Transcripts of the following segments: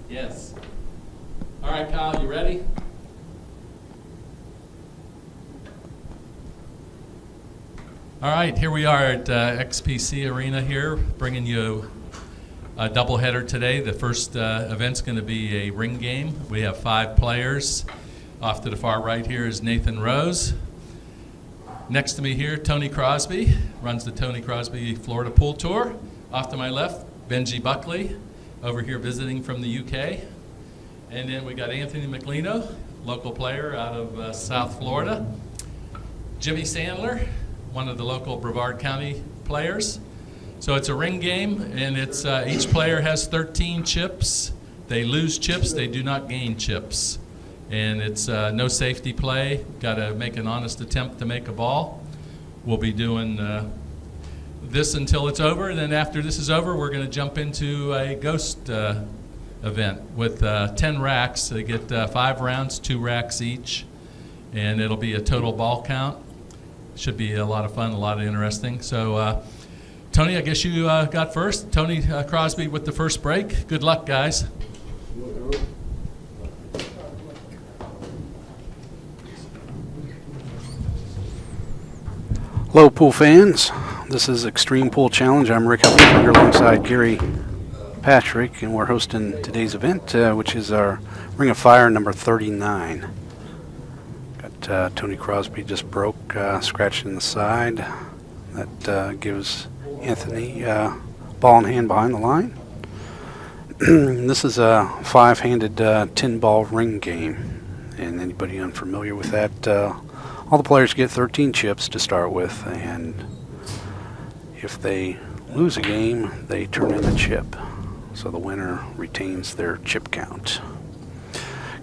Yes. All right, Kyle, you ready? All right, here we are at XPC Arena here, bringing you a doubleheader today. The first event's going to be a ring game. We have 5 players. Off to the far right here is Nathan Rose. Next to me here, Tony Crosby, runs the Tony Crosby Florida Pool Tour. Off to my left, Benji Buckley, over here visiting from the UK. And then we got Anthony Meglino, local player out of South Florida. Jimmy Sandler, one of the local Brevard County players. So it's a ring game, and it's each player has 13 chips. They lose chips, they do not gain chips. And it's no safety play. Got to make an honest attempt to make a ball. We'll be doing this until it's over, and then after this is over, we're going to jump into a ghost event with 10 racks. They get 5 rounds, 2 racks each, and it'll be a total ball count. Should be a lot of fun, a lot of interesting. So, Tony, I guess you got first. Tony Crosby with the first break. Good luck, guys. Hello, pool fans. This is Xtreme Pool Challenge. I'm Rick Hellinger alongside Gary Patrick, and we're hosting today's event, which is our Ring of Fire number 39. Got Tony Crosby just broke, scratched in the side. That gives Anthony ball in hand behind the line. This is a 5-handed 10-ball ring game, and anybody unfamiliar with that, all the players get 13 chips to start with, and if they lose a game, they turn in a chip. So the winner retains their chip count.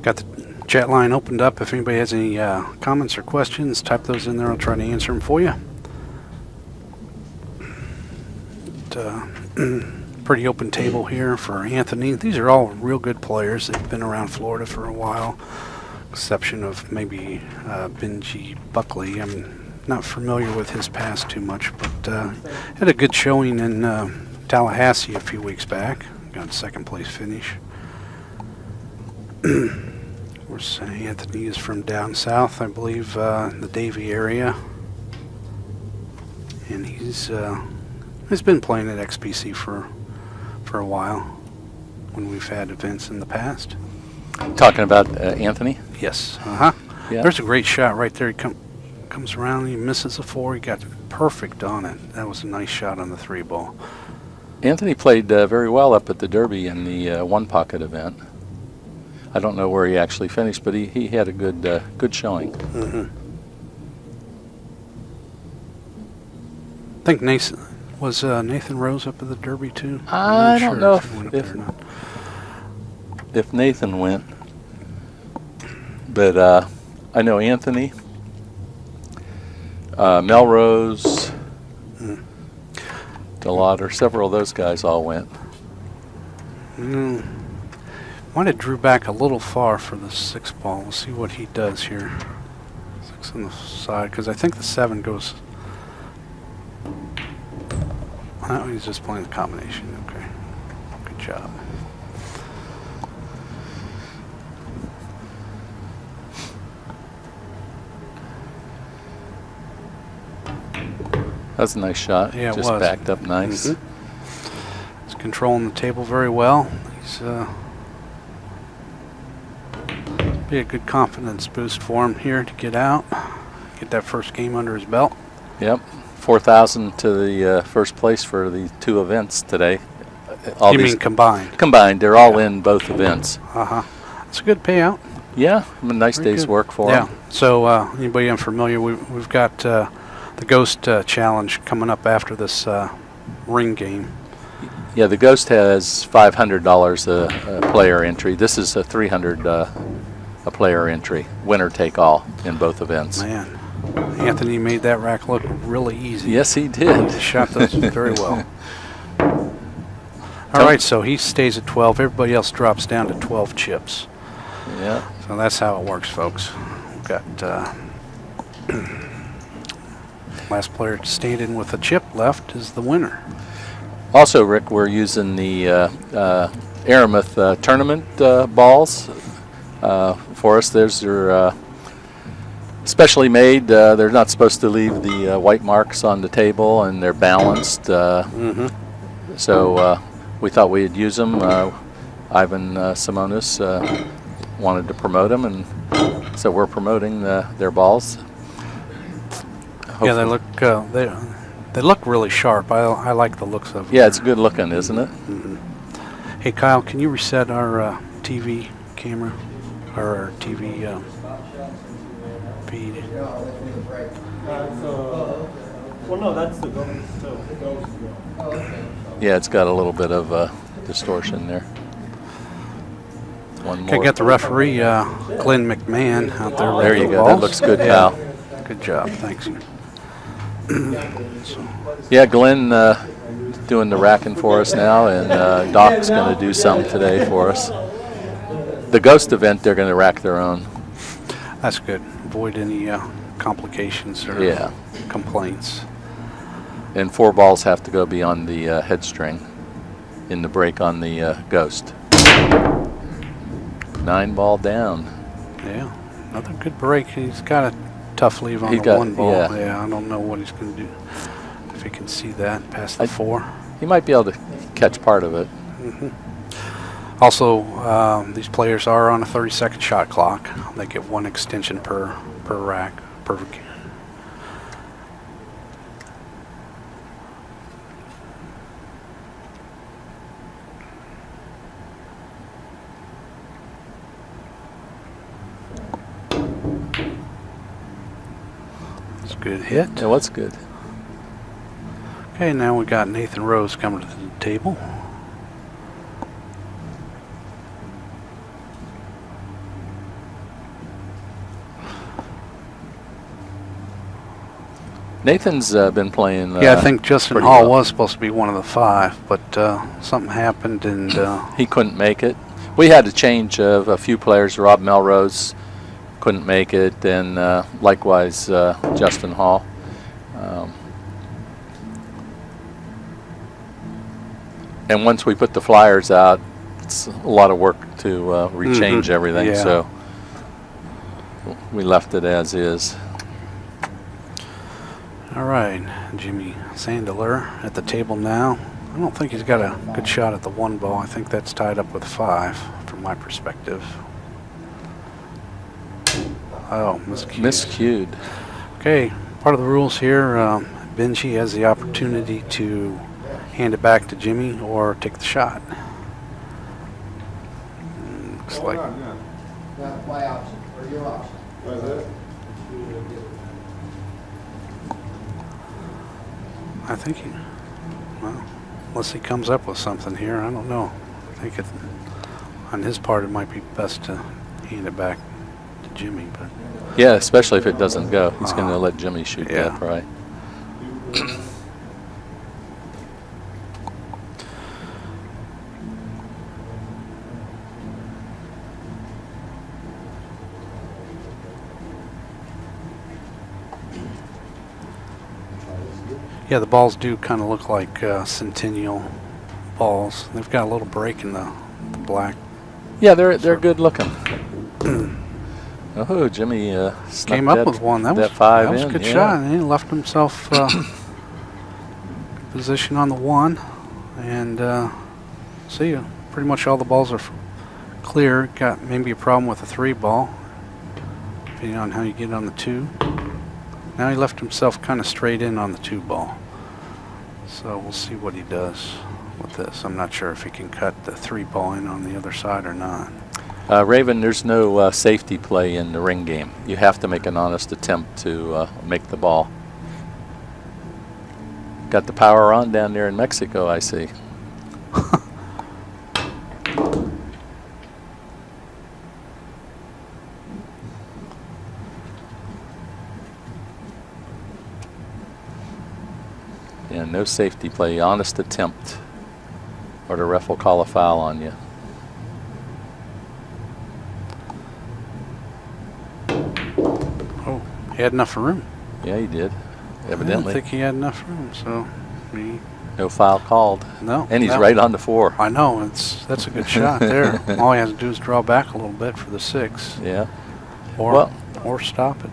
Got the chat line opened up. If anybody has any comments or questions, type those in there. I'll try to answer them for you. Pretty open table here for Anthony. These are all real good players. They've been around Florida for a while, exception of maybe Benji Buckley. I'm not familiar with his past too much, but had a good showing in Tallahassee a few weeks back. Got a second place finish. Of course, Anthony is from down south, I believe, the Davie area, and he's been playing at XPC for a while when we've had events in the past. Talking about Anthony? Yes. Yeah. There's a great shot right there. He comes around, he misses a 4. He got perfect on it. That was a nice shot on the 3 ball. Anthony played very well up at the Derby in the one pocket event. I don't know where he actually finished, but he had a good showing. Mm-hmm. I think Nathan Rose up at the Derby too? I don't know if Nathan went, but I know Anthony, Melrose, DeLauder, several of those guys all went. Might have drew back a little far for the 6 ball. We'll see what he does here. 6 on the side, because I think the 7 goes. Oh, he's just playing the combination. Okay, good job. That's a nice shot. Yeah, it just was. Backed up nice. Mm-hmm. He's controlling the table very well. He's be a good confidence boost for him here to get out, get that first game under his belt. Yep, 4,000 to the first place for the 2 events today. You mean combined? Combined, they're all in both events. It's a good payout. Yeah, a nice Very day's good. work for Yeah. him. So anybody unfamiliar, we've got the Ghost Challenge coming up after this ring game. Yeah, the Ghost has $500 a player entry. This is a $300 a player entry, winner take all in both events. Man, Anthony made that rack look really easy. Yes, he did. He shot those very well. All right, so he stays at 12. Everybody else drops down to 12 chips. Yeah. So that's how it works, folks. We've got last player standing with a chip left is the winner. Also, Rick, we're using the Aramith tournament balls for us. There's your specially made. They're not supposed to leave the white marks on the table, and they're balanced. So we thought we'd use them. Ivan Simonis wanted to promote them, and so we're promoting their balls. Yeah, they look they look really sharp. I like the looks of them. Yeah, it's good looking, isn't it? Hey Kyle, can you reset our TV camera or our TV feed? Well, no, that's the ghost. Yeah, it's got a little bit of distortion there. One Okay, more. got the referee Glenn McMahon out there. There you with the go. That balls. looks good, Yeah. Kyle. Good job, thanks. Yeah, Glenn doing the racking for us now, and Doc's going to do some today for us. The Ghost event, they're going to rack their own. That's good. Avoid any complications or Yeah. complaints. And 4 balls have to go beyond the headstring in the break on the Ghost. 9 ball down. Yeah, another good break. He's got a tough leave on He the got- 1 ball. yeah. I don't know what he's going to do. If he can see that past the I- 4. He might be able to catch part of it. Also, these players are on a 30-second shot clock. They get 1 extension per rack. That's a good hit. Yeah, what's good? Okay, now we got Nathan Rose coming to the table. Nathan's been playing. Yeah, I think Justin pretty Hall well. was supposed to be one of the 5, but something happened and He couldn't make it. We had to change of a few players. Rob Melrose couldn't make it, and likewise Justin Hall. And once we put the flyers out, it's a lot of work to rechange everything. yeah. So we left it as is. all right, Jimmy Sandaler at the table now. I don't think he's got a good shot at the 1 ball. I think that's tied up with 5 from my perspective. Oh, miscued. Miscued. Okay, part of the rules here, Benji has the opportunity to hand it back to Jimmy or take the shot. Looks like My option, or your option. I think he, well, unless he comes up with something here, I don't know. I think it, on his part, it might be best to hand it back to Jimmy, but Yeah, especially if it doesn't go. He's going to let Jimmy shoot Yeah. that, right? yeah, the balls do kind of look like Centennial balls. They've got a little break in the black. Yeah, they're good looking. Oh, Jimmy snuck Came up that, with one. That was 5 that was in. a good yeah. shot. And he left himself position on the 1, and see, pretty much all the balls are clear. Got maybe a problem with the 3 ball, depending on how you get on the 2. Now he left himself kind of straight in on the 2 ball. So we'll see what he does with this. I'm not sure if he can cut the 3 ball in on the other side or not. Raven, there's no safety play in the ring game. You have to make an honest attempt to make the ball. Got the power on down there in Mexico, I see. Yeah, no safety play, honest attempt, or the ref will call a foul on you. Oh, he had enough room. Yeah, he did. I didn't Evidently. think he had enough room, so he No foul called. No. And he's no. right on the 4. I know. That's a good shot there. All he has to do is draw back a little bit for the 6. Yeah. Or stop it.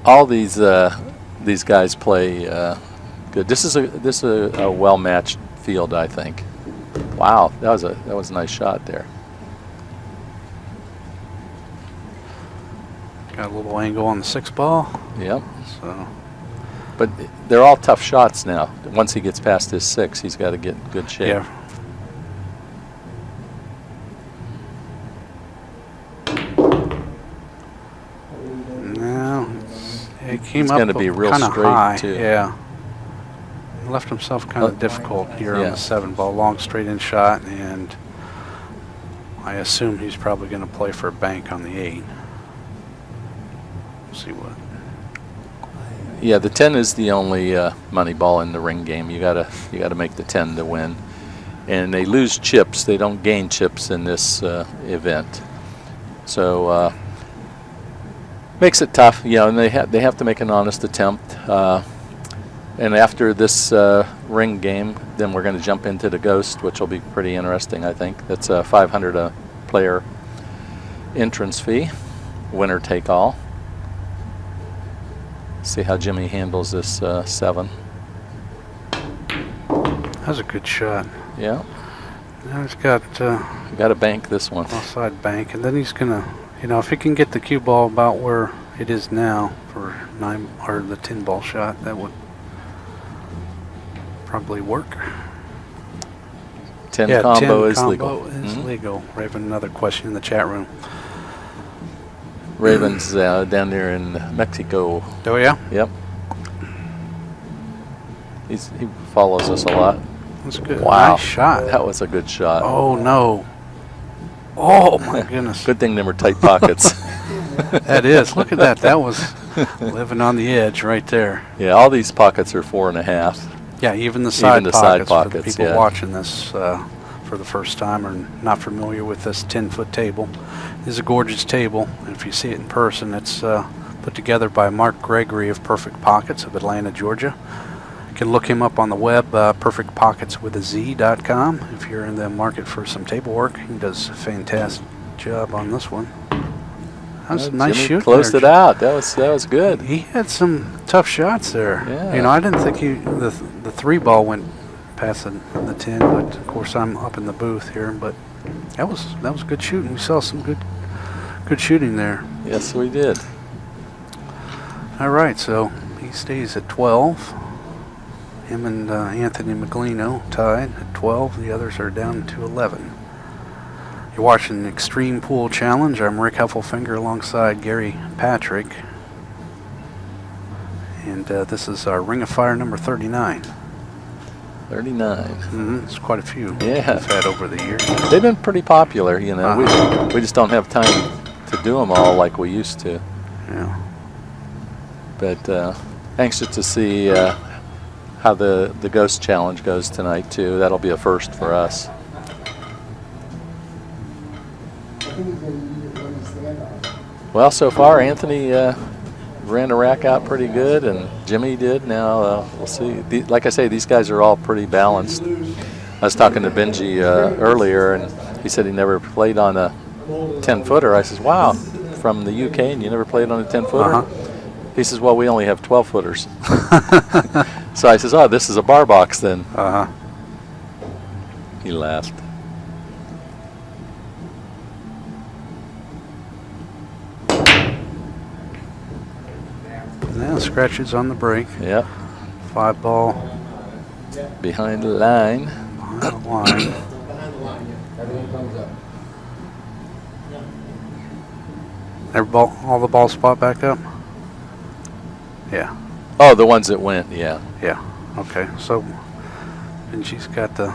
All these guys play good. This is a well-matched field, I think. Wow, that was a nice shot there. Got a little angle on the 6 ball. Yep. So. But they're all tough shots now. Once he gets past his 6, he's got to get in good shape. Yeah. No, it came It's up gonna be real kind of straight, high. too. Yeah. He left himself kind of difficult here on yeah. the 7 ball, long straight in shot, and I assume he's probably going to play for a bank on the 8. See what. Yeah, the 10 is the only money ball in the ring game. You gotta make the 10 to win. And they lose chips. They don't gain chips in this event. So makes it tough, you know. And they have to make an honest attempt. And after this ring game, then we're going to jump into the Ghost, which will be pretty interesting, I think. That's a $500 a player entrance fee, winner take all. See how Jimmy handles this 7. That's a good shot. Yeah. Now he's got Got to bank this one. offside bank, and then he's gonna, you know, if he can get the cue ball about where it is now for 9 or the 10 ball shot, that would probably work. 10 Yeah, combo 10 is combo legal. is Mhm. legal. Raven, another question in the chat room. Ravens down there in Mexico. Oh yeah, Yep. He follows us a lot. that's good. Wow. Nice shot. That was a good shot. Oh no. Oh my goodness. Good thing they were tight pockets. That is. Look at that. That was living on the edge right there. Yeah, all these pockets are 4.5. Yeah, even the side the pockets, side for the pockets, people yeah. watching this for the first time or not familiar with this 10-foot table. This is a gorgeous table, and if you see it in person, it's put together by Mark Gregory of Perfect Pockets of Atlanta, Georgia. You can look him up on the web, perfectpocketswithaz.com. If you're in the market for some table work, he does a fantastic job on this one. That was a nice Jimmy shoot. closed there. it out. That was good. He had some tough shots there. Yeah. You know, I didn't think the 3 ball went past the 10, but of course I'm up in the booth here. But that was good shooting. We saw some good shooting there. Yes, we did. All right, so he stays at 12. Him and Anthony Meglino tied at 12. The others are down to 11. You're watching the Xtreme Pool Challenge. I'm Rick Heffelfinger alongside Gary Patrick. And this is our Ring of Fire number 39. 39. It's quite a few Yeah. we've had over the years. They've been pretty popular, you know. Uh-huh. We just don't have time to do them all like we used to. Yeah. But anxious to see how the Ghost Challenge goes tonight, too. That'll be a first for us. I think he's gonna use it when he stand on. Well, so far, Anthony ran the rack out pretty good, and Jimmy did. Now, we'll see. Like I say, these guys are all pretty balanced. I was talking to Benji earlier, and he said he never played on a 10-footer. I says, wow, from the UK, and you never played on a 10-footer? Uh-huh. He says, well, we only have 12-footers. So I says, oh, this is a bar box then. Uh-huh. He laughed. Now scratches on the break. Yep, 5 ball behind the line. behind the line. Behind the line, yeah. Everything comes up. All the balls spot back up? Yeah. Oh, the ones that went, yeah. Yeah. Okay. So Benji's got the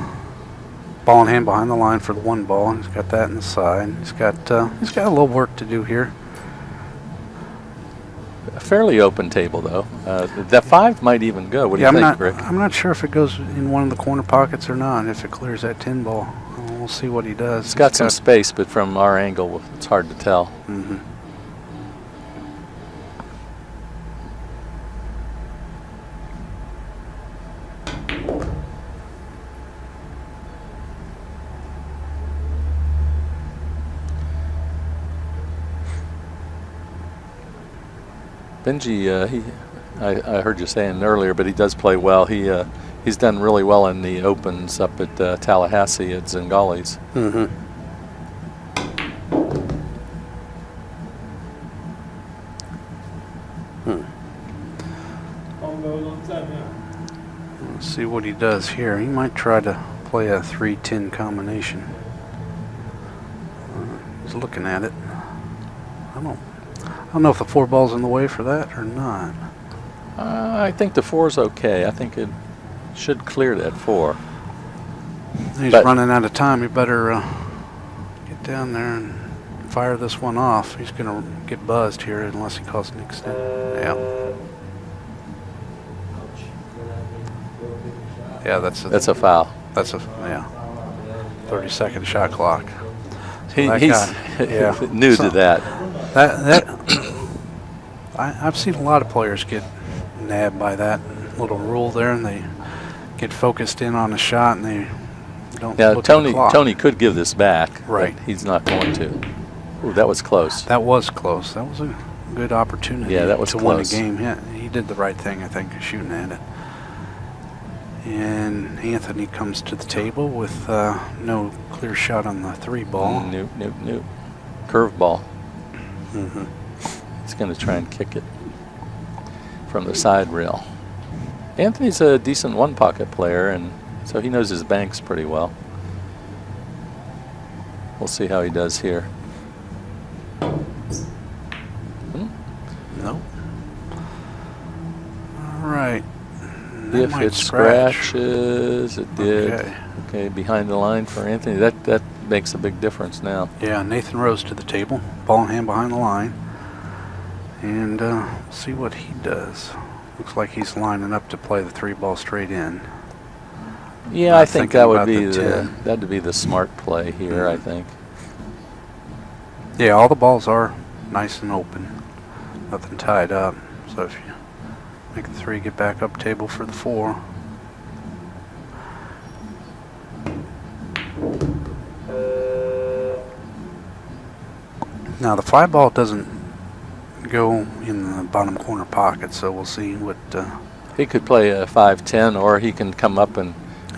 ball in hand behind the line for the 1 ball. He's got that in the side. He's got a little work to do here. A fairly open table, though. That 5 might even go. What do you think, Rick? I'm not sure if it goes in one of the corner pockets or not. If it clears that 10 ball, we'll see what he does. It's got some space, but from our angle, it's hard to tell. Mm-hmm. Benji, I heard you saying earlier, but he does play well. He's done really well in the opens up at Tallahassee at Zingali's. Mm-hmm. Let's see what he does here. He might try to play a 3-10 combination. He's looking at it. I don't know if the 4 ball's in the way for that or not. I think the 4's okay. I think it should clear that 4. He's But- running out of time. He better get down there and fire this one off. He's going to get buzzed here unless he calls an extend. Yeah. Yeah, that's a foul. That's a, yeah, 30-second shot clock. He's yeah. new So- to that. I've seen a lot of players get nabbed by that little rule there, and they get focused in on a shot, and they don't Yeah, look at the clock. Tony could give this back. Right. But he's not going to. Ooh, that was close. That was close. That was a good opportunity Yeah, that was to close. win a game. Yeah, he did the right thing, I think, shooting at it. And Anthony comes to the table with no clear shot on the 3 ball. Nope. Curve ball. Mm-hmm. He's going to try and kick it from the side rail. Anthony's a decent one-pocket player, and so he knows his banks pretty well. We'll see how he does here. Nope. All right. That If might it scratches, it did. Okay, behind the line for Anthony. That makes a big difference now. Yeah, Nathan Rose to the table, ball in hand behind the line, and see what he does. Looks like he's lining up to play the 3 ball straight in. Yeah, Not I think thinking that would about be the 10. that'd be the smart play here. I think. Yeah, all the balls are nice and open, nothing tied up. So if you make the 3, get back up table for the 4. Now the 5 ball doesn't go in the bottom corner pocket, so we'll see what He could play a 5-10, or he can come up and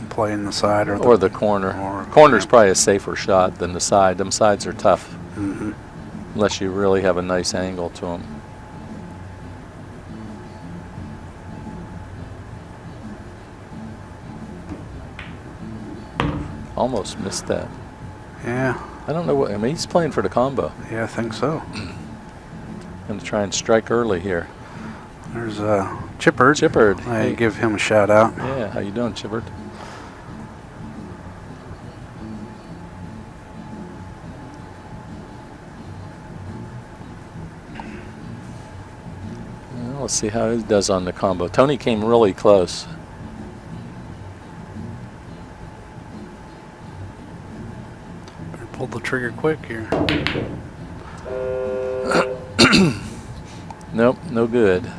play in the side or or the corner. or- Corner's probably a safer shot than the side. Them sides are tough Mhm. unless you really have a nice angle to them. Almost missed that. Yeah, I don't know what. I mean, he's playing for the combo. yeah, I think so. Going to try and strike early here. There's Chippard. Chippard. I Hey. give him a shout out. Yeah, how you doing, Chippard? Well, let's see how he does on the combo. Tony came really close. Better pull the trigger quick here. Nope, no good.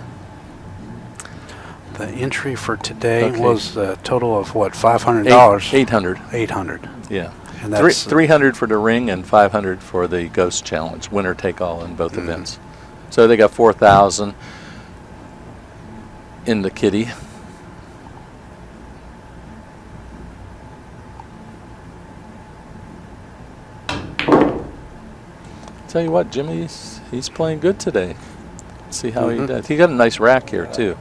The entry for today Okay. was a total of what, $500? 800. 800. Yeah. And that's 300 for the ring and 500 for the Ghost Challenge. Winner take all in both Mhm. events. So they got 4,000 in the kitty. Tell you what, Jimmy's he's playing good today. Let's see how he Mhm. does. He got a nice rack here too.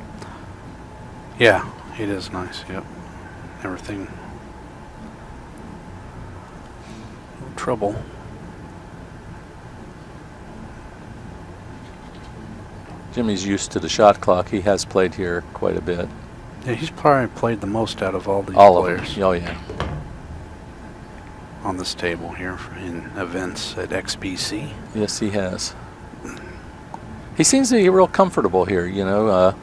Yeah, it is nice. Yep. Everything. No trouble. Jimmy's used to the shot clock. He has played here quite a bit. Yeah, he's probably played the most out of all these All of players them. Oh yeah. on this table here in events at XPC. Yes, he has. He seems to be real comfortable here. You know,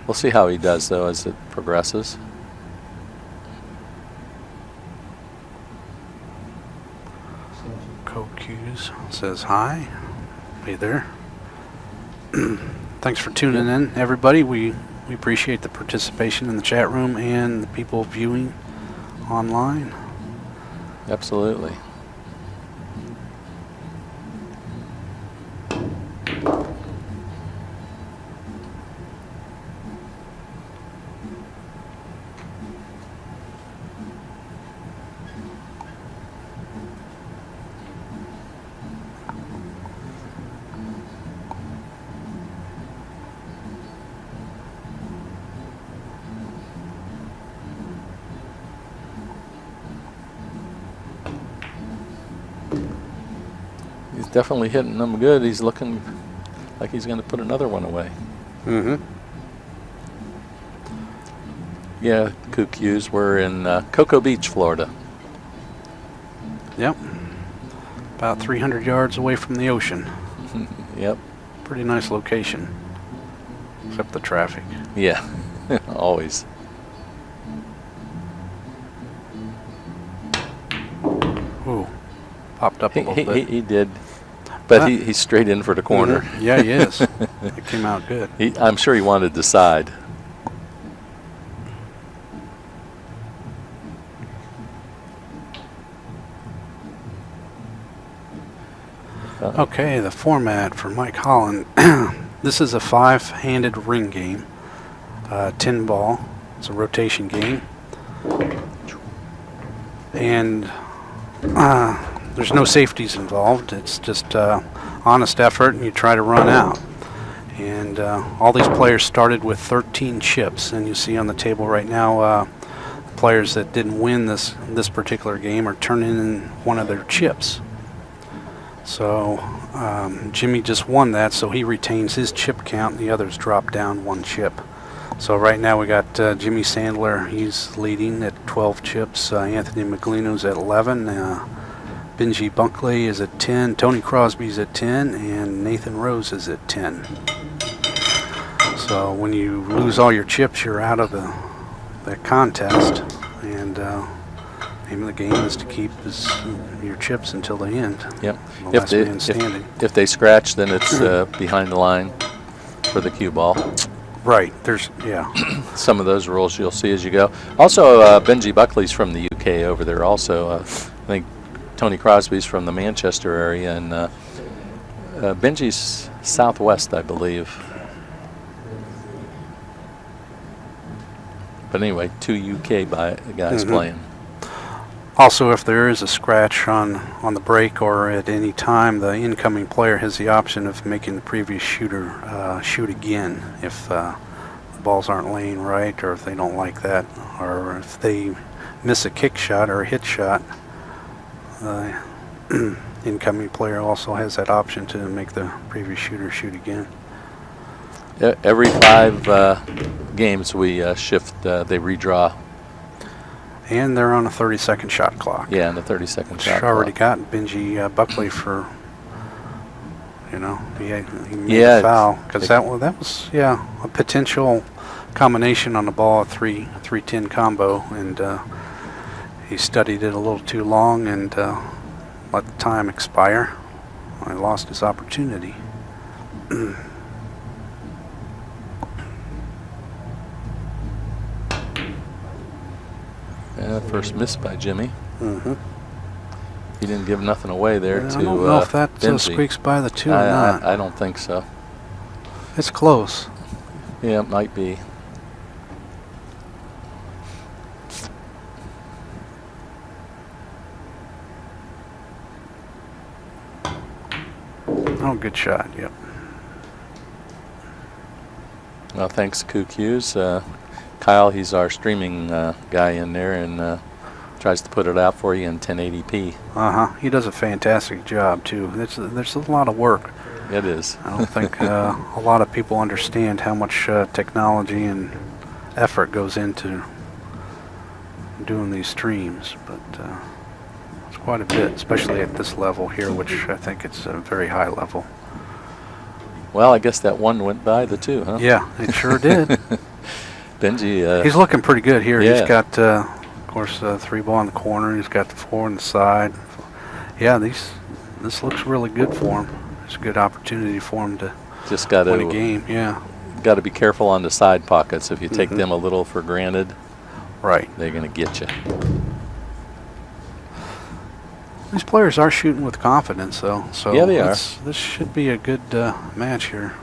we'll see how he does though as it progresses. CoQs says hi. Hey there. Thanks for tuning in, everybody. We appreciate the participation in the chat room and the people viewing online. Absolutely. definitely hitting them good. He's looking like he's going to put another one away. Mm-hmm. Yeah, Cuckoos. We're in Cocoa Beach, Florida. Yep. About 300 yards away from the ocean. Yep. Pretty nice location. Except the traffic. Yeah, always. Ooh. Popped up a little bit. He did. But Ah. he's straight in for the corner. Mhm. Yeah, he is. It came out good. I'm sure he wanted to side. Okay, the format for Mike Holland. This is a 5-handed ring game. 10 ball. It's a rotation game. And there's no safeties involved. It's just honest effort, and you try to run out. And all these players started with 13 chips. And you see on the table right now, players that didn't win this particular game are turning in one of their chips. So Jimmy just won that, so he retains his chip count, and the others drop down 1 chip. So right now we got Jimmy Sandler. He's leading at 12 chips. Anthony Meglino's at 11. Benji Buckley is at 10. Tony Crosby's at 10, and Nathan Rose is at 10. So when you lose all your chips, you're out of the contest. And aim of the game is to keep your chips until the end. Yep. The last man standing. If they scratch, then it's behind the line for the cue ball. Right. There's Some of those rules you'll see as you go. Also, Benji Buckley's from the UK over there. Also, I think Tony Crosby's from the Manchester area, and Benji's southwest, I believe. But anyway, 2 UK guys playing. Also, if there is a scratch on the break or at any time, the incoming player has the option of making the previous shooter shoot again if the balls aren't laying right, or if they don't like that, or if they miss a kick shot or a hit shot. The incoming player also has that option to make the previous shooter shoot again. Every 5 games we shift, they redraw. And they're on a 30-second shot clock. Yeah, and the 30-second shot Already clock. got Benji Buckley for, he made Yeah, a foul, because that was a potential combination on the ball, a 3-10 combo, and he studied it a little too long and let the time expire. He lost his opportunity. First miss by Jimmy. Mm-hmm. He didn't give nothing away there I to don't know if that Benji. squeaks by the 2 or not. I don't think so. It's close. Yeah, it might be. Oh, good shot, yep. Well, thanks, Cuckoos. Kyle, he's our streaming guy in there, and tries to put it out for you in 1080p. He does a fantastic job too. There's a lot of work. It is. I don't think a lot of people understand how much technology and effort goes into doing these streams, but it's quite a bit, especially at this level here, which I think it's a very high level. Well, I guess that 1 went by the 2, huh? Yeah, it sure did. Benji. He's looking pretty good here. Yeah. He's got, of course, 3 ball in the corner. He's got the 4 on the side. Yeah, this looks really good for him. It's a good opportunity for him to just got win a to game. Yeah. got to be careful on the side pockets. If you take them a little for granted, Right. they're going to get you. These players are shooting with confidence, though. So Yeah, they are. This should be a good match here.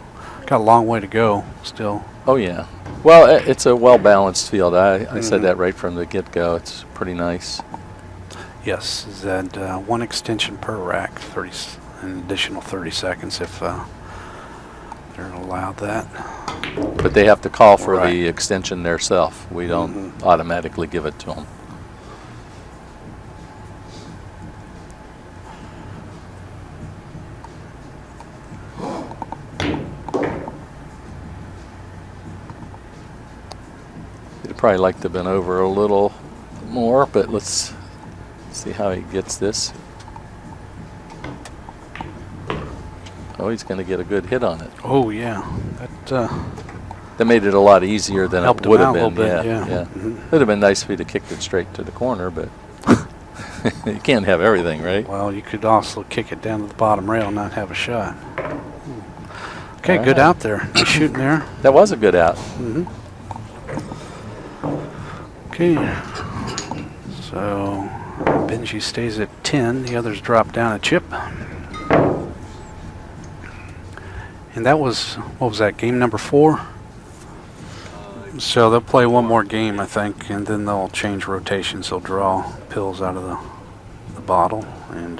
Got a long way to go still. Oh, yeah. Well, it's a well-balanced field. I said that right from the get-go. It's pretty nice. Yes, is that 1 extension per rack, an additional 30 seconds if they're allowed that. But they have to call for Right. the extension themselves. We don't automatically give it to them. He'd probably like to have been over a little more, but let's see how he gets this. Oh, he's going to get a good hit on it. Oh, yeah. That made it a lot easier than Helped it him would have out a been. little bit, yeah, yeah. Mhm. It'd have been nice if he'd have kicked it straight to the corner, but you can't have everything, right? Well, you could also kick it down to the bottom rail and not have a shot. Okay, All good right. out there. Nice shooting there. That was a good out. Okay. So Benji stays at 10. The others drop down a chip. And that was, what was that, game number 4? So they'll play one more game, I think, and then they'll change rotations. They'll draw pills out of the bottle and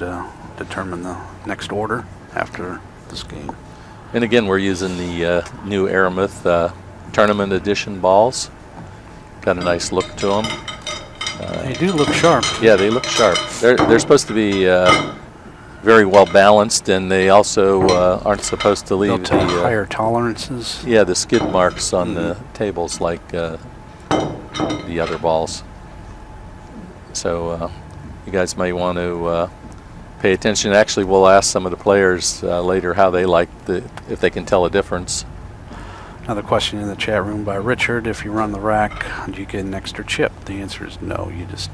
determine the next order after this game. And again, we're using the new Aramith Tournament Edition balls. Got a nice look to them. They do look sharp. Yeah, they look sharp. They're supposed to be very well balanced, and they also aren't supposed to leave Built to the higher tolerances. yeah, the skid marks on the tables like the other balls. So you guys may want to pay attention. Actually, we'll ask some of the players later how they like if they can tell a difference. Another question in the chat room by Richard. If you run the rack, do you get an extra chip? The answer is no. You just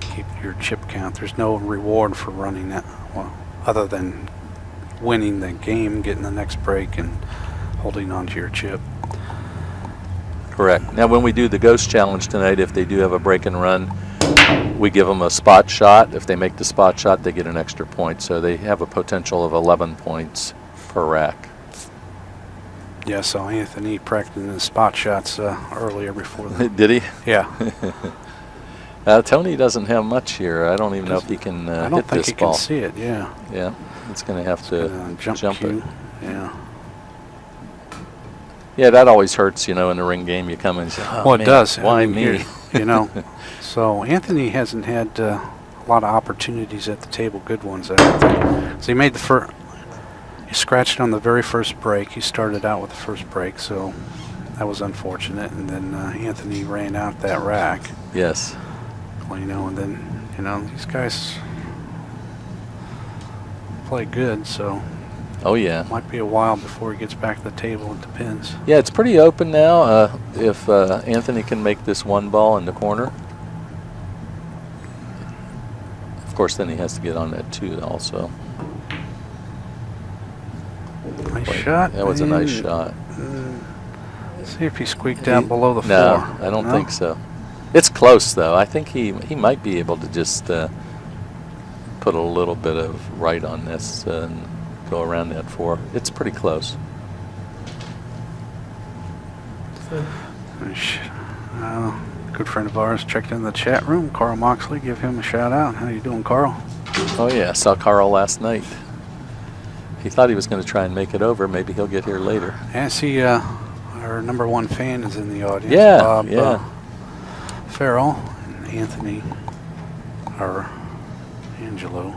keep your chip count. There's no reward for running that, well, other than winning the game, getting the next break, and holding onto your chip. Correct. Now, when we do the Ghost Challenge tonight, if they do have a break and run, we give them a spot shot. If they make the spot shot, they get an extra point. So they have a potential of 11 points per rack. Yeah, so Anthony practicing his spot shots earlier before the... Did he? Yeah. Tony doesn't have much here. I don't even know if he can I don't hit think this he ball. can see it, yeah. Yeah, it's going to have to jump cue. it. Yeah. Yeah, that always hurts, in a ring game. You come in and say, oh, Well, it man, does. Why I mean, me? here, So Anthony hasn't had a lot of opportunities at the table, good ones, I don't think. So he made he scratched on the very first break. He started out with the first break, so that was unfortunate. And then Anthony ran out that rack, Yes. and then, these guys play good, so Oh, yeah. it might be a while before he gets back to the table. It depends. Yeah, it's pretty open now. If Anthony can make this one ball in the corner. Of course, then he has to get on that 2 also. Nice shot. That was a nice shot. See if he squeaked out below the 4. No, I don't think so. It's close, though. I think he might be able to just put a little bit of right on this and go around that 4. It's pretty close. Good friend of ours checked in the chat room. Carl Moxley, give him a shout out. How you doing, Carl? Oh, yeah. I saw Carl last night. He thought he was going to try and make it over. Maybe he'll get here later. Yeah, I see our #1 fan is in the audience. Yeah, Bob yeah. Farrell and Anthony, or Angelo.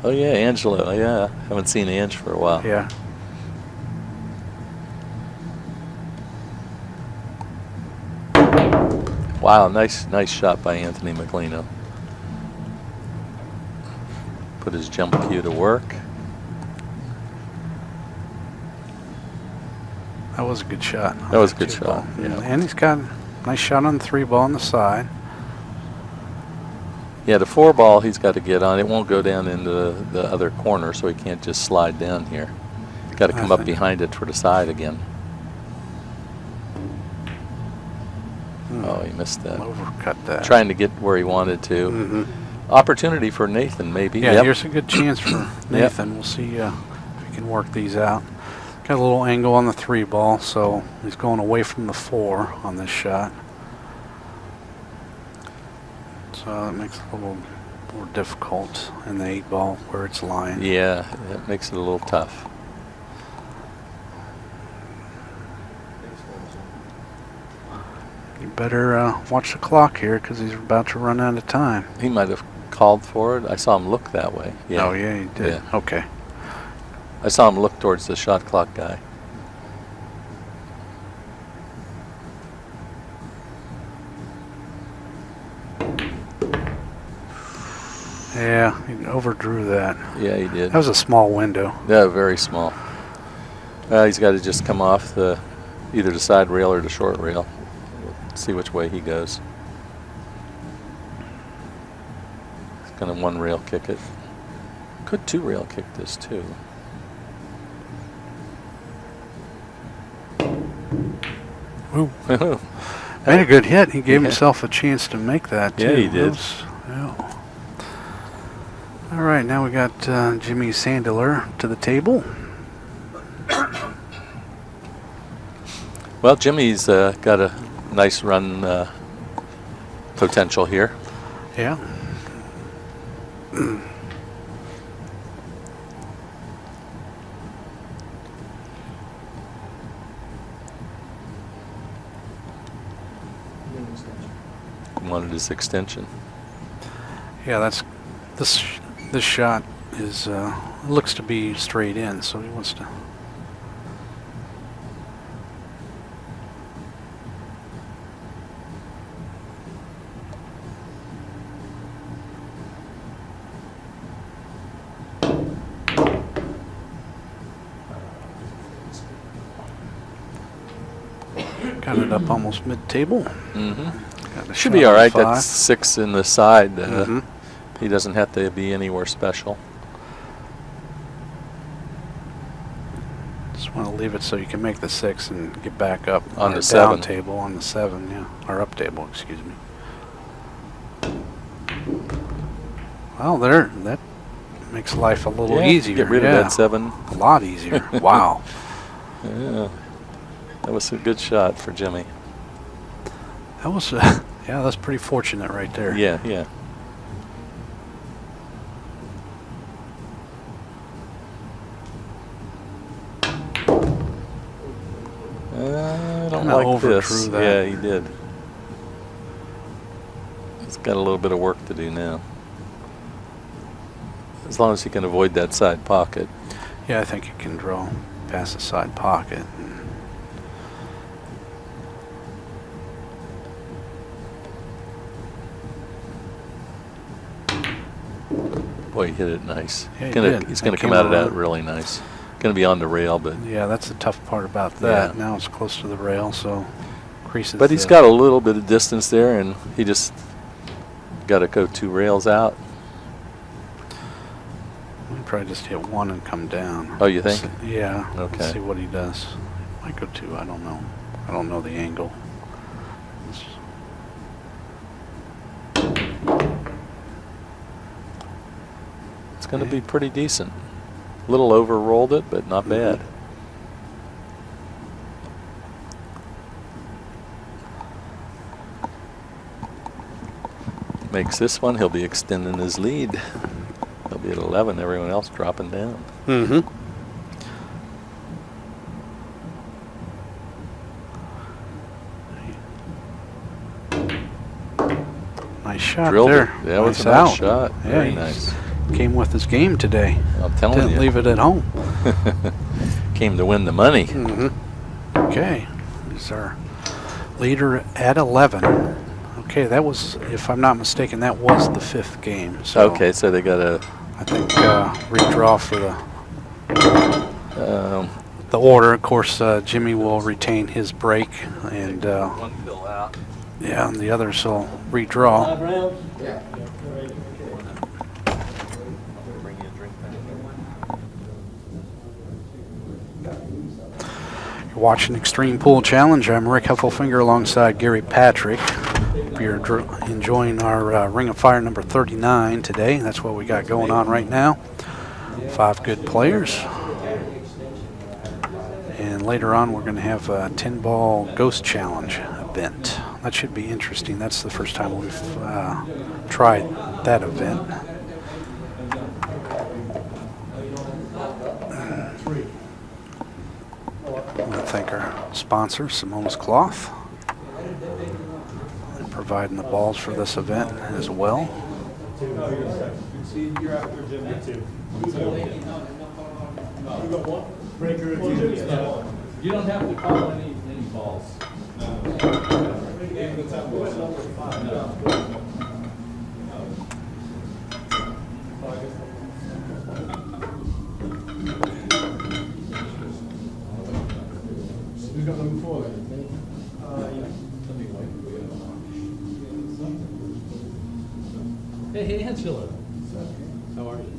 Oh, yeah, Angelo. Yeah, haven't seen Ange for a while. Yeah. Wow, nice shot by Anthony Meglino. Put his jump cue to work. That was a good shot. That was a good 2 shot, ball. yeah. And he's got a nice shot on the 3 ball on the side. Yeah, the 4 ball he's got to get on. It won't go down into the other corner, so he can't just slide down here. He's got to come up behind it for the side again. Oh, he missed that. Overcut that. Trying to get where he wanted to. Mm-hmm. Opportunity for Nathan, maybe. Yeah, Yep. here's a good chance for Nathan. We'll see if he can work these out. Got a little angle on the 3 ball, so he's going away from the 4 on this shot. So that makes it a little more difficult in the 8 ball where it's lying. Yeah, that makes it a little tough. You better watch the clock here because he's about to run out of time. He might have called for it. I saw him look that way. Yeah. Oh, yeah, he did. Yeah. Okay. I saw him look towards the shot clock guy. Yeah, he overdrew that. Yeah, he did. That was a small window. Yeah, very small. He's got to just come off either the side rail or the short rail. See which way he goes. He's going to one rail kick it. Could two rail kick this too. Ooh. Made a good hit. He gave himself a chance to make that, too. Yeah, he did. Yeah. All right, now we got Jimmy Sandaler to the table. Well, Jimmy's got a nice run potential here. Yeah. Wanted his extension. Yeah, that's this shot is looks to be straight in, so he wants to. Got it up almost mid-table. Mm-hmm. Should be all right. That's 6 in the side. He doesn't have to be anywhere special. Just want to leave it so you can make the 6 and get back up On the or 7. down table on the 7, yeah, or up table, excuse me. Well, that makes life a little easier. Get rid of that 7. A lot easier. Wow. Yeah, that was a good shot for Jimmy. That was, yeah, that's pretty fortunate right there. Yeah, yeah. I don't Kinda like this. overdrew that. Yeah, he did. He's got a little bit of work to do now. As long as he can avoid that side pocket. Yeah, I think you can draw past the side pocket. Boy, he hit it nice. Yeah, he did. He's That going to come came out of that around. really nice. Going to be on the rail, but Yeah, that's the tough part about that. Yeah. Now it's close to the rail, so creases. but he's the- got a little bit of distance there, and he just got to go 2 rails out. He'll probably just hit 1 and come down. Oh, you think? Yeah. Okay. Let's see what he does. Might go 2. I don't know. I don't know the angle. It's going to be pretty decent. A little over-rolled it, but not bad. Makes this one, he'll be extending his lead. He'll be at 11, everyone else dropping down. Mm-hmm. Nice shot Drilled there. it. That was Nice a nice out. shot. Yeah, Very he nice. Came with his game today. I'm telling Didn't you. leave it at home. Came to win the money. Mm-hmm. Okay. He's our leader at 11. Okay, that was, if I'm not mistaken, that was the 5th game. So Okay, so they got a I think redraw for the order. Of course, Jimmy will retain his break, and one fill out. yeah, and the others will redraw. 5 rounds? Yeah. Bring you a drink You're watching Extreme Pool Challenge. I'm Rick Heffelfinger alongside Gary Patrick. You're enjoying our Ring of Fire number 39 today. That's what we got going on right now. 5 good players. And later on, we're going to have a 10-ball Ghost Challenge event. That should be interesting. That's the first time we've tried that event. I want to thank our sponsor, Simone's Cloth, and providing the balls for this event as well. You're after Jim at 2. Breaker at 2. You don't have to call any balls. Hey, Angela. How are you?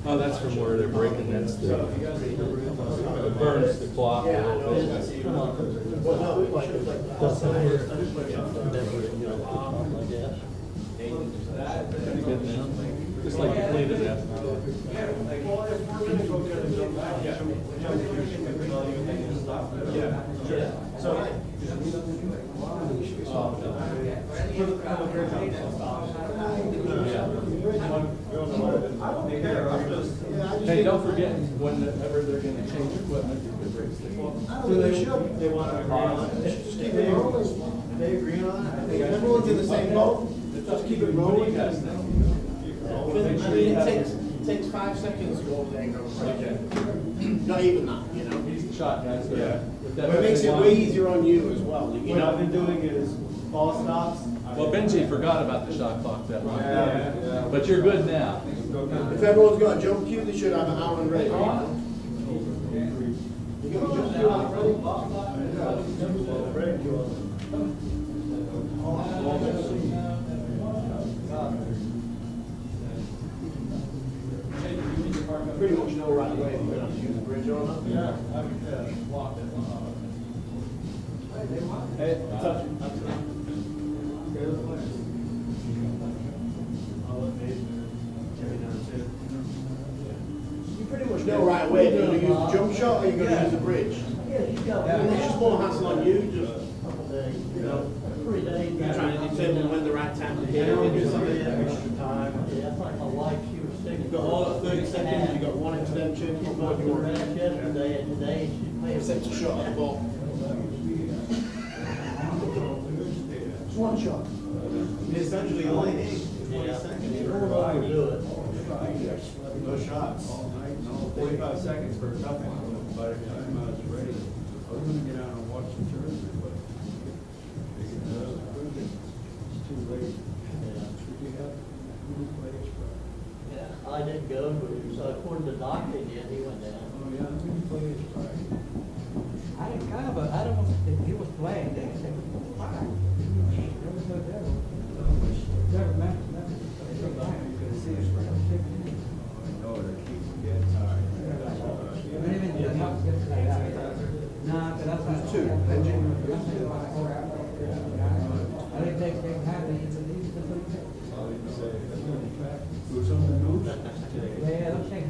Oh, that's from where they're breaking. That's the it burns the cloth a little bit. Pretty good now. Just like you cleaned it after. Hey, don't forget, whenever they're going to change equipment, you could break the cloth. They should. They want to agree on it. Just keep it rolling. They agree on it. I think everyone's in the same boat. Just keep it rolling. What do you guys think? It takes 5 seconds to go over the angle. Not even that, you know. He's the shot, guys. Yeah. But it makes it way easier on you as well. You What I've know, been doing is ball stops. Well, Benji forgot about the shot clock that one. Yeah. But you're good now. if everyone's got a jump cue, they should have an hour and ready. You got a jump cue out pretty much know right away if you're going to use the bridge or not. Hey, touch it. You pretty much know right away if you're going to use the jump shot or you're going to use the bridge. And it's just more hassle on you, just, you know, you're trying to determine when the right time to hit it. Give somebody extra time. You've got all of 30 seconds, you've got one extension, you've got your set to shot at the ball. It's one shot. Essentially, only need 20 seconds. No shots. 45 seconds for a tough one. By the time I was ready, I was going to get out and watch the tournament, but it's too late. I didn't go, but so according to the doctor, he went down. Oh, yeah, we played it right. I didn't kind of, I don't know if he was playing, they said, why? There was no devil. Never meant, You could see it's right. I know, they keep getting tired. No, but that's not. Two, Benji. I think they have these. Who's on the news? Yeah, don't take.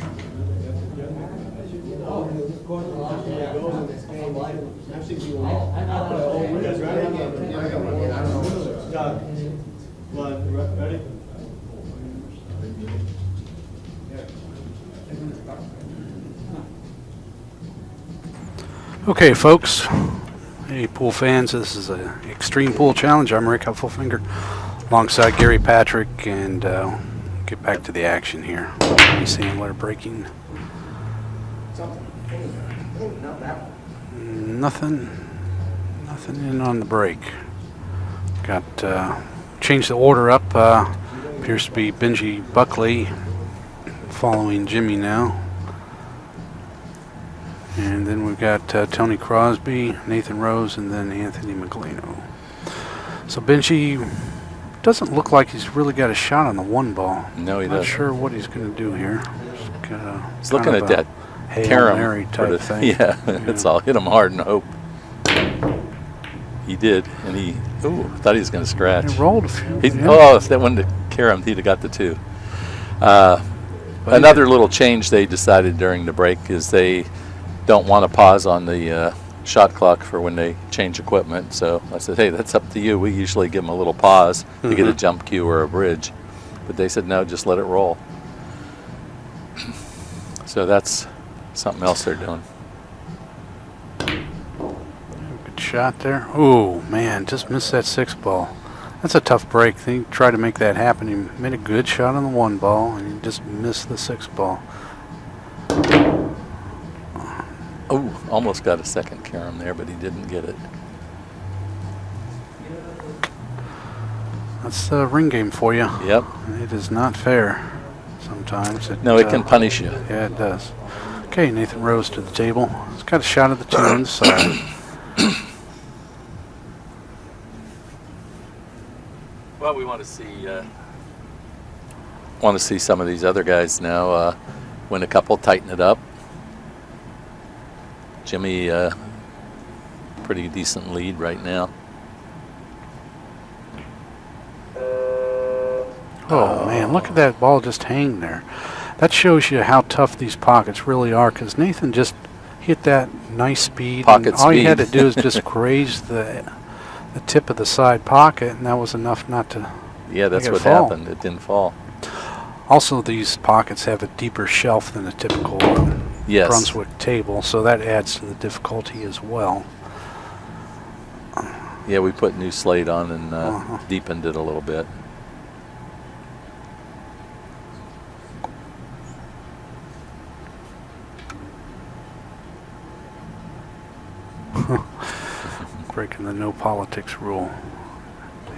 Oh, just going to. Yeah, it goes in this game. I've seen you I thought that was- You guys ready? Yeah, I got one. I don't know. Doug, Blood, ready? Okay, folks. Hey, pool fans. This is a Extreme Pool Challenge. I'm Rick Hufflefinger, alongside Gary Patrick, and get back to the action here. Sandler breaking. Nothing in on the break. Got changed the order up. Appears to be Benji Buckley following Jimmy now. And then we've got Tony Crosby, Nathan Rose, and then Anthony Meglino. So Benji doesn't look like he's really got a shot on the one ball. No, he Not doesn't. sure what he's going to do here. He's looking at that Hail Mary carom type thing. Yeah, it's all hit him hard and hope. He did, and he thought he was going to scratch. He rolled a few. If that went to carom, he'd have got the 2. Another little change they decided during the break is they don't want to pause on the shot clock for when they change equipment. So I said, hey, that's up to you. We usually give them a little pause to get a jump cue or a bridge. But they said, no, just let it roll. So that's something else they're doing. shot there. Oh, man, just missed that 6 ball. That's a tough break. He tried to make that happen. He made a good shot on the 1 ball, and he just missed the 6 ball. Oh, almost got a second carom there, but he didn't get it. That's the ring game for you. Yep. It is not fair sometimes. No, it can punish you. Yeah, it does. Okay, Nathan Rose to the table. He's got a shot at the 2 on the side. Well, we want to see some of these other guys now win a couple, tighten it up. Jimmy, pretty decent lead right now. Oh, man, look at that ball just hang there. That shows you how tough these pockets really are, because Nathan just hit that nice speed. Pocket and all he had to speed. do is just graze the tip of the side pocket, and that was enough not to Yeah, that's make it what fall. happened. It didn't fall. Also, these pockets have a deeper shelf than a typical Yes. Brunswick table, so that adds to the difficulty as well. Yeah, we put new slate on and Uh-huh. deepened it a little bit. Breaking the no politics rule.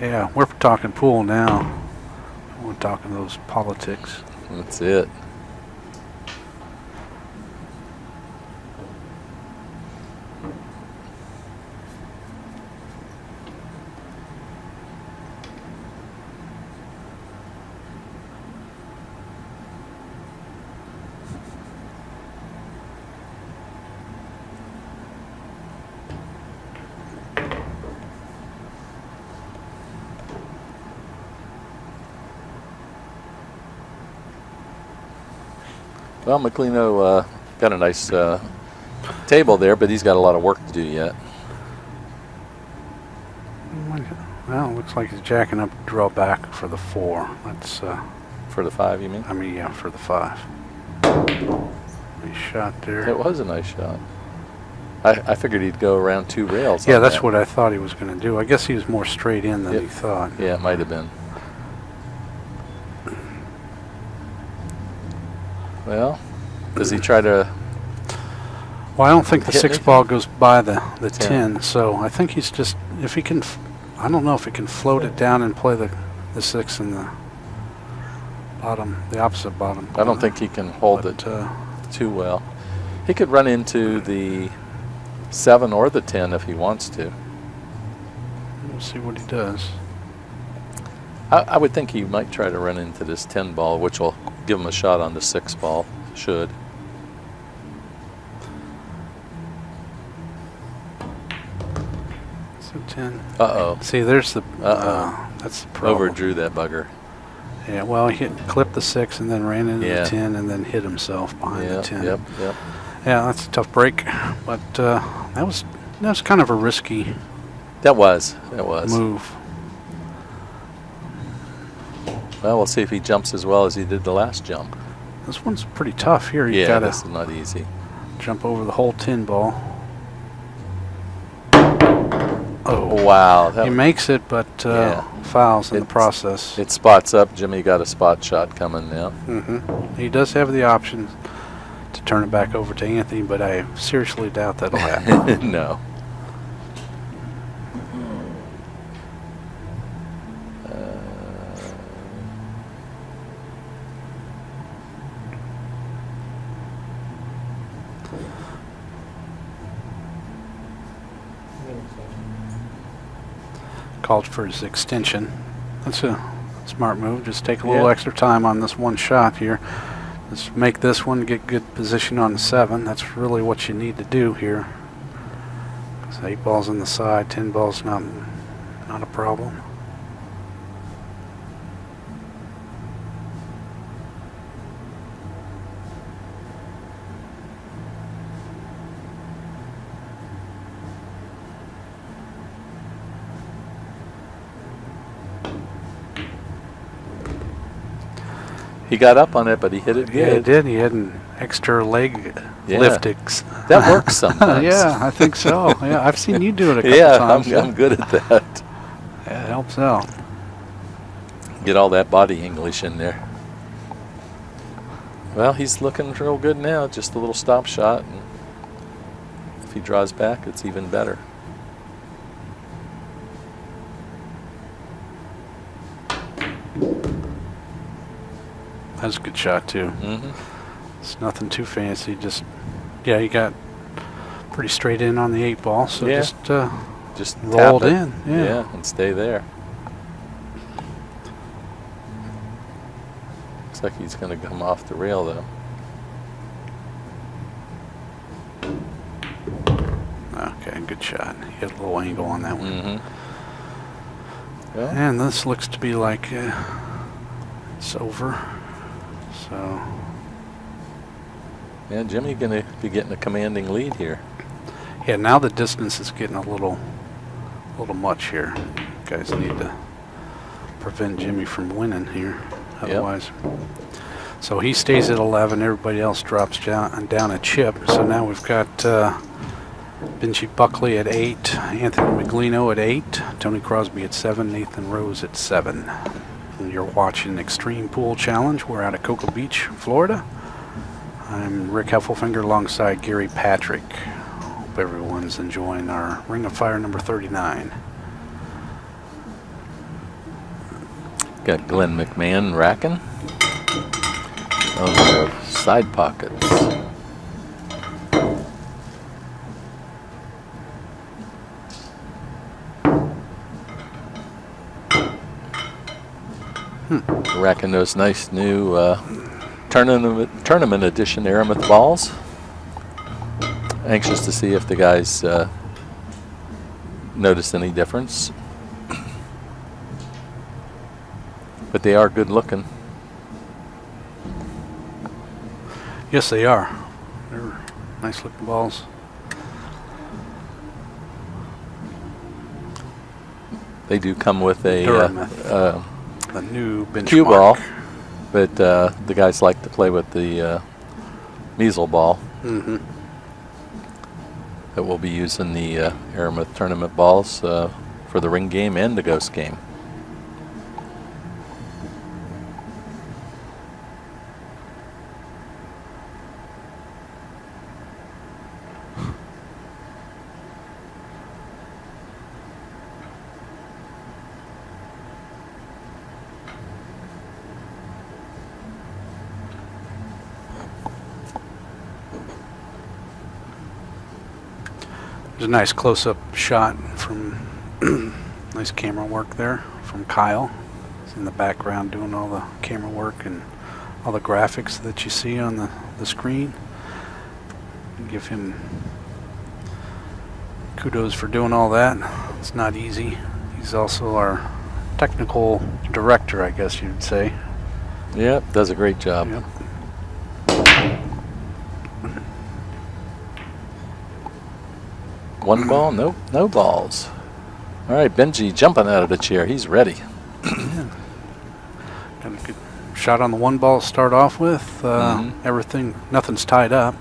Yeah, we're talking pool now. We're talking those politics. That's it. Well, Meglino got a nice table there, but he's got a lot of work to do yet. Well, looks like he's jacking up draw back for the 4. That's, For the 5, you mean? I mean, yeah, for the 5. Nice shot there. It was a nice shot. I figured he'd go around 2 rails. Yeah, on that's that. what I thought he was going to do. I guess he was more straight in than Yep. he thought. Yeah, it might have been. Well, does he try to... Well, I don't think the Hit 6 anything? ball goes by the 10. 10, so I think he's just, if he can, I don't know if he can float it down and play the 6 in the bottom, the opposite bottom. I don't think he can hold But, it too well. He could run into the 7 or the 10 if he wants to. We'll see what he does. I would think he might try to run into this 10 ball, which will give him a shot on the 6 ball. Should. So 10. Uh-oh. See, there's the, Uh-oh. that's the problem. Overdrew that bugger. Yeah, well, he clipped the 6 and then ran into Yeah. the 10 and then hit himself behind the 10. Yep. Yeah, that's a tough break, but that was kind of a risky That was. move. Well, we'll see if he jumps as well as he did the last jump. This one's pretty tough here. You Yeah, gotta this is not easy. jump over the whole 10 ball. Oh, Wow. he makes it, but Yeah. fouls in the It's- process. It spots up. Jimmy got a spot shot coming now. He does have the option to turn it back over to Anthony, but I seriously doubt that'll happen. No. Called for his extension. That's a smart move. Just take a little Yeah. extra time on this one shot here. Just make this one get good position on the 7. That's really what you need to do here. So 8 balls on the side, 10 balls not a problem. He got up on it, but he hit it good. Yeah, he did. He hadn't extra leg Yeah. liftings. That works sometimes. Yeah, I think so. Yeah, I've seen you do it a couple Yeah, times. I'm good at that. Yeah, it helps out. Get all that body English in there. Well, he's looking real good now. Just a little stop shot. And if he draws back, it's even better. That's a good shot too. Mm-hmm. It's nothing too fancy. Just yeah, you got pretty straight in on the 8 ball. So Yeah. just Just rolled tap it. in. Yeah. And stay there. Looks like he's going to come off the rail, though. Okay, good shot. You got a little angle on that one. Mm-hmm. Well, And this looks to be like it's over. So yeah, Jimmy going to be getting a commanding lead here. yeah, now the distance is getting a little much here. You guys need to prevent Jimmy from winning here. Otherwise, so he stays at 11. Everybody else drops down a chip. So now we've got Benji Buckley at 8, Anthony Meglino at 8, Tony Crosby at 7, Nathan Rose at 7. And you're watching Xtreme Pool Challenge. We're out of Cocoa Beach, Florida. I'm Rick Heffelfinger alongside Gary Patrick. Hope everyone's enjoying our Ring of Fire number 39. Got Glenn McMahon racking. Oh, the side pockets. Racking those nice new tournament edition Aramith balls. Anxious to see if the guys noticed any difference. But they are good looking. Yes, they are. They're nice looking balls. They do come with a Aramith. The new benchmark. cue ball, but the guys like to play with the measle ball. Mm-hmm. That we'll be using the Aramith tournament balls for the ring game and the ghost game. There's a nice close-up shot from nice camera work there from Kyle. He's in the background doing all the camera work and all the graphics that you see on the screen. Give him kudos for doing all that. It's not easy. He's also our technical director, I guess you'd say. Yep, does a great job. Yep. One ball, no balls. All right, Benji jumping out of the chair. He's ready. Got a good shot on the 1 ball to start off with. Everything, nothing's tied up.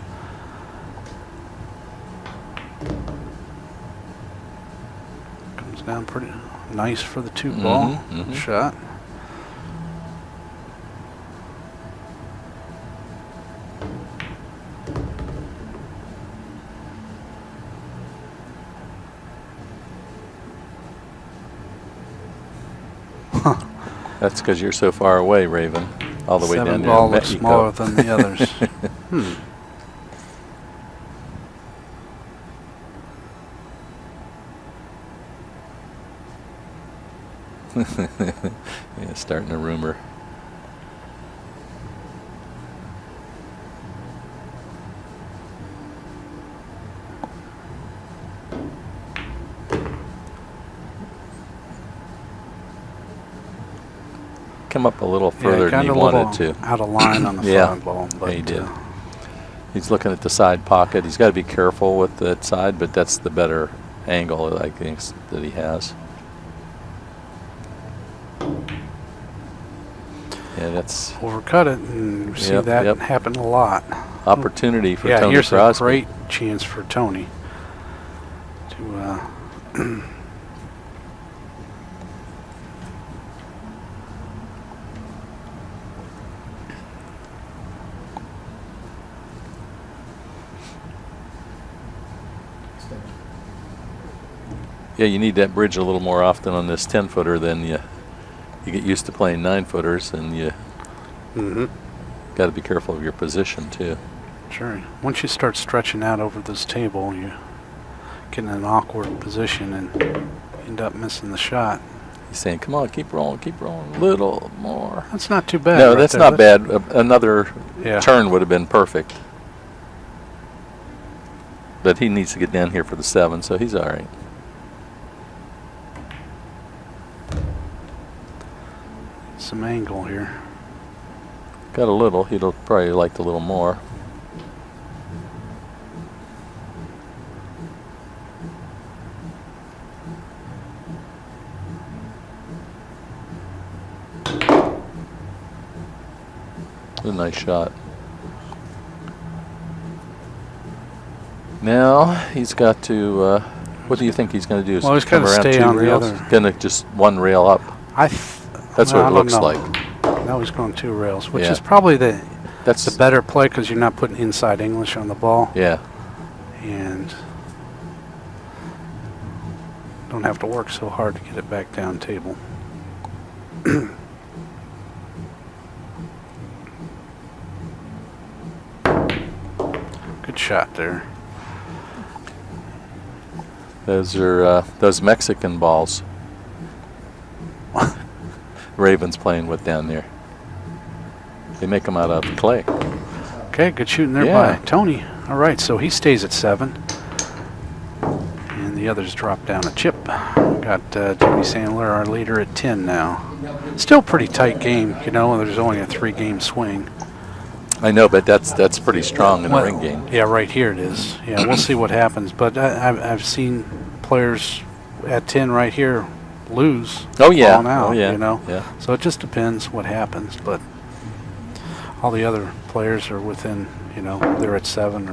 Comes down pretty nice for the 2 ball shot. That's because you're so far away, Raven. All the way 7 down there ball in looks Mexico. smaller than the others. Yeah, starting a rumor. Come up a little further than he wanted to. Out of line on the Yeah, front ball, but he did. He's looking at the side pocket. He's got to be careful with that side, but that's the better angle, I think, that he has. Yeah, Yeah, that's overcut it, and we see Yep, that yep. happen a lot. opportunity for Yeah, Tony here's Crosby. a great chance for Tony to Yeah, you need that bridge a little more often on this 10-footer than you get used to playing 9-footers, and you got to be careful of your position too. Sure. Once you start stretching out over this table, you get in an awkward position and end up missing the shot. He's saying, "Come on, keep rolling, a little more." That's not too bad. No, right that's there. not bad. Another Yeah. turn would have been perfect. But he needs to get down here for the 7, so he's all right. Some angle here. Got a little. He'd probably liked a little more. A nice shot. Now he's got to. What do you think he's going to do? Well, he's Come gotta around stay 2 on the rails? other- Going to just 1 rail up. That's what I it don't looks know. like. Now he's going 2 rails, which Yeah. is probably the That's better play because you're not putting inside English on the ball. Yeah. And don't have to work so hard to get it back down table. Good shot there. Those are those Mexican balls. Ravens playing with down there. They make them out of clay. Okay, good shooting there Yeah. by Tony. All right, so he stays at 7. And the others drop down a chip. Got Jimmy Sandler, our leader, at 10 now. Still pretty tight game, you know, there's only a 3-game swing. I know, but that's pretty strong in a ring game. Yeah, right here it is. Yeah, we'll see what happens. But I've seen players at 10 right here lose. Oh yeah. falling out, Oh yeah. You know? Yeah. So it just depends what happens. But all the other players are within, you know, they're at 7,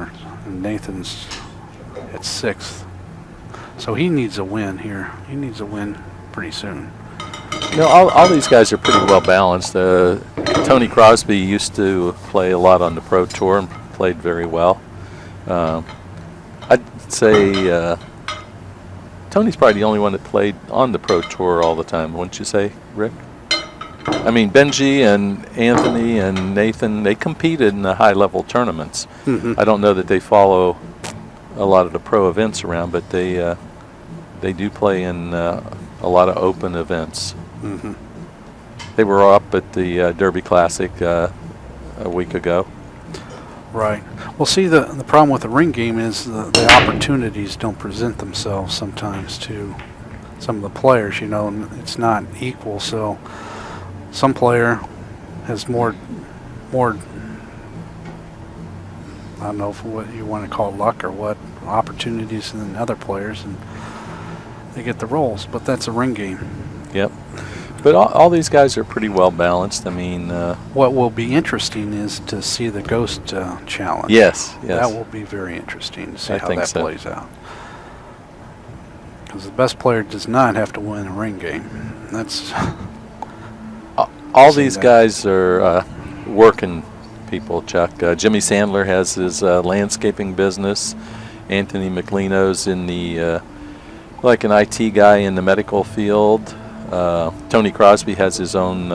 and Nathan's at 6th. So he needs a win here. He needs a win pretty soon. You know, all these guys are pretty well balanced. Tony Crosby used to play a lot on the Pro Tour and played very well. I'd say Tony's probably the only one that played on the Pro Tour all the time, wouldn't you say, Rick? I mean, Benji and Anthony and Nathan, they competed in the high-level tournaments. I don't know that they follow a lot of the pro events around, but they do play in a lot of open events. They were up at the Derby Classic a week ago. Right. Well, see, the problem with the ring game is the opportunities don't present themselves sometimes to some of the players, you know, and it's not equal. So some player has more I don't know if what you want to call luck or what, opportunities than other players, and they get the rolls. But that's a ring game. Yep. But all these guys are pretty well balanced. I mean, What will be interesting is to see the ghost challenge. yes. That will be very interesting to see I how think that so. plays out. Because the best player does not have to win a ring game. That's all see these that. guys are working people, Chuck. Jimmy Sandler has his landscaping business. Anthony Meglino's in the like an IT guy in the medical field. Tony Crosby has his own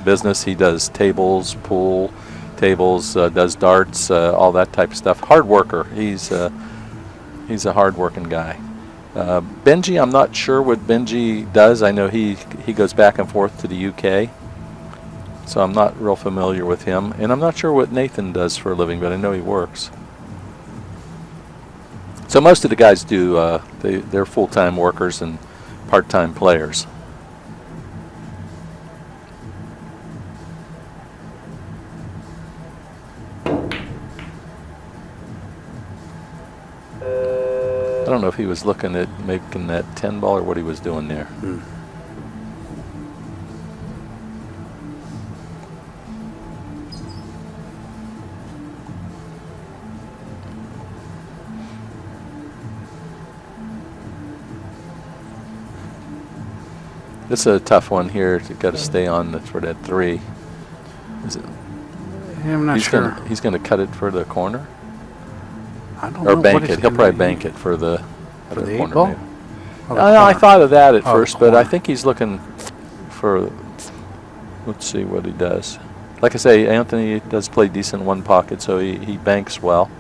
business. He does tables, pool tables, does darts, all that type of stuff. Hard worker. He's a hard-working guy. Benji, I'm not sure what Benji does. I know he goes back and forth to the UK, so I'm not real familiar with him. And I'm not sure what Nathan does for a living, but I know he works. So most of the guys do. They're full-time workers and part-time players. I don't know if he was looking at making that 10 ball or what he was doing there. It's a tough one here. You got to stay on for that 3. Is it? Yeah, I'm not He's sure. He's going to cut it for the corner I don't or know bank what it. he's He'll gonna probably do. bank it for the For the 8 corner. ball? maybe. Oh, the I corner. thought of that at Oh, first, but I corner. think he's looking for. Let's see what he does. Like I say, Anthony does play decent one pocket, so he banks well.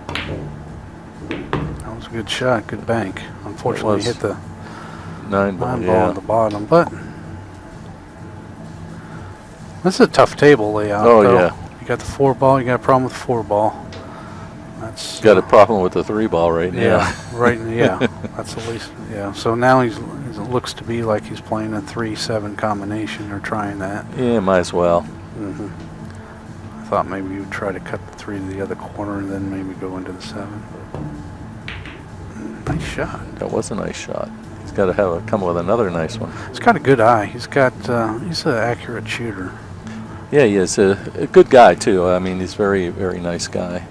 That was a good shot, good bank. Unfortunately, was. hit the 9 ball, 9 ball yeah. at the bottom, but this is a tough table layout. Oh, though. yeah. You got the 4 ball. You got a problem with the 4 ball. That's Got a problem with the 3 ball right now. Yeah, right. Yeah, that's the least. Yeah. So now it looks to be like he's playing a 3-7 combination or trying that. Yeah, might as well. hmm I thought maybe you would try to cut the 3 to the other corner and then maybe go into the 7. Nice shot. That was a nice shot. He's got to come with another nice one. He's got a good eye. He's an accurate shooter. Yeah, he is a good guy too. I mean, he's very, very nice guy.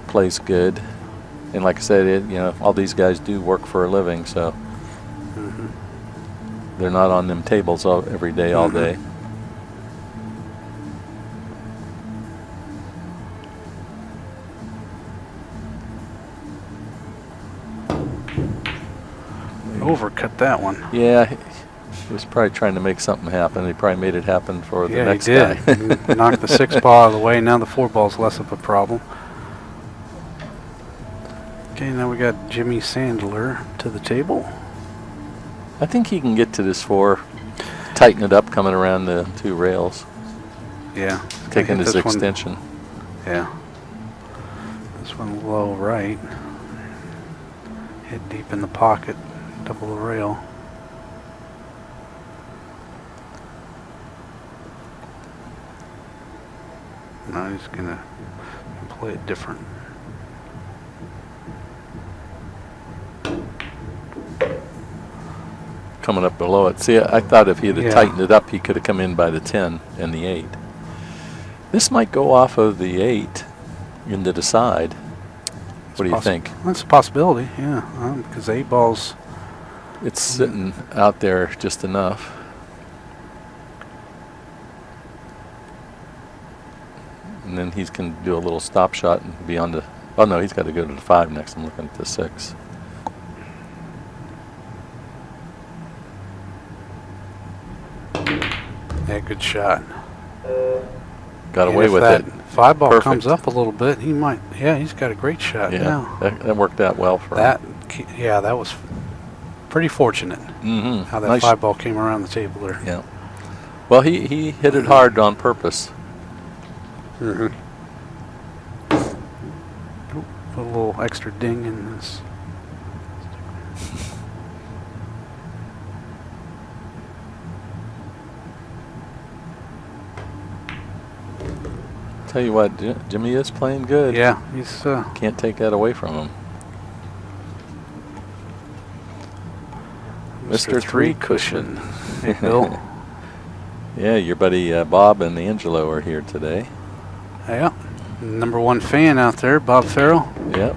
Plays good, and like I said, all these guys do work for a living, so hmm they're not on them tables every day, all day. Overcut that one. Yeah, he was probably trying to make something happen. He probably made it happen for the Yeah, next he did. guy. He knocked the 6 ball out of the way. Now the 4 ball's less of a problem. Okay, now we got Jimmy Sandler to the table. I think he can get to this 4, tighten it up coming around the 2 rails, Yeah. taking hit his this one- extension. Yeah. This one low right. Hit deep in the pocket. Double the rail. Now he's gonna play it different. Coming up below it. See, I thought if he had Yeah. tightened it up, he could have come in by the 10 and the 8. This might go off of the 8 into the side. What do you think? That's a possibility, yeah. Because 8 balls. It's sitting out there just enough. And then he's can do a little stop shot and be on the. Oh no, he's got to go to the 5 next. I'm looking at the 6. Yeah, good shot. Got And away if with that it. 5 ball Perfect. comes up a little bit, he might. Yeah, he's got a great shot Yeah, now. that worked out well for That, him. yeah, that was pretty fortunate. Mm-hmm. How that 5 ball came around the table there. Yeah. Well, he hit it hard on purpose. Mm-hmm. Put a little extra ding in this. Tell you what, Jimmy is playing good. Yeah, he's Can't take that away from him. Mr. Three Cushion. Hey, Bill. Yeah, your buddy Bob and Angelo are here today. Yeah, #1 fan out there, Bob Farrell. Yep.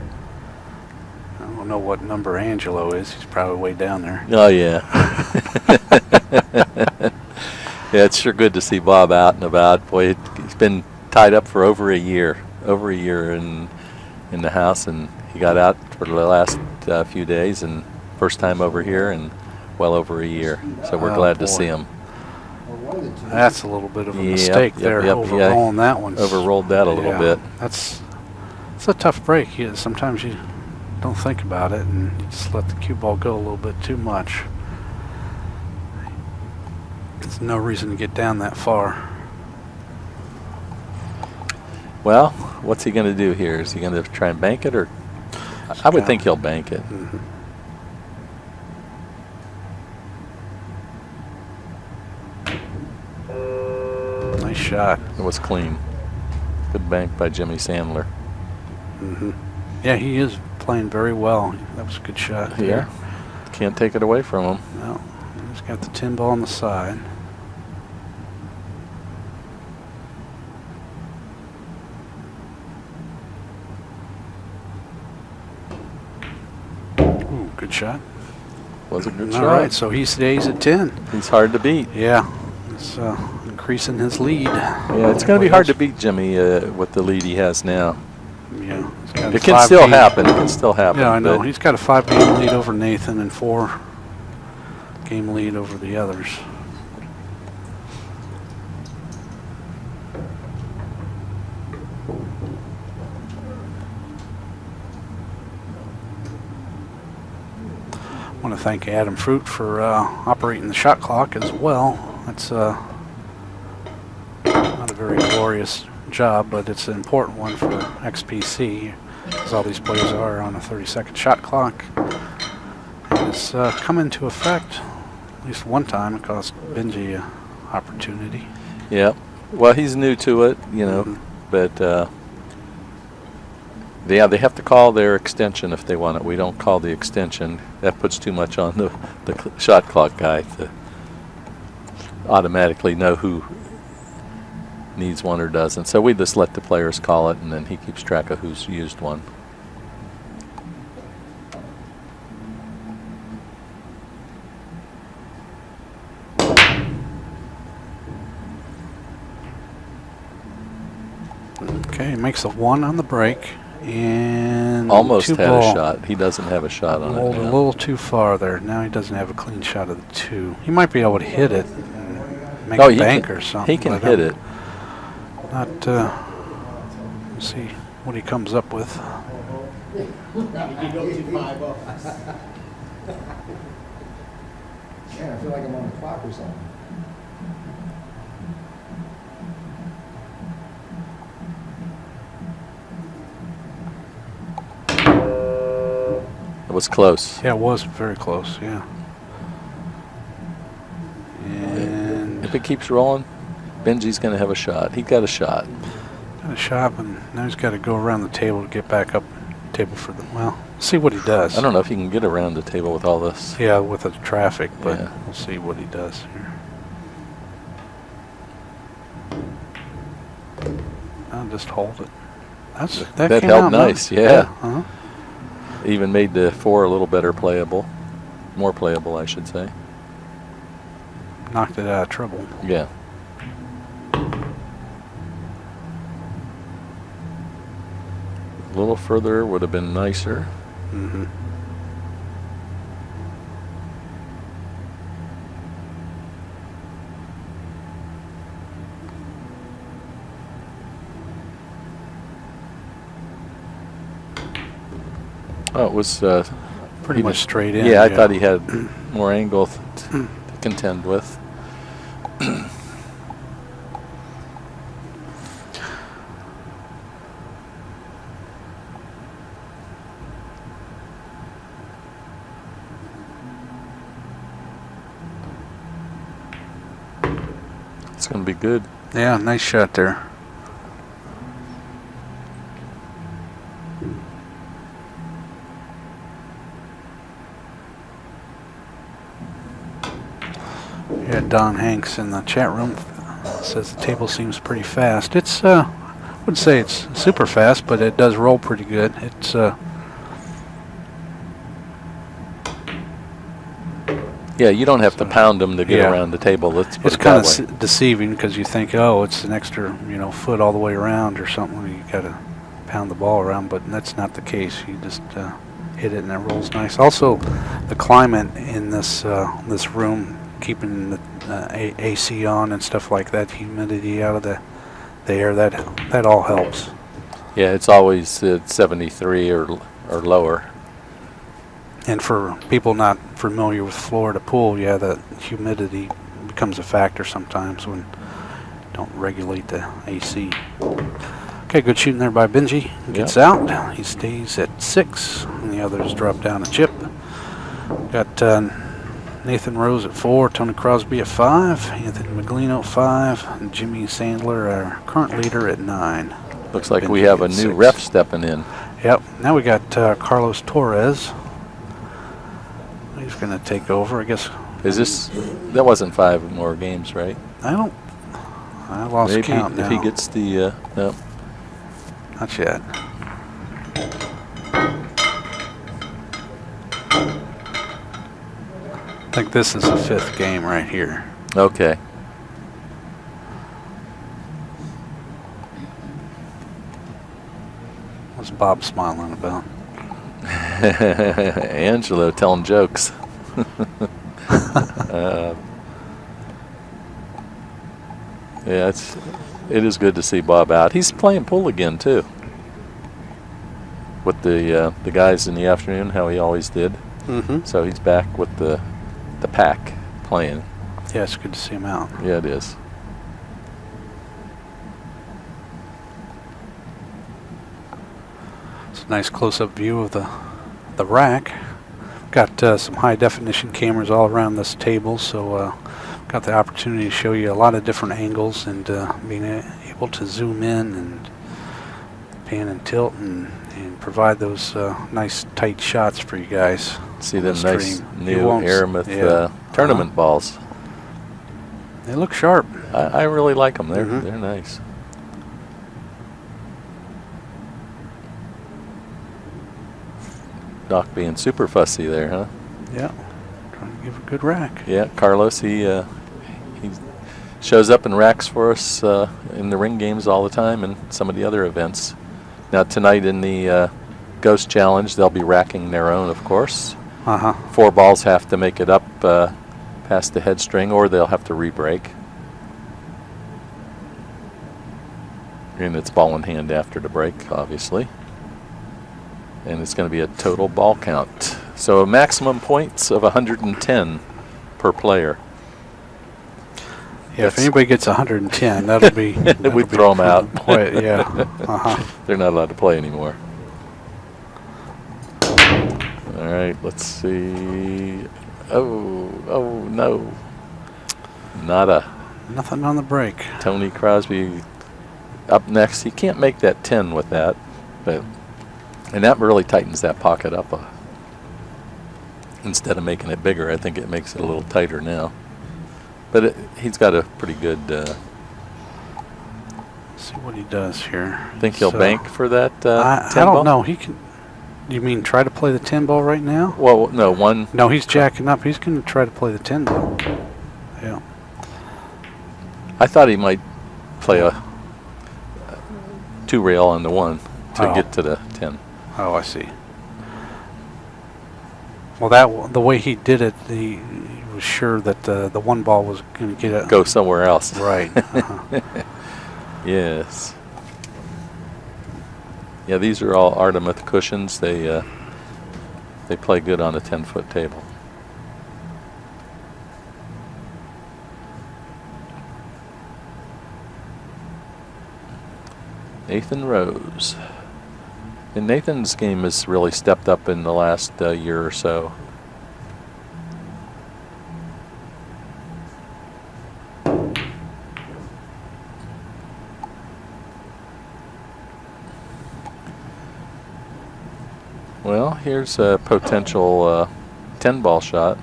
I don't know what number Angelo is. He's probably way down there. Oh, yeah. Yeah, it's sure good to see Bob out and about. Boy, he's been tied up for over a year in the house, and he got out for the last few days, and first time over here in well over a year. So we're Oh, glad to boy. see him. Or one of the two. That's a little bit of a Yep, mistake yep, there, yep, overrolling that one. Overrolled that a little Yeah, bit. It's a tough break. Sometimes you don't think about it, and you just let the cue ball go a little bit too much. There's no reason to get down that far. Well, what's he going to do here? Is he going to try and bank it, or I would think he'll bank it. Mhm. Nice shot. It was clean. Good bank by Jimmy Sandler. hmm Yeah, he is playing very well. That was a good shot there. Can't take it away from him. No, he's got the 10 ball on the side. Ooh, good shot. Was a good All shot. right, so he stays at 10. He's hard to beat. Yeah, it's increasing his lead. Yeah, it's going to be hard to beat Jimmy with the lead he has now. Yeah, he's got a It can still 5-game happen. It can still happen. Yeah, I know. but- He's got a 5-game lead over Nathan and 4-game lead over the others. I want to thank Adam Fruit for operating the shot clock as well. That's not a very glorious job, but it's an important one for XPC, as all these players are on a 30-second shot clock. And it's come into effect at least one time. It cost Benji an opportunity. Yeah. Well, he's new to it, you know, Mhm. but yeah, they have to call their extension if they want it. We don't call the extension. That puts too much on the shot clock guy to automatically know who needs one or doesn't. So we just let the players call it, and then he keeps track of who's used one. Okay, makes a 1 on the break. And Almost 2 had ball. a shot. He doesn't have a shot on Rolled it a now. little too far there. Now he doesn't have a clean shot of the 2. He might be able to hit it and make Oh, a he bank can, or something. he can but, hit it. Not, we'll see what he comes up with. You go to 5 up. Man, I feel like I'm on the clock or something. It was close. Yeah, it was very close, yeah. And If it keeps rolling, Benji's going to have a shot. He got a shot. got a shot, and now he's got to go around the table to get back up table for the, well, see what he does. I don't know if he can get around the table with all this. Yeah, with the traffic, but Yeah. we'll see what he does here. I'll just hold it. That That came helped out nice, yeah. Uh-huh. Even made the 4 a little better playable. More playable, I should say. Knocked it out of trouble. Yeah. A little further would have been nicer. Mm-hmm. Oh, it was Pretty he much did- straight in. Yeah, I thought he had more angle to contend with. It's going to be good. Yeah, nice shot there. Yeah, Don Hanks in the chat room says the table seems pretty fast. It's I wouldn't say it's super fast, but it does roll pretty good. It's Yeah, you don't have to pound them to get Yeah. around the table. Let's put it's it kind that of way. deceiving because you think, oh, it's an extra, foot all the way around or something. You got to pound the ball around, but that's not the case. You just hit it and it rolls nice. Also, the climate in this room, keeping the AC on and stuff like that, humidity out of the air, that all helps. Yeah, it's always at 73 or lower. And for people not familiar with Florida pool, yeah, the humidity becomes a factor sometimes when you don't regulate the AC. Okay, good shooting there by Benji. Gets out. He stays at 6, and the others drop down a chip. Got Nathan Rose at 4, Tony Crosby at 5, Anthony Meglino at 5, and Jimmy Sandler, our current leader, at 9. Looks like Benji we have a at new 6. ref stepping in. Yep. Now we got Carlos Torres. He's going to take over, I guess. Is this? That wasn't 5 more games, right? I lost Maybe count now. if he gets the no. Not yet. think this is the 5th game right here. Okay. What's Bob smiling about? Angelo telling jokes. Yeah, it is good to see Bob out. He's playing pool again too. With the guys in the afternoon, how he always did. Mm-hmm. So he's back with the pack playing. Yeah, it's good to see him out. Yeah, it is. It's a nice close-up view of the rack. Got some high-definition cameras all around this table, so got the opportunity to show you a lot of different angles and being able to zoom in and pan and tilt and provide those nice tight shots for you guys. See on them the nice stream. You new won't Aramith tournament balls. They look sharp. I really like them. Mhm. They're nice. Doc being super fussy there, huh? Yeah, trying to give a good rack. Yeah, Carlos, he shows up and racks for us in the ring games all the time and some of the other events. Now tonight in the Ghost Challenge, they'll be racking their own, of course. 4 balls have to make it up past the headstring, or they'll have to re-break. And it's ball in hand after the break, obviously. And it's going to be a total ball count. So maximum points of 110 per player. Yeah, if anybody gets 110, that'll be. We'd throw 'em out. Quite, yeah. They're not allowed to play anymore. All right, let's see. Oh no. Nada. Nothing on the break. Tony Crosby up next. He can't make that 10 with that, and that really tightens that pocket up. Instead of making it bigger, I think it makes it a little tighter now. But he's got a pretty good. See what he does here. Think he'll So, bank for that I 10 don't ball? know. He can. You mean try to play the 10 ball right now? Well, no, one. No, he's jacking up. He's going to try to play the 10 ball. Yeah. I thought he might play a 2 rail on the 1 to Oh. get to the 10. Oh, I see. Well, the way he did it, he was sure that the 1 ball was going to get it. Go somewhere else. Right. Yes. Yeah, these are all Artemis cushions. They play good on a 10-foot table. Nathan Rose. And Nathan's game has really stepped up in the last year or so. Well, here's a potential 10-ball shot.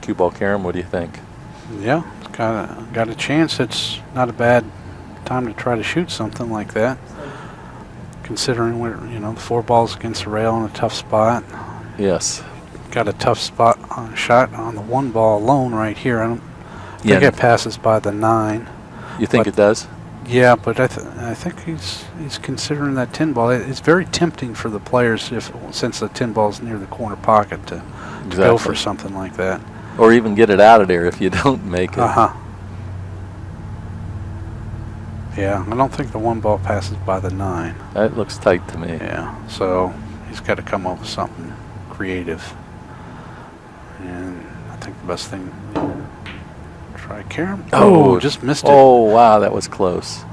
Cue ball carom, what do you think? Yeah, it's got a chance. It's not a bad time to try to shoot something like that. Considering we're, the 4 balls against the rail in a tough spot. Yes. Got a tough spot shot on the 1 ball alone right here. I don't think it passes by the 9. You think it does? Yeah, but I think he's considering that 10 ball. It's very tempting for the players since the 10 ball's near the corner pocket to go for something like that. Or even get it out of there if you don't make it. Yeah, I don't think the 1 ball passes by the 9. That looks tight to me. Yeah, so he's got to come up with something creative. And I think the best thing, try carom. Oh, just missed it. Oh, wow, that was close.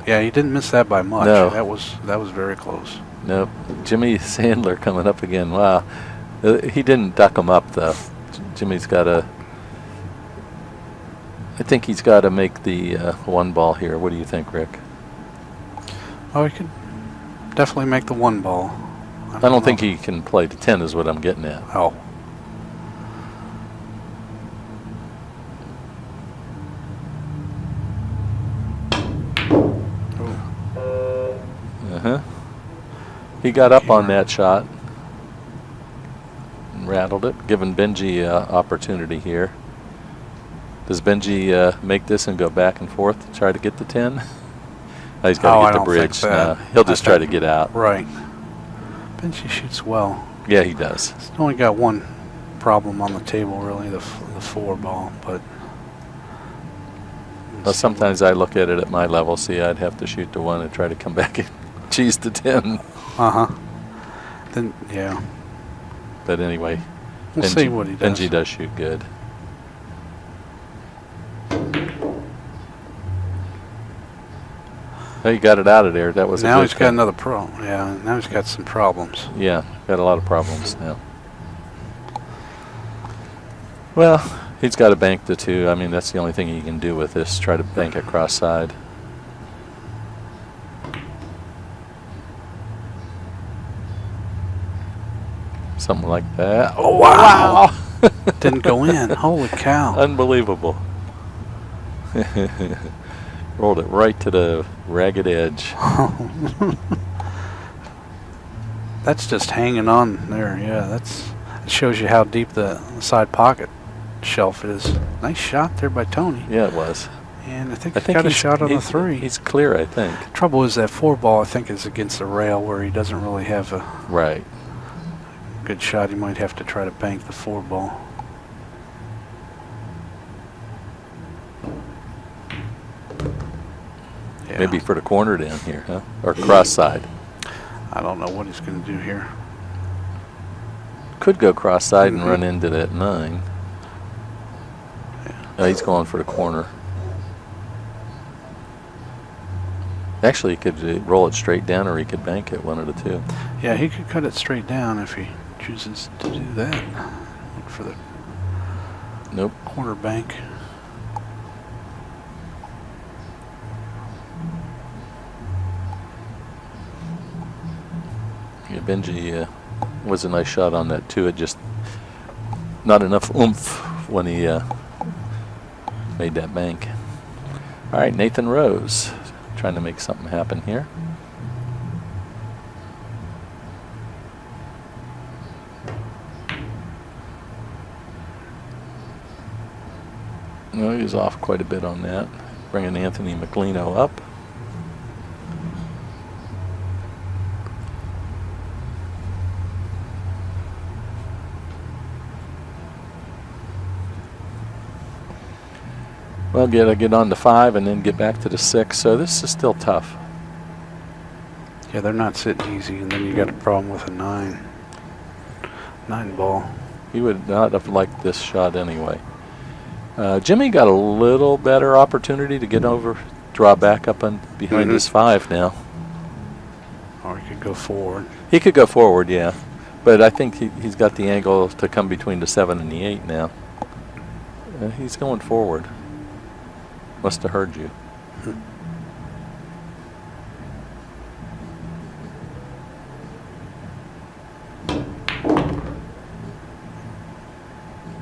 Yeah, he didn't miss that by much. No. That was very close. Nope. Jimmy Sandler coming up again. Wow. He didn't duck him up, though. Jimmy's got to... I think he's got to make the 1 ball here. What do you think, Rick? Oh, he could definitely make the 1 ball. I don't think he can play to 10 is what I'm getting at. Oh. Uh-huh. He got up on that shot. rattled it, giving Benji opportunity here. Does Benji make this and go back and forth to try to get the 10? Oh, he's got I to get the don't think bridge. that. He'll just I try to think- get out. Right. Benji shoots well. Yeah, he does. He's only got one problem on the table, really, the 4 ball, but... Well, sometimes I look at it at my level, see I'd have to shoot the 1 and try to come back and cheese the 10. Uh-huh. Then, yeah. But anyway, We'll see what he does. Benji does shoot good. Oh, he got it out of there. That was Now a good he's got thing. another problem. Yeah, now he's got some problems. Yeah, got a lot of problems now. Well, he's got to bank the 2. I mean, that's the only thing he can do with this, try to bank it cross side. Something like that. Oh, wow! Didn't go in. Holy cow. Unbelievable. Rolled it right to the ragged edge. That's just hanging on there. Yeah, that shows you how deep the side pocket shelf is. Nice shot there by Tony. Yeah, it was. And I think he's got a shot on the 3. He's clear, I think. Trouble is that 4 ball, I think, is against the rail where he doesn't really have a Right. good shot. He might have to try to bank the 4 ball. Yeah. Maybe for the corner down here, huh? Or cross side. I don't know what he's going to do here. Could go cross side and run into that 9. Yeah. He's going for the corner. Actually, he could roll it straight down or he could bank it, one of the 2. Yeah, he could cut it straight down if he chooses to do that. Look for the Nope. corner bank. Yeah, Benji was a nice shot on that 2. It just not enough oomph when he made that bank. All right, Nathan Rose trying to make something happen here. No, he was off quite a bit on that. Bringing Anthony Meglino up. Well, gotta get on to 5 and then get back to the 6. So this is still tough. Yeah, they're not sitting easy, and then you got a problem with a 9 ball. He would not have liked this shot anyway. Jimmy got a little better opportunity to get over, draw back up and behind his 5 now. Or he could go forward. He could go forward, yeah. But I think he's got the angle to come between the 7 and the 8 now. He's going forward. Must have heard you.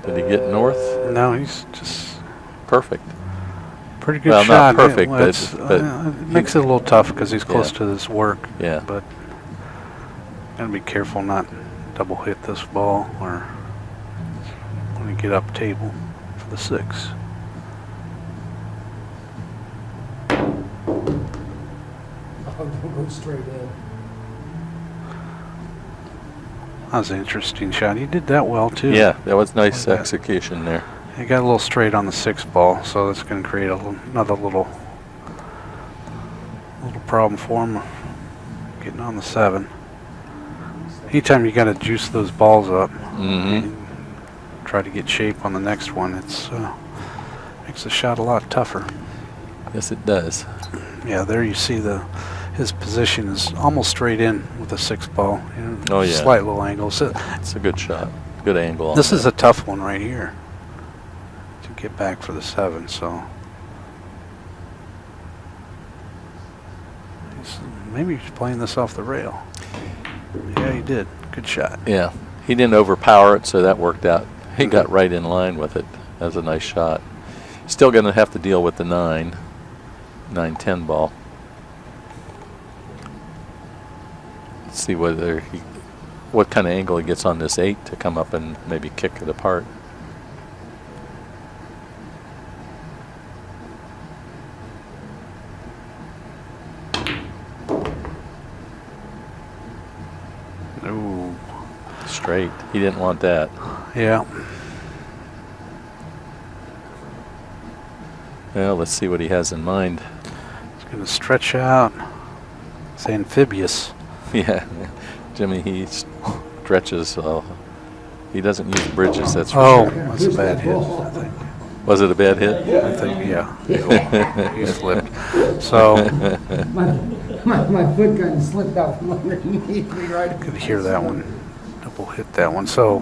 Did he get north? No, he's just Perfect. pretty good Well, shot. not perfect, Well, but it makes it a little tough because he's close Yeah. to this work. Yeah. But gotta be careful not double hit this ball or when you get up table for the 6. Oh, don't go straight in. That was an interesting shot. He did that well too. Yeah, that was nice Like that. execution there. He got a little straight on the 6 ball, so that's going to create another little problem for him getting on the 7. Anytime you got to juice those balls up, and try to get shape on the next one, it's makes the shot a lot tougher. Yes, it does. Yeah, there you see his position is almost straight in with a 6 ball. You know, Oh, yeah. slight little angle. So It's a good shot. Good angle on this is that. a tough one right here to get back for the 7. So maybe he's playing this off the rail. Yeah, he did. Good shot. Yeah, he didn't overpower it, so that worked out. He got right in line with it. That was a nice shot. Still going to have to deal with the 9-10 ball. Let's see whether he what kind of angle he gets on this 8 to come up and maybe kick it apart. Ooh, Straight. He didn't want that. yeah. Well, let's see what he has in mind. He's going to stretch out. It's amphibious. Yeah, Jimmy, he stretches. He doesn't use bridges. That's for Oh, sure. that's a bad hit, I think. Was it a bad hit? I think, yeah. He slipped. So, My foot kind of slipped out from underneath me right. could hear that one. Double hit that one. So,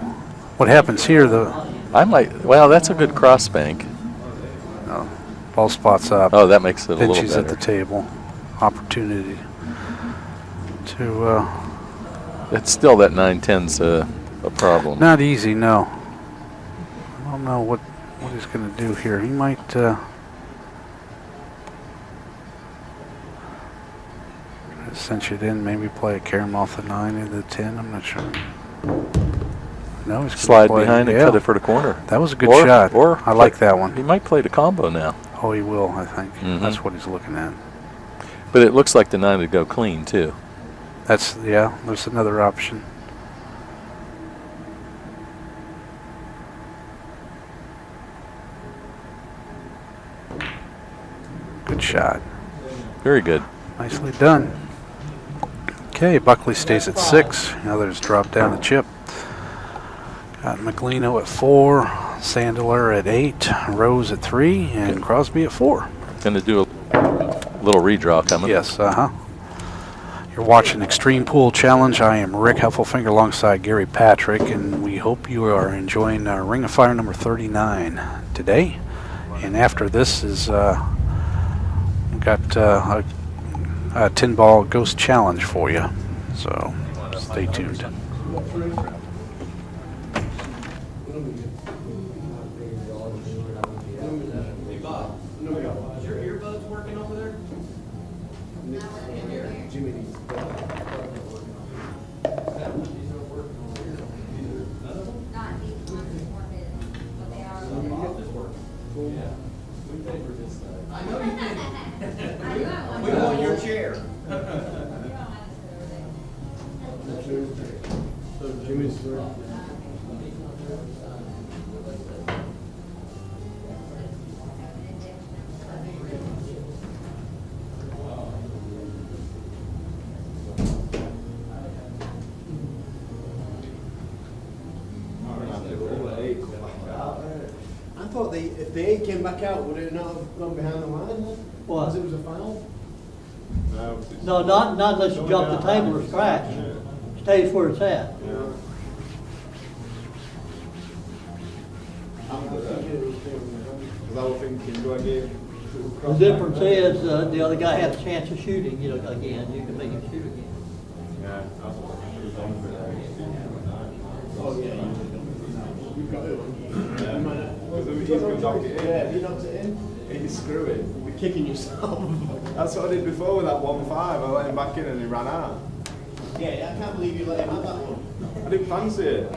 what happens here, the I might. Well, that's a good cross bank. ball spots up. Oh, that makes it a little Benji's better. at the table. Opportunity to, It's still that 9-10's a problem. not easy, no. I don't know what he's going to do here. He might, cinch it in, maybe play a carom off the 9 into the 10. I'm not sure. No, he's gonna Slide play, behind and yeah. cut it for the corner. That was a good Or- shot. or I like that one. He might play the combo now. Oh, he will, I think. Mhm. That's what he's looking at. But it looks like the 9 would go clean, too. That's, yeah, there's another option. Good shot. Very good. Nicely done. Okay, Buckley stays at 6. The others drop down the chip. Got Meglino at 4, Sandaler at 8, Rose at 3, and Crosby at 4. Going to do a little redraw coming. Yes, You're watching Xtreme Pool Challenge. I am Rick Heffelfinger alongside Gary Patrick, and we hope you are enjoying Ring of Fire number 39 today. And after this is we've got a 10-ball ghost challenge for you. So stay tuned. Is your earbuds working over there? Jimmy needs to I know you did. We want your chair. So Jimmy's. I thought if the 8 came back out, would it not have gone behind the line then? What? Because it was a foul? No, not unless you jump the table or scratch. Stays where it's at. The difference is, the other guy had a chance of shooting, again, you can make him shoot again. Oh, yeah. You've got it. Yeah, if you knocked it in, You screw it. you'll be kicking yourself. That's what I did before with that 1-5. I let him back in and he ran out. Yeah, I can't believe you let him have that one. I didn't fancy it.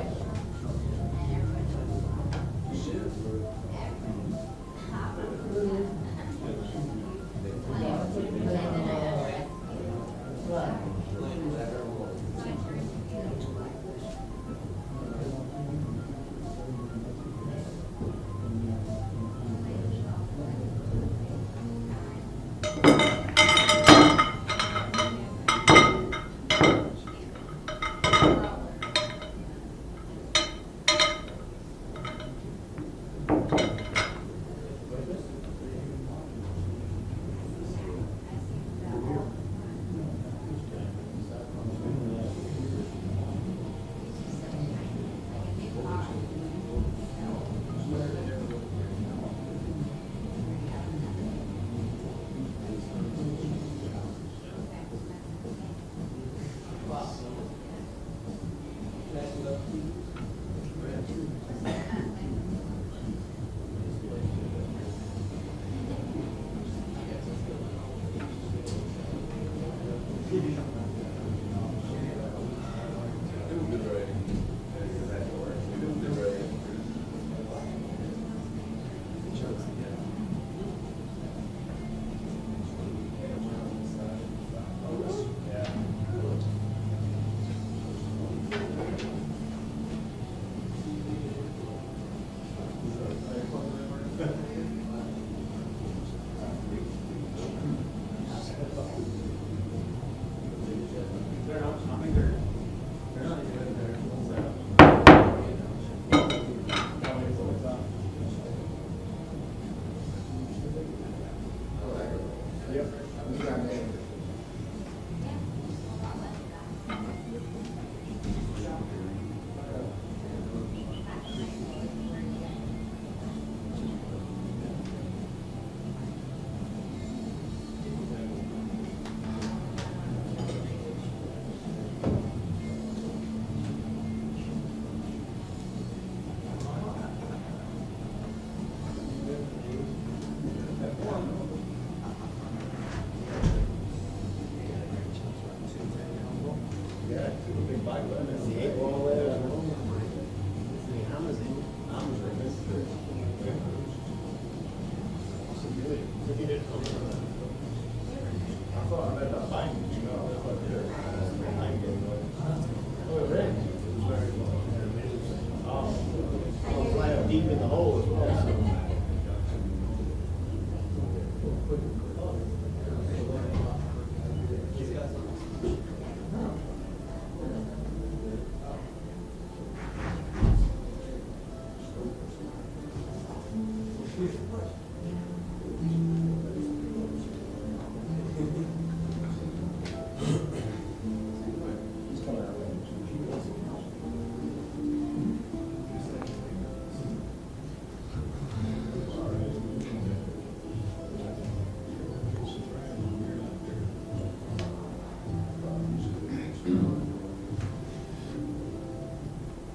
deep in the hole as well. So.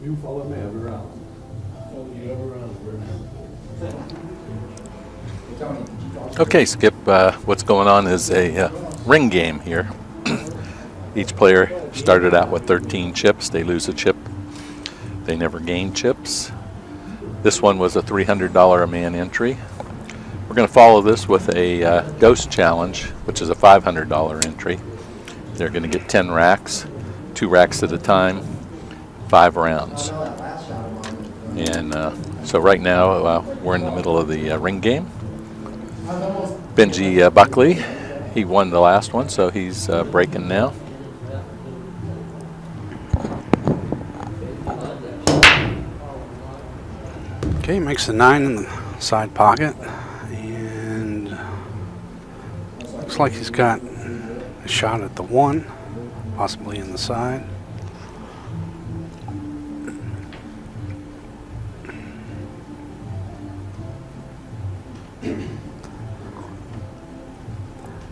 You follow me every round. Follow you every round. Okay, Skip, what's going on is a ring game here. Each player started out with 13 chips. They lose a chip. They never gain chips. This one was a $300 a man entry. We're going to follow this with a ghost challenge, which is a $500 entry. They're going to get 10 racks, 2 racks at a time, 5 rounds. And so right now we're in the middle of the ring game. Benji Buckley, he won the last one, so he's breaking now. Okay, makes the 9 in the side pocket, and looks like he's got a shot at the 1, possibly in the side.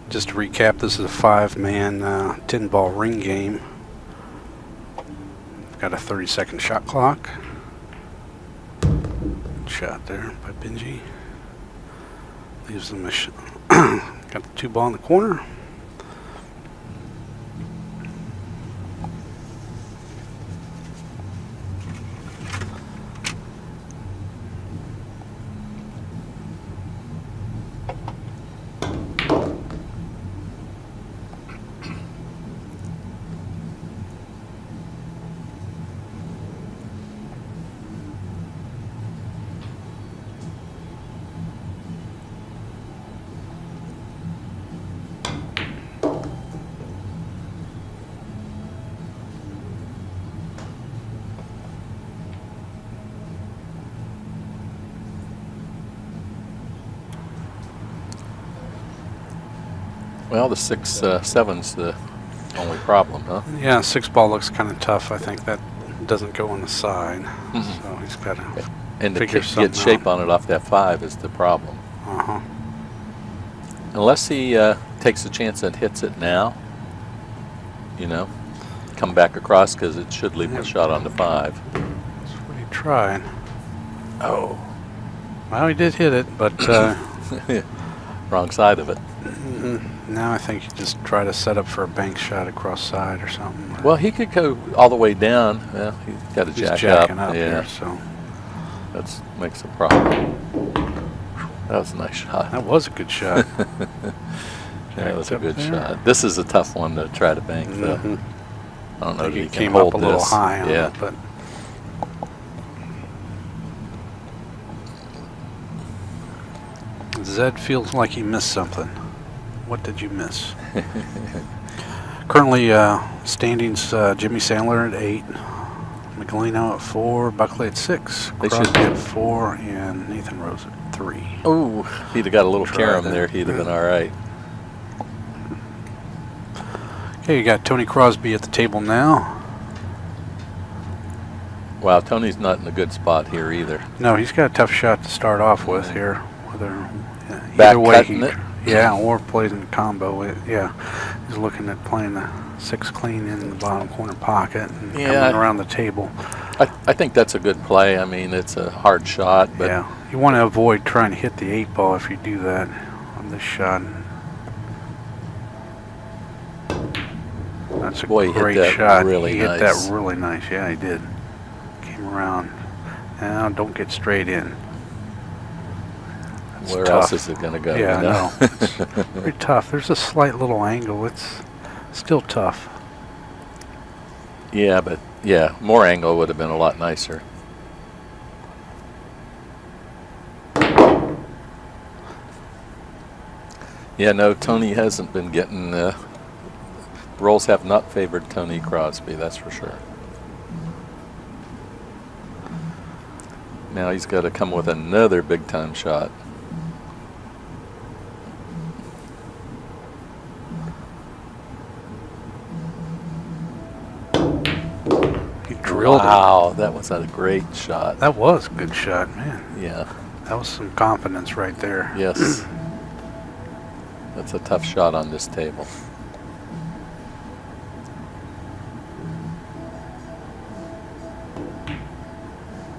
Just to recap, this is a 5-man 10-ball ring game. Got a 30-second shot clock. Shot there by Benji. Leaves them got the 2 ball in the corner. Well, the 6-7's the only problem, huh? Yeah, 6 ball looks kind of tough. I think that doesn't go on the side, so he's got to And to figure get something shape out. on it off that 5 is the problem. Uh-huh. Unless he takes a chance and hits it now, you know, come back across, because it should leave a shot on the 5. That's what he tried. Oh. Well, he did hit it, but Wrong side of it. now I think you just try to set up for a bank shot across side or something. Well, he could go all the way down. Well, he's got to He's jack jacking up. up Yeah, here, so that makes a problem. That was a nice shot. that was a good shot. That was a Jacked up good there. shot. This is a tough one to try to bank, though. Mhm. I don't know I if think he he can came hold up a little this. high on Yeah. it, but Zed feels like he missed something. What did you miss? Currently, standings: Jimmy Sandler at 8, Meglino at 4, Buckley at 6, They should- Crosby at 4, and Nathan Rose at 3. Oh, if he'd have got a little Try carom that. there, he'd have been all right. Okay, you got Tony Crosby at the table now. Wow, Tony's not in a good spot here either. No, he's got a tough shot to start off with here. Whether Back either way, cutting it? yeah, or plays in combo. Yeah, he's looking at playing the 6 clean in the bottom corner pocket and Yeah. coming around the table. I think that's a good play. I mean, it's a hard shot, but Yeah, you want to avoid trying to hit the 8 ball if you do that on this shot. That's a Boy, he hit great that shot. really he hit nice. that really nice. Yeah, he did. Came around. Now, don't get straight in. It's where tough. else is it going to go? Yeah, you I know? know. It's very tough. There's a slight little angle. It's still tough. Yeah, but yeah, more angle would have been a lot nicer. Yeah, no, Tony hasn't been getting. Rolls have not favored Tony Crosby, that's for sure. Now he's got to come with another big time shot. He drilled Wow, that was a great shot. it. That was a good shot, man. Yeah, That was some confidence right there. yes. That's a tough shot on this table.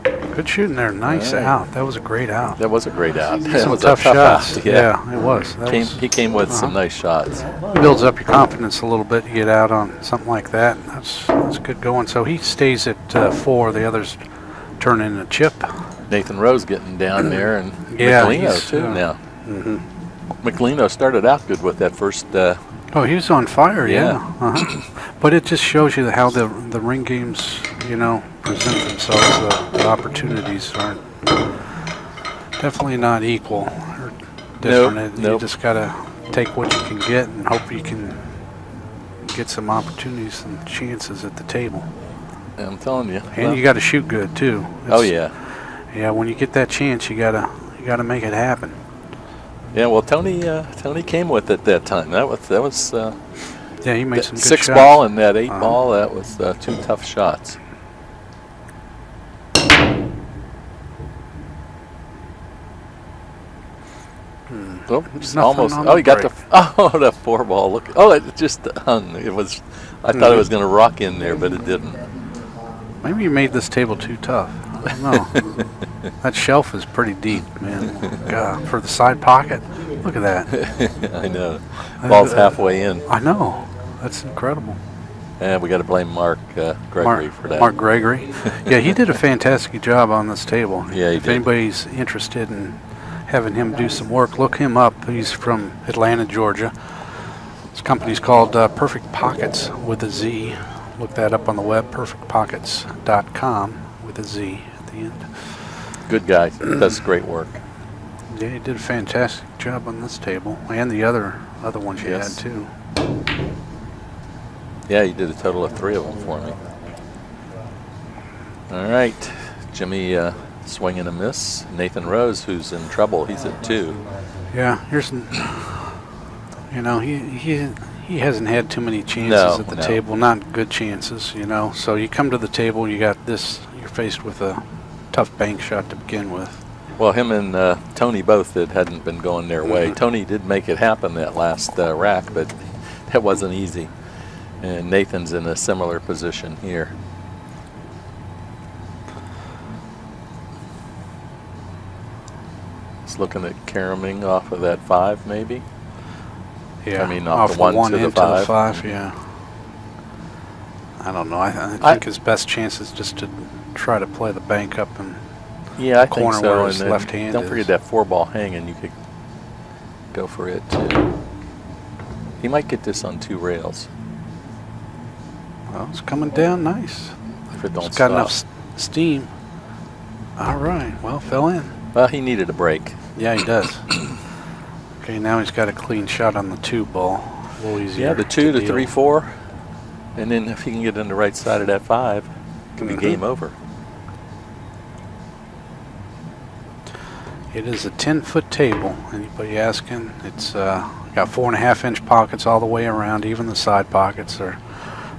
Good shooting there. Nice All right. out. That was a great out. That was a great out. That Some was tough a tough shots. out. Yeah. It was. That was He came with some nice shots. builds up your confidence a little bit. You get out on something like that. That's good going. So he stays at 4. The others turn in a chip. Nathan Rose getting down there, and Yeah, Meglino he's, too now. Meglino started out good with that first. Oh, he was on fire. Yeah. Yeah. But it just shows you how the ring games, present themselves. The opportunities aren't definitely not equal or different. You nope. just gotta take what you can get and hope you can get some opportunities and chances at the table. I'm telling you. And you got to shoot good too. Oh It's- yeah. Yeah, when you get that chance, you gotta make it happen. Yeah. Well, Tony came with it that time. That was Yeah, he made that some good 6 shots. ball and that 8 Uh-huh. ball. That was 2 tough shots. Oh, it's Nothing almost. on Oh, the he got break. the 4 ball. Look. Oh, it just hung. It was. I thought it was going to rock in there, but it didn't. Maybe you made this table too tough. I don't know. That shelf is pretty deep, man. God, for the side pocket, look at that. I know. Ball's halfway in. I know. That's incredible. And we got to blame Mark Gregory for that. Mark Gregory. Yeah, he did a fantastic job on this table. Yeah, he if did. anybody's interested in having him do some work, look him up. He's from Atlanta, Georgia. His company's called Perfect Pockets with a Z. Look that up on the web, perfectpockets.com with a Z at the end. Good guy. Does great work. Yeah, he did a fantastic job on this table and the other ones you Yes. had too. Yeah, he did a total of 3 of them for me. All right. Jimmy swing and a miss. Nathan Rose, who's in trouble, he's at 2. Yeah, he hasn't had too many chances at the No. table, not good chances, So you come to the table, you got this, you're faced with a tough bank shot to begin with. Well, him and Tony both hadn't been going their way. Mhm. Tony did make it happen that last rack, but that wasn't easy. And Nathan's in a similar position here. He's looking at caraming off of that 5, maybe. Yeah, I mean, off the 1 to the into 5. the 5, yeah. I don't know. I think his best chance is just to try to play the bank up and Yeah, I think corner so. where And his then left hand don't is. forget that 4 ball hanging. You could go for it too. He might get this on 2 rails well, it's coming down nice. if it don't It's got stop. enough steam. All right, well, fell in. Well, he needed a break. Yeah, he does. Okay, now he's got a clean shot on the 2 ball. A little easier. Yeah, the 2 to deal. 3, 4, and then if he can get on the right side of that 5, it could be Mhm. game over. It is a 10-foot table. Anybody asking? It's got 4.5-inch pockets all the way around. Even the side pockets are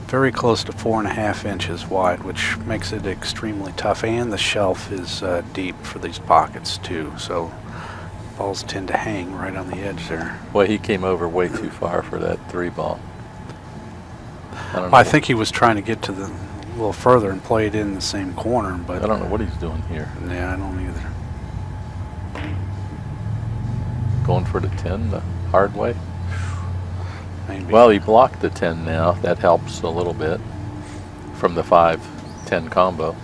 very close to 4.5 inches wide, which makes it extremely tough. And the shelf is deep for these pockets too, so balls tend to hang right on the edge there. Boy, he came over way too far for that 3 ball. I don't know. I think he was trying to get to the a little further and play it in the same corner, but I don't know what he's doing here. yeah, I don't either. Going for the 10 the hard way. Maybe. Well, he blocked the 10 now. That helps a little bit from the 5-10 combo.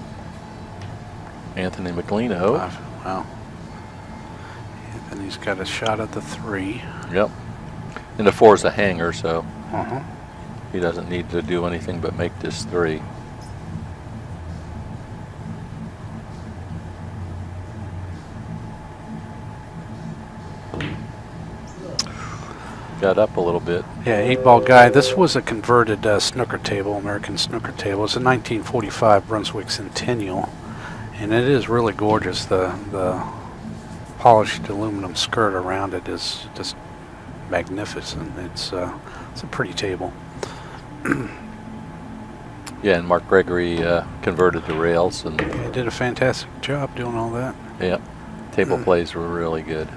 Anthony Meglino. Well, and he's got a shot at the 3. Yep. And the 4 is a hanger, so Uh-huh. he doesn't need to do anything but make this 3. got up a little bit. Yeah, 8-ball guy. This was a converted snooker table, American snooker table. It's a 1945 Brunswick Centennial, and it is really gorgeous. The polished aluminum skirt around it is just magnificent. It's a pretty table. Yeah, and Mark Gregory converted the rails, and Yeah, did a fantastic job doing all that. yeah, table plays were really good.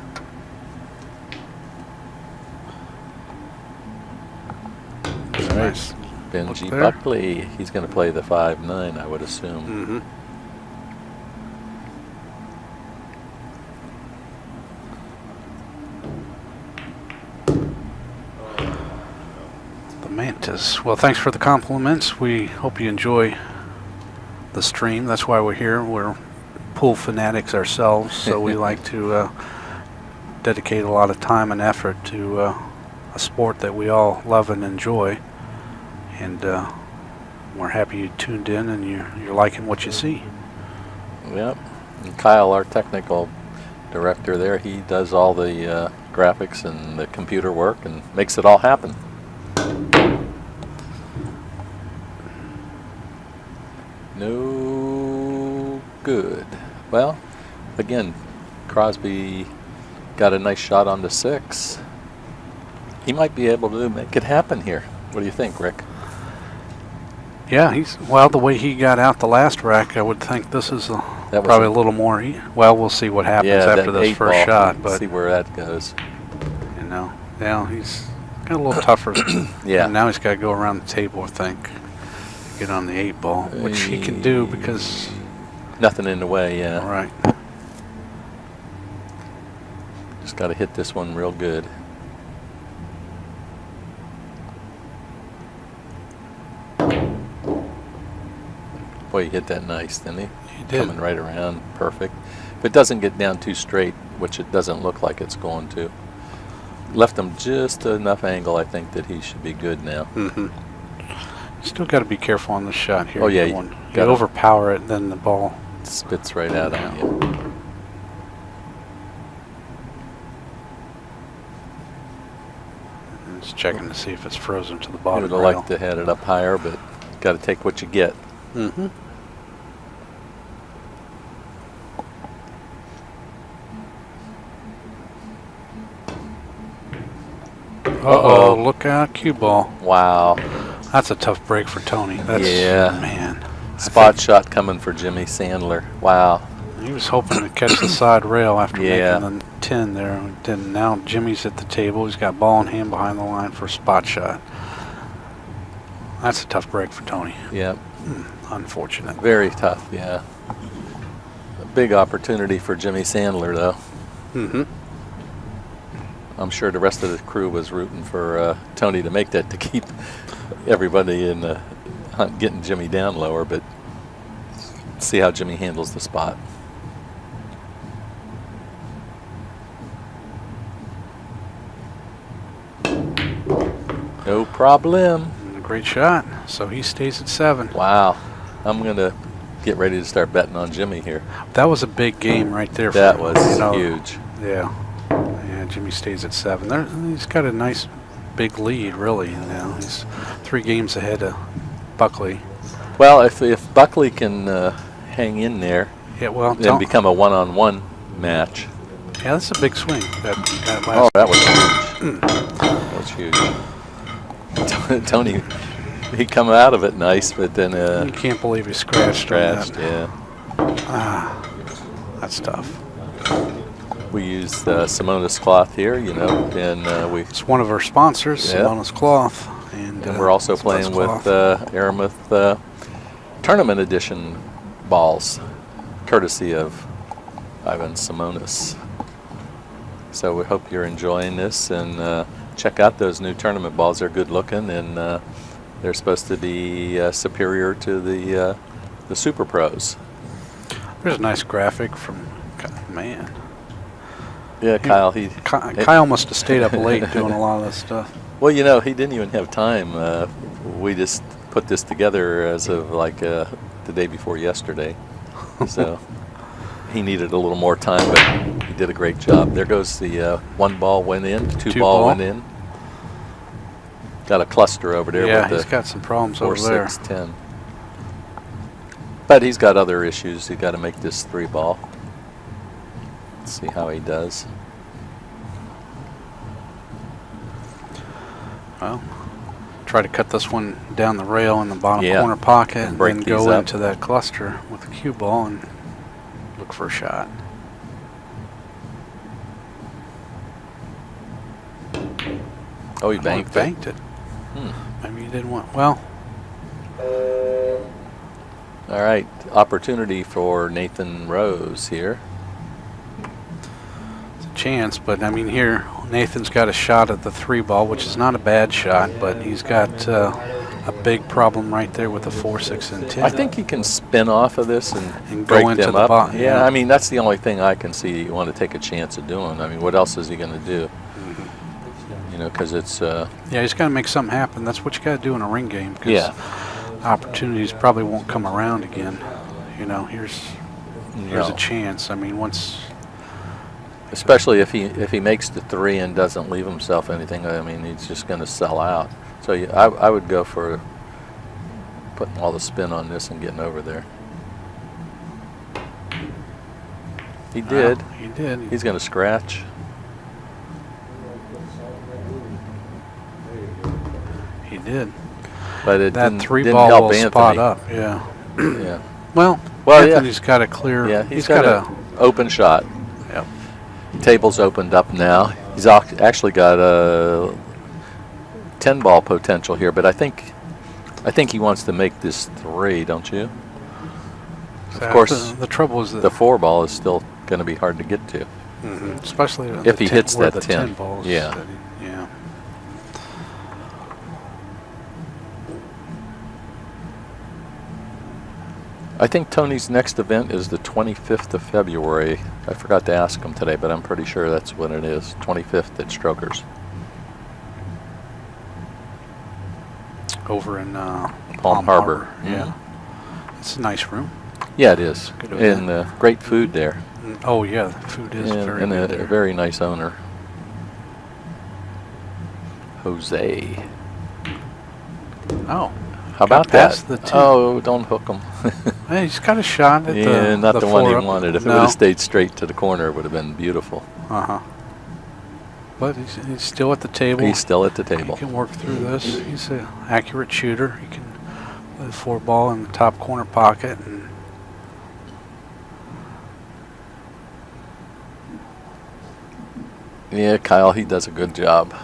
It's All right. nice. Benji Look there. Buckley, he's going to play the 5-9, I would assume. Mm-hmm. The Mantis. Well, thanks for the compliments. We hope you enjoy the stream. That's why we're here. We're pool fanatics ourselves, so we like to dedicate a lot of time and effort to a sport that we all love and enjoy. And we're happy you tuned in and you're liking what you see. Yep. And Kyle, our technical director there, he does all the graphics and the computer work and makes it all happen. No good. Well, again, Crosby got a nice shot on the 6. He might be able to make it happen here. What do you think, Rick? Yeah, well, the way he got out the last rack, I would think this is That was probably a- a little more. Well, we'll see what happens after that this 8 first ball. shot, but See where that goes. you know, now he's got a little tougher. Yeah. And now he's got to go around the table, I think, get on the 8-ball, which he can do because. Nothing in the way, yeah. All right. Just got to hit this one real good. Boy, he hit that nice, didn't he? He did. Coming right around, perfect. If it doesn't get down too straight, which it doesn't look like it's going to, left him just enough angle, I think, that he should be good now. Mm-hmm. Still got to be careful on this shot here. Oh, yeah, You you don't want- you gotta- overpower it, then the ball. It spits right out on you. Just checking to see if it's frozen to the I bottom would have rail. liked to have it up higher, but got to take what you get. Mm-hmm. Uh-oh, look out, cue ball. Wow. That's a tough break for Tony. That's, Yeah. man. Spot shot coming for Jimmy Sandler. Wow. He was hoping to catch the side rail after Yeah. making the 10 there. Didn't. Now Jimmy's at the table. He's got ball in hand behind the line for a spot shot. That's a tough break for Tony. Yeah. Unfortunate. Very tough, yeah. A big opportunity for Jimmy Sandler, though. Mm-hmm. I'm sure the rest of the crew was rooting for Tony to make that to keep everybody in the hunt, getting Jimmy down lower, but see how Jimmy handles the spot. No problem. Great shot. So he stays at 7. Wow. I'm going to get ready to start betting on Jimmy here. That was a big game right there. For That him, was you know. huge. Yeah. Yeah, Jimmy stays at 7. He's got a nice big lead, really. Now he's 3 games ahead of Buckley. Well, if Buckley can hang in there Yeah, well, and become a one-on-one match. yeah, that's a big swing. That Oh, last. that was huge. That was huge. Tony, he come out of it nice, but then You can't believe he scratched on scratched. that. Yeah. That's tough. We used Simona's cloth here, you know, and we It's one of our sponsors, Yeah. Simona's Cloth. And we're also it's the best playing with cloth. Aramuth Tournament Edition balls, courtesy of Ivan Simonas. So we hope you're enjoying this, and check out those new tournament balls. They're good looking, and they're supposed to be superior to the Super Pros. There's a nice graphic from, man. Yeah, Kyle. Kyle must have stayed up late doing a lot of this stuff. Well, you know, he didn't even have time. We just put this together as of like the day before yesterday. So he needed a little more time, but he did a great job. There goes the 1 ball went in, 2 2 ball ball. went in. got a cluster over there Yeah, with he's the got some problems 4, over there. 6, 10. But he's got other issues. He's got to make this 3-ball. Let's see how he does. Well, try to cut this one down the rail in the bottom Yeah, corner pocket and and break then these go up. into that cluster with the cue ball and look for a shot. Oh, he Oh, banked it. banked it. Maybe he didn't want. Well, All right, opportunity for Nathan Rose here. it's a chance, but I mean here Nathan's got a shot at the 3-ball, which is not a bad shot, but he's got a big problem right there with the 4, 6, and 10. I think he can spin off of this and And go break into them the up. bottom, Yeah, yeah. I mean, that's the only thing I can see you want to take a chance of doing. I mean, what else is he going to do? You know, because it's... Yeah, he's got to make something happen. That's what you got to do in a ring game. 'Cause Yeah. opportunities probably won't come around again. You know, here's No. a chance. I mean, once. Especially if he makes the 3 and doesn't leave himself anything. I mean, he's just going to sell out. So I would go for putting all the spin on this and getting over there. He did. Well, he did. He's going to scratch. He did. But it That didn't 3-ball help will Anthony. spot up. Yeah. Yeah. Well, Well, yeah. Anthony's got a clear. Yeah, he's got a. an open shot. Yep. Table's opened up now. He's actually got a 10-ball potential here, but I think he wants to make this 3, don't you? Of course, the trouble is that the 4-ball is still going to be hard to get to. especially if he hits where that the 10. balls. Yeah. Yeah. I think Tony's next event is the 25th of February. I forgot to ask him today, but I'm pretty sure that's when it is. 25th at Strokers. Over in Palm Harbor. Yeah. It's a nice room. Yeah, it is. Good event. And great food there. Oh yeah, the food is very and good a there. very nice owner. Jose. Oh. How about that? past the 10. Oh, don't hook him. Hey, he's got a shot at Yeah, not the one he 4 up. wanted. If it would No. have stayed straight to the corner, it would have been beautiful. Uh-huh. But he's still at the table. He's still at the He table. can work through this. He's an accurate shooter. He can play the 4-ball in the top corner pocket. And Yeah, Kyle, he does a good job.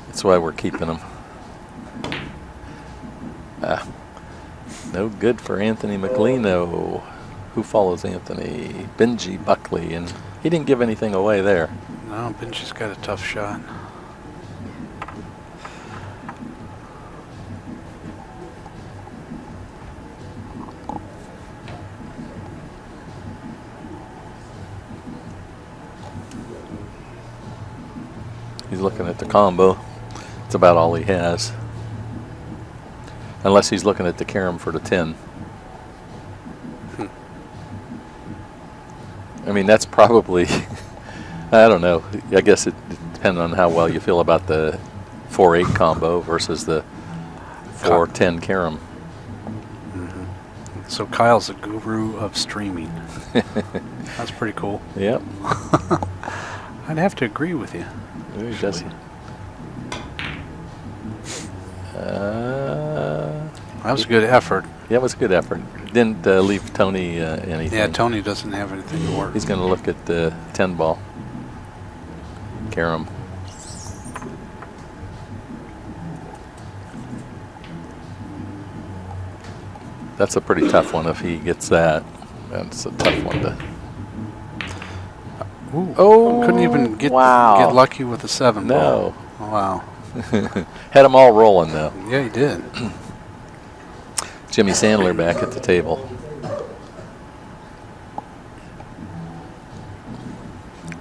That's why we're keeping him. No good for Anthony Meglino. Who follows Anthony? Benji Buckley, and he didn't give anything away there. no, Benji's got a tough shot. He's looking at the combo. It's about all he has. Unless he's looking at the carom for the 10. I mean, that's probably, I don't know. I guess it depends on how well you feel about the 4-8 combo versus the 4-10 carom. So Kyle's a guru of streaming. That's pretty cool. Yep. I'd have to agree with you. He does. That was a good effort. Yeah, it was a good effort. Didn't leave Tony anything. Yeah, Tony doesn't have anything to work. He's going to look at the 10 ball. Carom. That's a pretty tough one if he gets that. That's a tough one to. Ooh, Oh, couldn't even get wow. lucky with the 7 No. ball. Wow. Had them all rolling though. Yeah, he did. Jimmy Sandler back at the table.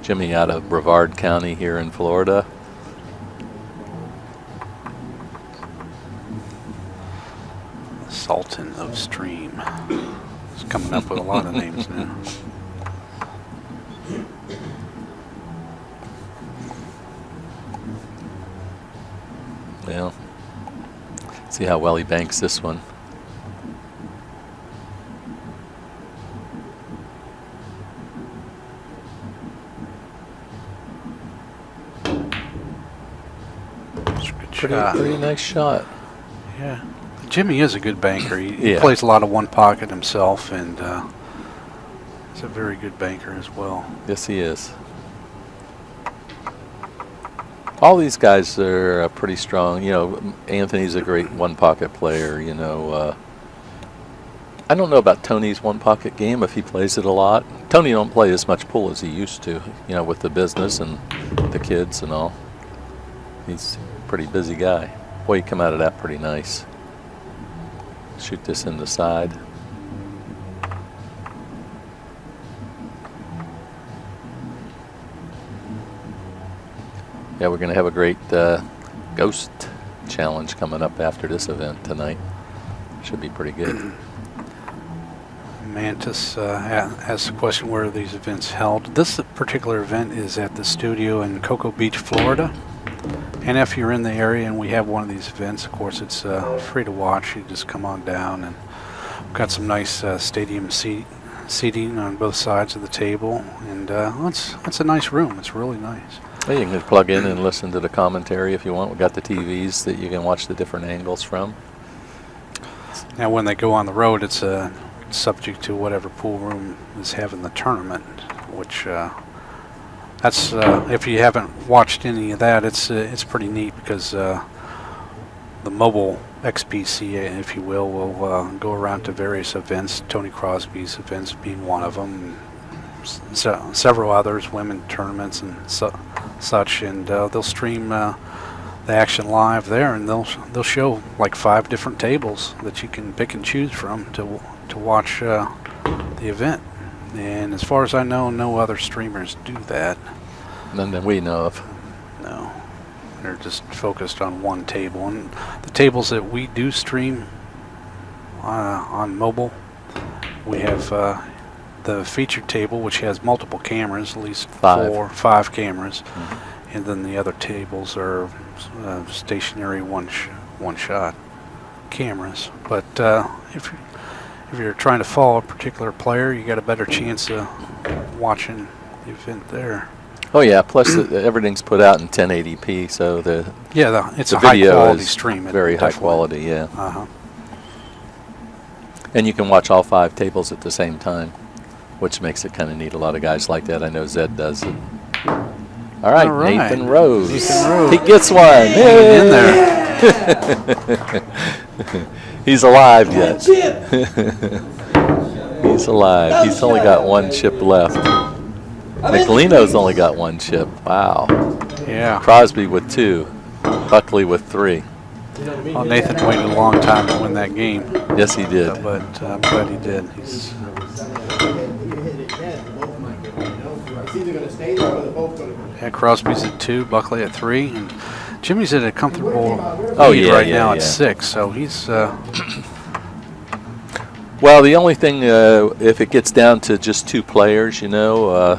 Jimmy out of Brevard County here in Florida. Sultan of Xtreme. He's coming up with a lot of names now. Well, see how well he banks this one. It's a good shot. Pretty nice shot. Yeah. Jimmy is a good banker. He Yeah. plays a lot of one pocket himself, and he's a very good banker as well. Yes, he is. All these guys are pretty strong. You know, Anthony's a great one-pocket player. You know, I don't know about Tony's one-pocket game if he plays it a lot. Tony don't play as much pool as he used to. You know, with the business and the kids and all. He's a pretty busy guy. Boy, he come out of that pretty nice. Shoot this in the side. Yeah, we're going to have a great ghost challenge coming up after this event tonight. Should be pretty good. Mantis asks the question, where are these events held? This particular event is at the studio in Cocoa Beach, Florida. And if you're in the area and we have one of these events, of course, it's free to watch. You just come on down, and we've got some nice stadium seating on both sides of the table. And it's a nice room. It's really nice. Well, you can plug in and listen to the commentary if you want. We've got the TVs that you can watch the different angles from. Now, when they go on the road, it's subject to whatever pool room is having the tournament, which that's if you haven't watched any of that, it's pretty neat because the mobile XPC, if you will go around to various events. Tony Crosby's events being one of them. Several others, women tournaments and such, and they'll stream the action live there, and they'll show like 5 different tables that you can pick and choose from to watch the event. And as far as I know, no other streamers do that. None that we know of. No, they're just focused on one table, and the tables that we do stream on mobile, we have the featured table, which has multiple cameras, at least 5 cameras, and then the other tables are stationary one-shot cameras. But if you're trying to follow a particular player, you got a better chance of watching the event there. Oh yeah, plus everything's put out in 1080p, so it's the a high video quality is stream. very high Definitely. quality, yeah. Uh-huh. And you can watch all 5 tables at the same time, which makes it kind of neat. A lot of guys like that. I know Zed does it. All right, Nathan Rose. He gets one. Hey! In there. He's alive yet. He's alive. He's only got 1 chip left. Meglino's only got 1 chip. Wow. Yeah. Crosby with 2. Buckley with 3. Well, Nathan waited a long time to win that game. Yes, he did. But I'm glad he did. It's either going to stay there or they're both going to go. Yeah, Crosby's at 2, Buckley at 3, and Jimmy's at a comfortable lead yeah, right yeah, now yeah. at 6. So he's Well, the only thing, if it gets down to just 2 players, you know,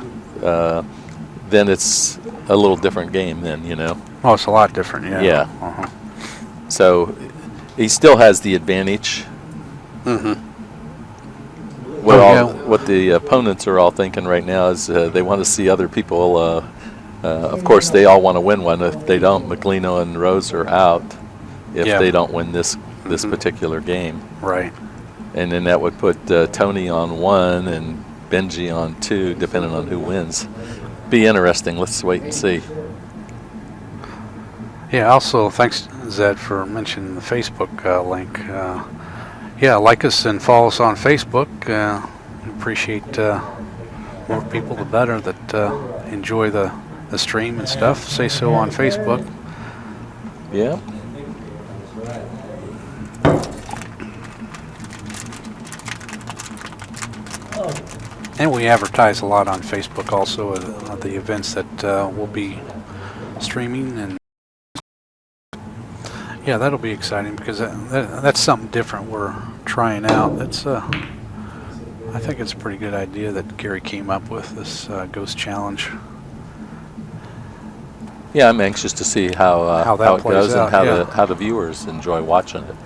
then it's a little different game then, you know. oh, it's a lot different. Yeah. Yeah. Uh-huh. So he still has the advantage. Mm-hmm. What the opponents are all thinking right now is they want to see other people. Of course, they all want to win one. If they don't, Meglino and Rose are out if Yeah. they don't win this particular game. Right. And then that would put Tony on 1 and Benji on 2, depending on who wins. Be interesting. Let's wait and see. Yeah. Also, thanks, Zed, for mentioning the Facebook link. Yeah, like us and follow us on Facebook. Appreciate more people, the better, that enjoy the stream and stuff. Say so on Facebook. Yeah. And we advertise a lot on Facebook also of the events that we'll be streaming, and yeah, that'll be exciting because that's something different we're trying out. That's I think it's a pretty good idea that Gary came up with, this Ghost Challenge. Yeah, I'm anxious to see how How that how it plays goes out, and yeah. how the viewers enjoy watching it.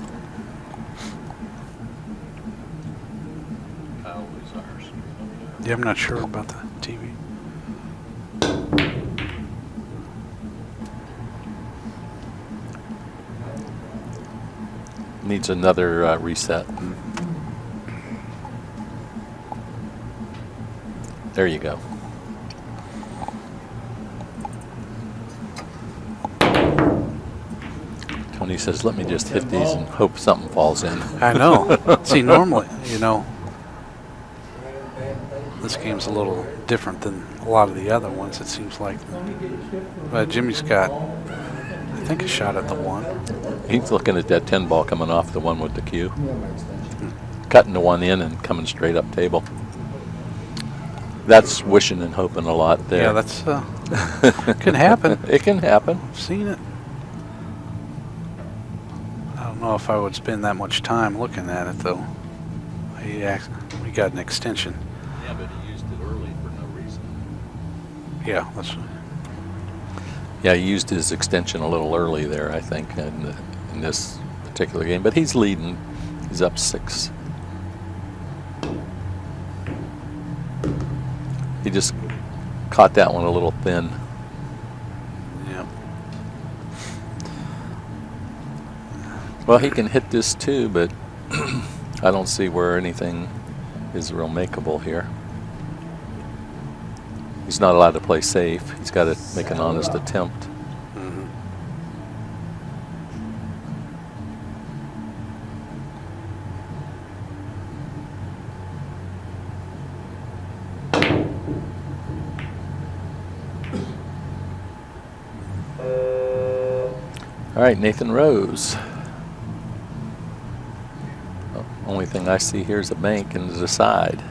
Yeah, I'm not sure about the TV. Needs another reset. There you go. Tony says, let me just hit these and hope something falls in. I know. See, normally, you know, this game's a little different than a lot of the other ones, it seems like. But Jimmy's got, I think, a shot at the one. He's looking at that 10 ball coming off the one with the cue. Cutting the one in and coming straight up table. That's wishing and hoping a lot there. Yeah, that's, can happen. It can happen. I've seen it. I don't know if I would spend that much time looking at it, though. We got an extension. Yeah, but he used it early for no reason. Yeah, that's. Yeah, he used his extension a little early there, I think, in this particular game. But he's leading. He's up 6. He just caught that one a little thin. Yeah. Well, he can hit this too, but I don't see where anything is real makeable here. He's not allowed to play safe. He's got to make an honest attempt. Mhm. All right, Nathan Rose. Only thing I see here is a bank and the side,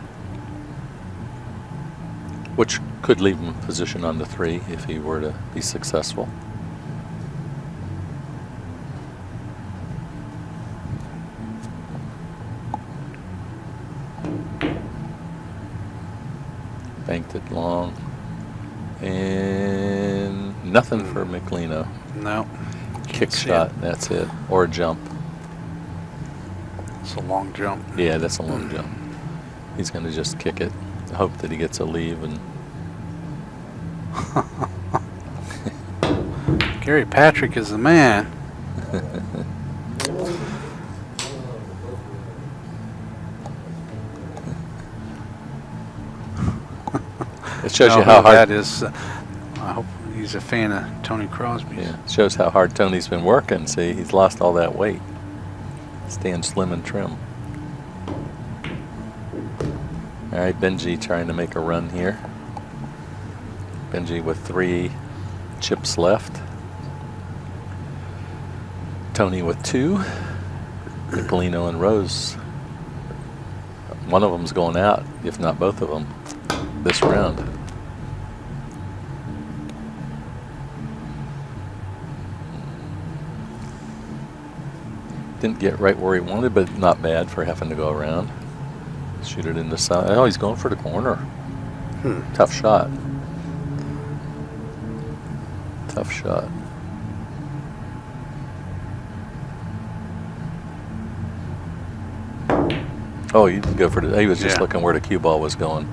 which could leave him in position on the 3 if he were to be successful. Banked it long. And nothing for Meglino. No. Kick see shot, it. that's it. Or a jump. It's a long jump. Yeah, that's a long jump. He's going to just kick it. Hope that he gets a leave. And Gary Patrick is the man. it shows you Know how who hard. that is. I hope he's a fan of Tony Crosby. Yeah, shows how hard Tony's been working. See, he's lost all that weight. Staying slim and trim. All right, Benji trying to make a run here. Benji with 3 chips left. Tony with 2. Meglino and Rose. One of them's going out, if not both of them, this round. Didn't get right where he wanted, but not bad for having to go around. Shoot it in the side. Oh, he's going for the corner. Tough shot. Tough shot. Oh, you can go for the. He was just looking where the cue ball was going.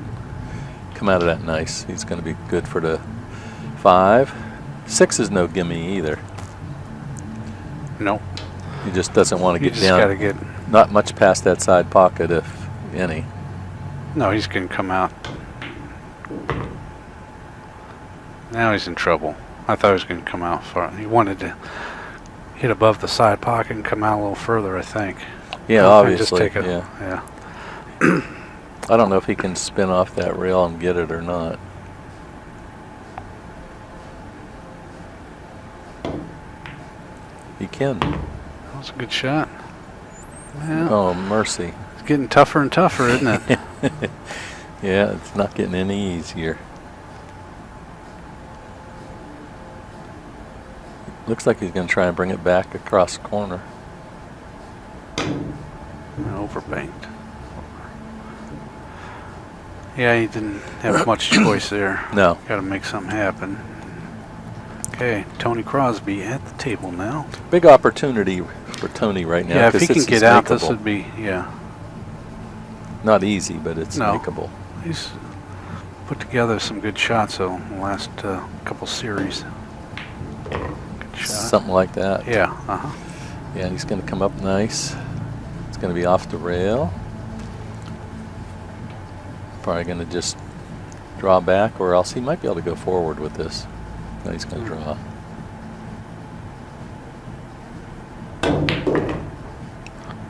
Come out of that nice. He's going to be good for the 5. 6 is no gimme either. Nope. He just doesn't want to You get just down. gotta get. Not much past that side pocket, if any. No, he's going to come out. Now he's in trouble. I thought he was going to come out far. He wanted to hit above the side pocket and come out a little further, I think. Yeah, And just obviously. take it. Yeah. Yeah. I don't know if he can spin off that rail and get it or not. He can. That was a good shot. Yeah. Oh, mercy. It's getting tougher and tougher, isn't it? Yeah, it's not getting any easier. Looks like he's going to try and bring it back across the corner. Overbanked. Yeah, he didn't have much choice there. No. Got to make something happen. Okay, Tony Crosby at the table now. Big opportunity for Tony right now. Yeah, if 'cause he can this get is out, this makeable. would be, yeah. Not easy, but it's No. makeable. He's put together some good shots, though, in the last couple series. Good shot. Something like that. Yeah, uh-huh. Yeah, he's going to come up nice. It's going to be off the rail. Probably going to just draw back, or else he might be able to go forward with this. No, he's going to draw.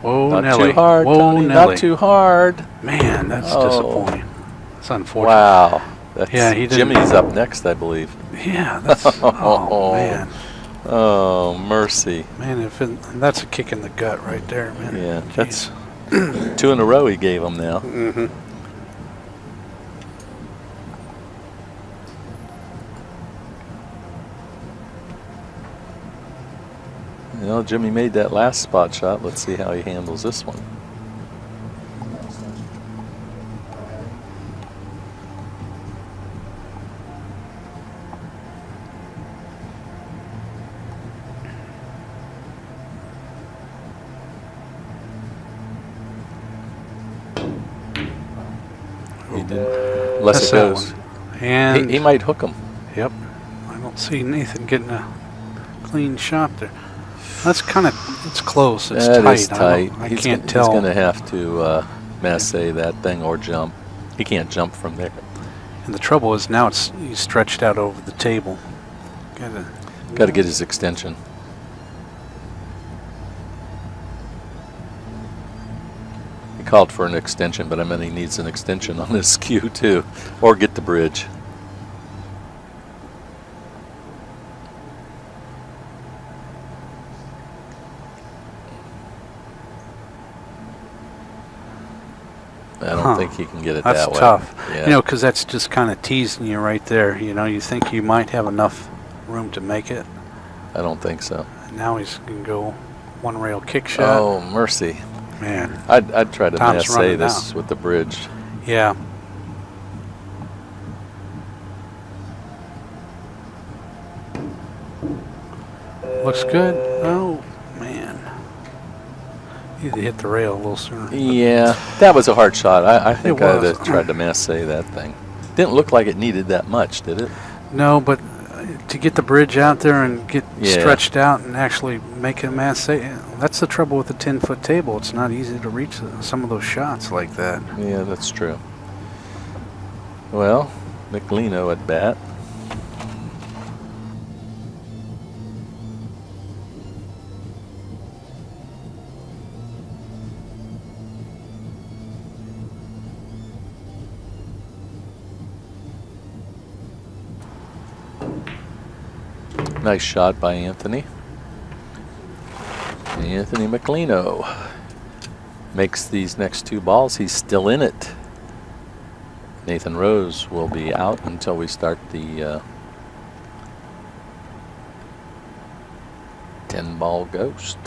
Whoa, Not Nelly. too hard, Whoa, Tony. Nelly. Not too hard. Man, that's Oh. disappointing. That's unfortunate. Wow. That's Yeah, he didn't- Jimmy's up next, I believe. Yeah, that's, oh, man. Oh, mercy. Man, that's a kick in the gut right there, man. Yeah, Jeez. that's 2 in a row he gave him now. Mm-hmm. You know, Jimmy made that last spot shot. Let's see how he handles this one. He did. Unless That's it that goes. one. And He might hook him. Yep. I don't see Nathan getting a clean shot there. That's kind of, it's close. It's That tight. is tight. I He's can't He's tell. going to have to masse that thing or jump. He can't jump from there. And the trouble is now he's stretched out over the table. Got to get his extension. He called for an extension, but I meant he needs an extension on his cue too, or get the bridge. I don't think he can get it That's that way. tough. Yeah. You know, because that's just kind of teasing you right there. You know, you think you might have enough room to make it. I don't think so. And now he's going to go one rail kick shot. Oh, mercy. Man. I'd try to Time's masse running this out. with the bridge. Yeah. Looks good. Oh, man. Need to hit the rail a little sooner. Yeah, that was a hard shot. I think It I'd was. have tried to masse that thing. Didn't look like it needed that much, did it? No, but to get the bridge out there and get Yeah. stretched out and actually make a mass, that's the trouble with the 10-foot table. It's not easy to reach some of those shots like that. Yeah, that's true. Well, Meglino at bat. Nice shot by Anthony. Anthony Meglino makes these next 2 balls. He's still in it. Nathan Rose will be out until we start the 10-ball ghost.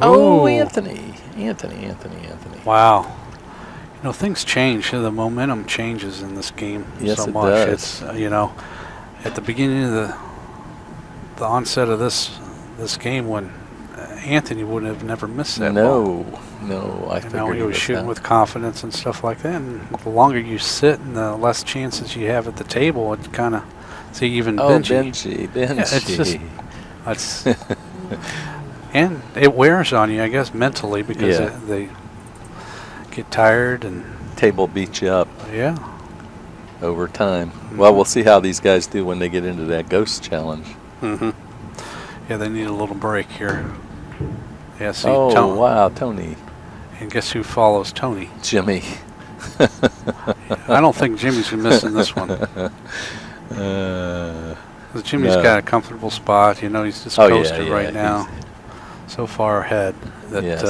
Oh, Ooh. Anthony. Wow. You know, things change. The momentum changes in this game Yes, so it much. does. It's, you know, at the beginning of the onset of this game when Anthony would have never missed that ball. No, I You know, figured he it was was shooting that. with confidence and stuff like that. And the longer you sit and the less chances you have at the table, it kind of, see, even Oh, Benji. Benji. Yeah, it's just, that's, and it wears on you, I guess, mentally because Yeah. they get tired and, Table beats you up yeah. over time. Well, we'll see how these guys do when they get into that ghost challenge. Mm-hmm. Yeah, they need a little break here. Yeah, see, Oh, Tony. wow, Tony. And guess who follows Tony? Jimmy. I don't think Jimmy's missing this one. 'Cause Jimmy's no. got a comfortable spot. You know, he's just Oh, yeah, coasting yeah, right now. So far ahead that Yes.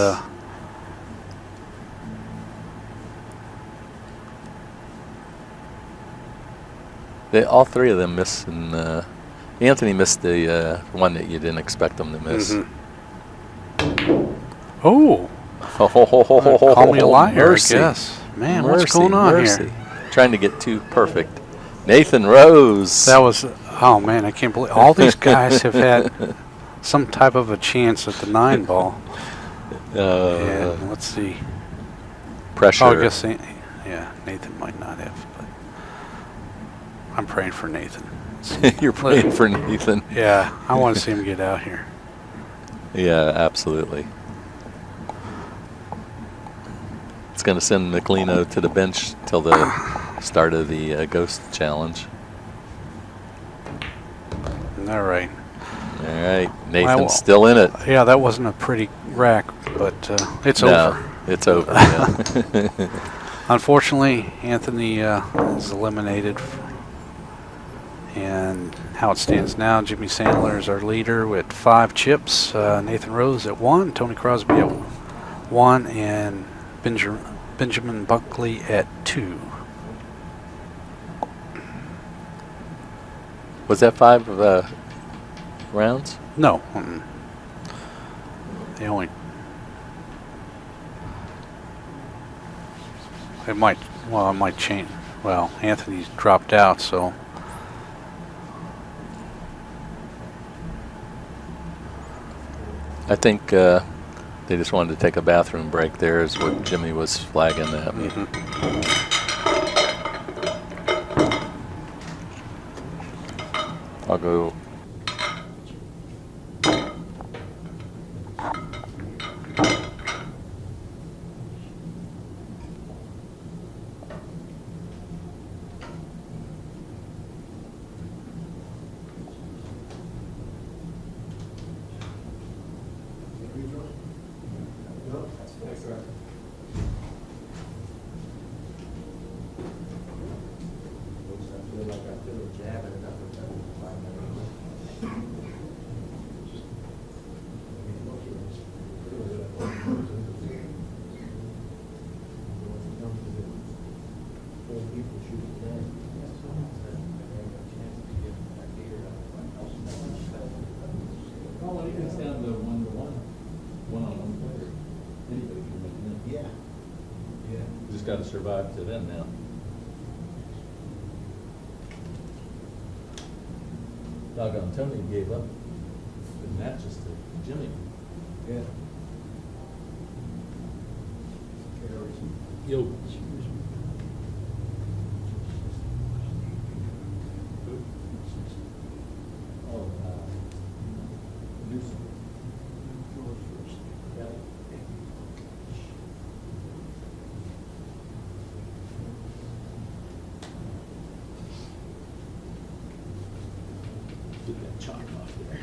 All 3 of them missed, and Anthony missed the one that you didn't expect him to miss. Oh, call me a liar, Mercy. I guess. Man, Mercy, what's going on mercy. here? Trying to get 2 perfect. Nathan Rose. That was Oh man, I can't believe all these guys have had some type of a chance at the 9 ball. Yeah, let's see. Pressure. Oh, I guess, yeah, Nathan might not have, but I'm praying for Nathan. You're praying for Nathan. Yeah, I want to see him get out here. Yeah, absolutely. It's going to send Meglino to the bench till the start of the Ghost Challenge. All right. All right, Nathan's Well, still in it. Yeah, that wasn't a pretty rack, but it's No, over. it's over. Yeah. Unfortunately, Anthony is eliminated. And how it stands now, Jimmy Sandler is our leader with 5 chips. Nathan Rose at 1, Tony Crosby at 1, and Benjamin Buckley at 2. Was that 5 rounds? No. They only. It might change. Well, Anthony's dropped out, so. I think they just wanted to take a bathroom break there is what Jimmy was flagging at me. I'll go. It's down to 1-to-1, one-on-one player. Anybody can make it. Yeah. Yeah. Just got to survive to then now. Doggone Tony gave up the matches to Jimmy. Yeah. Yo. Oh, Newsom. Yeah. Get that chalk off there.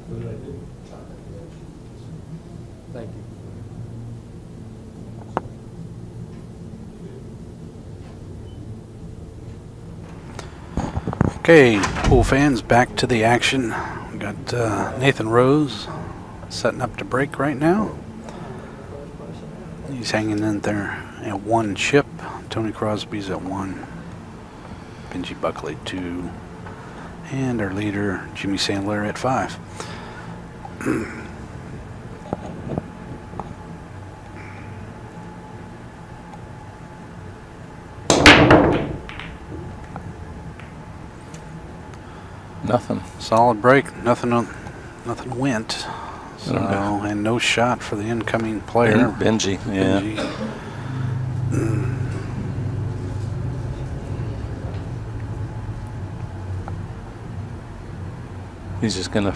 What did I do? Thank you. Okay, pool fans, back to the action. We got Nathan Rose setting up to break right now. He's hanging in there at 1 chip. Tony Crosby's at 1. Benji Buckley 2. And our leader, Jimmy Sandler, at 5. Nothing. Solid break. Nothing went. So, don't know. and no shot for the incoming player. Benji, yeah. Benji. He's just gonna.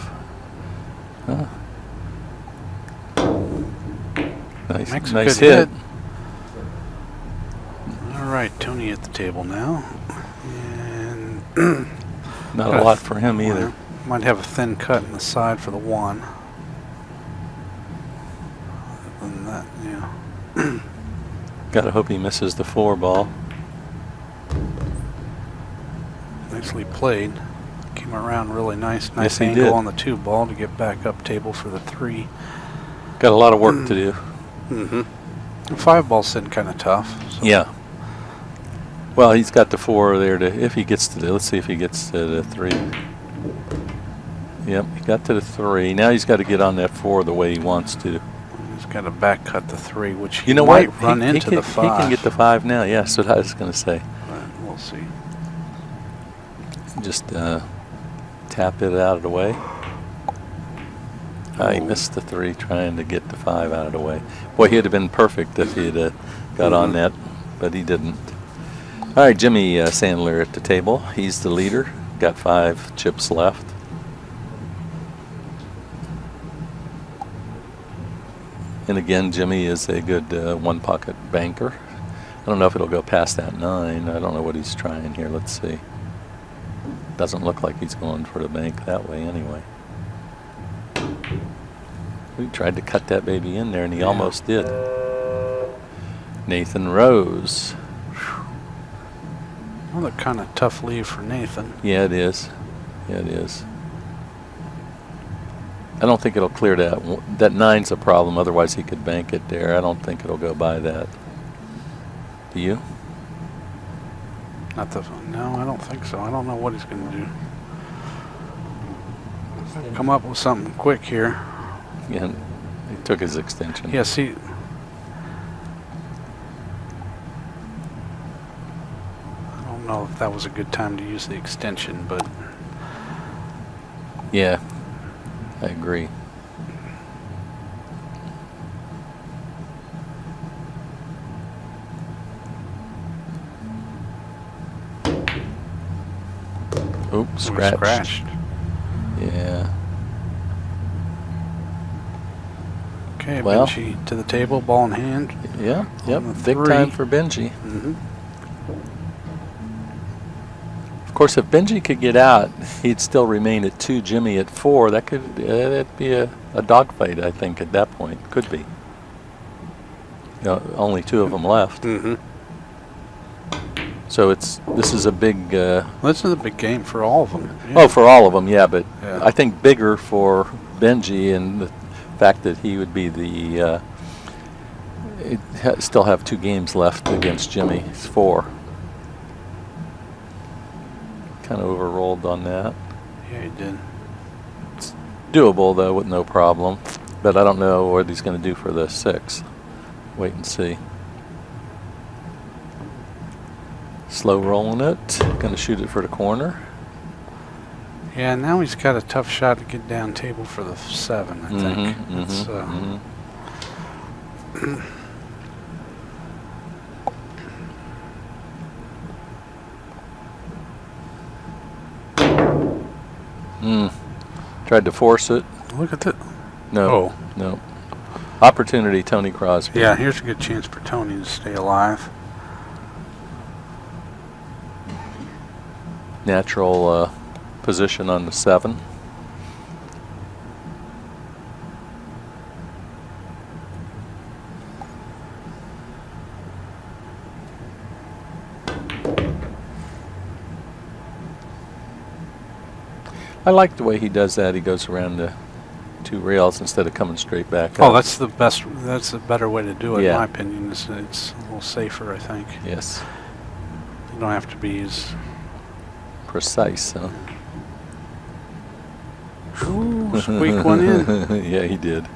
Nice, Makes a nice good hit. All right, Tony at the table now. And Not a lot for him either. might have a thin cut in the side for the 1. Other than that, yeah. Gotta hope he misses the 4 ball. Nicely played. Came around really nice. Yes, Nice he angle did. on the 2 ball to get back up table for the 3. Got a lot of work to do. Mm-hmm. The 5 ball's sitting kind of tough. So. Yeah. Well, he's got the 4 there to, if he gets to the, let's see if he gets to the 3. Yep, he got to the 3. Now he's got to get on that 4 the way he wants to. He's got to back cut the 3, which he You know might what? run he into can, the 5. He can get the 5 now. Yeah, that's what I was going to say. But we'll see. Just tap it out of the way. He missed the 3 trying to get the 5 out of the way. Boy, he'd have been perfect if he'd got on that, but he didn't. All right, Jimmy Sandler at the table. He's the leader. Got 5 chips left. And again, Jimmy is a good one-pocket banker. I don't know if it'll go past that 9. I don't know what he's trying here. Let's see. Doesn't look like he's going for the bank that way anyway. We tried to cut that baby in there, and he almost did. Nathan Rose. Another kind of tough leave for Nathan. Yeah, it is. Yeah, it is. I don't think it'll clear that. That 9's a problem. Otherwise, he could bank it there. I don't think it'll go by that. Do you? Not the. No, I don't think so. I don't know what he's going to do. Come up with something quick here. Yeah, he took his extension. Yeah, see. I don't know if that was a good time to use the extension, but Yeah, I agree. Oops, we scratched. scratched. Yeah. Okay, Well. Benji to the table, ball in hand. Yeah, yep. On the Big 3. time for Benji. Mm-hmm. Of course, if Benji could get out, he'd still remain at 2, Jimmy at 4. That could that'd be a dogfight, I think, at that point. Could be. Only 2 of them left. Mm-hmm. So this is a big. This is a big game for all of them. Oh, for all of them, yeah. But Yeah. I think bigger for Benji and the fact that he would be the. Still have 2 games left against Jimmy. It's 4. Kind of overrolled on that. Yeah, he did. Doable though, with no problem. But I don't know what he's going to do for the 6. Wait and see. Slow rolling it. Going to shoot it for the corner. Yeah, now he's got a tough shot to get down table for the 7, I think. That's, Tried to force it. Look at that. No. Oh. No. Opportunity, Tony Crosby. Yeah, here's a good chance for Tony to stay alive. Natural position on the 7. I like the way he does that. He goes around the 2 rails instead of coming straight back Oh, up. that's the best. That's the better way to do it, Yeah. in my opinion. It's a little safer, I think. Yes. You don't have to be as. Precise, huh? Ooh, squeak one in. Yeah, he did.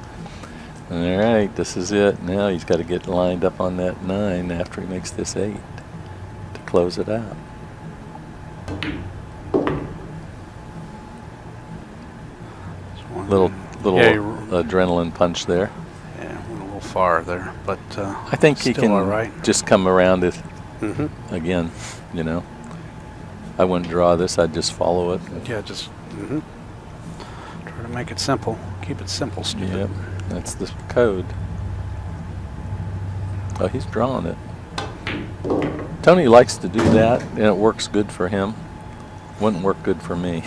All right, this is it. Now he's got to get lined up on that 9 after he makes this 8 to close it out. Little Yeah, adrenaline punch there. Yeah, went a little far there, but I think he still can all right. just come around it Mm-hmm. again. I wouldn't draw this. I'd just follow it. Yeah, just try to make it simple. Keep it simple, stupid. Yep, that's the code. Oh, he's drawing it. Tony likes to do that, and it works good for him. Wouldn't work good for me.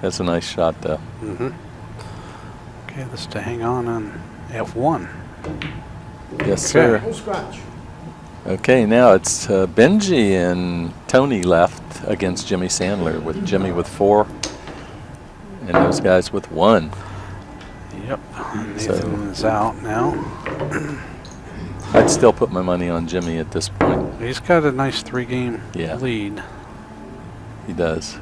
That's a nice shot, though. Mm-hmm. Okay, this to hang on F1. Yes, sir. No scratch. Okay, now it's Benji and Tony left against Jimmy Sandler, with Jimmy with 4 and those guys with 1. Yep. Nathan is out now. I'd still put my money on Jimmy at this point. He's got a nice 3-game Yeah. lead. He does.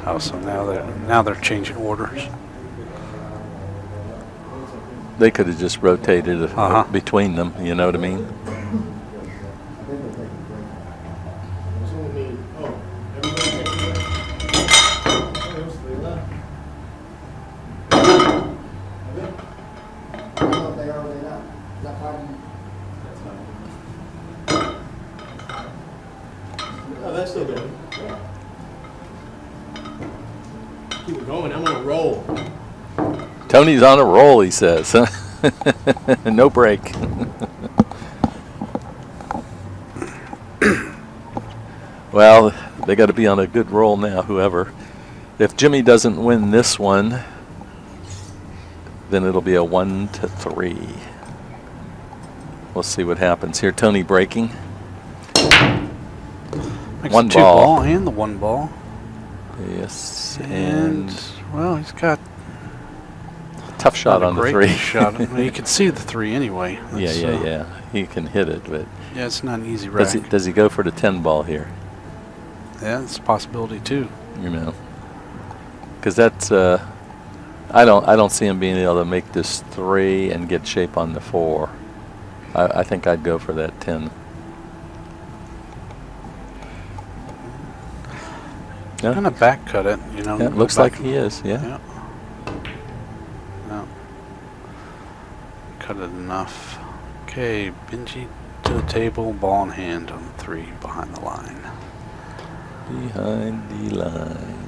Oh, so now they're changing orders. They could have just rotated Uh-huh. between them, you know what I mean? So, I mean, oh, everybody take a break. Oh, it was 3 left. Oh, that's still good. Keep it going, I'm on a roll. Tony's on a roll, he says. No break. Well, they got to be on a good roll now, whoever. If Jimmy doesn't win this one, then it'll be a 1-3. We'll see what happens here. Tony breaking. Makes One the 2 ball. ball and the 1 ball. Yes, And, and well, he's got tough shot not a on the great 3. shot. Well, you can see the 3 anyway. Yeah, That's, yeah. He can hit it, but Yeah, it's not an easy rack. does he go for the 10 ball here? Yeah, it's a possibility too. You know, because that's I don't see him being able to make this 3 and get shape on the 4. I think I'd go for that 10. Yeah, Gonna back cut it, you know. yeah, it go looks back like he is. Yeah. Yeah. No. Cut it enough. Okay, Benji to the table, ball in hand on the 3 behind the line. Behind the line.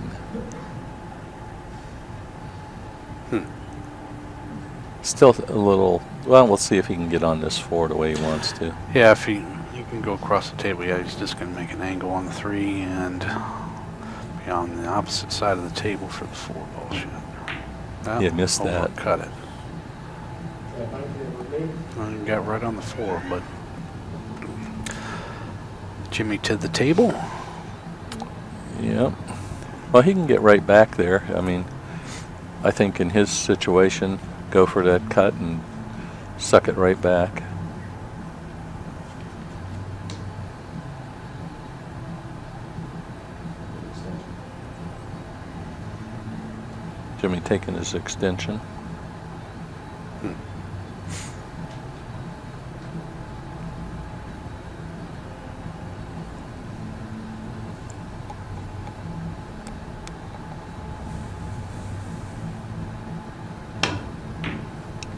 Still a little. Well, we'll see if he can get on this 4 the way he wants to. Yeah, if he can go across the table, yeah, he's just gonna make an angle on the 3 and be on the opposite side of the table for the 4 ball shot. Well, Yeah, missed that. Cut it. Well, he got right on the 4, but Jimmy to the table. Yep. Well, he can get right back there. I mean, I think in his situation, go for that cut and suck it right back. Jimmy taking his extension.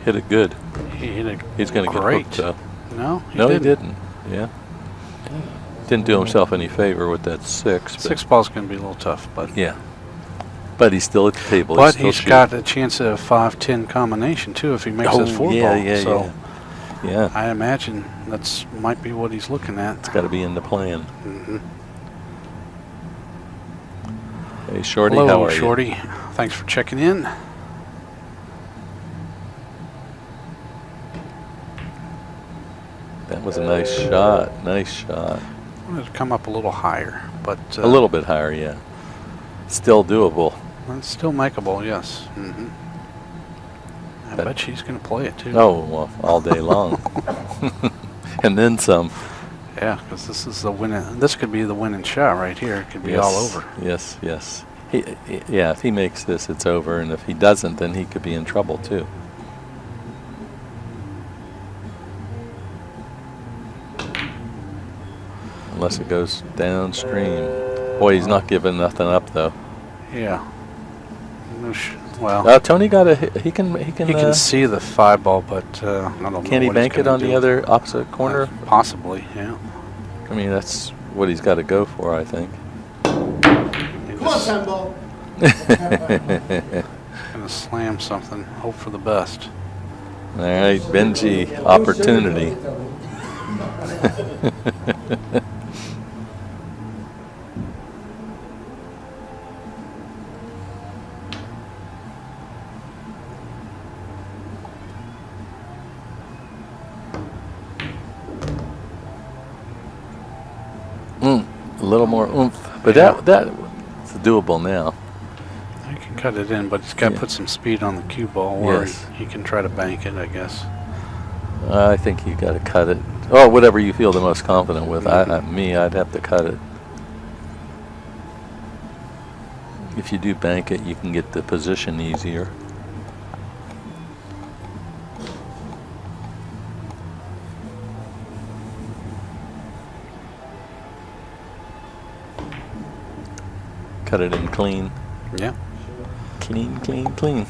Hit it good. He hit it He's going to get great. hooked though. No, No, he didn't. Yeah. Didn't do himself any favor with that 6. But 6 ball's going to be a little tough, but yeah. But he's still at the table. but still he's shooting. got a chance of 5-10 combination too if he makes his 4 yeah, ball. yeah, so yeah. Yeah. I imagine that's might be what he's looking at. It's got to be in the plan. hmm Hey, Shorty, Hello, how are Shorty. Thanks for checking in. That was a nice shot. Nice shot. Wanted to come up a little higher, but A little bit higher, yeah. Still doable. it's still makeable. Yes. I But- bet she's going to play it too. Oh, well, all day long. And then some. Yeah, because this is the winning. This could be the winning shot right here. It could be all over. Yes, yes. Yeah, if he makes this, it's over. And if he doesn't, then he could be in trouble, too. Unless it goes downstream. Boy, he's not giving nothing up, though. Yeah. Well, Tony got a hit. He can. he can see the 5 ball, but I don't know. Can he what he's bank it gonna on the do. other opposite corner? Possibly, yeah. I mean, that's what he's got to go for, I think. Come on, Sambo. Gonna slam something. Hope for the best. All right, Benji, opportunity. A little more oomph, but Yeah. that's doable now. You can cut it in, but it's got to Yeah. put some speed on the cue ball, or Yes. he can try to bank it, I guess. I think you got to cut it. Or whatever you feel the most confident with. I'd have to cut it. If you do bank it, you can get the position easier. Cut it in clean. Yeah. Clean, clean, clean.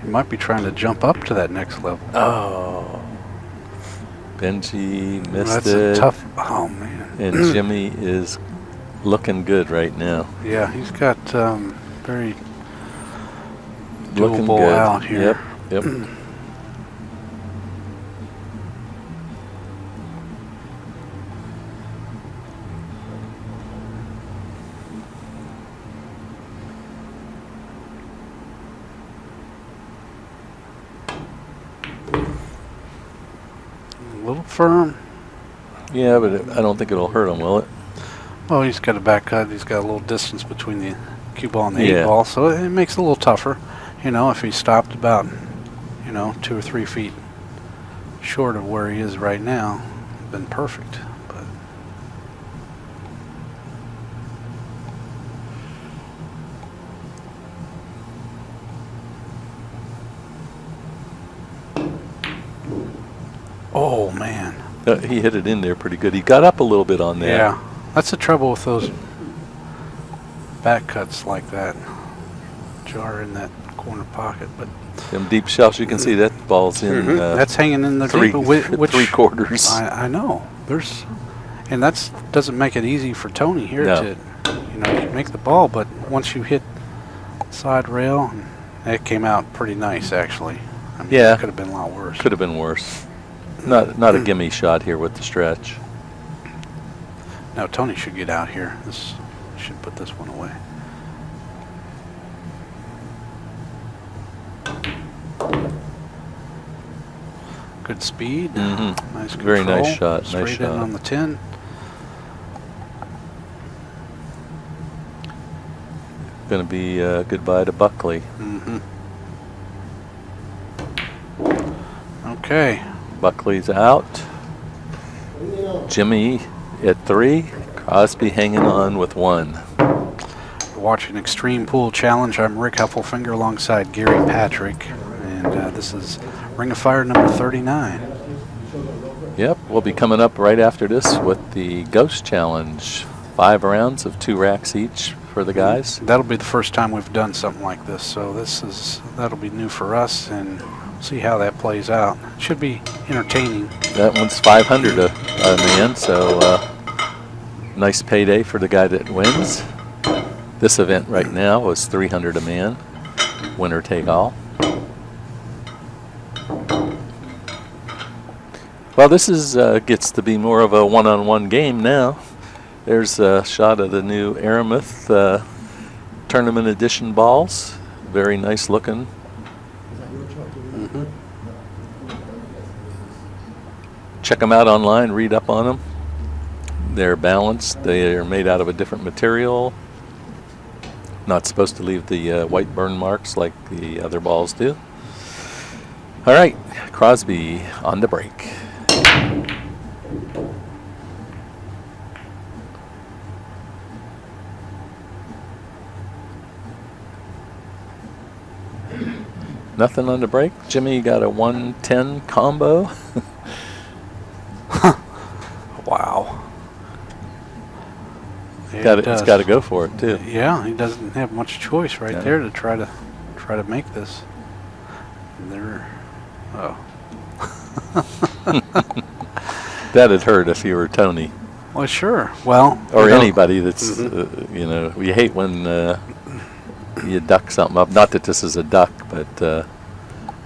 He might be trying to jump up to that next level. Oh. Benji missed That's it. a tough. Oh man. And Jimmy is looking good right now. Yeah, he's got very Looking doable good. out here. Yep. A little firm. Yeah, but I don't think it'll hurt him, will it? Well, he's got a back cut. He's got a little distance between the cue ball and the Yeah. 8 ball, so it makes it a little tougher. You know, if he stopped about, 2 or 3 feet short of where he is right now, it'd been perfect. But oh man. He hit it in there pretty good. He got up a little bit on that. Yeah, that's the trouble with those back cuts like that. Jar in that corner pocket, but Them deep shots, you can see that ball's in that's hanging in the three, deep. Which 3/4. I know. And that's doesn't make it easy for Tony here No. to, make the ball. But once you hit side rail, it came out pretty nice actually. I mean, Yeah. it could have been a lot worse. Could have been worse. Not a gimme shot here with the stretch. Now Tony should get out here. This should put this one away. Good speed. Mhm. Nice control. Very nice shot, nice Straight shot. in on the 10. Going to be goodbye to Buckley. Mm-hmm. Okay. Buckley's out. Jimmy at 3. Crosby hanging on with 1. We're watching Extreme Pool Challenge. I'm Rick Heffelfinger alongside Gary Patrick. And this is Ring of Fire number 39. Yep, we'll be coming up right after this with the Ghost Challenge. 5 rounds of 2 racks each for the guys. That'll be the first time we've done something like this. So that'll be new for us, and see how that plays out. Should be entertaining. That one's 500 a man, so nice payday for the guy that wins. This event right now was 300 a man, winner take all. Well, this is gets to be more of a one-on-one game now. There's a shot of the new Aramith Tournament Edition balls. Very nice looking. Mm-hmm. Check them out online, read up on them. They're balanced. They are made out of a different material. Not supposed to leave the white burn marks like the other balls do. All right, Crosby on the break. Nothing on the break. Jimmy got a 110 combo. Wow. Yeah, He's he does. got to go for it too. Yeah, he doesn't have much choice right Yeah. there to try to make this. And there. Oh. That'd hurt if you were Tony Well, sure. Well. or you know, anybody that's we hate when you duck something up. Not that this is a duck, but the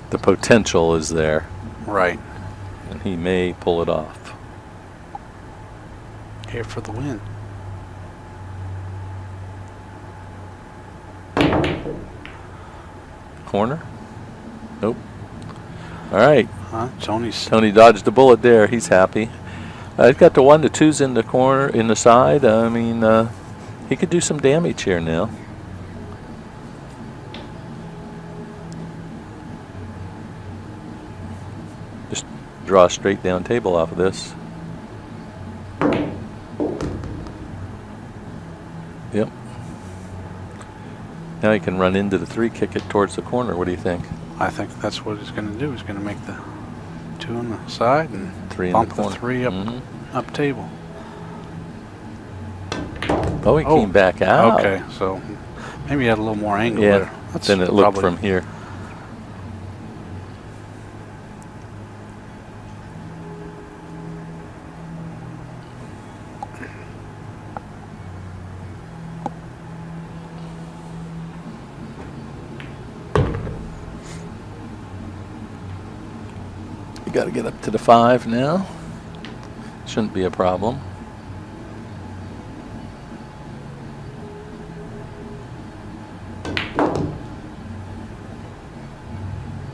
potential is there, Right. and he may pull it off. Here for the win. corner. Nope. All right. Tony Dodged a bullet there. He's happy. He's got the 1 to 2s in the corner, in the side. I mean, he could do some damage here now. Just draw a straight down table off of this. Yep. Now he can run into the 3, kick it towards the corner. What do you think? I think that's what he's going to do. He's going to make the 2 on the side and 3 in bump the the corner. 3 up up table. Oh, he came back out. Okay, so maybe he had a little more angle Yeah, there. That's then it looked probably- from here. You got to get up to the 5 now. Shouldn't be a problem.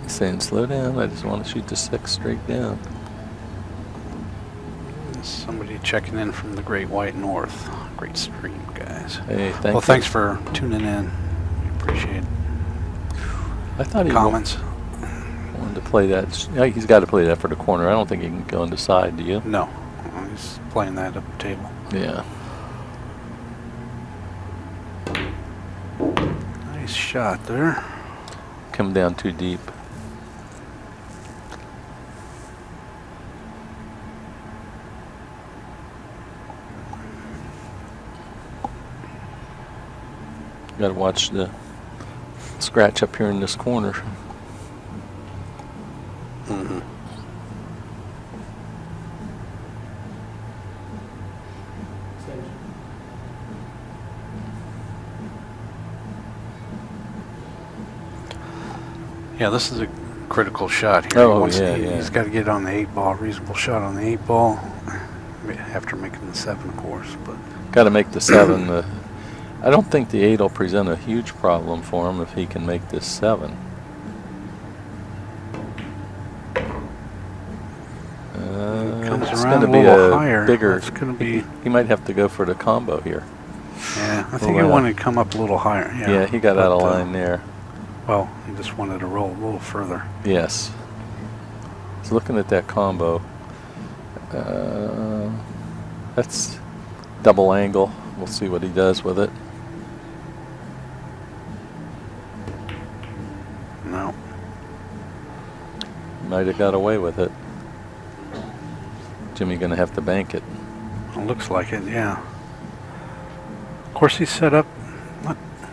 Saying slow down. I just want to shoot the 6 straight down. Somebody checking in from the Great White North. Great stream, guys. Hey, thank Well, you. thanks for tuning in. We appreciate I thought he comments. wanted to play that. Yeah, he's got to play that for the corner. I don't think he can go on the side. Do you? No, he's playing that up the table. Yeah. Nice shot there. Come down too deep. Got to watch the scratch up here in this corner. Mm-hmm. Yeah, this is a critical shot here. Oh, He's yeah. got to get on the 8 ball. Reasonable shot on the 8 ball after making the 7, of course. But Got to make the 7. I don't think the 8 will present a huge problem for him if he can make this 7. comes It's around going to a be little a higher. bigger. It's going to be. He might have to go for the combo here. Yeah, I think he wanted to come up a little higher. Yeah, he got out of but, line there. Well, he just wanted to roll a little further. Yes. So looking at that combo, that's double angle. We'll see what he does with it. No. Might have got away with it. Jimmy gonna have to bank it. It looks like it, yeah. Of course, he's set up.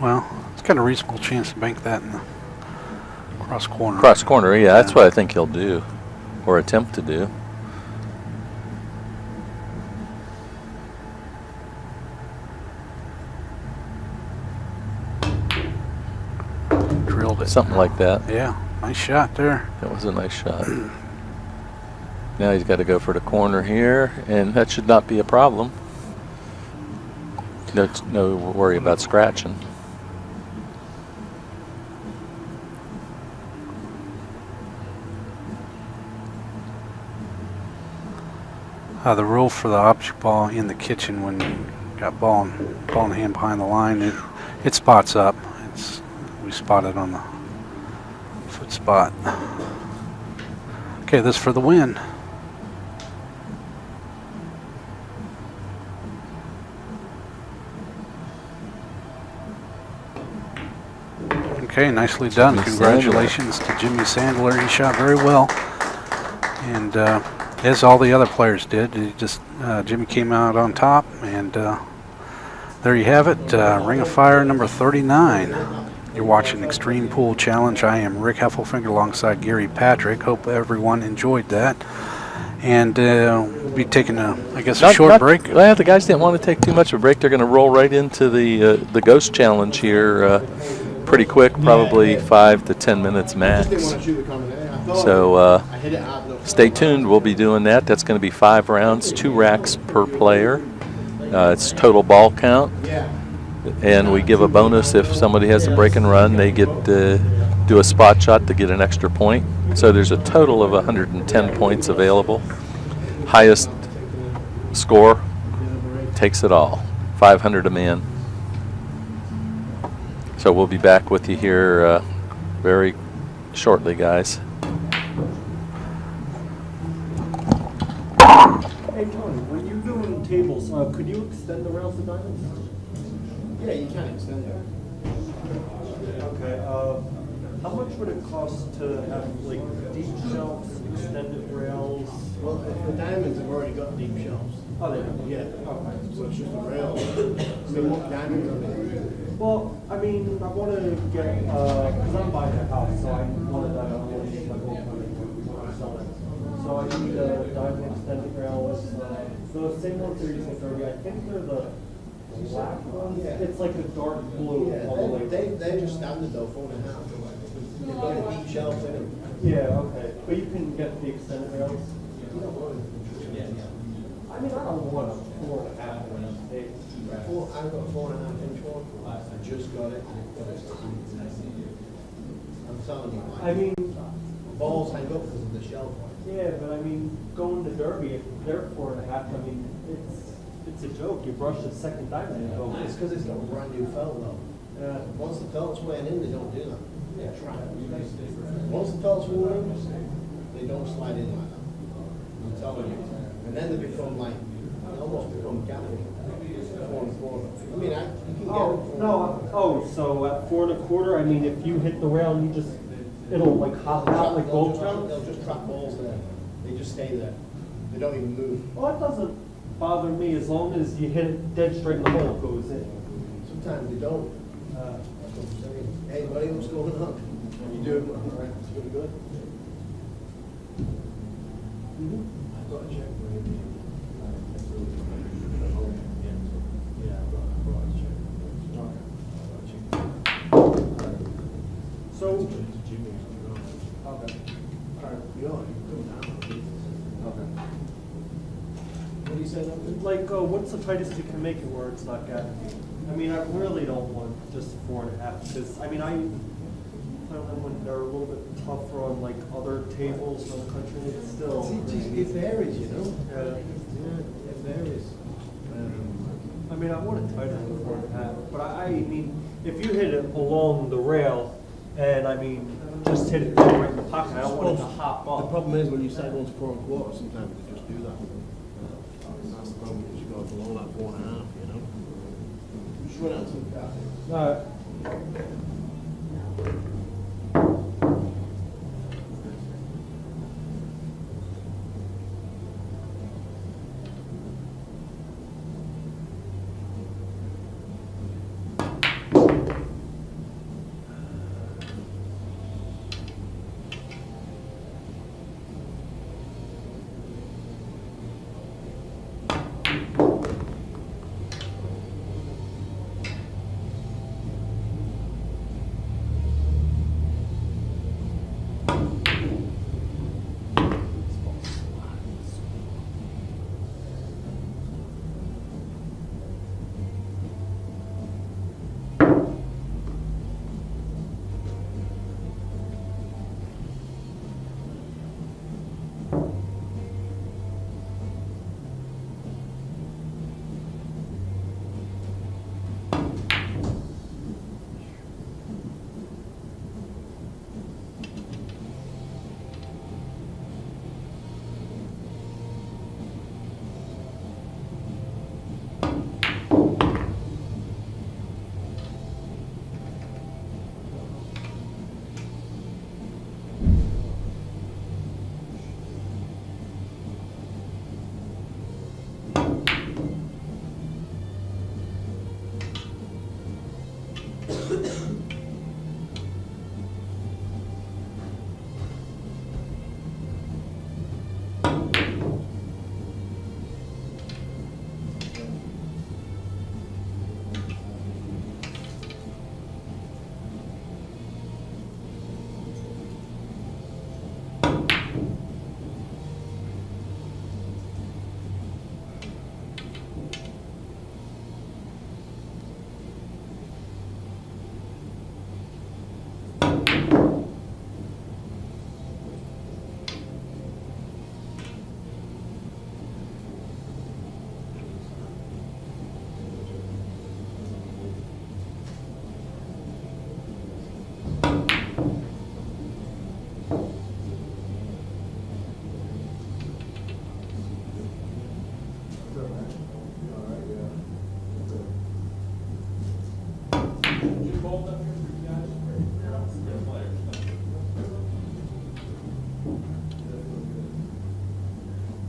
Well, he's got a reasonable chance to bank that in the cross corner. Cross corner, yeah, that's what I think he'll do, or attempt to do. Drilled it. Something like that. Yeah, nice shot there. That was a nice shot. Now he's got to go for the corner here, and that should not be a problem. No worry about scratching. The rule for the object ball in the kitchen when you got ball in hand behind the line, it spots up. We spot it on the foot spot. Okay, this for the win. Okay, nicely done. Jimmy Congratulations to Jimmy Sandler. He shot very well, and as all the other players did. Jimmy came out on top, and there you have it. Ring of Fire number 39. You're watching Extreme Pool Challenge. I am Rick Heffelfinger alongside Gary Patrick. Hope everyone enjoyed that. And we'll be taking a short break. Well, the guys didn't want to take too much of a break. They're going to roll right into the Ghost Challenge here pretty quick, probably 5 to 10 minutes max. So stay tuned. We'll be doing that. That's going to be 5 rounds, 2 racks per player. It's total ball count. And we give a bonus if somebody has a break and run. They get do a spot shot to get an extra point. So there's a total of 110 points available. Highest score takes it all. 500 a man. So we'll be back with you here very shortly, guys. Hey Tony, when you're doing tables, could you extend the rails to diamonds? Yeah, you can extend it. Okay, how much would it cost to have like deep shelves, extended rails? Well, the diamonds have already got deep shelves. Oh, they do? Yeah. Okay. So it's just a rail. I mean, what diamonds are they? Well, I mean, I want to get, because I'm buying a house, so I wanted to get my whole money before I sell it. So I need a diamond extended rails. The same ones they're using for me, I think they're the black ones. Yeah. It's like a dark blue Yeah, all the way. they're just standard though, 4.5. They've got a deep shelf in them. Yeah, okay. But you can get the extended rails? You don't want it. I mean, I don't want a 4.5 one. I've got a 4.5 inch one. I just got it. I'm telling you, I mean, balls hang up because of the shelf. yeah, but I mean, going to Derby, if they're 4.5, I mean, it's a joke. You brush the second diamond and go. It's because it's got a brand new felt though. Yeah. Once the felt's wearing in, they don't do that. Once the felt's worn in, they don't slide in like that. I'm telling you. And then they become like, they almost become gapping. 4.25. I mean, you can get Oh, them. no. Oh, so at 4.25, I mean, if you hit the rail and you just, it'll like hop out like gold They'll cones? just trap balls there. They just stay there. They don't even move. Well, it doesn't bother me as long as you hit it dead straight in the hole, it goes in. Sometimes they don't. That's what I'm saying. Hey, buddy, what's going on? You doing all right? It's doing good? I've got a check for you. Yeah, I've got a check. So, Okay. All right. You are. Okay. What do you say now? like, what's the tightest you can make it where it's not gapping? I mean, I really don't want just 4.5, because, I mean, I don't know when they're a little bit tougher on like other tables in the country, it's still. It varies, you know? Yeah. Yeah, it varies. I mean, I want it tighter than 4.5, but I mean, if you hit it along the rail, and I mean, just hit it right in the pocket, I don't want it to hop The up. problem is when you say 1 to 4.25, sometimes they just do that. And that's the problem, is you go below that 4.5, you know? Just run out to the car.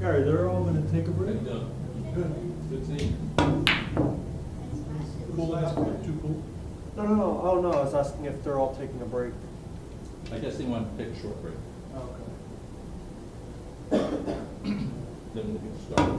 Harry, they're all gonna take a break? Good. Good. Good seeing you. Cool aspect, too cool? No, no, no, oh, no, I was asking if they're all taking a break. I guess they want to take a short break. Okay. Then we can start.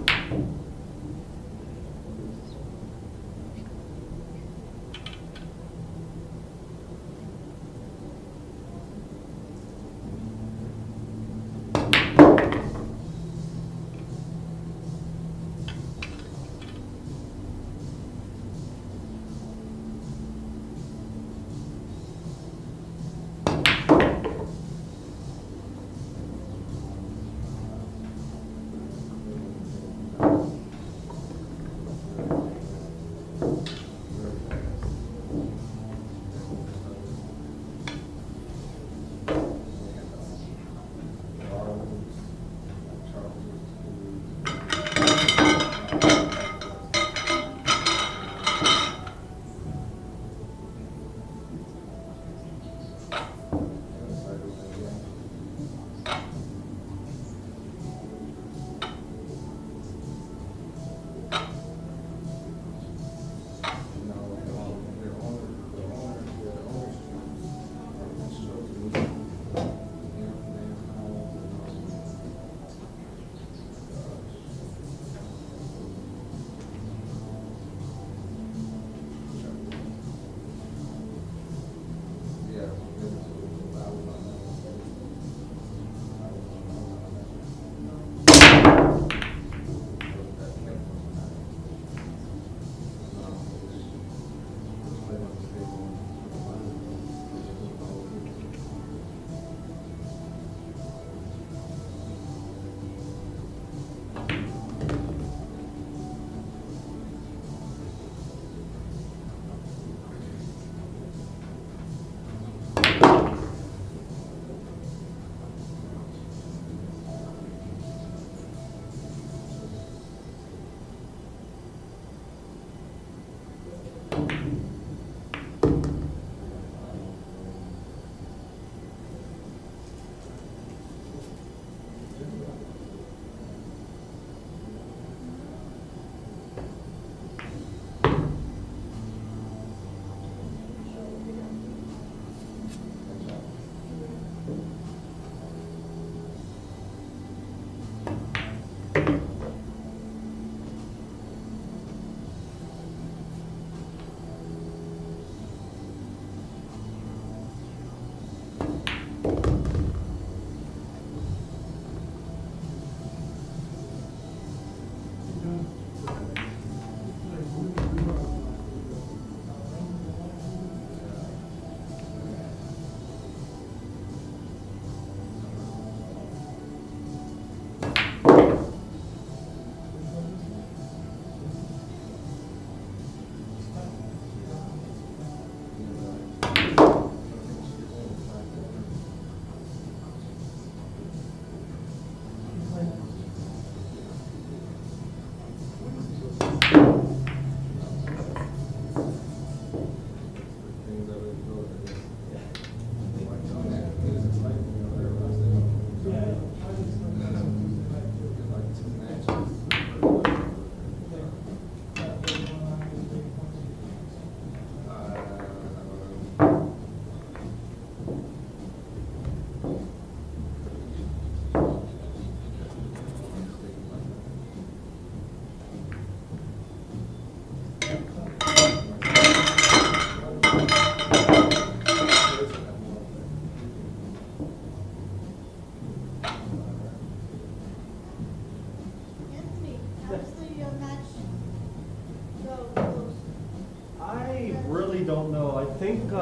Don't know. I think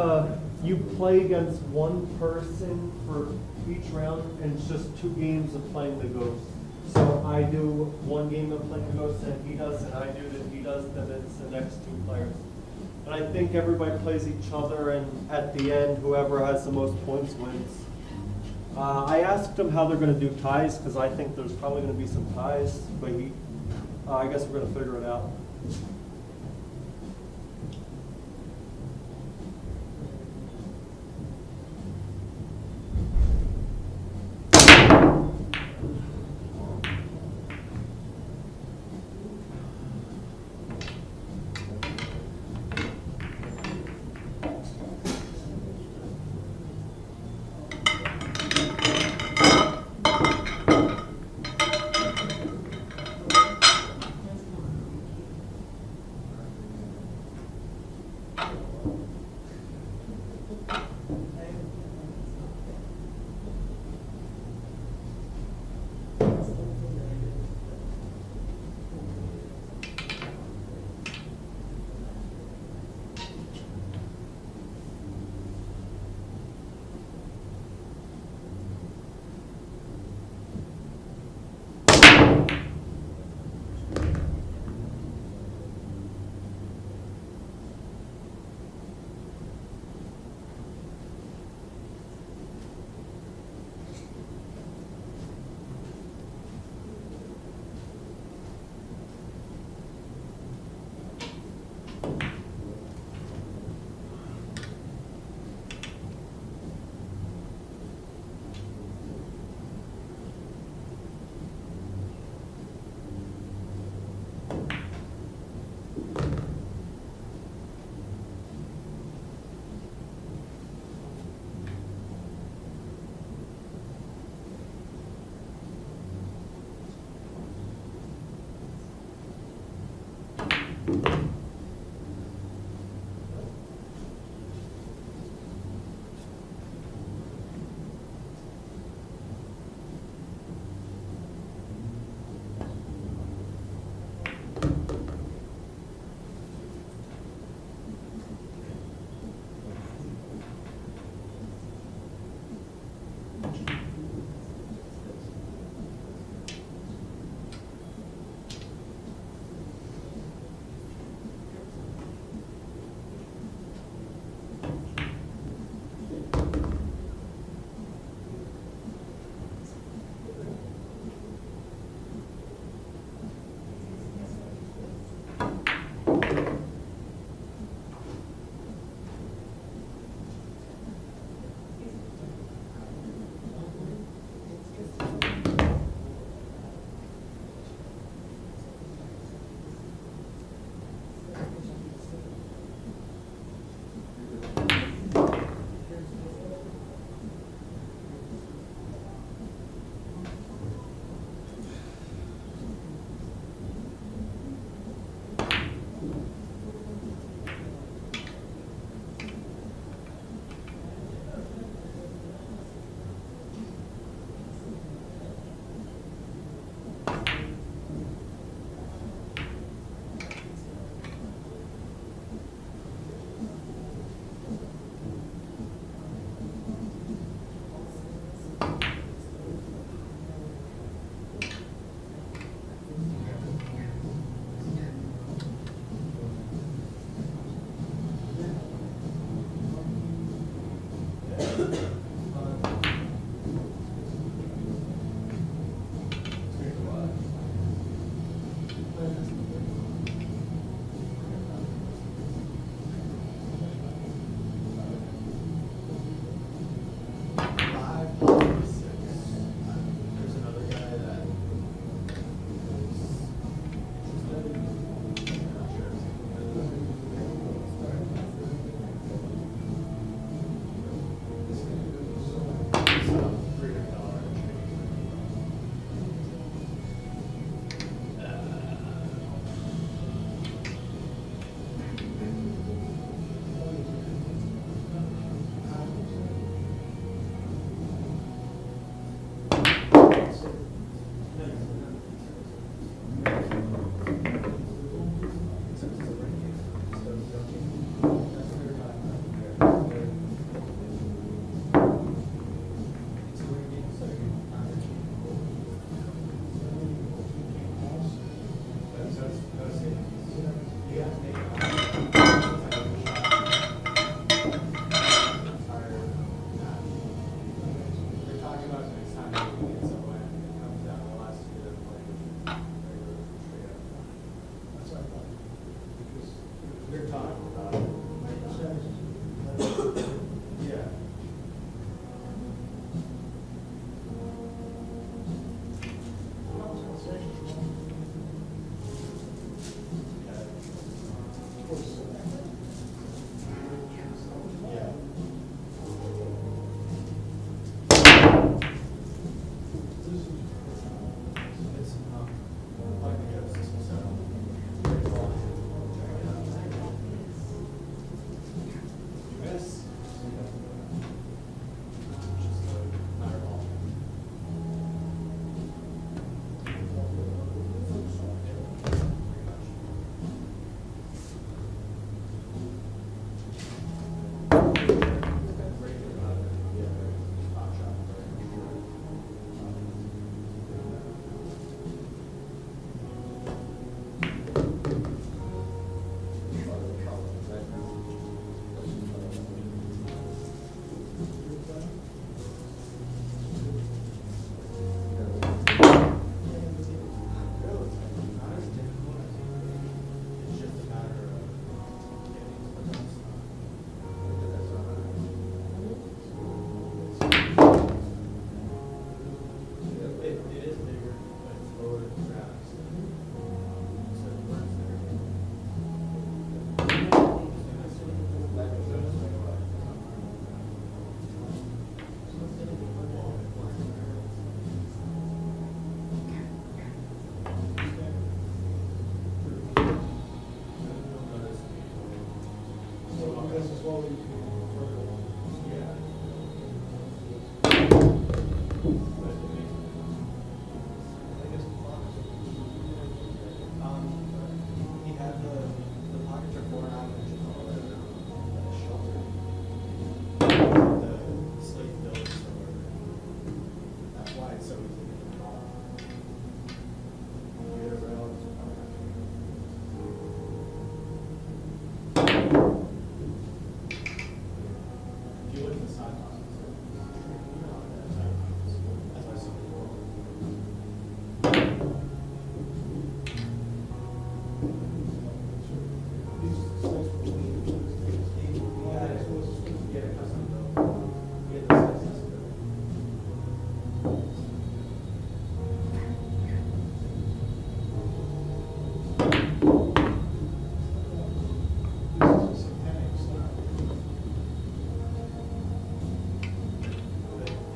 you play against one person for each round, and it's just 2 games of playing the ghost. So I do 1 game of playing the ghost, and he does, and I do, and he does, then it's the next 2 players. And I think everybody plays each other, and at the end, whoever has the most points wins. I asked him how they're going to do ties, because I think there's probably going to be some ties, but I guess we're going to figure it out.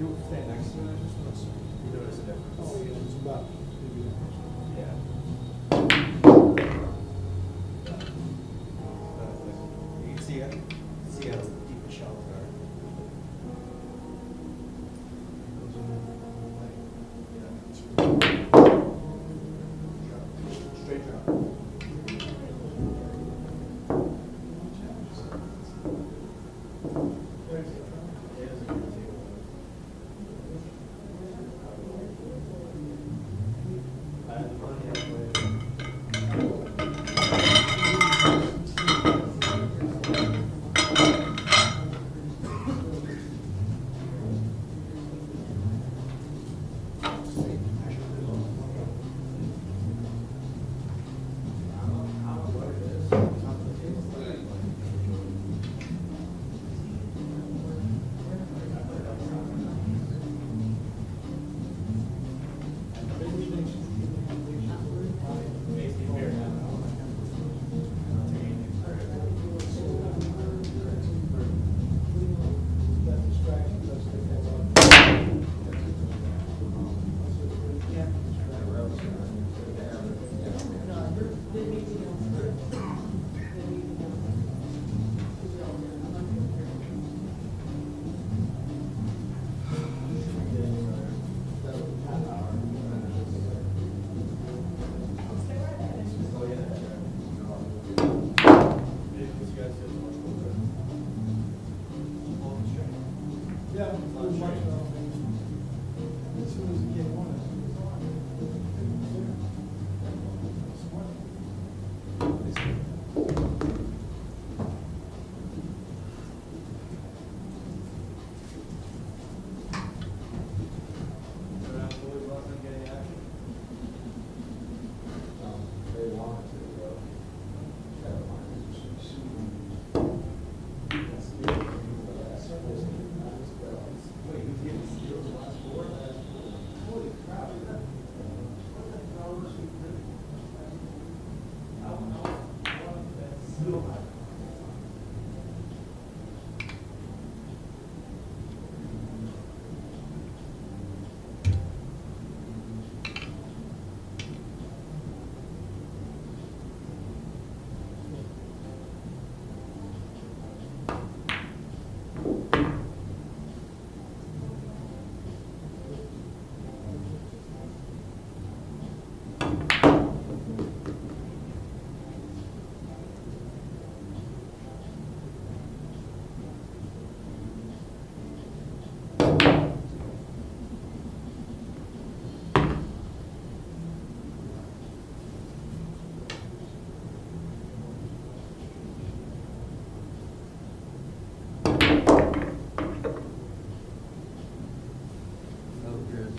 you'll stand next to it, I just noticed, you notice a difference. Oh, yeah, it's about, yeah. You can see how deep the shells are. Straight drop.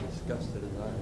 Disgusted as I am.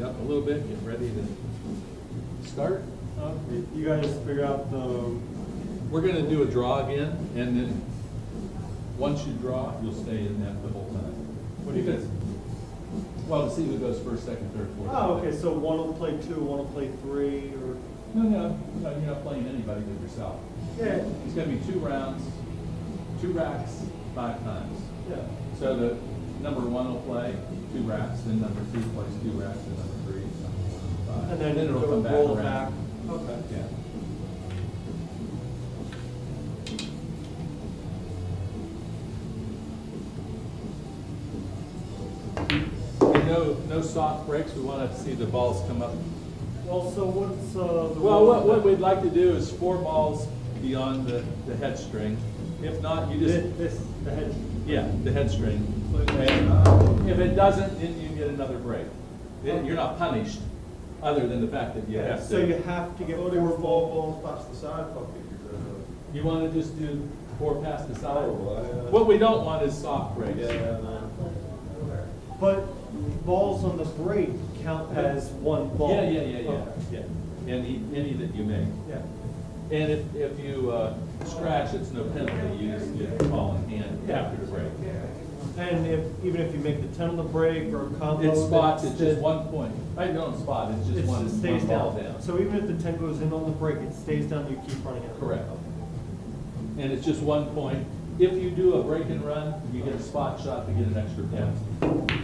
Up a little bit, get ready to start. You guys figure out the. We're going to do a draw again, and then once you draw, you'll stay in that the whole time. What do you Because- Well, to see who goes first, second, third, fourth. Oh, okay, so one will play 2, one will play 3, or. No, you're not playing anybody but yourself. Yeah. It's going to be 2 rounds, 2 racks, 5 times. Yeah. So the number 1 will play 2 racks, then number 2 plays 2 racks, and number 3, number 4, number 5. And then it'll it'll come back roll around. back. Okay. Yeah. And no soft breaks. We want to see the balls come up. Well, so what's the. Well, what we'd like to do is 4 balls beyond the head string. If not, you just The head. yeah, the head string. And if it doesn't, then you get another break. Then you're not punished, other than the fact that you have to. So you have to get 4 balls. balls past the side pocket. You want to just do 4 past the side? Oh, What we don't want is soft breaks. But balls on the break count as 1 ball. Yeah. Okay. Yeah. Any that you make. Yeah. And if you scratch, it's no penalty. You just get a ball in hand after the break. And even if you make the 10 on the break or a combo. It spots, it's then just 1 point. I don't spot, it's just It one stays ball down. So even if the 10 goes in on the break, it stays down, you keep running out. Correct. And it's just 1 point. If you do a break and run, you get a spot shot to get an extra point.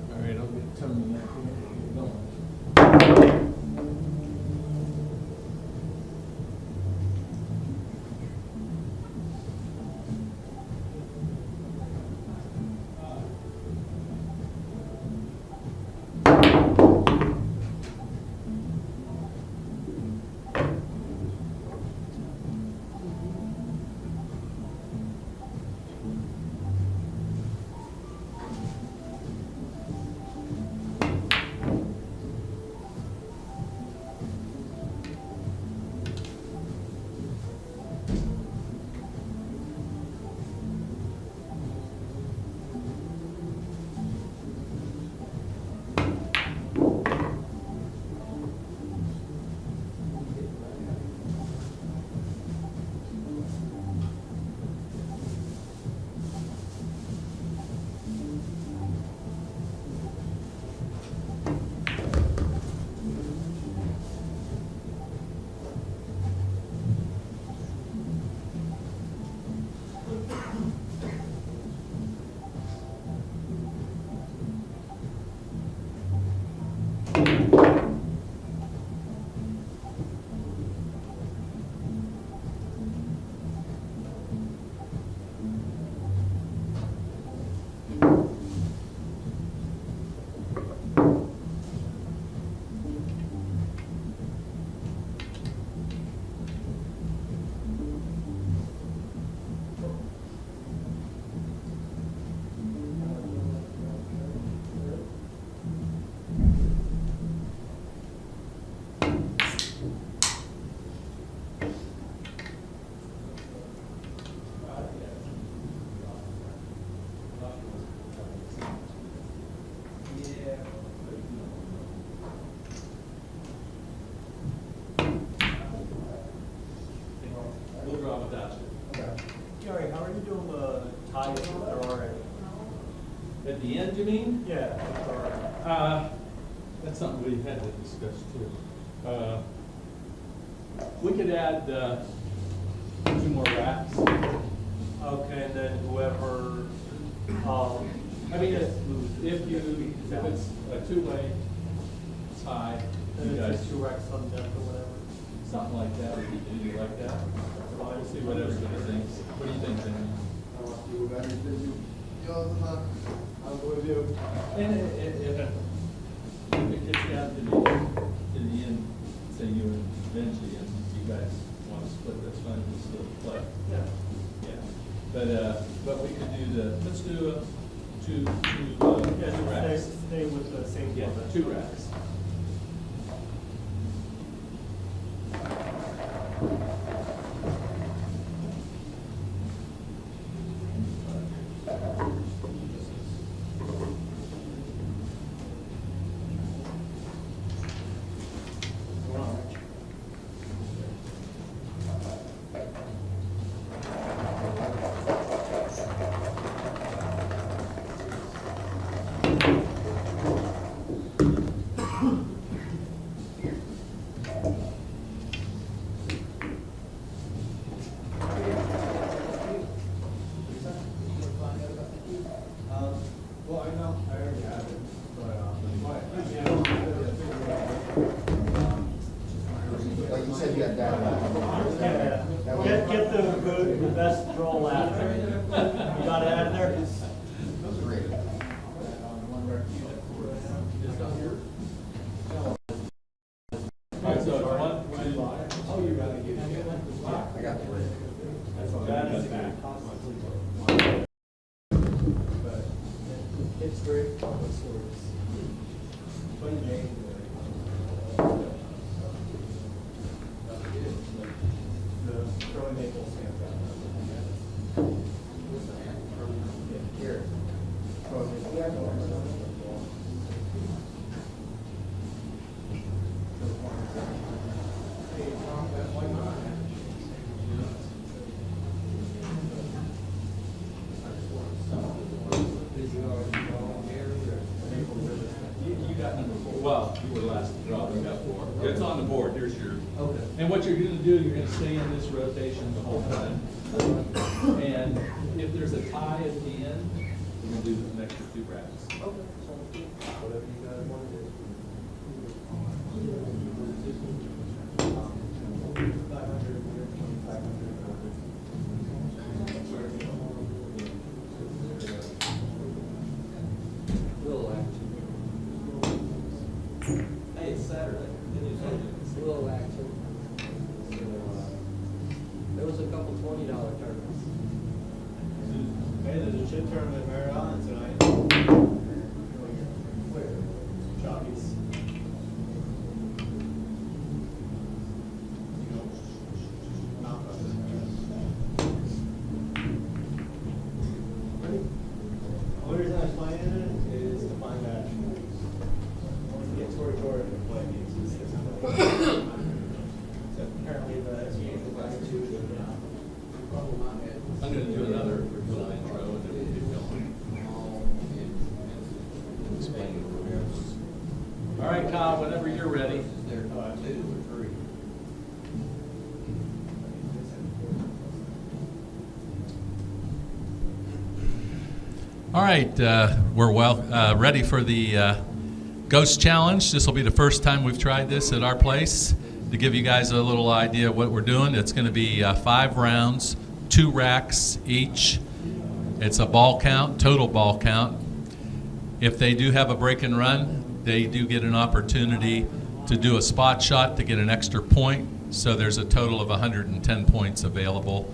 All right, I'll get turning that here. Keep going. you doing the ties if there are any? At the end, you mean? Yeah, if there are. That's something we've had to discuss too. We could add 2 more racks. Okay, and then whoever, I mean, if it's a 2-way tie, and you if guys, it's 2 racks on deck or whatever. something like that, we could do like that. We'll see what everybody thinks. What do you think, Benji? I'll go with you. And if it gets down to the end, say you and Benji, and you guys want to split, that's fine, we'll still play. Yeah. Yeah. But we could do let's do two racks. Stay with the same Yeah, format. 2 racks. Well, I know, I already have it, but, Like you said, you got that. Yeah, get the best draw after. You got it out of there? All right, so 1, 2, oh, you gotta give it. I got three. That's all. That is But it's great. Funny name. The Troy Maple stands out. Here. Troy Maple. Hey, Tom, why not? You got number 4. Well, you were last to draw. You got 4. It's on the board. Here's your. Okay. And what you're going to do, you're going to stay in this rotation the whole time. And if there's a tie at the end, we're going to do an extra 2 racks. Whatever you guys want to do. Hey, it's Saturday. It's a little action. There was a couple $20 tournaments. Hey, there's a chip tournament marathon tonight. Where? Choppies. The only reason I was playing it is to find out. To get Tori to play games. So apparently the I'm going to do another little intro and then we'll get going. Explain it. All right, Kyle, whenever you're ready. All right, we're ready for the Ghost Challenge. This will be the first time we've tried this at our place. To give you guys a little idea of what we're doing, it's going to be 5 rounds, 2 racks each. It's a ball count, total ball count. If they do have a break and run, they do get an opportunity to do a spot shot to get an extra point. So there's a total of 110 points available.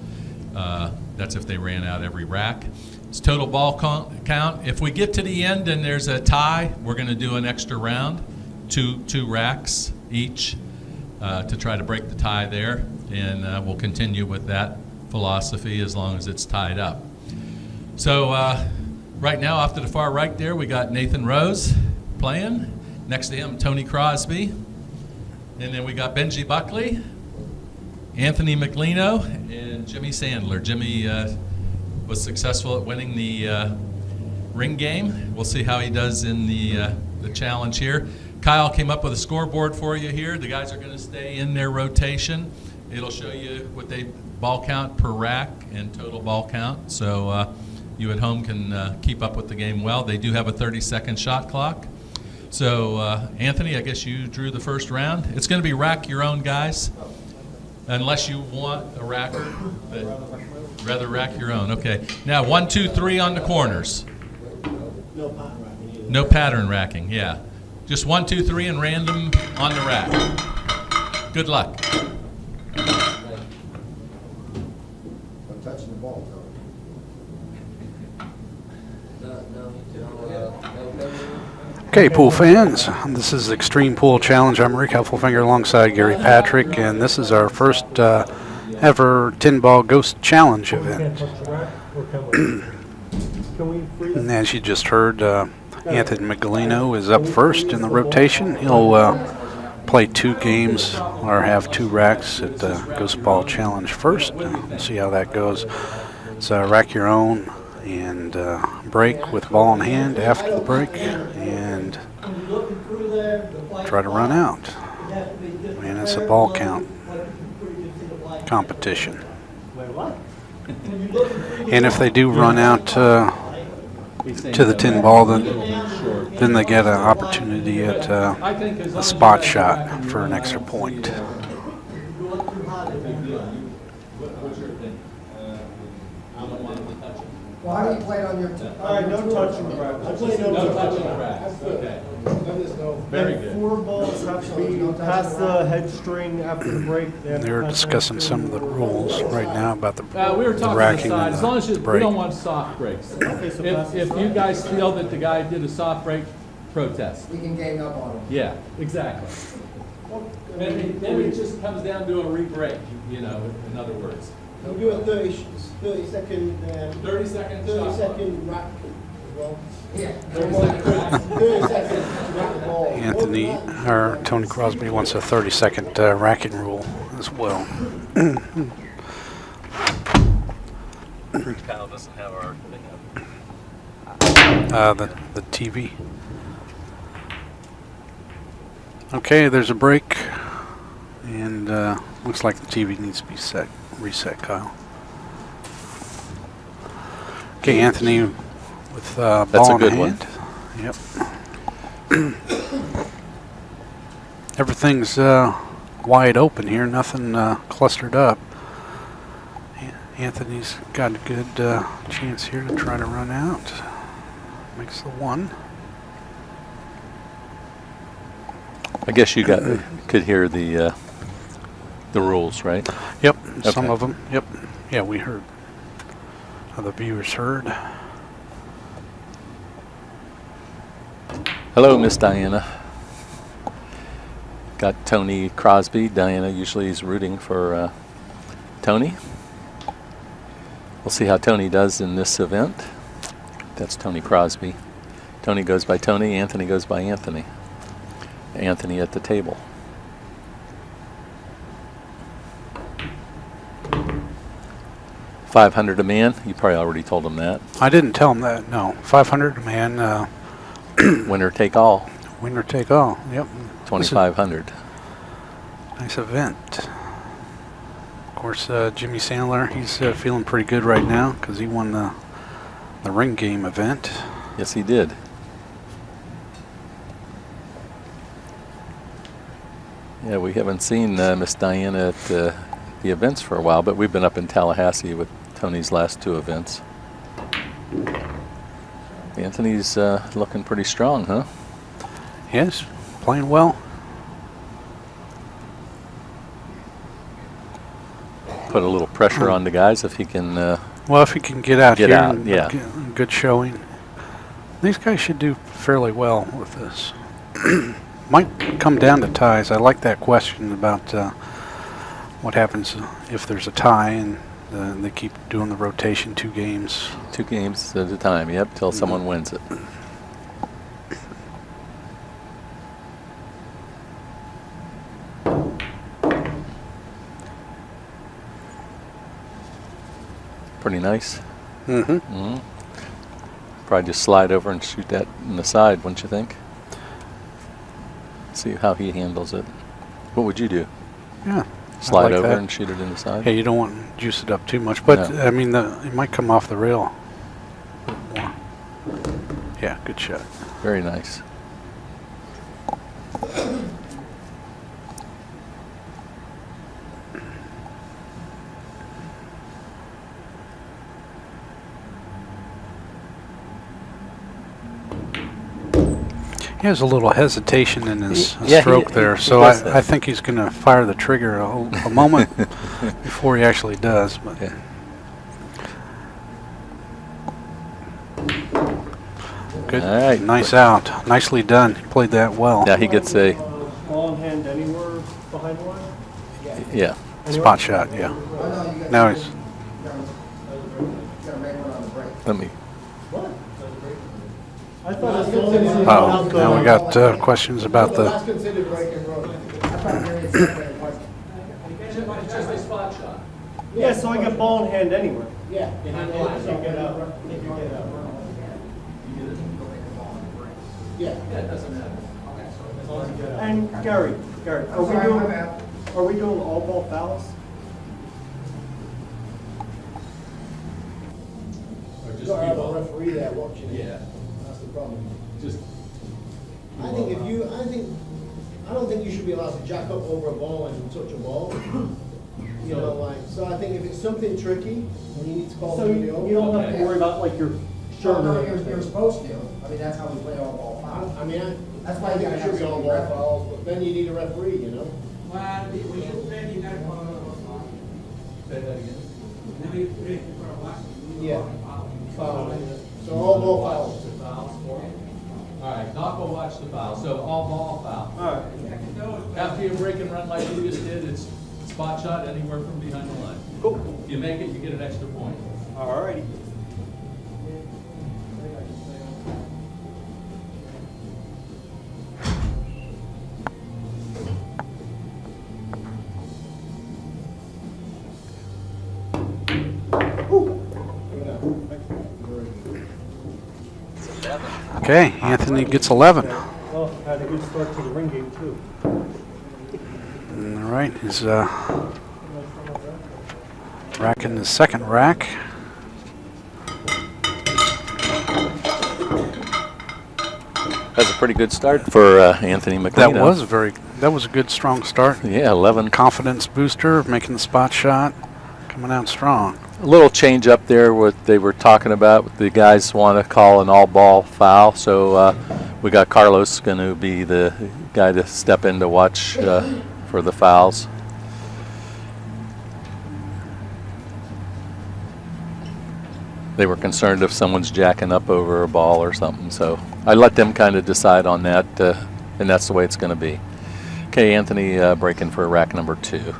That's if they ran out every rack. It's total ball count. If we get to the end and there's a tie, we're going to do an extra round, two racks each, to try to break the tie there. And we'll continue with that philosophy as long as it's tied up. So right now, off to the far right there, we got Nathan Rose playing. Next to him, Tony Crosby. And then we got Benji Buckley, Anthony Meglino, and Jimmy Sandler. Jimmy was successful at winning the ring game. We'll see how he does in the challenge here. Kyle came up with a scoreboard for you here. The guys are going to stay in their rotation. It'll show you what they ball count per rack and total ball count. So you at home can keep up with the game well. They do have a 30-second shot clock. So Anthony, I guess you drew the first round. It's going to be rack your own, guys, unless you want a racker. But rather rack your own. Okay. Now 1, 2, 3 on the corners. No pattern racking either. No pattern racking. Yeah. Just 1, 2, 3 and random on the rack. Good luck. I'm touching the ball, Okay, pool fans, this is Xtreme Pool Challenge. I'm Rick Heffelfinger alongside Gary Patrick, and this is our first ever 10-ball ghost challenge event. And as you just heard, Anthony Meglino is up first in the rotation. He'll play 2 games or have 2 racks at the Ghost Ball Challenge first. We'll see how that goes. It's rack your own and break with ball in hand after the break and try to run out. And it's a ball count competition. And if they do run out to the 10 ball, then they get an opportunity at a spot shot for an extra point. Why don't you play it on your All right, no touching the rack. I'm playing no touching the rack. Okay. Very good. 4 balls have to be past the head string after the break. They're discussing some of the rules right now about the We were talking racking aside, and as long as the we break. don't want soft breaks. If you guys feel that the guy did a soft break, protest. We can gang up on him. Yeah, exactly. Then it just comes down to a re-break, in other words. We'll do a 30 second, 30 second 30 shot. second rack as well. Yeah. 30 seconds to rack the ball. Anthony or Tony Crosby wants a 30-second racking rule as well. Kyle doesn't have our thing up. The TV. Okay, there's a break, and looks like the TV needs to be reset, Kyle. Okay, Anthony with ball That's a in good hand. Yep. Everything's wide open here, nothing clustered up. Anthony's got a good chance here to try to run out. Makes the 1. I guess you could hear the rules, right? Yep, some Okay. of them. Yep. Yeah, we heard. The viewers heard. Hello, Miss Diana. Got Tony Crosby. Diana usually is rooting for Tony. We'll see how Tony does in this event. That's Tony Crosby. Tony goes by Tony. Anthony goes by Anthony. Anthony at the table. $500 a man. You probably already told him that. I didn't tell him that, no. 500 a man, Winner take all. winner take all. Yep. 2,500. Nice event. Of course, Jimmy Sandler, he's feeling pretty good right now because he won the ring game event. Yes, he did. Yeah, we haven't seen Miss Diana at the events for a while, but we've been up in Tallahassee with Tony's last 2 events. Anthony's looking pretty strong, huh? Yes, playing well. Put a little pressure on the guys if he can. Well, if he can get out Get here out, and yeah. get a good showing. These guys should do fairly well with this. Might come down to ties. I like that question about what happens if there's a tie and they keep doing the rotation 2 games. 2 games at a time, yep, till someone wins it. Pretty nice. Mm-hmm. Probably just slide over and shoot that in the side, wouldn't you think? See how he handles it. What would you do? Yeah. Slide like over that. and shoot it in the side? Yeah, you don't want to juice it up too much, but No. I mean, it might come off the rail. More. Yeah, good shot. Very nice. He has a little hesitation in his Yeah, stroke he there, so does that. I think he's going to fire the trigger a moment before he actually does. But Yeah. good, All right. nice out, nicely done. He played that well. Now he gets a, Ball in hand anywhere behind the line? yeah. Spot shot, yeah. Now he's Let me, I thought that's considered. oh, now we got questions about the. That's considered break and roll. It's just a spot shot. Yeah, so I get ball in hand anywhere. Yeah. Behind the line, so you get up. You get up. Yeah. Yeah, it doesn't matter. And Gary, are we doing all ball fouls? Or You just gotta have a people. referee there watching it. Yeah. That's the problem. Just. I don't think you should be allowed to jack up over a ball and touch a ball. You know, like, so I think if it's something tricky, and you need to call So somebody you over. don't have to worry about like your shirt. No, or you're supposed to. I mean, that's how we play all ball foul. I mean, That's I why you think gotta it have should be all somebody ball ref it. fouls, but then you need a referee, you know? Well, we should say you gotta follow the Say that again. Yeah. Foul. So all ball fouls. The fouls for you. All right, Doc will watch the foul. So all ball foul. All right. After you break and run like you just did, it's spot shot anywhere from behind the line. Cool. If you make it, you get an extra point. All righty. Okay, Anthony gets 11. Well, had a good start to the ring game too. All right, he's racking his second rack. that's a pretty good start for Anthony Meglino. That was a good strong start. Yeah, 11. Confidence booster, making the spot shot, coming out strong. A little change up there, what they were talking about. The guys want to call an all-ball foul, so we got Carlos going to be the guy to step in to watch for the fouls. They were concerned if someone's jacking up over a ball or something, so I let them kind of decide on that, and that's the way it's going to be. Okay, Anthony breaking for rack number 2.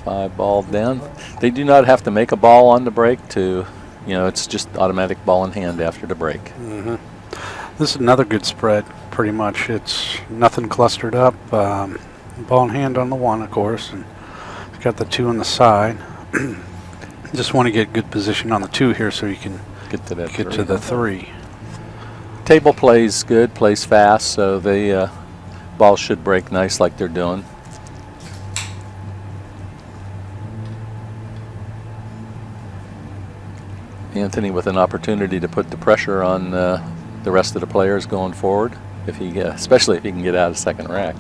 Five ball down. They do not have to make a ball on the break to, it's just automatic ball in hand after the break. Mm-hmm. This is another good spread, pretty much. It's nothing clustered up. Ball in hand on the 1, of course, and it's got the 2 on the side. Just want to get good position on the 2 here so you can Get to that get 3. to the 3. Table plays good, plays fast, so the ball should break nice like they're doing. Anthony with an opportunity to put the pressure on the rest of the players going forward, especially if he can get out of second rack.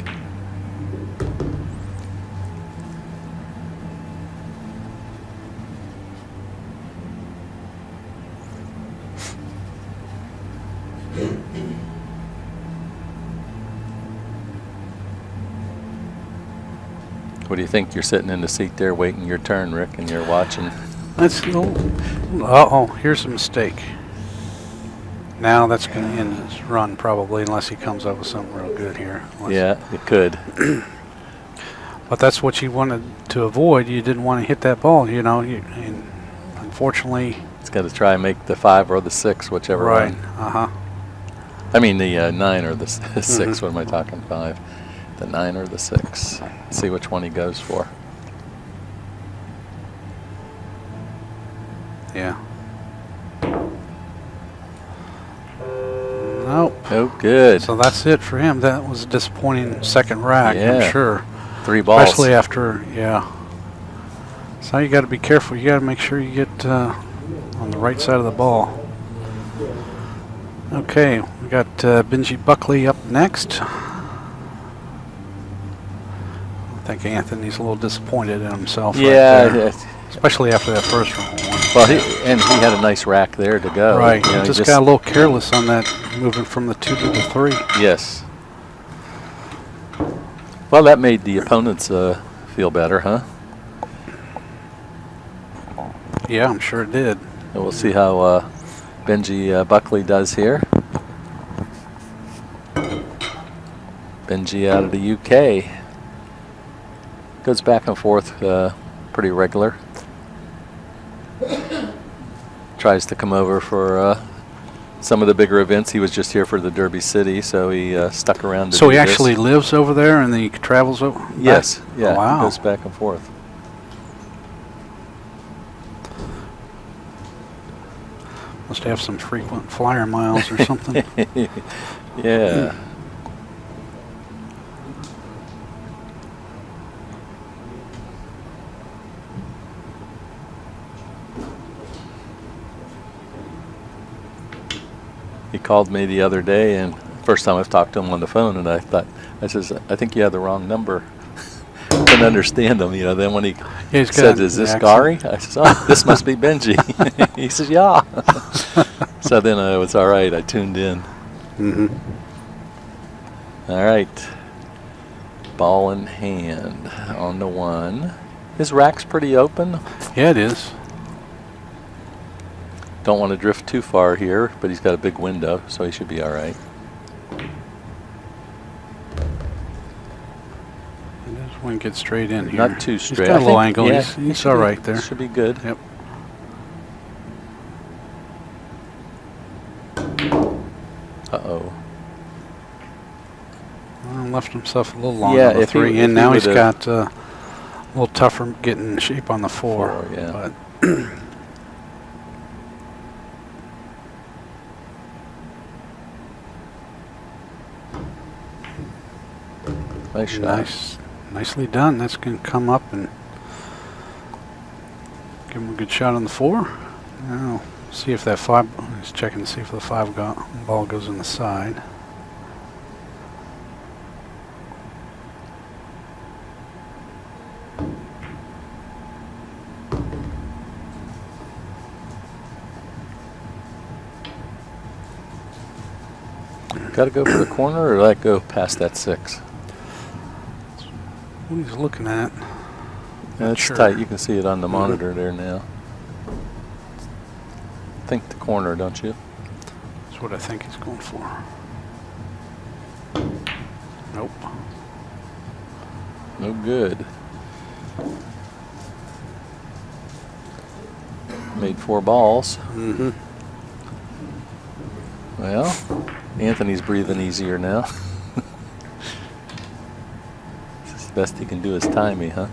What do you think? You're sitting in the seat there waiting your turn, Rick, and you're watching. Here's a mistake. Now that's going to end his run probably, unless he comes up with something real good here. Yeah, it could. But that's what you wanted to avoid. You didn't want to hit that ball, and unfortunately. It's got to try and make the 5 or the 6, whichever Right. one. I mean the 9 or the 6. Mm-hmm. What am I talking? 5. The 9 or the 6. See which one he goes for. Yeah. Nope. Oh, good. So that's it for him. That was a disappointing second rack, Yeah. I'm sure. 3 balls. Especially after, yeah. So you got to be careful. You got to make sure you get on the right side of the ball. Okay, we got Benji Buckley up next. I think Anthony's a little disappointed in himself. Yeah, right there, yeah. especially after that first round. Well, he had a nice rack there to go. Right, You know, he he just got a little careless on that, moving from the 2 to the 3. Yes. Well, that made the opponents feel better, huh? Yeah, I'm sure it did. And we'll see how Benji Buckley does here. Benji out of the UK. Goes back and forth pretty regular. Tries to come over for some of the bigger events. He was just here for the Derby City, so he stuck around to So do he this. actually lives over there and then he travels over? Yes, yeah, Oh, wow. he goes back and forth. Must have some frequent flyer miles or something. Yeah. He called me the other day, and first time I've talked to him on the phone, and I says, I think you have the wrong number. Couldn't understand him, you know. Then when he he's said, got "Is this the Gary?" I said, "Oh, this must be Benji." He says, "Yeah." So then it was all right. I tuned in. Mm-hmm. All right. Ball in hand on the 1. His rack's pretty open. Yeah, it is. Don't want to drift too far here, but he's got a big window, so he should be all right. Just want to get straight in here. Not too He's straight. got a I little think- angle. yeah, He's, he he's should all be- right there. Should be good. Yep. Uh-oh. Well, left himself a little long Yeah, on the if he- 3, if and he now he's would've- got a little tougher getting in shape on the 4. 4, yeah. But Nice shot. nicely done. That's going to come up and give him a good shot on the 4. Now, see if that 5. He's checking to see if the 5 ball goes in the side. Got to go for the corner, or let go past that 6? What he's looking at. Yeah, it's Sure. tight. You can see it on the monitor there now. Think the corner, don't you? That's what I think he's going for. Nope. No good. Made 4 balls. Mm-hmm. Well, Anthony's breathing easier now. It's the best he can do is time me, huh?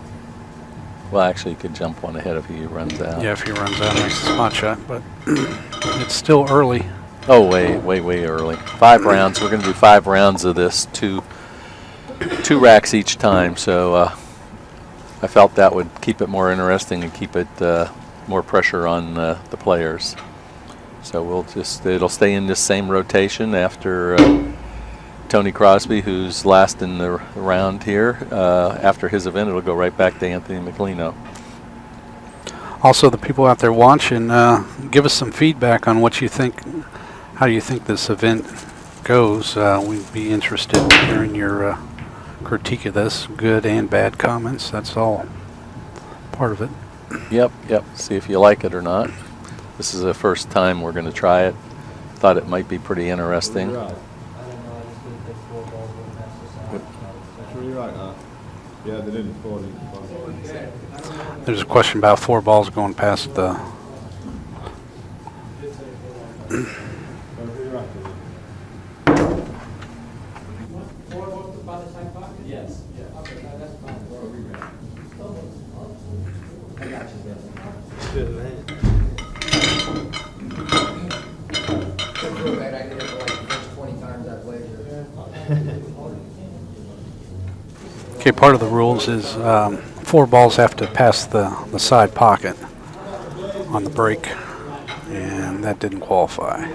Well, actually, he could jump one ahead if he runs out. Yeah, if he runs out, makes a spot shot, but it's still early. Oh, way early. 5 rounds. We're going to do 5 rounds of this, two racks each time. So I felt that would keep it more interesting and keep it more pressure on the players. So it'll stay in this same rotation after Tony Crosby, who's last in the round here. After his event, it'll go right back to Anthony Meglino. Also, the people out there watching, give us some feedback on what you think. How do you think this event goes? We'd be interested in hearing your critique of this, good and bad comments. That's all part of it. Yep. See if you like it or not. This is the first time we're going to try it. Thought it might be pretty interesting. You're right. That's really right. Yeah, they didn't afford it. There's a question about 4 balls going past the. Four about the side pocket? Yeah. Good man. Real bad, I did it for like the first 20 times I played here. Okay, part of the rules is 4 balls have to pass the side pocket on the break, and that didn't qualify.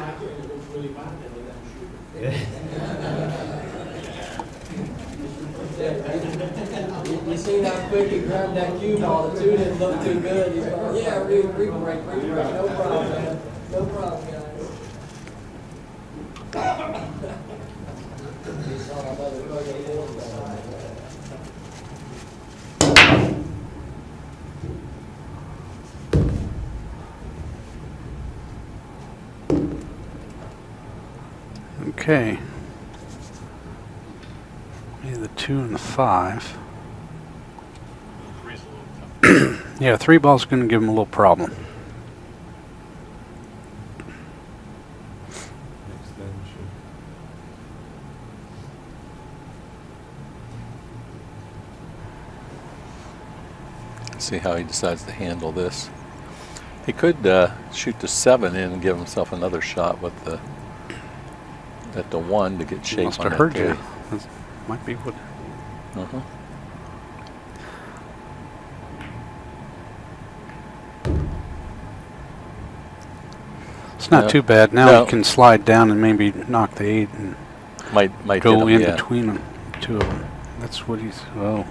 You seen how quick he grabbed that cue ball, the two didn't look too good. He's like, yeah, re break, no problem, man. No problem, guys. He saw another fucking hit. Okay. Maybe the 2 and the 5. Yeah, 3 ball's going to give him a little problem. See how he decides to handle this. He could shoot the 7 in and give himself another shot with the at the 1 to get shape Must on have that heard 3. you. Might be what. Uh-huh. It's not No. too bad. Now No. he can slide down and maybe knock the 8 and Might go hit him, in yeah. between them, 2 of them. That's what he's. Oh,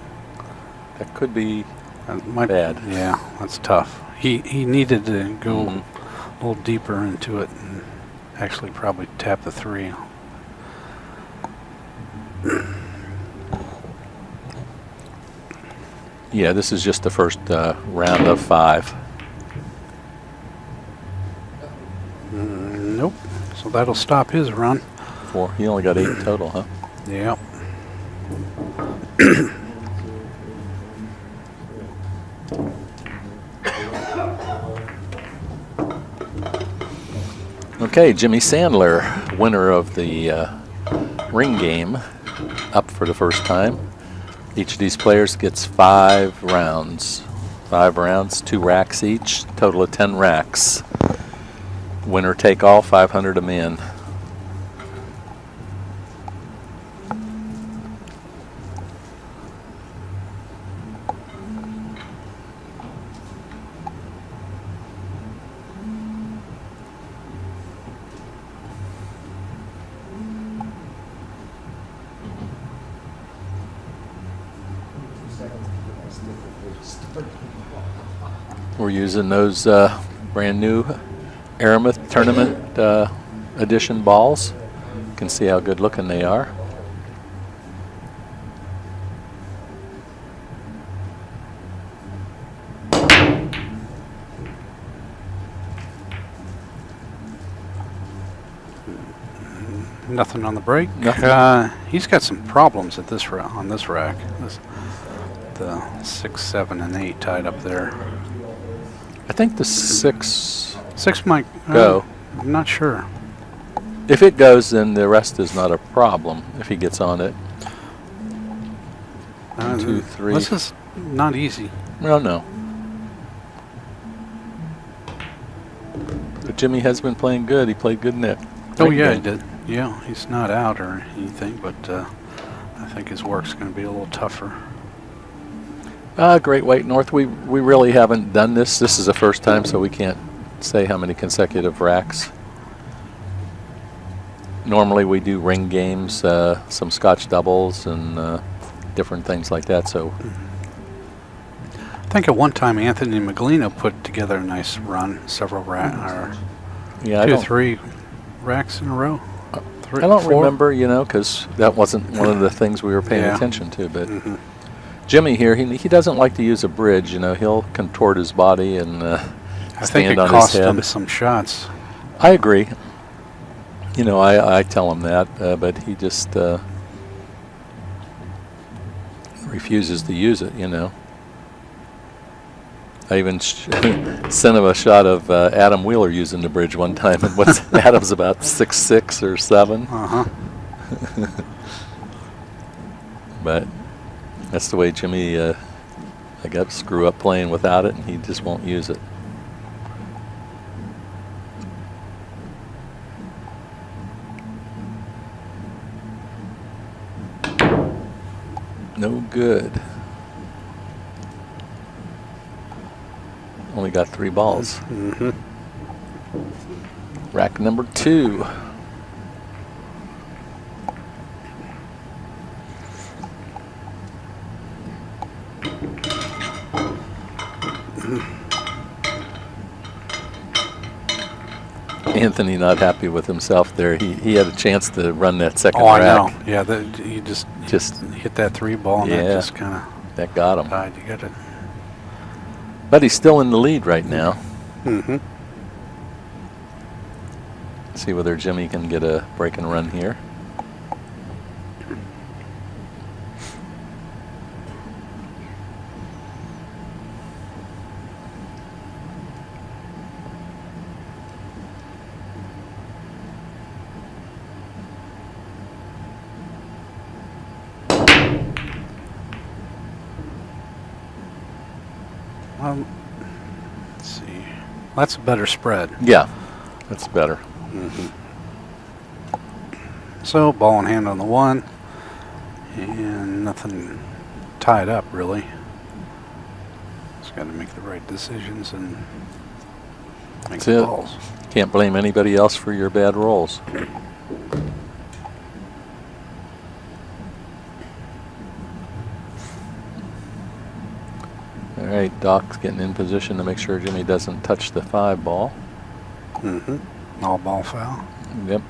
That could be that might. bad. Yeah, that's tough. He needed to go Mhm. a little deeper into it and actually probably tap the 3. Yeah, this is just the first round of 5. Nope. So that'll stop his run. 4. He only got 8 total, huh? Yep. Okay, Jimmy Sandler, winner of the ring game, up for the first time. Each of these players gets 5 rounds. 5 rounds, 2 racks each, total of 10 racks. Winner take all, 500 a man. We're using those brand new Aramith Tournament edition balls. You can see how good looking they are. Nothing on the break. Nothing. He's got some problems at this on this rack. The 6, 7, and 8 tied up there. I think the 6, 6 might Go. I'm not sure. if it goes, then the rest is not a problem if he gets on it. 2, 3. This is not easy. Well, no. But Jimmy has been playing good. He played good in that. Oh ring yeah, he game. did. Yeah, he's not out or anything, but I think his work's going to be a little tougher. Great White North. We really haven't done this. This is the first time, so we can't say how many consecutive racks. Normally we do ring games, some Scotch doubles, and different things like that. So I think at one time Anthony Meglino put together a nice run, several yeah, 2, 3 racks in a row. I don't 4? remember, because that wasn't one of the things we were paying Yeah. attention to. But Jimmy here, he doesn't like to use a bridge. He'll contort his body and I think stand it on cost his head. him some shots. I agree. I tell him that, but he just refuses to use it. I even sent him a shot of Adam Wheeler using the bridge one time, and Adam's about 6'6" or 7. But that's the way Jimmy, I guess, grew up playing without it, and he just won't use it. good. Only got 3 balls. Mm-hmm. Rack number 2. Anthony not happy with himself there. He had a chance to run that second Oh, I rack. know. Yeah, you just Just hit that 3 ball and Yeah. that just kind of that got him. died. You got it. But he's still in the lead right now. Mm-hmm. See whether Jimmy can get a break and run here. Let's see. That's a better spread. Yeah, that's better. Mm-hmm. So ball in hand on the 1, and nothing tied up really. Just got to make the right decisions and make That's the it. balls. Can't blame anybody else for your bad rolls. All right, Doc's getting in position to make sure Jimmy doesn't touch the 5 ball. Mm-hmm. All ball foul. Yep.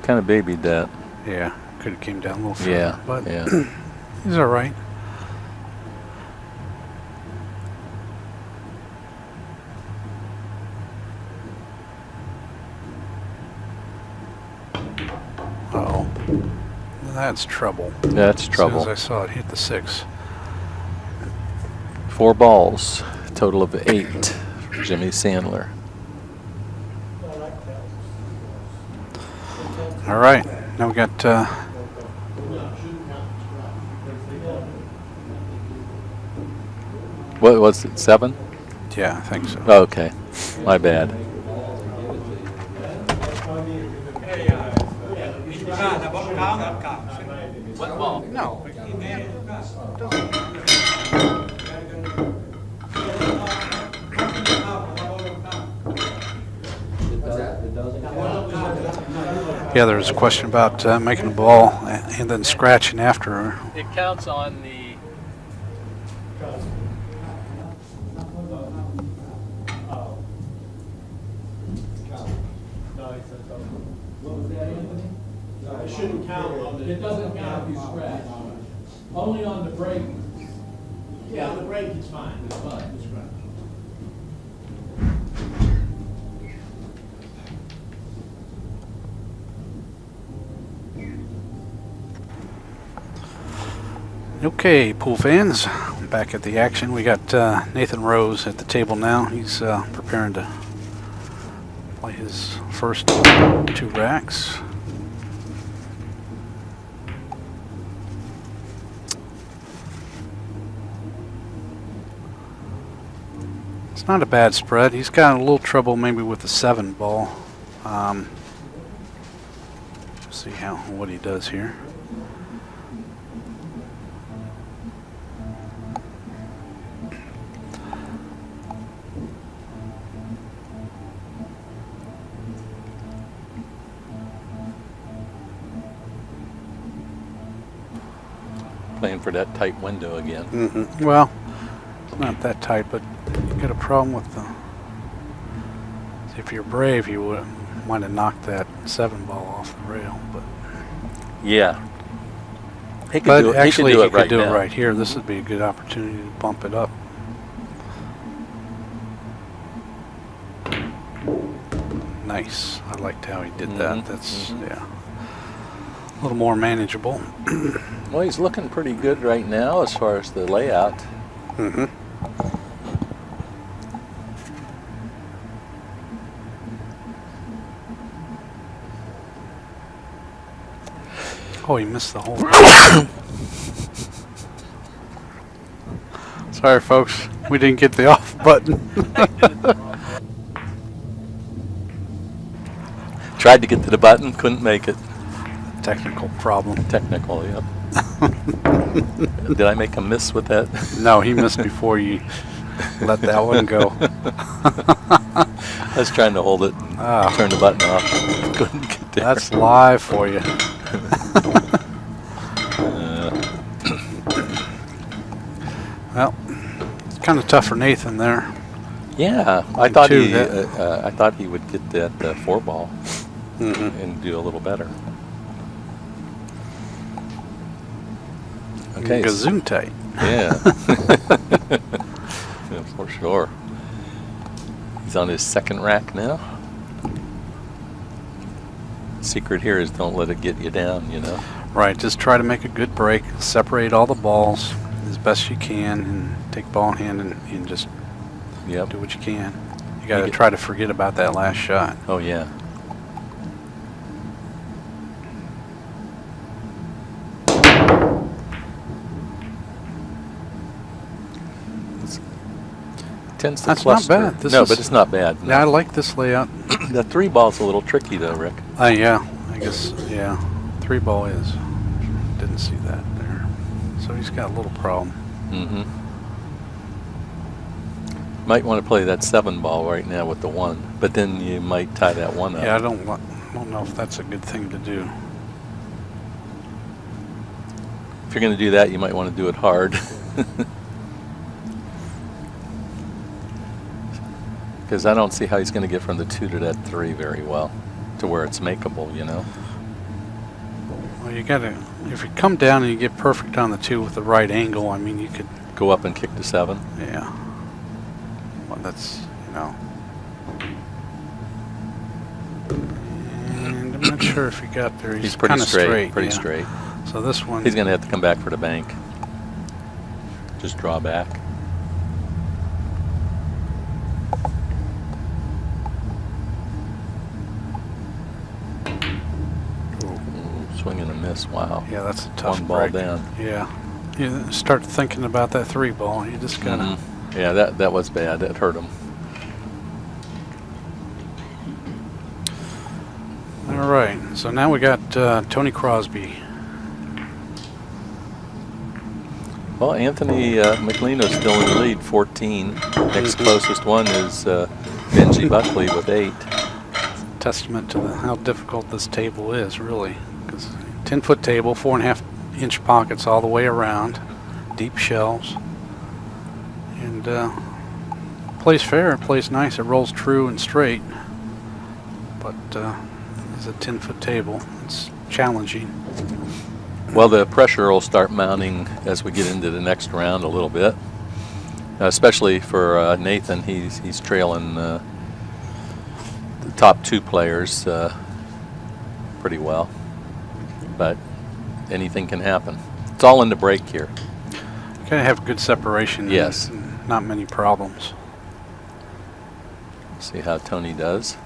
Kind of babied that. Yeah, could have came down a little further. Yeah, but yeah. he's all right. Uh-oh. That's trouble. That's trouble. As soon as I saw it hit the 6. 4 balls, total of 8 for Jimmy Sandler. All right, now we got What was it, 7? yeah, I think so. Okay, my bad. What ball? No. Yeah, there was a question about making a ball and then scratching after. It counts on the. It shouldn't count on the. It doesn't count if you scratch. Only on the break. Yeah, on the break, it's fine. It's fine. It's fine. Okay, pool fans, back at the action. We got Nathan Rose at the table now. He's preparing to play his first 2 racks. It's not a bad spread. He's got a little trouble maybe with the 7 ball. See what he does here. Playing for that tight window again. Mm-hmm. Well, it's not that tight, but you got a problem with the. If you're brave, you might have knocked that 7 ball off the rail, but. Yeah. He could But do it. actually, he he could could do it now. right here. This would be a good opportunity to bump it up. Nice. I liked how he did that. Mhm, That's yeah, a little more manageable. Well, he's looking pretty good right now as far as the layout. Mm-hmm. Oh, he missed the hole. Sorry, folks. We didn't get the off button. Tried to get to the button, couldn't make it. Technical problem. Technical, yep. Did I make a miss with that? No, he missed before you let that one go. I was trying to hold it and turn the button off. Couldn't get there. That's live for you. Well, it's kind of tough for Nathan there. Yeah, I thought too, he would get that 4-ball and do a little better. Okay. Gazoon tight. Yeah. Yeah, for sure. He's on his second rack now. Secret here is don't let it get you down, you know. Right, just try to make a good break, separate all the balls as best you can, and take ball in hand and just do what you can. You got to try to forget about that last shot. Oh, yeah. Tends to That's cluster. not bad. No, but it's not bad. No. Yeah, I like this layout. The 3-ball's a little tricky, though, Rick. Yeah, I guess, yeah. 3-ball is. Didn't see that there. So he's got a little problem. Mm-hmm. Might want to play that 7-ball right now with the 1, but then you might tie that 1 up. Yeah, I don't know if that's a good thing to do. If you're going to do that, you might want to do it hard. Because I don't see how he's going to get from the 2 to that 3 very well, to where it's makeable, you know. Well, you got to, if you come down and you get perfect on the 2 with the right angle, I mean, you could go up and kick the 7. Yeah. Well, that's, you know. And I'm not sure if he got there. He's pretty kind of straight. Pretty yeah. straight. So this one. He's going to have to come back for the bank. Just draw back. Swing and a miss. Wow. Yeah, that's a tough 1 ball break. down. Yeah. You start thinking about that 3-ball. You just gotta. Yeah, that was bad. That hurt him. All right. So now we got Tony Crosby. Well, Anthony Meglino's still in the lead, 14. Next closest one is Benji Buckley with 8. Testament to how difficult this table is, really. Because 10-foot table, 4.5-inch pockets all the way around, deep shelves, and plays fair, plays nice. It rolls true and straight, but it's a 10-foot table. It's challenging. Well, the pressure will start mounting as we get into the next round a little bit, especially for Nathan. He's trailing the top 2 players pretty well, but anything can happen. It's all in the break here. You gotta have good separation. Yes. And not many problems. See how Tony does.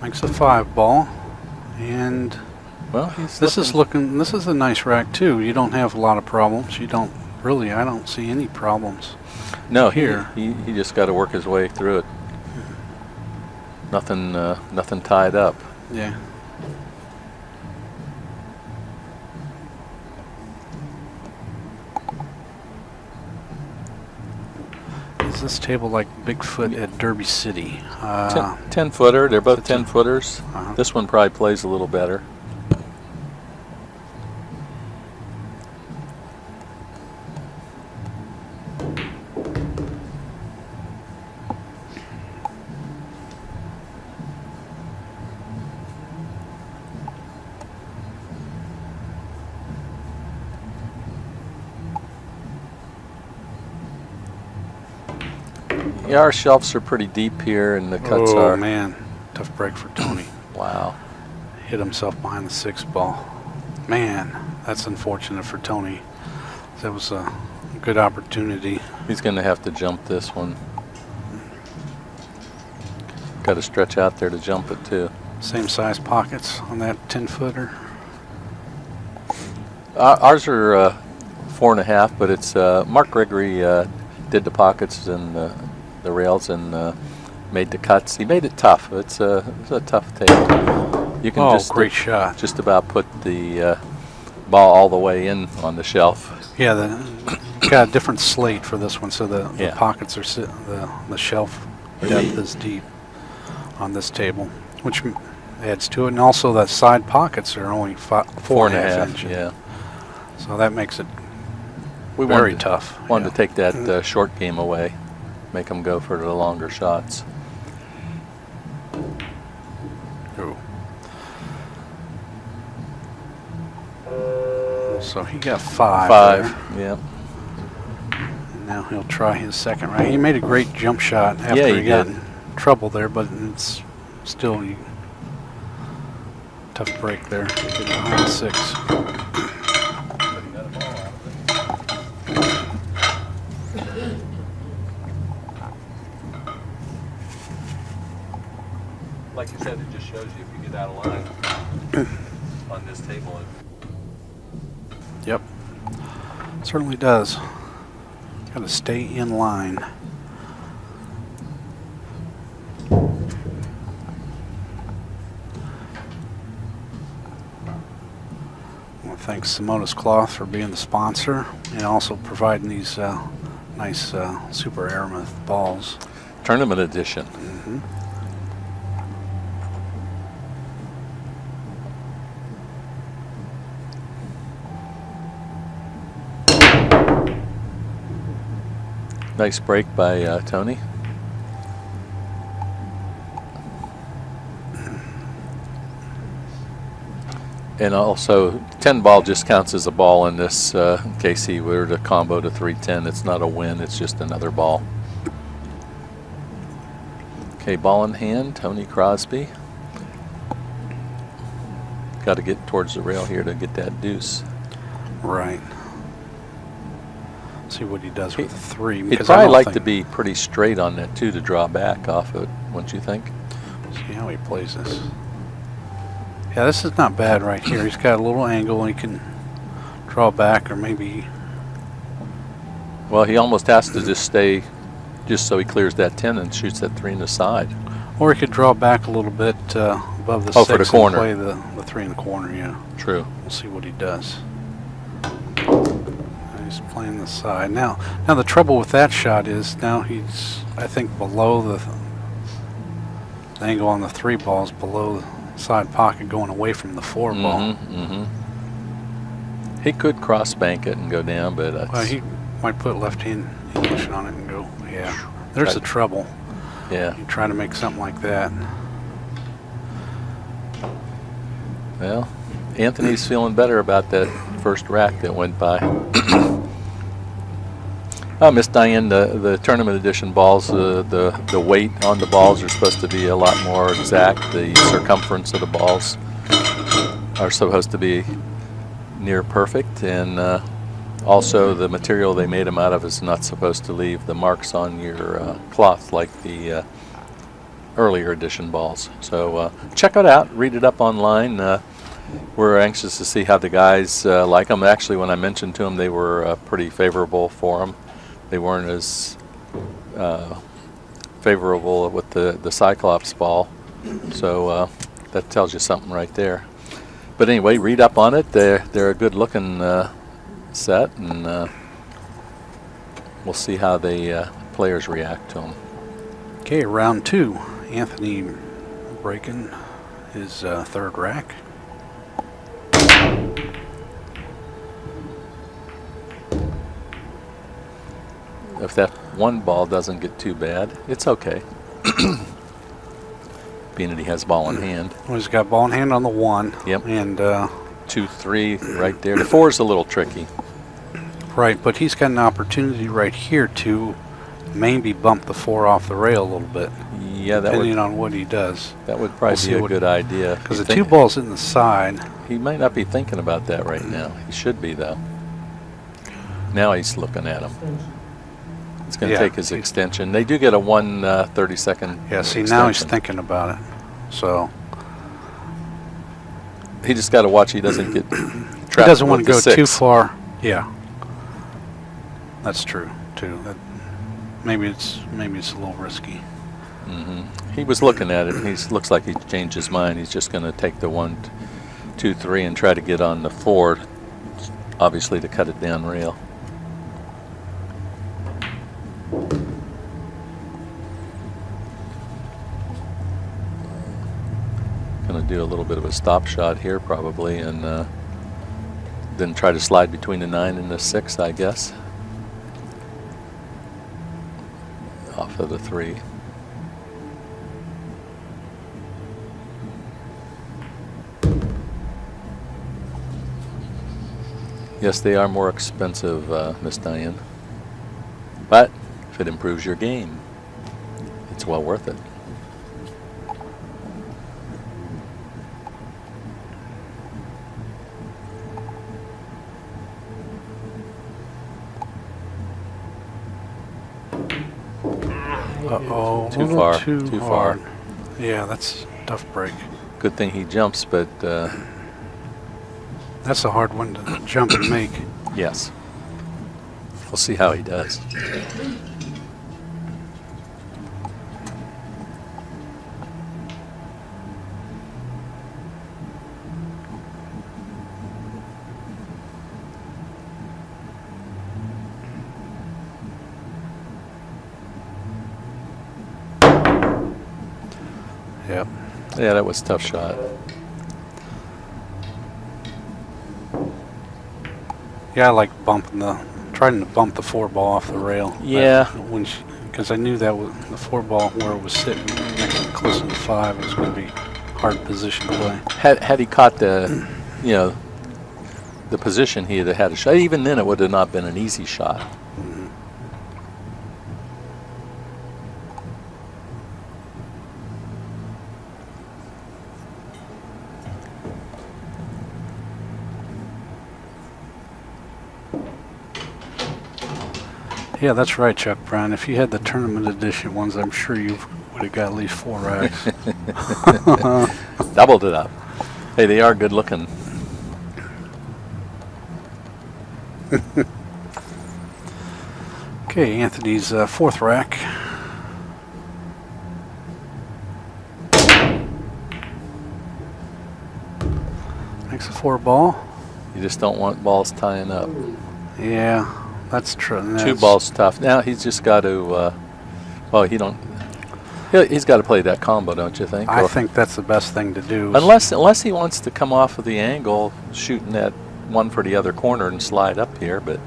Makes a 5-ball, and well, this is a nice rack too. You don't have a lot of problems. You don't really. I don't see any problems. No, here he just got to work his way through it. Nothing tied up. Yeah. Is this table like Bigfoot at Derby City? 10-footer. They're both 10-footers. This one probably plays a little better. Yeah, our shelves are pretty deep here, and the cuts are. Oh man, tough break for Tony. Wow. Hit himself behind the 6-ball. Man, that's unfortunate for Tony. That was a good opportunity. He's going to have to jump this one. Got to stretch out there to jump it too. Same size pockets on that 10-footer. Ours are 4.5, but it's Mark Gregory did the pockets and the rails and made the cuts. He made it tough. It's a tough tape. You can Oh, just great shot. Just about put the ball all the way in on the shelf. Yeah, got a different slate for this one, so the Yeah. pockets are the shelf depth is deep on this table, which adds to it. And also the side pockets are only 4.5 inches. Yeah. So that makes it We very wanted, tough. Wanted yeah. to take that short game away, make them go for the longer shots. Ooh. So he got 5. 5, there. yeah. And now he'll try his second right. He made a great jump shot after Yeah, he he got did. in trouble there, but it's still tough break there. Get behind 6. Like you said, it just shows you if you get out of line on this table. Yep. Certainly does. Got to stay in line. I want to thank Simonis Cloth for being the sponsor and also providing these nice Super Aramith balls. Tournament edition. Mm-hmm. Nice break by Tony. And also, 10 ball just counts as a ball in this, in case he were to combo to 310. It's not a win, it's just another ball. Okay, ball in hand, Tony Crosby. Got to get towards the rail here to get that deuce. Right. See what he does with the 3. He'd because I probably don't like think- to be pretty straight on that too to draw back off it, wouldn't you think? See how he plays this. Yeah, this is not bad right here. He's got a little angle. He can draw back or maybe... Well, he almost has to just stay, just so he clears that 10 and shoots that 3 in the side. Or he could draw back a little bit above the 6 Oh, for the corner. and play the 3 in the corner, yeah. True. We'll see what he does. He's playing the side. Now the trouble with that shot is now he's, I think, below the angle on the 3 balls, below the side pocket going away from the 4 ball. He could cross bank it and go down, but that's, Well, he might put left-hand English on it and go, yeah. There's the trouble. yeah. You try to make something like that. Well, Anthony's feeling better about that first rack that went by. Miss Diane, the tournament edition balls, the weight on the balls are supposed to be a lot more exact. The circumference of the balls are supposed to be near perfect, and also the material they made them out of is not supposed to leave the marks on your cloth like the earlier edition balls. So check it out, read it up online. We're anxious to see how the guys like them. Actually, when I mentioned to them, they were pretty favorable for them. They weren't as favorable with the Cyclops ball. So that tells you something right there. But anyway, read up on it. They're a good looking set, and we'll see how the players react to them. Okay, round 2. Anthony breaking his 3rd rack. If that one ball doesn't get too bad, it's okay. Being that he has ball in hand. Well, he's got ball in hand on the 1. Yep. And 2, 3 right there. The 4 is a little tricky. right, but he's got an opportunity right here to maybe bump the 4 off the rail a little bit. Yeah, that depending would on what he does. that would probably see be a what- good idea. Because You the 2 think- balls in the side. He might not be thinking about that right now. He should be though. Now he's looking at him. It's going to Yeah, take his extension. They do get a 30-second. Yeah, see, now he's thinking about it. So He just got to watch he doesn't get trapped. he doesn't want to with go the too 6. far. Yeah, that's true too. Maybe it's a little risky. He was looking at it, and he looks like he changed his mind. He's just going to take the 1, 2, 3 and try to get on the 4, obviously to cut it down rail. Going to do a little bit of a stop shot here probably, and then try to slide between the 9 and the 6, I guess. Off of the 3. Yes, they are more expensive, Miss Diane. But if it improves your game, it's well worth it. Uh-oh. Too a little far, Too too far. hard. Yeah, that's a tough break. Good thing he jumps, but That's a hard one to jump and make. yes. We'll see how he does. Yep. Yeah, that was a tough shot. Yeah, I like trying to bump the 4 ball off the rail. Yeah. Because I knew that was the 4 ball where it was sitting next to close to the 5 was going to be hard position play. Had he caught the, the position, he'd have had a shot. Even then, it would have not been an easy shot. Yeah, that's right, Chuck Brown. If you had the tournament edition ones, I'm sure you would have got at least 4 racks. Doubled it up. Hey, they are good looking. Okay, Anthony's 4th rack. Makes a 4 ball. You just don't want balls tying up. Yeah, that's true. 2 balls tough. Now he's just got to. He's got to play that combo, don't you think? I think that's the best thing to do. Unless he wants to come off of the angle, shooting that one for the other corner and slide up here, but.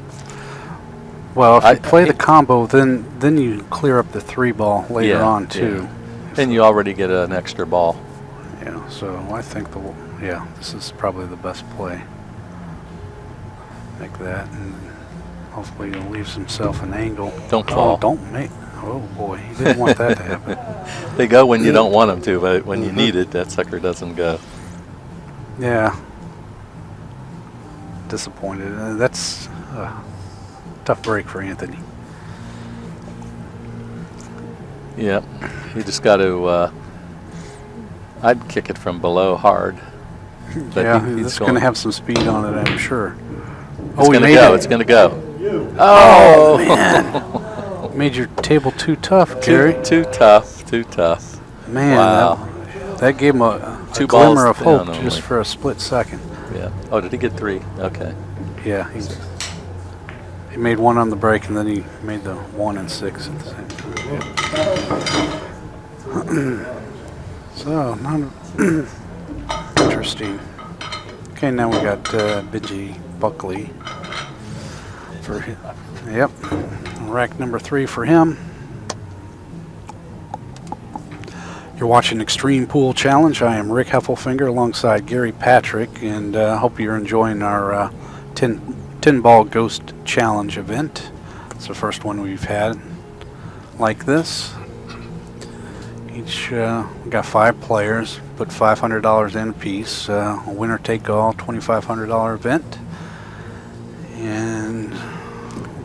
Well, if you play the combo, then you clear up the 3 ball later on too. Then you already get an extra ball. Yeah, so I think this is probably the best play. Like that, and hopefully he leaves himself an angle. Don't fall. Oh, don't make. Oh boy, he didn't want that to happen. They go when you don't want them to, but when you need it, that sucker doesn't go. Yeah. Disappointed. That's a tough break for Anthony. Yeah, you just got to. I'd kick it from below hard. But Yeah, he's it's going to have some speed on it, I'm sure. It's going to go. It's going to go. Oh man! Made your table too tough, Gary. Too tough. Too tough. Man, Wow. that gave him a 2 glimmer balls of hope down just only. for a split second. Yeah. Oh, did he get 3? Okay. Yeah, he made 1 on the break, and then he made the 1 and 6 at the same time. So, interesting. Okay, now we got Benji Buckley for him. Yep, rack number 3 for him. You're watching Extreme Pool Challenge. I am Rick Heffelfinger alongside Gary Patrick, and hope you're enjoying our 10 ball ghost challenge event. It's the first one we've had like this. Each we got 5 players, put $500 in a piece. A winner take all $2,500 event, and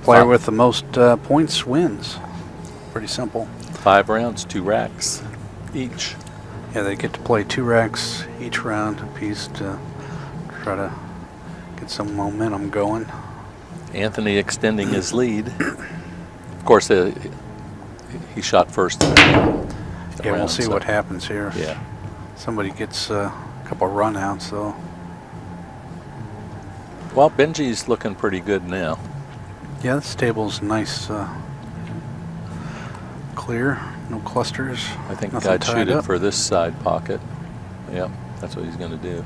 Player with the most points wins. Pretty simple. 5 rounds, 2 racks each. Yeah, they get to play 2 racks each round apiece to try to get some momentum going. Anthony extending his lead. Of course, he shot first. Yeah, we'll see what happens here. Yeah. Somebody gets a couple run outs, though. Well, Benji's looking pretty good now. Yeah, this table's nice, clear, no clusters. I think nothing I'd tied shoot it up. for this side pocket. Yep, that's what he's going to do.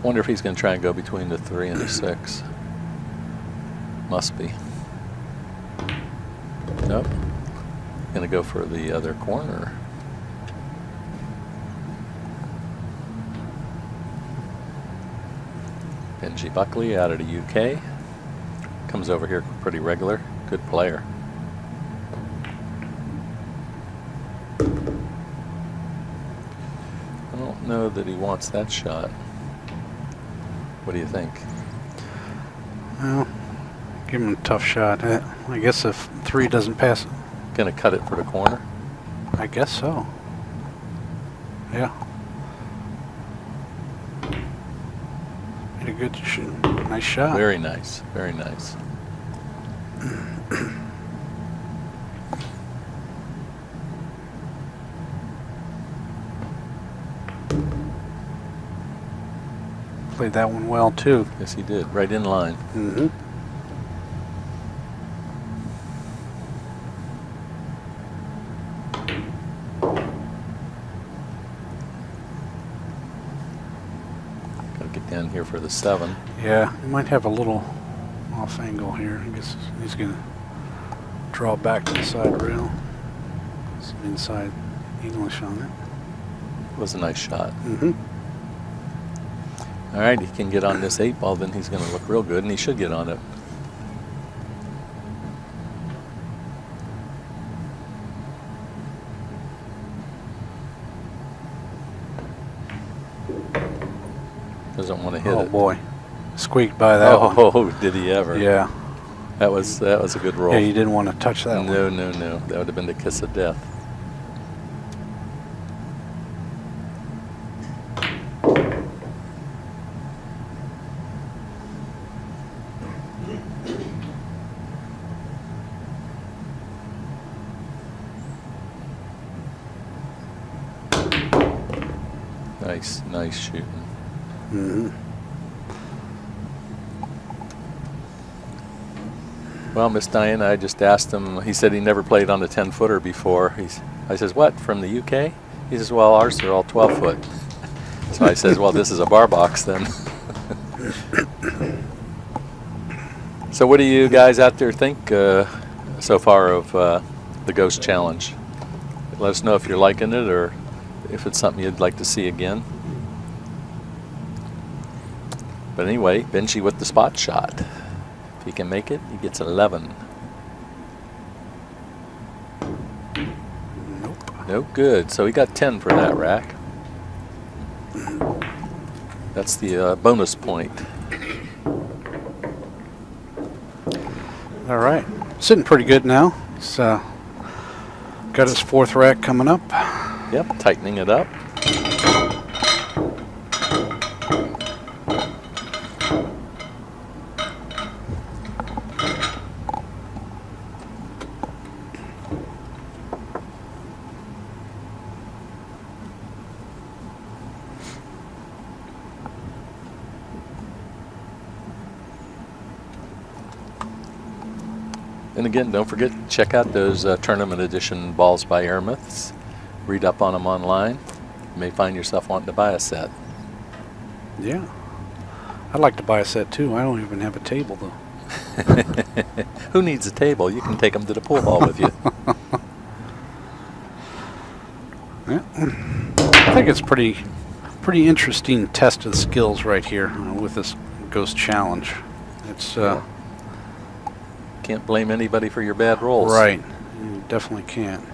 Wonder if he's going to try and go between the 3 and the 6. Must be. Nope. Going to go for the other corner. Benji Buckley out of the UK. Comes over here pretty regular. Good player. I don't know that he wants that shot. What do you think? Well, give him a tough shot. I guess if 3 doesn't pass, Gonna cut it for the corner? I guess so. Yeah. Made a good nice shot. Very nice, very nice. Played that one well, too. Yes, he did. Right in line. Mm-hmm. Gotta get down here for the 7. Yeah, he might have a little off angle here. I guess he's going to draw back to the side rail. Some inside English on it. Was a nice shot. Mm-hmm. All right, he can get on this 8 ball, then he's going to look real good, and he should get on it. Doesn't want to hit Oh it. boy, squeaked by that one. Oh, did he ever? Yeah. That was a good roll. Yeah, you didn't want to touch that one. No. That would have been the kiss of death. Nice shooting. Mm-hmm. Well, Miss Diana, I just asked him. He said he never played on a 10-footer before. I says, what, from the UK? He says, well, ours are all 12-foot. So I says, well, this is a bar box then. So what do you guys out there think so far of the Ghost Challenge? Let us know if you're liking it or if it's something you'd like to see again. But anyway, Benji with the spot shot. If he can make it, he gets 11. Nope. No good. So he got 10 for that rack. That's the bonus point. All right. Sitting pretty good now. He's got his 4th rack coming up. Yep, tightening it up. And again, don't forget, check out those tournament edition balls by Airmouths. Read up on them online. You may find yourself wanting to buy a set. Yeah. I'd like to buy a set too. I don't even have a table though. Who needs a table? You can take them to the pool hall with you. Yeah. I think it's pretty interesting test of the skills right here with this Ghost Challenge. It's Can't blame anybody for your bad rolls. right. You definitely can't.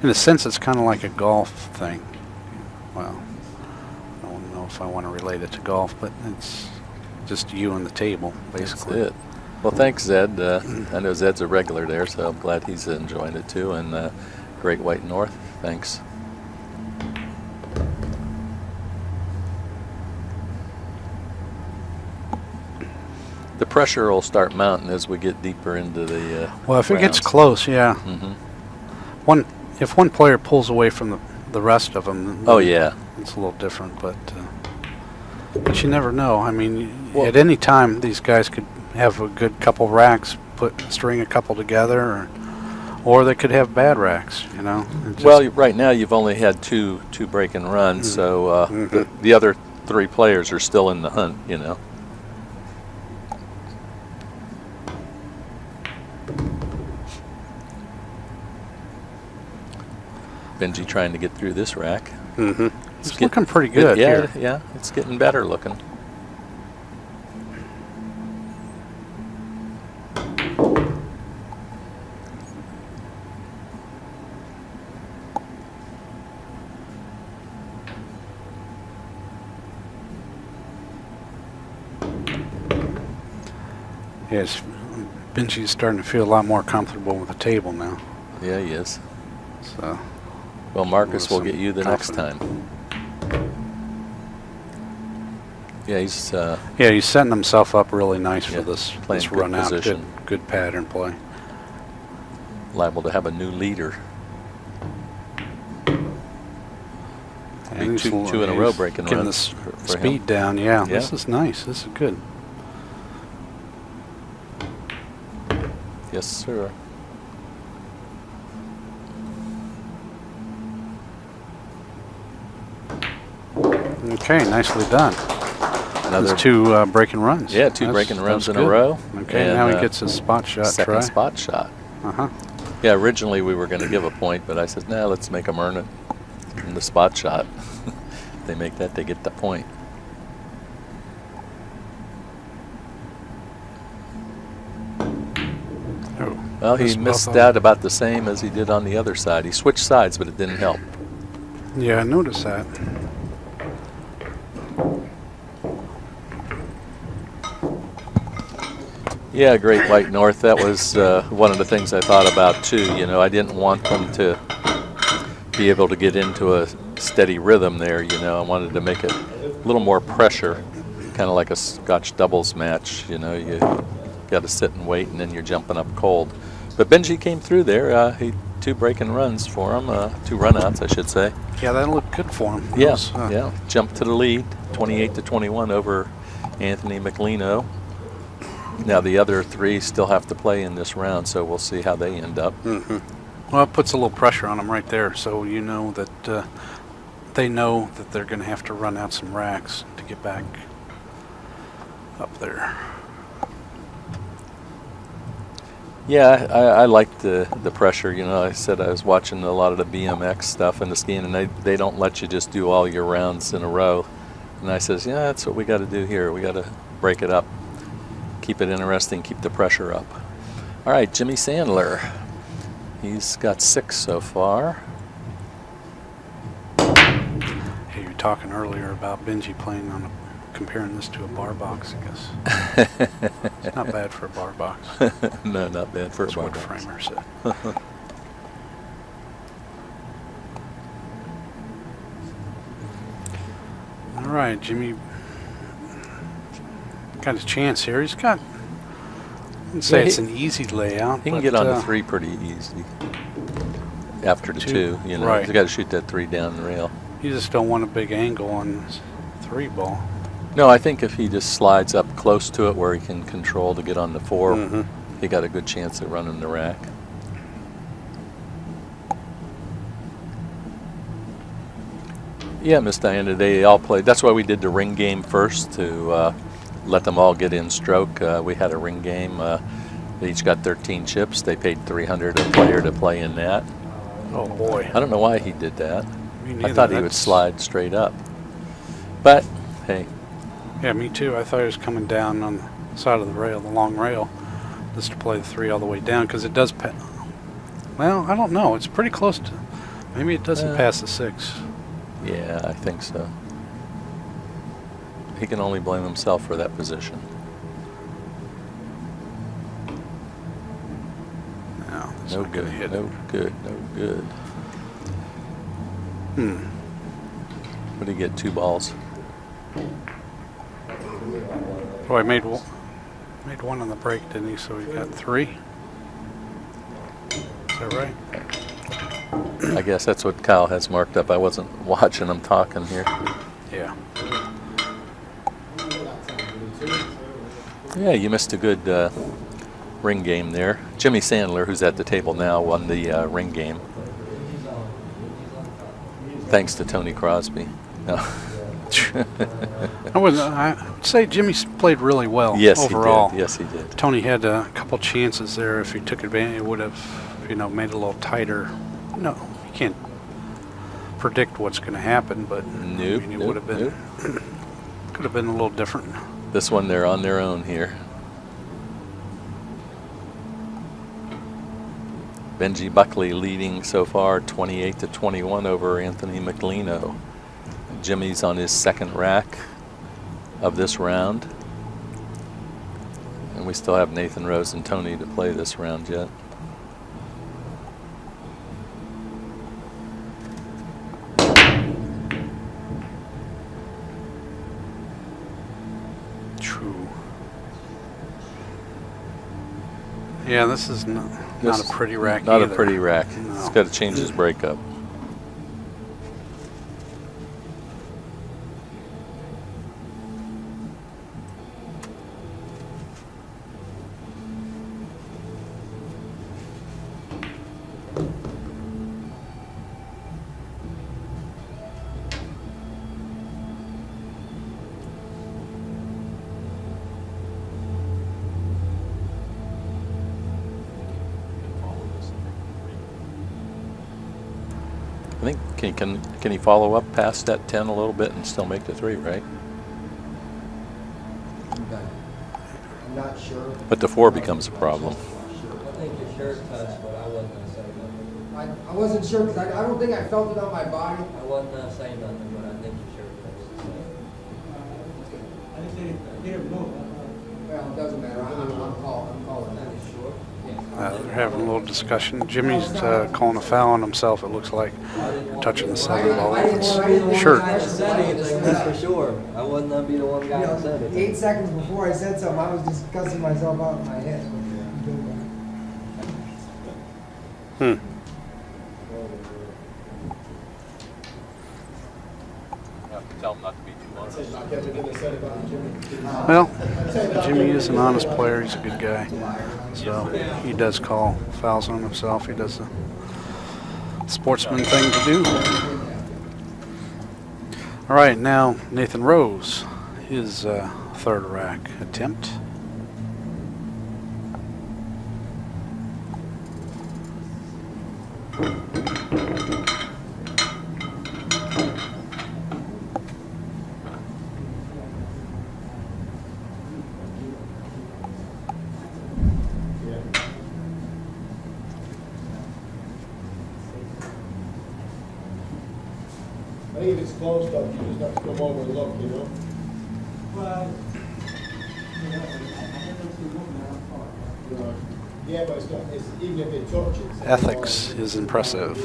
In a sense, it's kind of like a golf thing. Well, I don't know if I want to relate it to golf, but it's just you and the table, basically. That's it. Well, thanks, Zed. I know Zed's a regular there, so I'm glad he's enjoying it too. And Great White North, thanks. The pressure will start mounting as we get deeper into the Well, if it gets rounds. close, yeah. Mm-hmm. If one player pulls away from the rest of them, Oh, yeah. it's a little different. But you never know. I mean, Well- at any time, these guys could have a good couple racks, string a couple together, or they could have bad racks. You know. It just- Well, right now you've only had two break and runs, so the other three players are still in the hunt, you know. Benji trying to get through this rack. It's looking pretty good Yeah, here. yeah, it's getting better looking. Yes, Benji's starting to feel a lot more comfortable with the table now. Yeah, he is. So. Well, Marcus will Some get you the next confidence. time. Yeah, he's Yeah, he's setting himself up really nice Yeah, for this playing good run out. position. Good pattern play. liable to have a new leader. And Be he's two in a row he's breaking getting runs the for speed him. down. Yeah, Yeah. this is nice. This is good. Yes, sir. Okay, nicely done. Another There's two breaking runs. Yeah, two That's- breaking runs that's in a good. row. Okay, And, now he gets his spot shot second try. spot shot. Uh-huh. Yeah, originally we were going to give a point, but I said, nah, let's make them earn it in the spot shot. If they make that, they get the point. Oh, Well, he missed both missed of them. out about the same as he did on the other side. He switched sides, but it didn't help. Yeah, I noticed that. Yeah, Great White North. That was one of the things I thought about too. You know, I didn't want them to be able to get into a steady rhythm there. You know, I wanted to make it a little more pressure, kind of like a Scotch doubles match. You know, you got to sit and wait, and then you're jumping up cold. But Benji came through there. He two breaking runs for him, two runouts, I should say. Yeah, that looked good for him. Yeah, Those, yeah. Jumped to the lead, 28-21 over Anthony Meglino. Now the other three still have to play in this round, so we'll see how they end up. Well, it puts a little pressure on them right there, so you know that they know that they're going to have to run out some racks to get back up there. Yeah, I like the pressure. You know, I said I was watching a lot of the BMX stuff and the skiing, and they don't let you just do all your rounds in a row. And I says, yeah, that's what we got to do here. We got to break it up, keep it interesting, keep the pressure up. All right, Jimmy Sandler. He's got 6 so far. Hey, you were talking earlier about Benji playing on comparing this to a bar box, I guess. It's not bad for a bar box. No, not bad for a That's bar what box. Framer said. All right, Jimmy got a chance here. He's got, I wouldn't say Yeah, it's an easy layout. He can but, get on the 3 pretty easy. After the 2, you know, right. he's got to shoot that 3 down the rail. You just don't want a big angle on this 3 ball. No, I think if he just slides up close to it where he can control to get on the 4, Mhm. he got a good chance at running the rack. Yeah, Miss Diana, they all played. That's why we did the ring game first, to let them all get in stroke. We had a ring game. They each got 13 chips. They paid $300 a player to play in that. Oh boy. I don't know why he did that. Me I neither. thought he would That's- slide straight up. But, hey, Yeah, me too. I thought he was coming down on the side of the rail, the long rail, just to play the 3 all the way down, because it does well, I don't know. It's pretty close to, maybe it doesn't pass the 6. yeah, I think so. he can only blame himself for that position. No, that's No not gonna good, hit no it. good, no good. What did he get, 2 balls? Oh, he made one on the break, didn't he? So he got 3. Is that right? I guess that's what Kyle has marked up. I wasn't watching him talking here. Yeah. Yeah, you missed a good ring game there. Jimmy Sandler, who's at the table now, won the ring game. Thanks to Tony Crosby. No. I would say Jimmy played really well Yes, overall. he did. Yes, he did. Tony had a couple chances there. If he took advantage, it would have, made it a little tighter. No, you can't predict what's going to happen, but Nope, it would have been could have been a little different. This one, they're on their own here. Benji Buckley leading so far 28-21 over Anthony Meglino. Jimmy's on his 2nd rack of this round. And we still have Nathan Rose and Tony to play this round yet. True. Yeah, this is not a pretty rack Not either. a pretty rack. No. He's got to change his breakup. I think can he follow up past that 10 a little bit and still make the 3, right? I'm not sure. But the 4 becomes a problem. I think your shirt touched, but I wasn't gonna say nothing. I wasn't sure, because I don't think I felt it on my body. I wasn't gonna say nothing, but I think your shirt touched. I didn't move. Well, it doesn't matter, I'm calling that. Sure. They're having a little discussion. Jimmy's calling a foul on himself, it looks like. Touching the 7 ball with his shirt. I hadn't said anything, that's for sure. I wasn't gonna be the one guy that said it. 8 seconds before I said something, I was just cussing myself out in my head. Tell him not to be too long. Well, Jimmy is an honest player. He's a good guy. So he does call fouls on himself. He does the sportsman thing to do. All right, now Nathan Rose, his 3rd rack attempt. I think if it's close though, you just have to come over and look, you know? Well, I never see one now. Yeah, but it's not, it's, even if it touches. Ethics is impressive.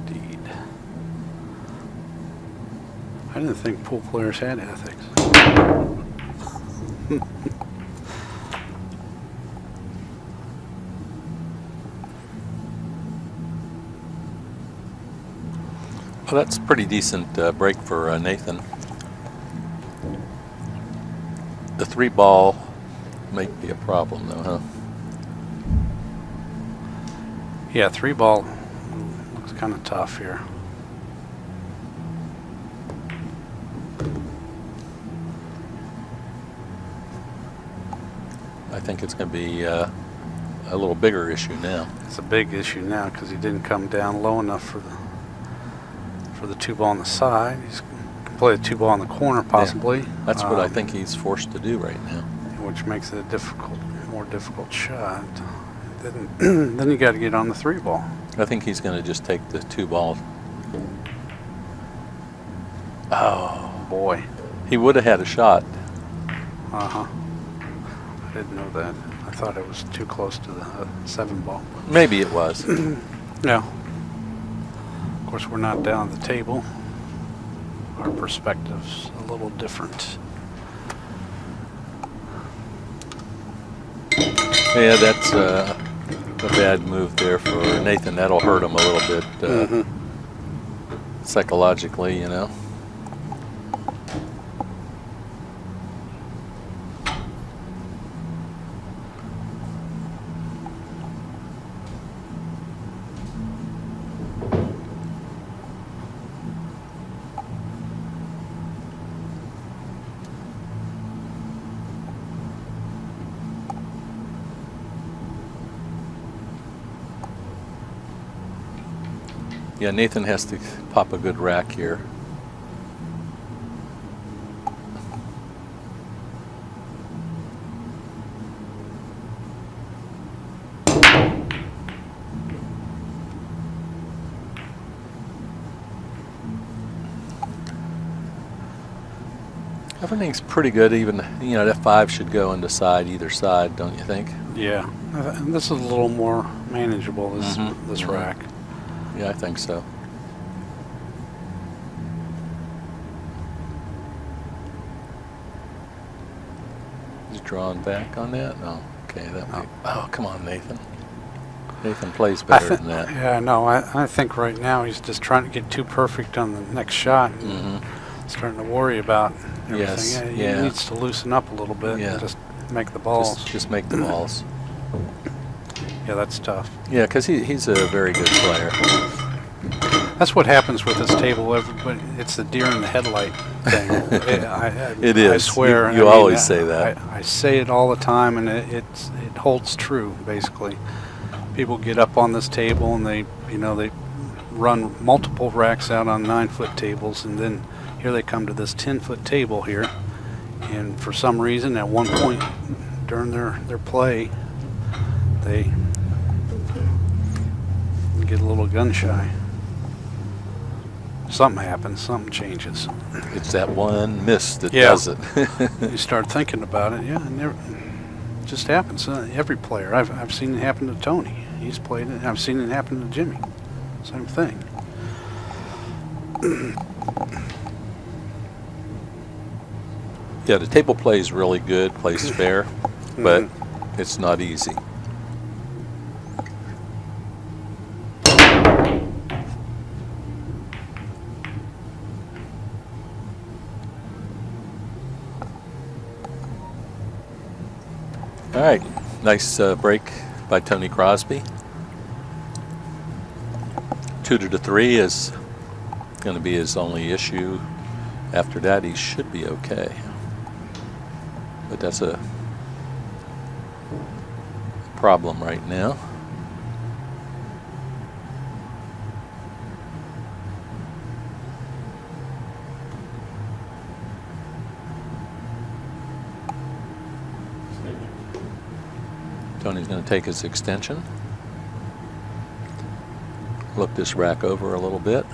Indeed. I didn't think pool players had ethics. Well, that's a pretty decent break for Nathan. The 3 ball may be a problem though, huh? Yeah, 3 ball looks kind of tough here. I think it's going to be a little bigger issue now. It's a big issue now because he didn't come down low enough for the 2 ball on the side. He's can play the 2 ball in the corner possibly. Yeah, that's what I think he's forced to do right now. Which makes it a more difficult shot. Then you got to get on the 3 ball. I think he's going to just take the 2 ball. Oh boy, He would have had a shot. Uh-huh. I didn't know that. I thought it was too close to the 7 ball. Maybe it was. Yeah. Of course, we're not down at the table. Our perspective's a little different. Yeah, that's a bad move there for Nathan. That'll hurt him a little bit psychologically, you know. Yeah, Nathan has to pop a good rack here. Everything's pretty good. Even, you know, that 5 should go into either side, don't you think? Yeah. And this is a little more manageable, this rack. Yeah, I think so. He's drawn back on that? No. Okay, that might. Oh, come on, Nathan. Nathan plays better than that. Yeah, no, I think right now he's just trying to get too perfect on the next shot. And starting to worry about everything. Yes, He yeah. needs to loosen up a little bit Yeah. and just make the balls. Just make the balls. Yeah, that's tough. Yeah, because he's a very good player. That's what happens with this table. Everybody, it's the deer in the headlight thing. It is. I swear. You always say that. I say it all the time, and it holds true. Basically, people get up on this table and they run multiple racks out on 9-foot tables, and then here they come to this 10-foot table here, and for some reason, at one point during their play, they get a little gun shy. Something happens, something changes. It's that one miss that does it. You start thinking about it, yeah, and it just happens. Every player, I've seen it happen to Tony. He's played it. I've seen it happen to Jimmy. Same thing. Yeah, the table plays really good, plays fair, but it's not easy. All right, nice break by Tony Crosby. 2 to 3 is going to be his only issue. After that, he should be okay. But that's a problem right now. Tony's going to take his extension. Look this rack over a little bit.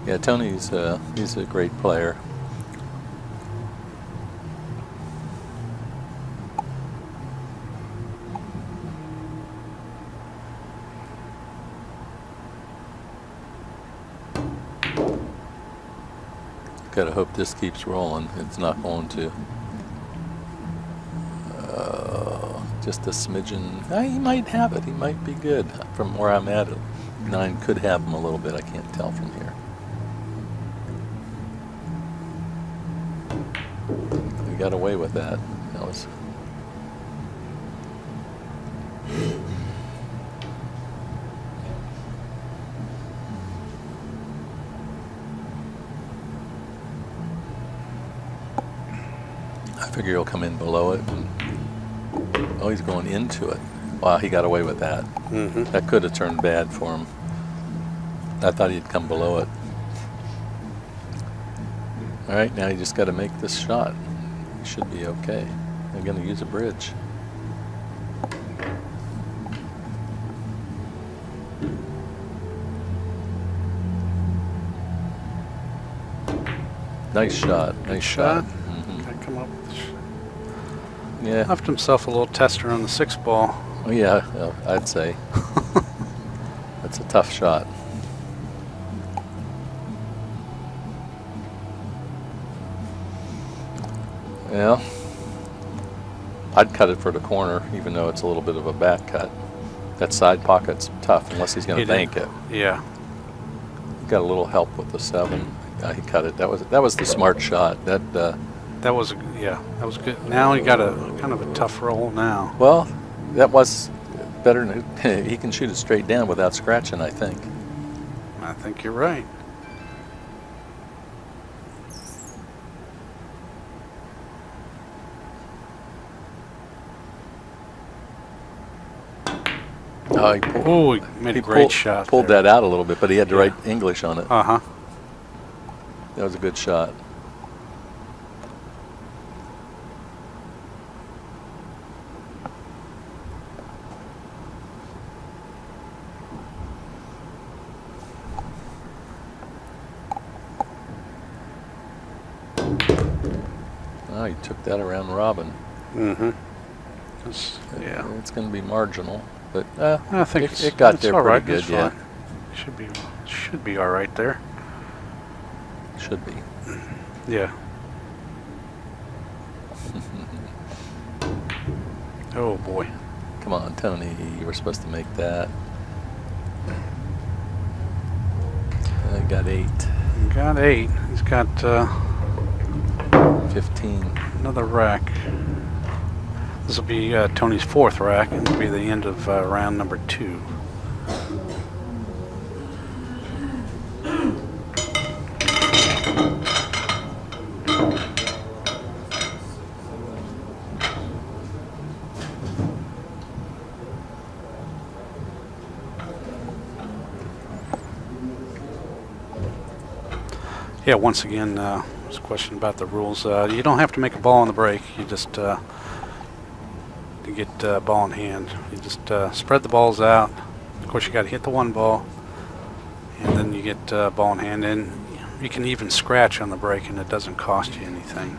Yeah, Tony's he's a great player. Gotta hope this keeps rolling. It's not going to. Just a smidgen. He might have it. He might be good. From where I'm at, 9 could have him a little bit. I can't tell from here. We got away with that. That was. I figure he'll come in below it. Oh, he's going into it. Wow, he got away with that. That could have turned bad for him. I thought he'd come below it. All right, now you just got to make this shot. You should be okay. They're going to use a bridge. Nice shot. Nice shot. Gotta come up with Yeah. left himself a little tester on the 6 ball. Oh, yeah, I'd say. That's a tough shot. Yeah. I'd cut it for the corner, even though it's a little bit of a back cut. That side pocket's tough unless he's going He to did. bank it. Yeah. Got a little help with the 7. He cut it. That was the smart shot. That That was good. Now he got a kind of a tough roll now. well, that was better than he can shoot it straight down without scratching, I think. I think you're right. Oh, he pulled, Oh, he made a great shot. pulled there. that out a little bit, but he had to write English on it. Uh-huh. That was a good shot. Oh, he took that around Robin. Mm-hmm. Yeah. It's going to be marginal, but I think it got it's there all pretty right. good. It's Yeah, fine. Should be all right there. should be. Yeah. Oh boy. Come on, Tony. You were supposed to make that. I got 8. He got 8. He's got 15. another rack. This will be Tony's 4th rack, and it'll be the end of round number 2. Yeah, once again, there's a question about the rules. You don't have to make a ball on the break. You just, to get ball in hand, you just spread the balls out. Of course, you got to hit the 1 ball, and then you get ball in hand. And you can even scratch on the break, and it doesn't cost you anything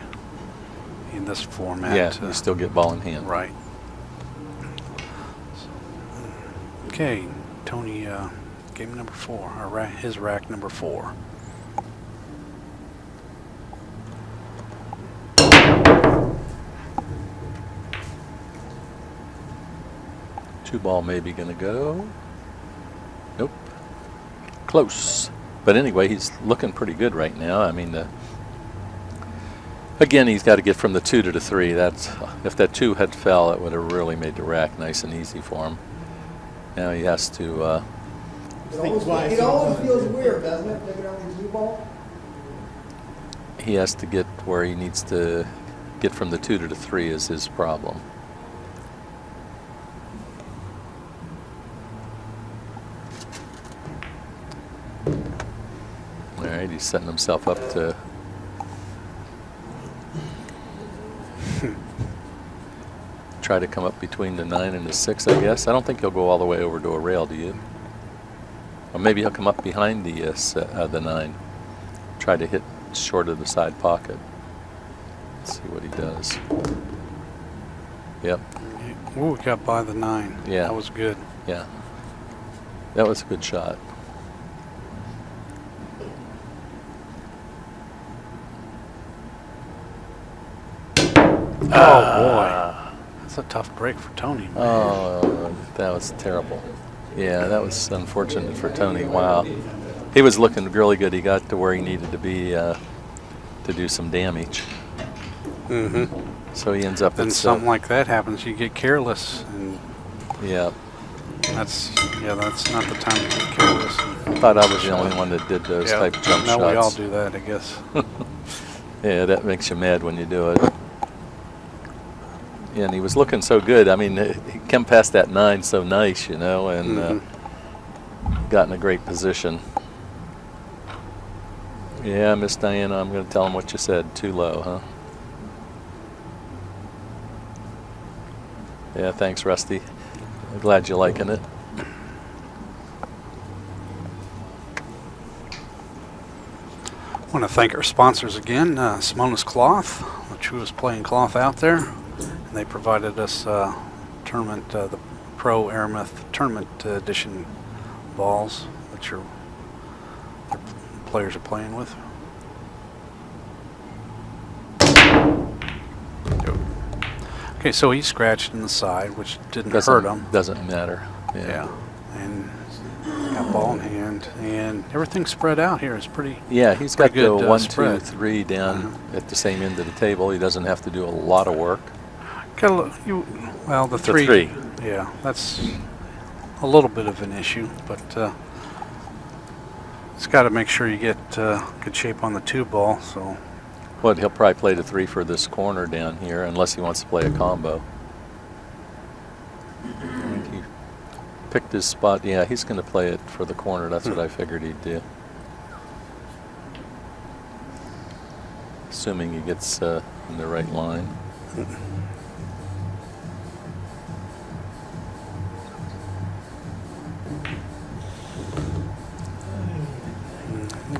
in this format. Yeah, you still get ball in hand. Right. Okay, Tony, game number 4, or his rack number 4. Two ball maybe going to go. Nope. Close. But anyway, he's looking pretty good right now. I mean, again, he's got to get from the 2 to the 3. That's if that 2 had fell, it would have really made the rack nice and easy for him. Now he has to. It always feels weird, doesn't it, taking on the 2 ball? He has to get where he needs to get from the 2 to the 3 is his problem. All right, he's setting himself up to try to come up between the 9 and the 6, I guess. I don't think he'll go all the way over to a rail, do you? Or maybe he'll come up behind the 9. Try to hit short of the side pocket. Let's see what he does. Yep. Ooh, got by the 9. Yeah. That was good. Yeah. That was a good shot. Oh boy, that's a tough break for Tony. Man. Oh, that was terrible. Yeah, that was unfortunate for Tony. Wow. He was looking really good. He got to where he needed to be to do some damage. Mm-hmm. So he ends up Then at something like that happens, you get careless, and yeah. that's not the time to get careless. I thought I was the only one that did those type jump no, shots. we all do that, I guess. Yeah, that makes you mad when you do it. Yeah, and he was looking so good. I mean, he came past that 9 so nice, you know, and got in a great position. Yeah, Miss Diana, I'm going to tell him what you said. Too low, huh? Yeah, thanks, Rusty. I'm glad you're liking it. I want to thank our sponsors again, Simona's Cloth, the truest plain cloth out there. And they provided us tournament, the Pro Aramith Tournament Edition balls that the players are playing with. Okay, so he scratched in the side, which didn't hurt him. Doesn't matter. Yeah, and got ball in hand, and everything spread out here is pretty. Yeah, he's got pretty the good, 1, spread. 2, 3 down at the same end of the table. He doesn't have to do a lot of work. Well, the three. three. Yeah, that's a little bit of an issue, but it's got to make sure you get good shape on the 2 ball. So. Well, he'll probably play the 3 for this corner down here, unless he wants to play a combo. I think he picked his spot. Yeah, he's going to play it for the corner. That's what I figured he'd do. Assuming he gets in the right line.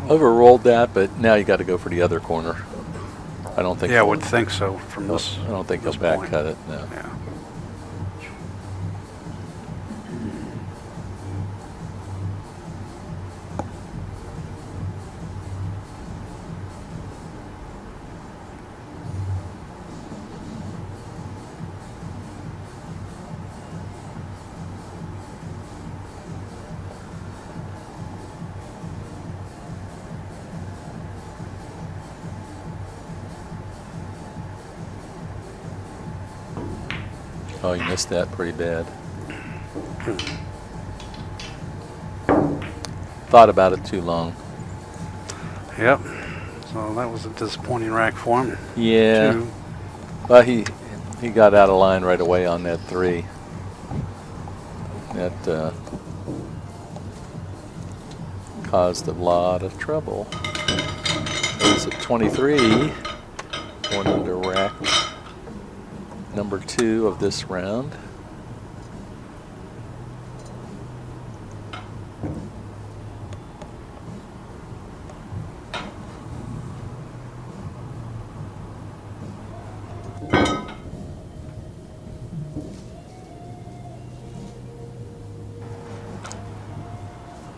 Overrolled that, but now you got to go for the other corner. I don't think. Yeah, I would think so from this. I don't think he'll this back point. cut it. No. Yeah. Oh, you missed that pretty bad. Thought about it too long. Yep. So that was a disappointing rack for him. Yeah. 2. Well, he got out of line right away on that 3. That caused a lot of trouble. He's at 23, going into rack number 2 of this round.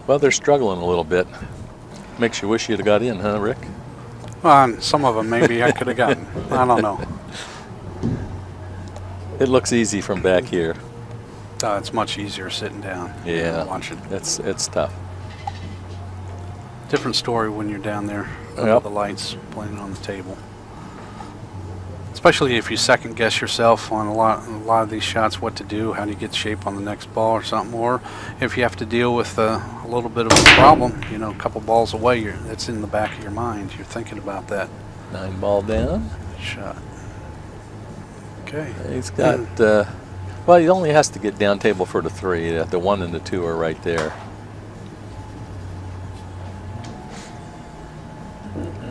Well, they're struggling a little bit. Makes you wish you'd have got in, huh, Rick? Well, on some of them maybe I could have gotten. I don't know. It looks easy from back here. It's much easier sitting down. Yeah, Watching. it's tough. Different story when you're down there under Yep. the lights playing on the table. Especially if you second guess yourself on a lot of these shots, what to do, how do you get shape on the next ball or something, or if you have to deal with a little bit of a problem, you know, a couple balls away, it's in the back of your mind. You're thinking about that 9 ball down. shot. Okay. He's got, well, he only has to get down table for the 3. The 1 and the 2 are right there.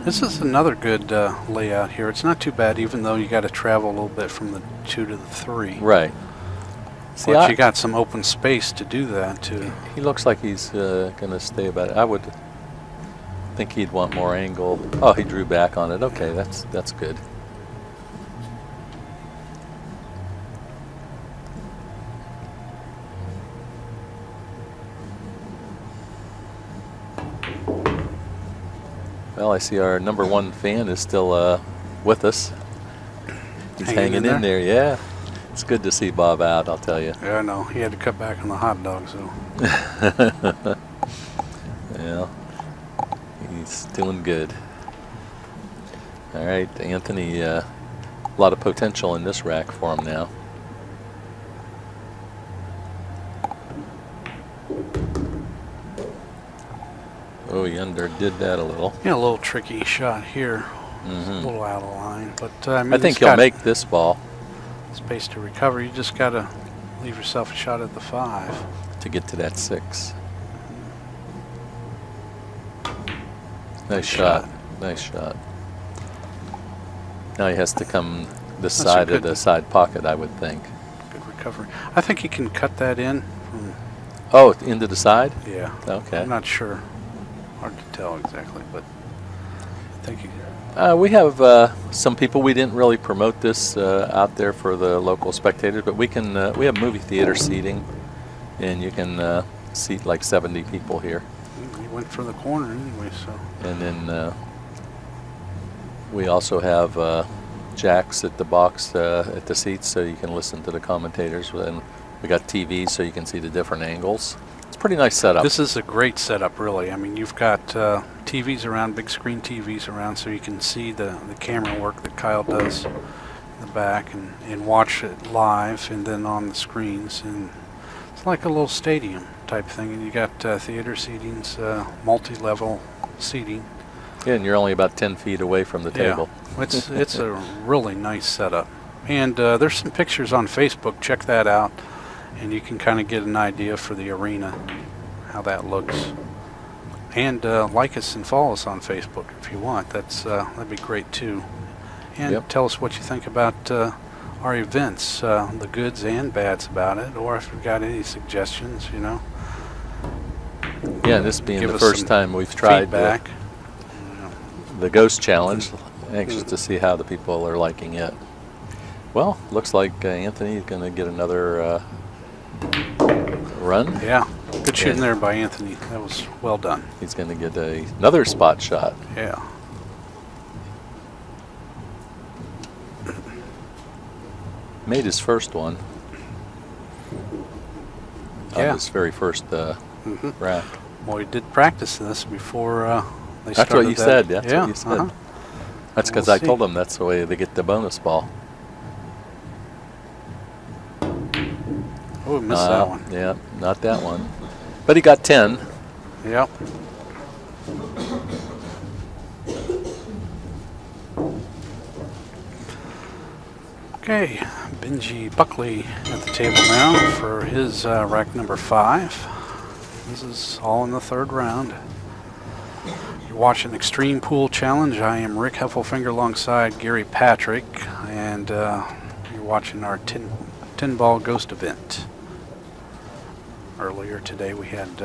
This is another good layout here. It's not too bad, even though you got to travel a little bit from the 2 to the 3. Right. See, But you got some open space to do that too. He looks like he's going to stay about it. I would think he'd want more angle. Oh, he drew back on it. Okay, that's good. Well, I see our number 1 fan is still with us. He's hanging in there. Yeah. It's good to see Bob out, I'll tell you. Yeah, I know. He had to cut back on the hot dogs, though. Yeah. He's doing good. All right, Anthony, a lot of potential in this rack for him now. Oh, he underdid that a little. Yeah, a little tricky shot here. Mm-hmm. A little out of line, but I mean, I think he's he'll got make this ball space to recover. You just got to leave yourself a shot at the 5. to get to that 6. Nice shot. Nice shot. Now he has to come this That's a side of good- the side pocket, I would think. Good recovery. I think he can cut that in. Oh, into the side? Yeah. Okay. I'm not sure. Hard to tell exactly, but I think he. We have some people. We didn't really promote this out there for the local spectators, but we can. We have movie theater seating, and you can seat like 70 people here. He went for the corner anyway, so. And then we also have jacks at the box at the seats, so you can listen to the commentators. And we got TVs, so you can see the different angles. It's a pretty nice setup. This is a great setup, really. I mean, you've got TVs around, big screen TVs around, so you can see the camera work that Kyle does in the back and watch it live and then on the screens. And it's like a little stadium type thing. And you got theater seatings, multi-level seating. Yeah, and you're only about 10 feet away from the table. Yeah, it's a really nice setup. And there's some pictures on Facebook. Check that out. And you can kind of get an idea for the arena, how that looks. And like us and follow us on Facebook if you want. That'd be great too. And Yep. tell us what you think about our events, the goods and bads about it, or if you've got any suggestions, you know. Yeah, this being Give the us first some time we've tried feedback. the Ghost Challenge. Anxious to see how the people are liking it. Well, looks like Anthony is going to get another run. Yeah, good shooting And there by Anthony. That was well done. He's going to get another spot shot. Yeah. Made his first one. Yeah. His very first rack. Well, we did practice this before they That's started what you that. said. That's yeah, what you said. uh-huh. That's because We'll I told see. them that's the way they get the bonus ball. Oh, we missed that one. Yeah, not that one. But he got 10. Yep. Okay, Benji Buckley at the table now for his rack number 5. This is all in the third round. You're watching Xtreme Pool Challenge. I am Rick Heffelfinger alongside Gary Patrick, and you're watching our 10 ball ghost event. Earlier today we had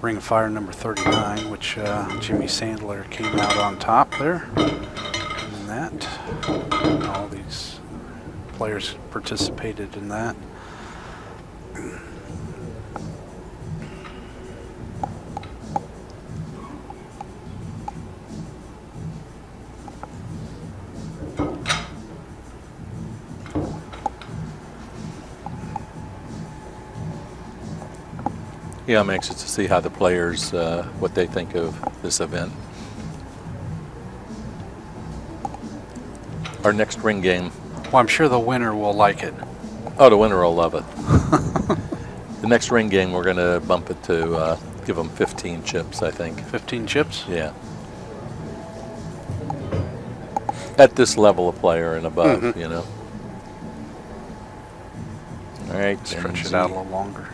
Ring of Fire number 39, which Jimmy Sandler came out on top there. And that, all these players participated in that. Yeah, I'm anxious to see how the players, what they think of this event. Our next ring game. Well, I'm sure the winner will like it. Oh, the winner will love it. The next ring game, we're going to bump it to give them 15 chips, I think. 15 chips? Yeah. At this level of player and above, you know. All right. Stretch it Benji. out a little longer.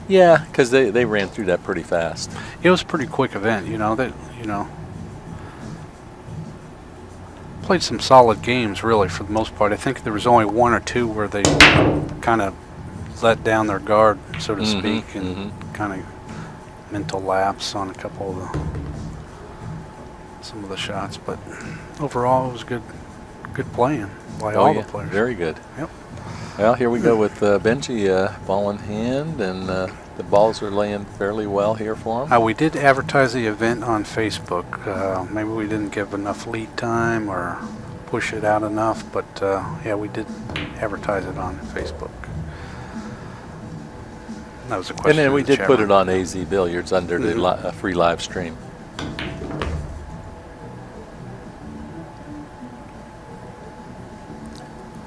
Yeah, because they ran through that pretty fast. It was a pretty quick event, you know, played some solid games really for the most part. I think there was only one or two where they kind of let down their guard, so to speak, and kind of mental lapse on a couple of some of the shots. But overall, it was good playing by all the players. Very good. Yep. Well, here we go with Benji, ball in hand, and the balls are laying fairly well here for him. We did advertise the event on Facebook. Maybe we didn't give enough lead time or push it out enough, but yeah, we did advertise it on Facebook. That was a question. And then in we the did chat put room. it on AZ Billiards under the free live stream.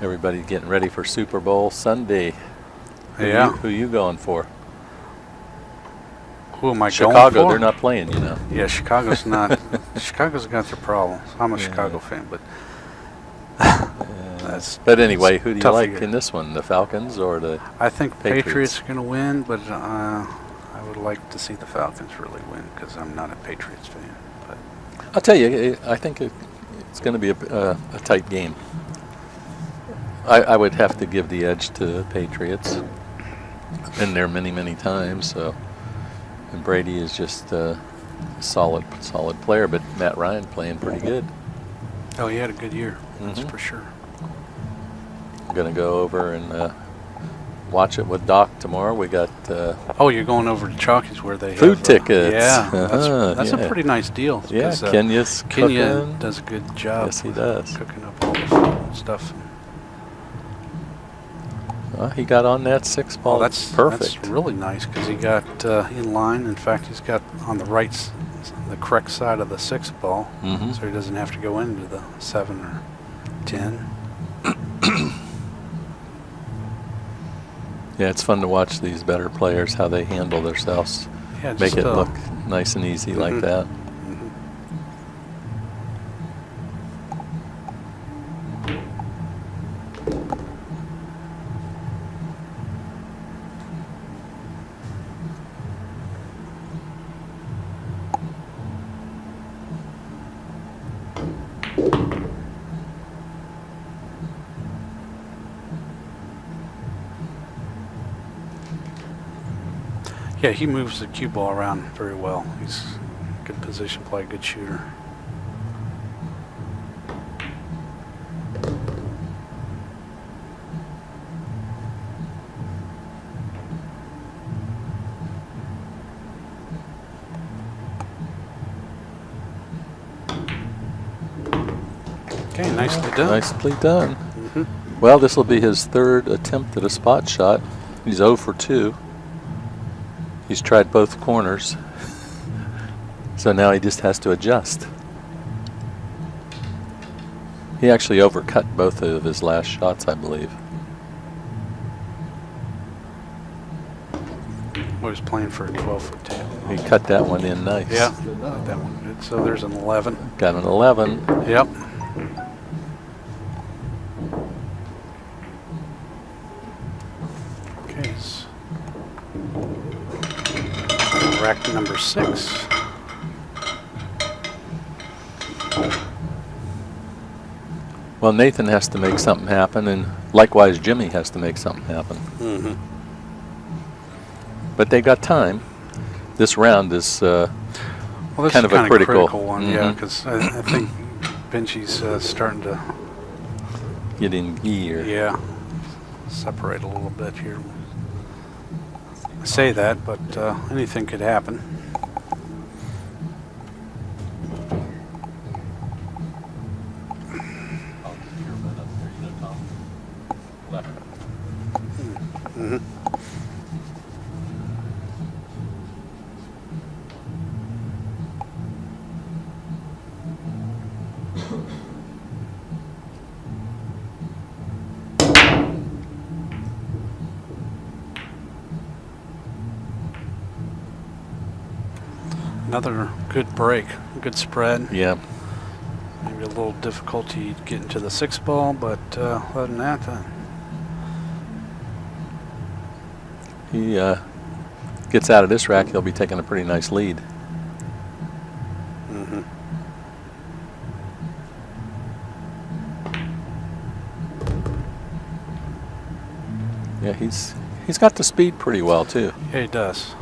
Everybody getting ready for Super Bowl Sunday. Yeah. Who you going for? Who am I Chicago, going for? they're not playing, you know. Yeah, Chicago's not. Chicago's got their problems. I'm a Chicago fan, but that's. But anyway, who do you tough like year. in this one, the Falcons or the I think Patriots? Patriots are going to win, but I would like to see the Falcons really win because I'm not a Patriots fan. I'll tell you, I think it's going to be a tight game. I would have to give the edge to the Patriots. Been there many, many times. So, and Brady is just a solid player, but Matt Ryan playing pretty good. Oh, he had a good year. That's Mhm. for sure. I'm going to go over and watch it with Doc tomorrow. We got Oh, you're going over to Chalky's where they food have, tickets. Yeah, yeah. that's a pretty nice deal. Yeah, 'cause, Kenya's Kenya cooking. does a good job. Yes, he does. Cooking up all the food and stuff. He got on that 6-ball. Oh, that's perfect. That's really nice because he got in line. In fact, he's got on the the correct side of the 6-ball, Mhm. so he doesn't have to go into the 7 or 10. Yeah, it's fun to watch these better players, how they handle themselves. Yeah, Make just, it look nice and easy like Mhm. that. Mhm. Yeah, he moves the cue ball around very well. He's good position play, good shooter. Okay, nicely done. Nicely done. Mhm. Well, this will be his 3rd attempt at a spot shot. He's 0 for 2. He's tried both corners. So now he just has to adjust. He actually overcut both of his last shots, I believe. I was playing for a 12-foot table. He cut that one in nice. Yeah, that one good. So there's an 11. Got an 11. Yep. Okay. Rack number 6. Well, Nathan has to make something happen, and likewise Jimmy has to make something happen. Mm-hmm. But they got time. This round is Well, this kind is of a critical one, yeah, Mhm. because I think Benji's starting to, get in gear. yeah, separate a little bit here. I say that, but anything could happen. Mm-hmm. Another good break, good spread. Yeah. Maybe a little difficulty getting to the 6-ball, but other than that, He gets out of this rack, he'll be taking a pretty nice lead. mm-hmm. Yeah, he's got the speed pretty well too. Yeah, he does.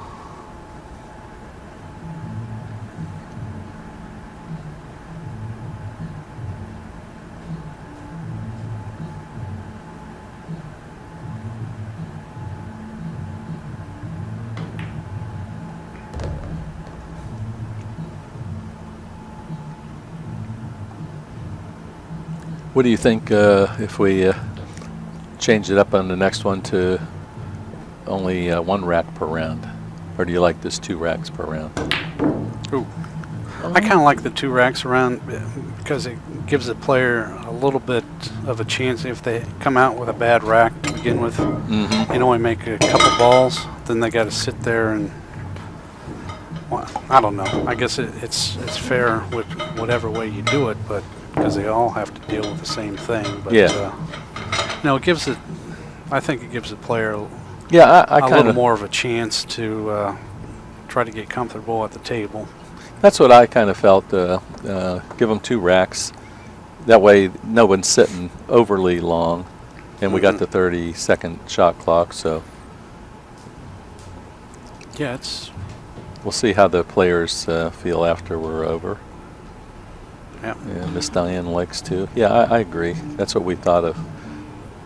What do you think if we change it up on the next one to only 1 rack per round? Or do you like this 2 racks per round? Ooh. I kind of like the 2 racks around because it gives the player a little bit of a chance. If they come out with a bad rack to begin with Mm-hmm. and only make a couple balls, then they got to sit there and, well, I don't know. I guess it's fair with whatever way you do it, but because they all have to deal with the same thing. But Yeah. it gives it. I think it gives the player Yeah, I a kind little of more of a chance to try to get comfortable at the table. That's what I kind of felt. Give them 2 racks. That way, no one's sitting overly long, and we got the 30-second shot clock. So Yeah, it's we'll see how the players feel after we're over. yeah. Yeah, Miss Diane likes to. Yeah, I agree. That's what we thought of.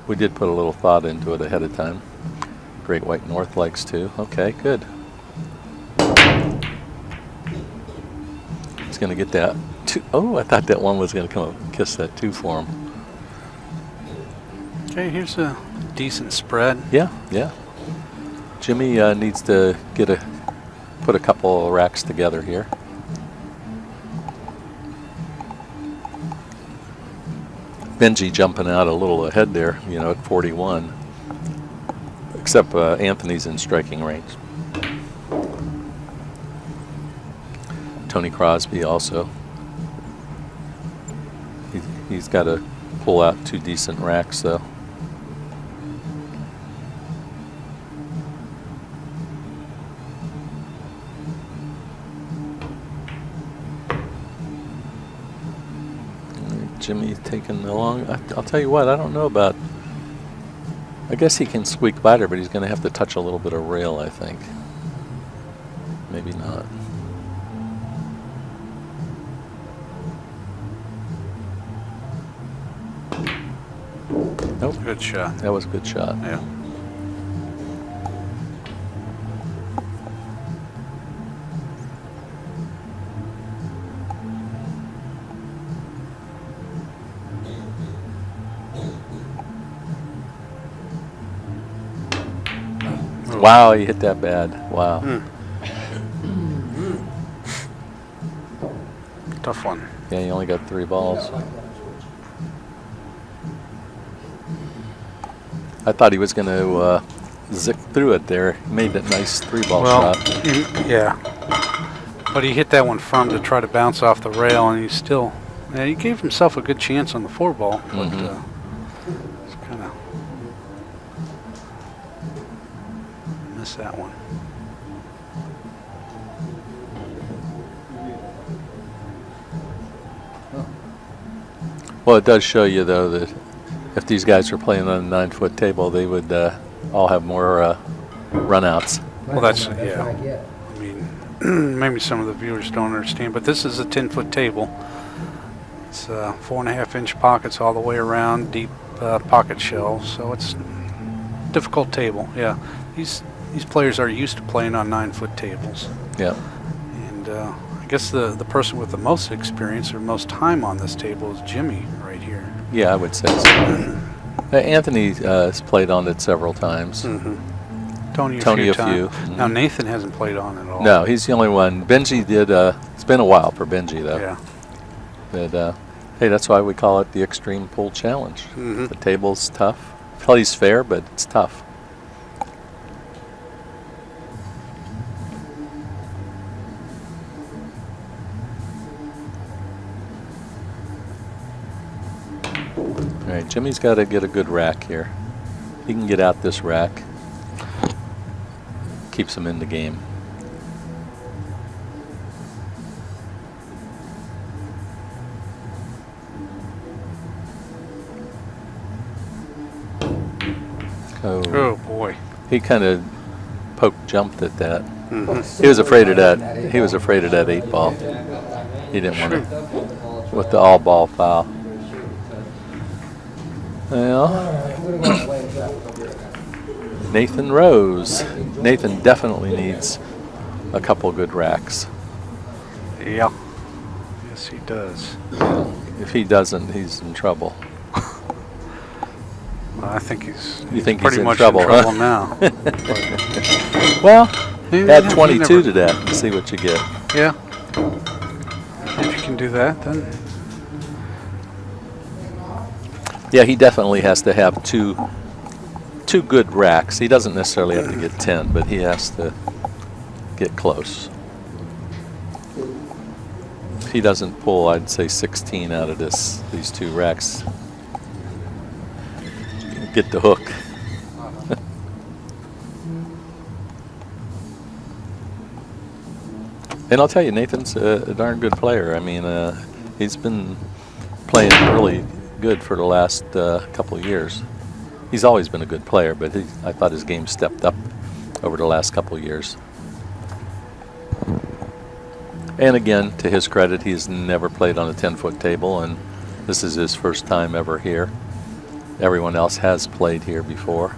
We did put a little thought into it ahead of time. Great White North likes to. Okay, good. He's going to get that 2. Oh, I thought that one was going to come up and kiss that 2 for him. Okay, here's a decent spread. Yeah, yeah. Jimmy needs to put a couple of racks together here. Benji jumping out a little ahead there, at 41. Except Anthony's in striking range. Tony Crosby also. He's got to pull out 2 decent racks though. Jimmy's taking along. I'll tell you what, I don't know about. I guess he can squeak by there, but he's going to have to touch a little bit of rail, I think. Maybe not. Nope. Good shot. That was a good shot. Yeah. Wow, he hit that bad. Wow. Tough one. Yeah, he only got 3 balls. I thought he was going to zip through it there. He made that nice 3-ball shot. Yeah. But he hit that one firm to try to bounce off the rail, and he gave himself a good chance on the 4-ball, but it's kind of missed that one. Well, it does show you, though, that if these guys were playing on a 9-foot table, they would all have more runouts. Well, that's, what yeah. I get. I mean, maybe some of the viewers don't understand, but this is a 10-foot table. It's 4.5-inch pockets all the way around, deep pocket shelves, so it's a difficult table. Yeah, these players are used to playing on 9-foot tables. Yeah. And I guess the person with the most experience or most time on this table is Jimmy right here. Yeah, I would say so. Anthony has played on it several times. Tony a Tony few a few. times. Now Nathan hasn't played on it at all. No, he's the only one. Benji did. It's been a while for Benji, though. Yeah. But hey, that's why we call it the Xtreme Pool Challenge. Mhm. The table's tough. Plays fair, but it's tough. All right, Jimmy's got to get a good rack here. He can get out this rack. Keeps him in the game. Oh boy. He kind of jumped at that. He was afraid of that. He was afraid of that 8-ball. He didn't want to with the all-ball foul. Well, Nathan Rose. Nathan definitely needs a couple good racks. Yeah. Yes, he does. If he doesn't, he's in trouble. Well, I think he's think pretty he's in much trouble, in huh? trouble now. Well, He add never- 22 to that and see what you get. Yeah. If you can do that, then Yeah, he definitely has to have two good racks. He doesn't necessarily have to get 10, but he has to get close. If he doesn't pull, I'd say 16 out of these 2 racks, get the hook. And I'll tell you, Nathan's a darn good player. I mean, he's been playing really good for the last couple of years. He's always been a good player, but I thought his game stepped up over the last couple of years. And again, to his credit, he's never played on a 10-foot table, and this is his first time ever here. Everyone else has played here before.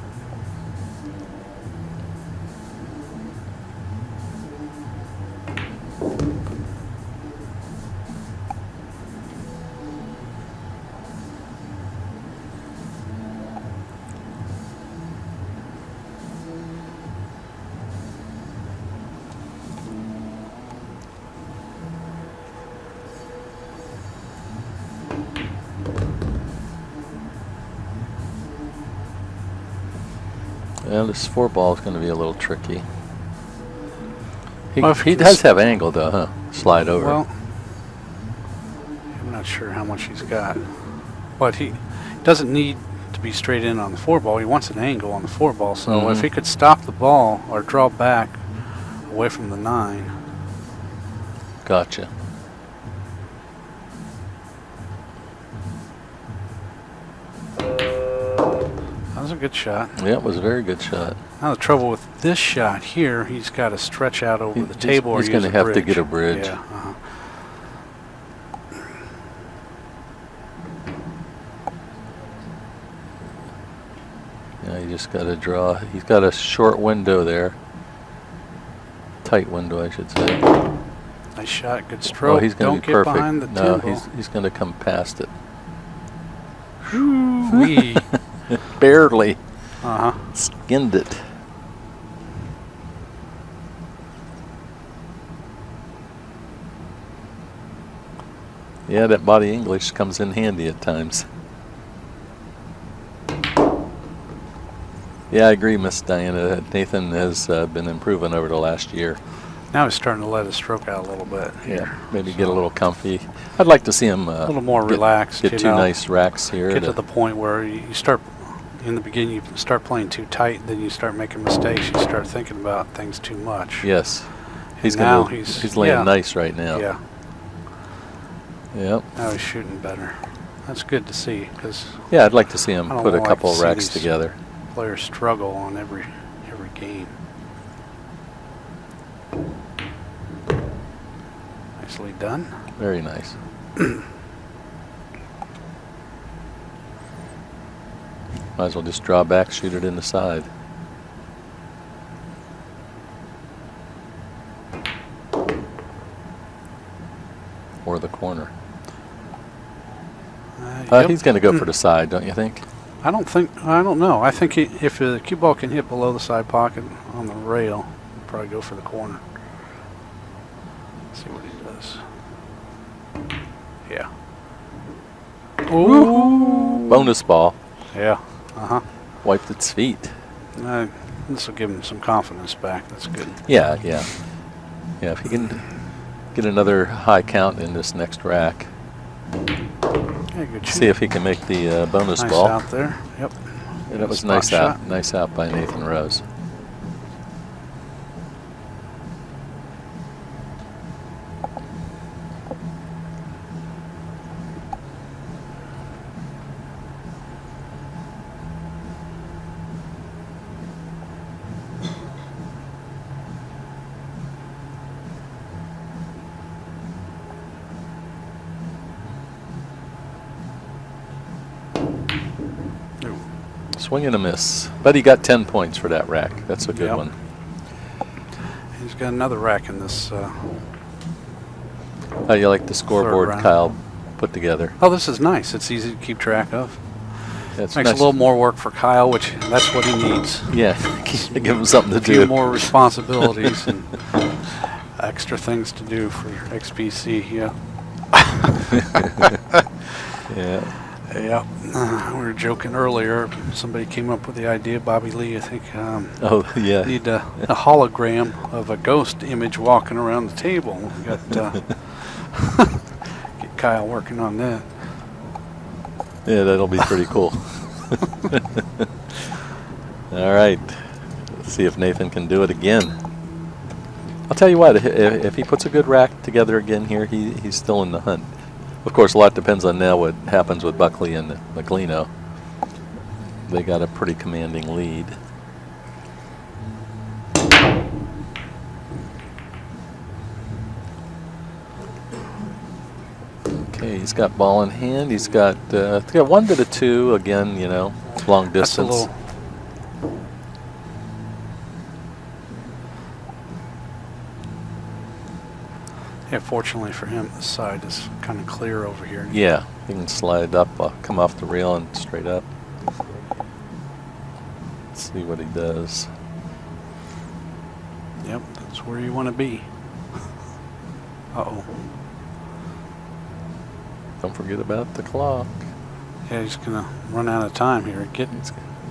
Well, this 4-ball is going to be a little tricky. He does have angle, though, huh? Slide over. Well, I'm not sure how much he's got. But he doesn't need to be straight in on the 4-ball. He wants an angle on the 4-ball. So if he could stop the ball or draw back away from the 9. Gotcha. That was a good shot. Yeah, it was a very good shot. Now the trouble with this shot here, he's got to stretch out over the table or He's use going to a have to get a bridge. bridge. Yeah, Yeah, you just got to draw. He's got a short window there. Tight window, I should say. Nice shot, good stroke. Oh, he's going Don't to be get perfect. behind the No, table. he's going to come past it. Wee. Barely. Uh-huh. Skinned it. Yeah, that body English comes in handy at times. Yeah, I agree, Miss Diana. Nathan has been improving over the last year. Now he's starting to let his stroke out a little bit. Yeah, maybe get a little comfy. I'd like to see him A little more relaxed. Get you two know. nice racks here. Get to the point where you start, in the beginning, you start playing too tight, then you start making mistakes. You start thinking about things too much. Yes, he's now gonna. He's laying nice right now. Yeah. Yep. Now he's shooting better. That's good to see because Yeah, I'd like to see him I don't put a like couple to see racks these together. players struggle on every game. Nicely done. Very nice. Might as well just draw back, shoot it in the side. Or the corner. Yep. He's going to go for the side, don't you think? I don't know. I think if the cue ball can hit below the side pocket on the rail, he'll probably go for the corner. See what he does. Yeah. Ooh. Bonus ball. Yeah. Uh-huh. Wiped its feet. This will give him some confidence back. That's good. Yeah, yeah. Yeah, if he can get another high count in this next rack. Yeah, good See if he can make the bonus nice ball. out there. Yep. And that was Spot nice shot. out. Nice out by Nathan Rose. Swing and a miss. But he got 10 points for that rack. That's a good Yep. one. He's got another rack in this. How you like the scoreboard round. Kyle put together? Oh, this is nice. It's easy to keep track of. It's Makes nice. a little more work for Kyle, which that's what he needs. Yeah, give him something to A few do. more responsibilities and extra things to do for XPC. Yeah. Yeah. Yeah. We were joking earlier. Somebody came up with the idea, Bobby Lee, I think. Oh, yeah. Need a hologram of a ghost image walking around the table. We got get Kyle working on that. Yeah, that'll be pretty cool. All right. Let's see if Nathan can do it again. I'll tell you what, if he puts a good rack together again here, he's still in the hunt. Of course, a lot depends on now what happens with Buckley and Meglino. They got a pretty commanding lead. Okay, he's got ball in hand. He's got 1 to the 2 again. You know, long That's a distance. little. Yeah, fortunately for him, the side is kind of clear over here. Yeah, he can slide up, come off the rail and straight up. Let's see what he does. Yep, that's where you want to be. Uh-oh. Don't forget about the clock. Yeah, he's going to run out of time here.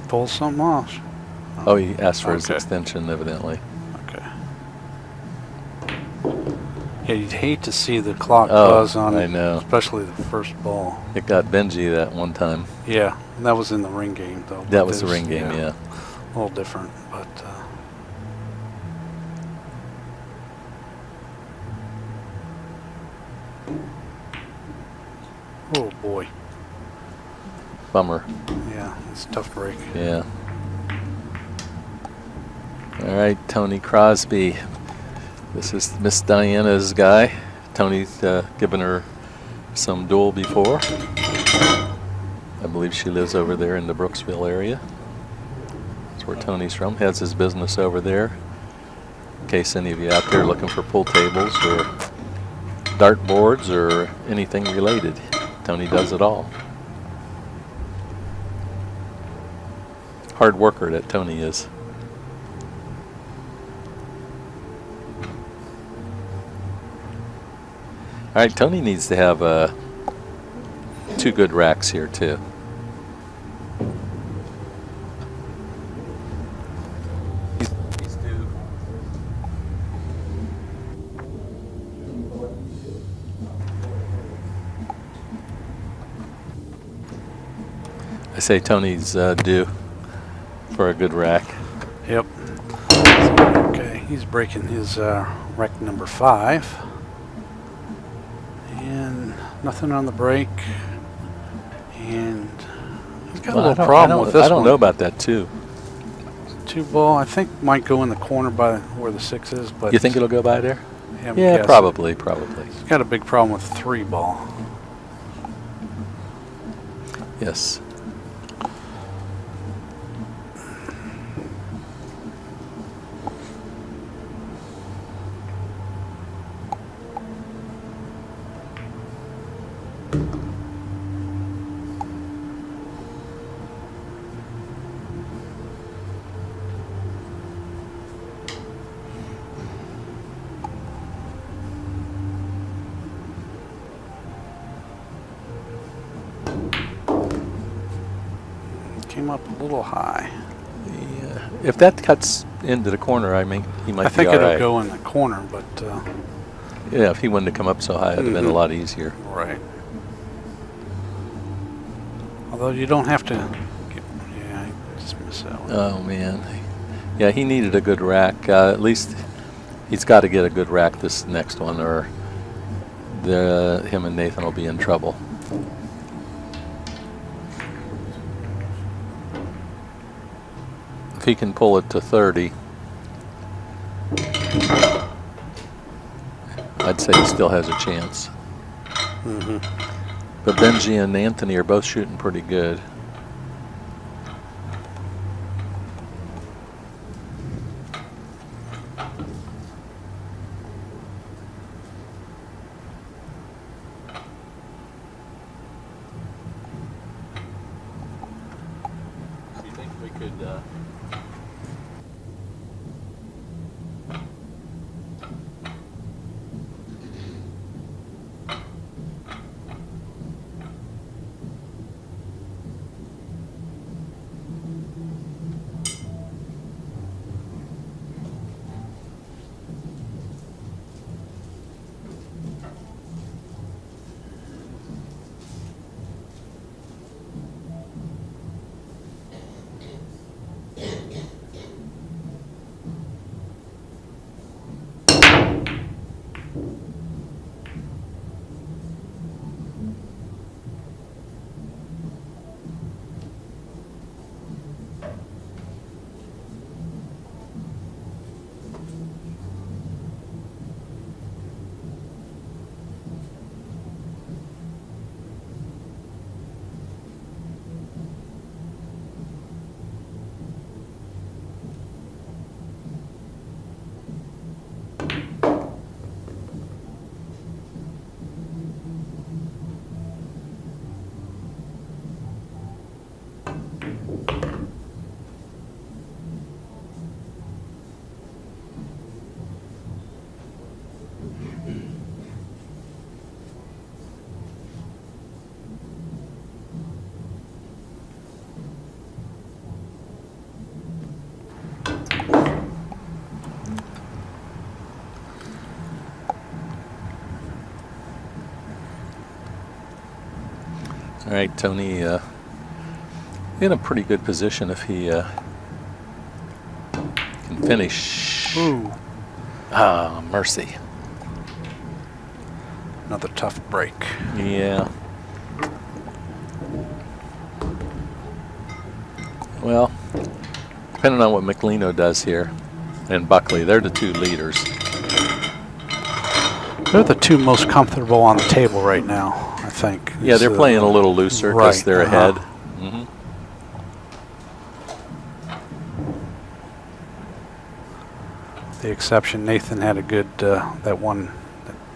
Pull something off. Oh, he asked for his Okay. extension, evidently. Okay. Yeah, you'd hate to see the clock Oh, buzz on I it, know. especially the first ball. It got Benji that one time. Yeah, that was in the ring game, though. That but was the this- ring game, yeah. A little different, but oh boy, Bummer. yeah, it's a tough break. Yeah. All right, Tony Crosby. This is Miss Diana's guy. Tony's given her some duel before. I believe she lives over there in the Brooksville area. That's where Tony's from. Has his business over there. In case any of you out there looking for pool tables or dart boards or anything related, Tony does it all. Hard worker that Tony is. All right, Tony needs to have 2 good racks here too. He's due. I say Tony's due for a good rack. Yep. Okay, he's breaking his rack number 5. And nothing on the break. And he's got a little problem with this I don't one. know about that too. 2 ball, I think might go in the corner by where the 6 is, but You think it'll go by there? I'm Yeah, guessing. probably. He's got a big problem with 3 ball. Yes. Came up a little high. Yeah. If that cuts into the corner, I mean, he might I think be all it'll right. go in the corner, but Yeah, if he wouldn't have come up so high, it'd have been a lot easier. right. Although you don't have to. Yeah, I just missed that one. Oh man, yeah, he needed a good rack. At least he's got to get a good rack this next one, or him and Nathan will be in trouble. If he can pull it to 30, I'd say he still has a chance. But Benji and Anthony are both shooting pretty good. Do you think we could right, Tony in a pretty good position if he can finish. Ooh, Ah, mercy. another tough break. Yeah. Well, depending on what Meglino does here and Buckley, they're the two leaders. They're the two most comfortable on the table right now, I think. Yeah, they're It's, playing a little looser because right, they're ahead. The exception, Nathan had a good, that one,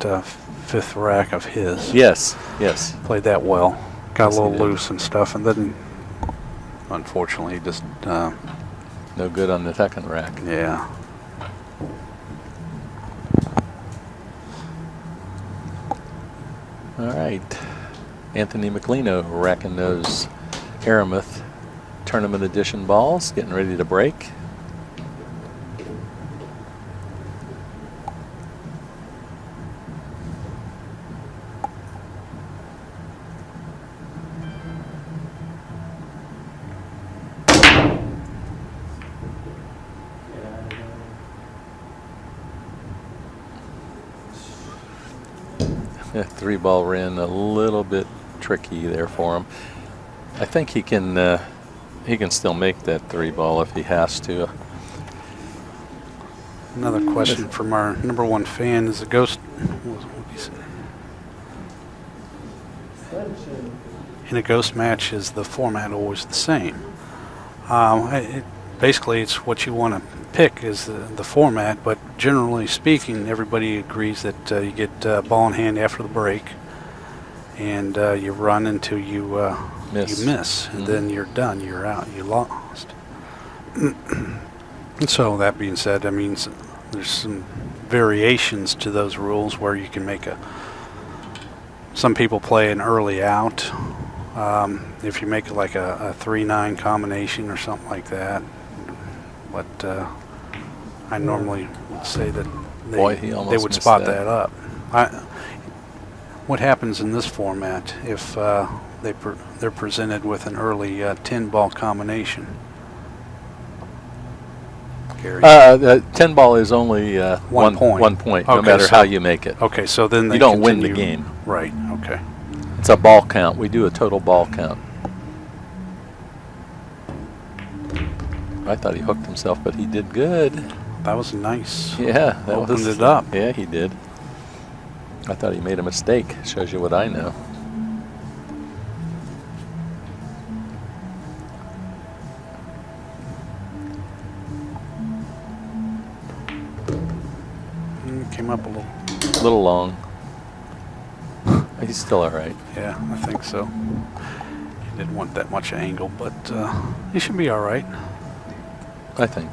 that fifth rack of his. Yes, yes. Played that well. Got Yes, a he little did. loose and stuff, and then, unfortunately, just, No good on the second rack. yeah. All right. Anthony Meglino racking those Aramith Tournament Edition balls, getting ready to break. Three ball ran a little bit tricky there for him. I think he can still make that three ball if he has to. Another question from our number one fan is a ghost. What did he say? In a ghost match, is the format always the same? Basically, it's what you want to pick is the format, but generally speaking, everybody agrees that you get ball in hand after the break, and you run until you miss, and then you're done. You're out. You lost. And so that being said, I mean, there's some variations to those rules where you can make some people play an early out. If you make it like a 3-9 combination or something like that. But I normally would say that they would spot that up. What happens in this format if they're presented with an early 10-ball combination? Gary? The 10 ball is only 1 point. 1 point, no Okay, matter so- how you make it. Okay, so then they You don't win the continue. game. Right, okay. It's a ball count. We do a total ball count. I thought he hooked himself, but he did good. That was nice. Yeah, that Opened was it up. Yeah, he did. I thought he made a mistake. Shows you what I know. Came up a A little long. He's still all right. Yeah, I think so. He didn't want that much angle, but he should be all right. I think.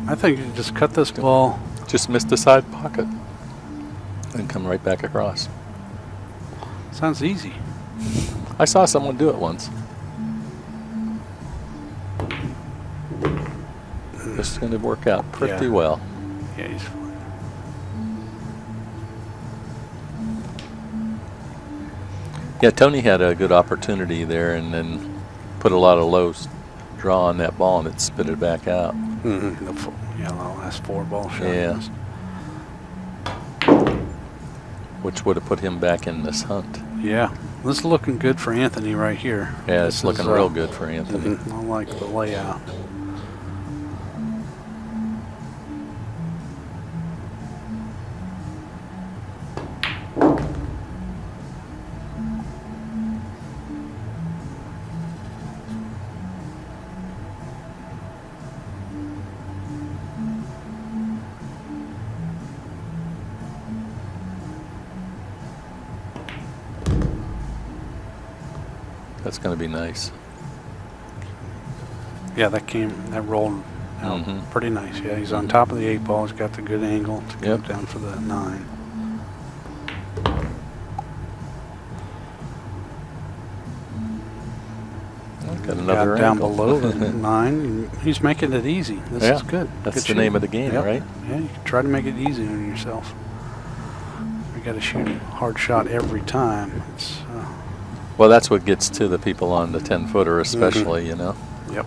I think you just cut this ball. Just missed the side pocket and come right back across. Sounds easy. I saw someone do it once. This is going to work out pretty Yeah. well. Yeah, he's fine. Yeah, Tony had a good opportunity there and then put a lot of low draw on that ball and it spit it back out. Mm-hmm. The last 4 ball shot. Yeah. Which would have put him back in this hunt. Yeah, this is looking good for Anthony right here. Yeah, This it's looking is, real good for Anthony. I like the layout. That's going to be nice. Yeah, that rolled out Mhm. pretty nice. Yeah, he's on top of the 8 ball. He's got the good angle to come Yep. down for the 9. Got another Got down angle. below the 9. He's making it easy. This Yeah, is good. that's Good the name shooting. of the game, Yep. right? Yeah, you can try to make it easy on yourself. You got to shoot a hard shot every time. It's Well, that's what gets to the people on the 10-footer especially, you know. Yep.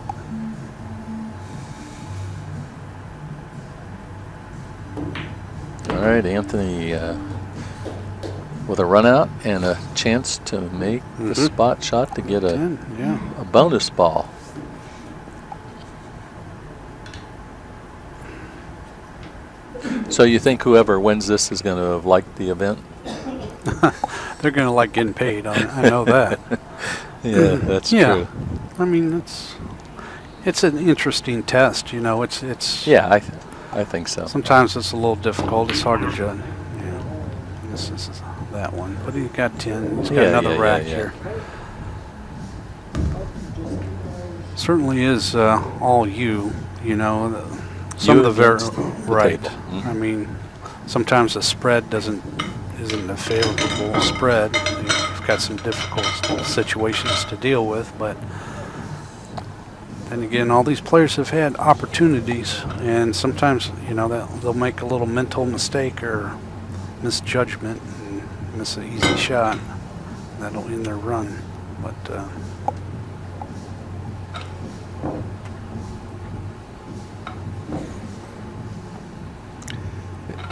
All right, Anthony with a run out and a chance to make the spot shot to get a 10, yeah. bonus ball. So you think whoever wins this is going to have liked the event? They're going to like getting paid. I know that. Yeah, that's Yeah. true. I mean, it's an interesting test. You know, it's. Yeah, I think so. Sometimes it's a little difficult. It's hard to judge. Yeah. This is that one, but he's got 10. He's got another rack here. Certainly is all you. You know, some You of the against the right. table. I mean, sometimes the spread isn't a favorable spread. You've got some difficult situations to deal with, but then again, all these players have had opportunities, and sometimes, you know, they'll make a little mental mistake or misjudgment and miss an easy shot. That'll end their run. But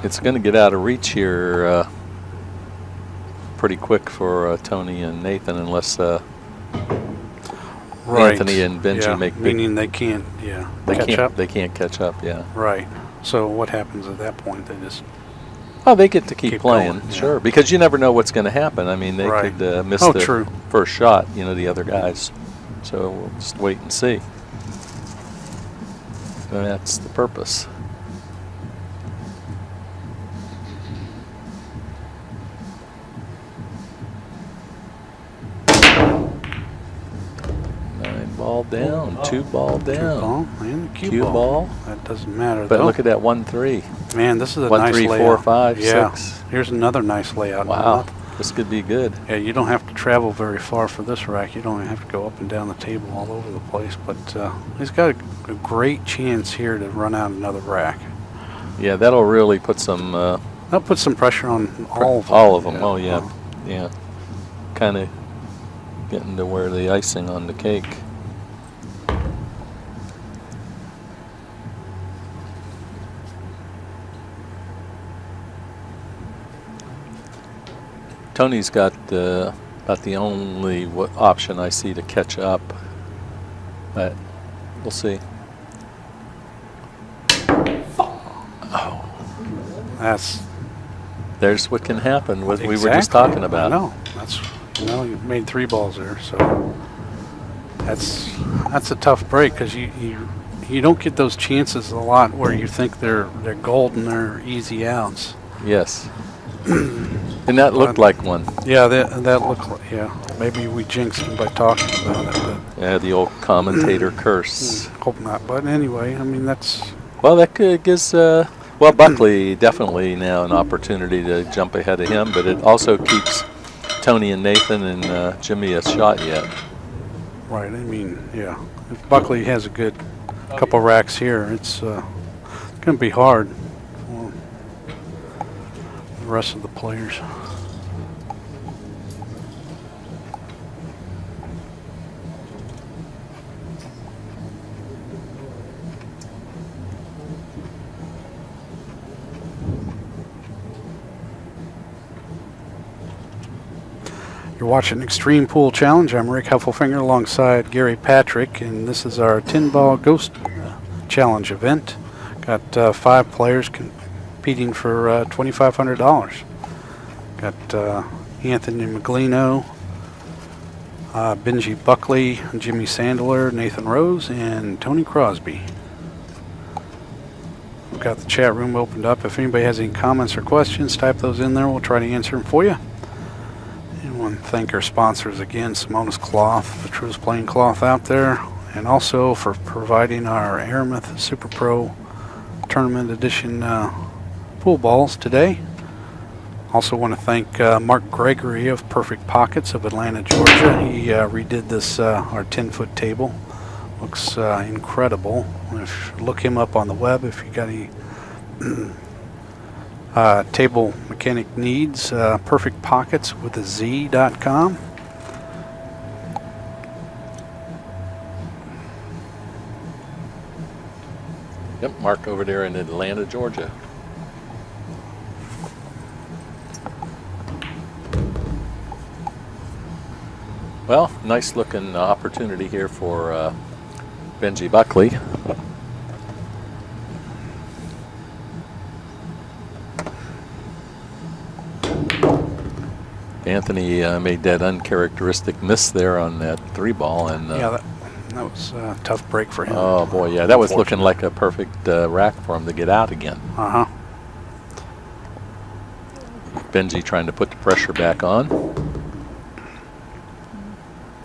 it's going to get out of reach here pretty quick for Tony and Nathan, unless Anthony and Benji make big. Meaning they can't, catch up. They can't catch up. Yeah. Right. So what happens at that point? They just. Oh, they get to keep playing, going, sure, because you never know what's going to happen. I mean, they could miss the first shot, you know, the other guys. So we'll just wait and see. And that's the purpose. Ball down, 2 ball down. 2 ball and a cue ball. That doesn't matter. But though. look at that 1-3. Man, this is a 1, nice 3, layout. 4, 5, yeah. 6. Here's another nice layout. Wow, this could be good. Yeah, you don't have to travel very far for this rack. You don't have to go up and down the table all over the place. But he's got a great chance here to run out another rack. Yeah, that'll really put some. That'll put some pressure on all of them. All of them. Oh yeah, yeah. Kind of getting to where the icing on the cake. Tony's got about the only option I see to catch up, but we'll see. Oh, there's what can happen. What we were just talking about. No, that's you've made 3 balls there, so that's a tough break because you don't get those chances a lot where you think they're golden or easy outs. Yes. And that looked like one. Yeah, that looked like, maybe we jinxed him by talking about it. But yeah, the old commentator curse. Hope not. But anyway, I mean, that's... Well, that gives, Buckley definitely now an opportunity to jump ahead of him, but it also keeps Tony and Nathan and Jimmy a shot yet. Right, I mean, yeah. If Buckley has a good couple racks here, it's going to be hard for the rest of the players. You're watching Extreme Pool Challenge. I'm Rick Heffelfinger alongside Gary Patrick, and this is our 10-ball Ghost Challenge event. Got 5 players competing for $2,500. Got Anthony Meglino, Benji Buckley, Jimmy Sandler, Nathan Rose, and Tony Crosby. We've got the chat room opened up. If anybody has any comments or questions, type those in there. We'll try to answer them for you. I want to thank our sponsors again, Simonis Cloth, the truest plain cloth out there, and also for providing our Aramith Super Pro Tournament Edition pool balls today. Also want to thank Mark Gregory of Perfect Pockets of Atlanta, Georgia. He redid this, our 10-foot table. Looks incredible. Look him up on the web if you got any table mechanic needs. Perfect Pockets with a Z.com. Yep, Mark over there in Atlanta, Georgia. Well, nice looking opportunity here for Benji Buckley. Anthony made that uncharacteristic miss there on that 3-ball, and Yeah, that was a tough break for him. oh boy, yeah, that was looking like a perfect rack for him to get out again. Uh-huh. Benji trying to put the pressure back on.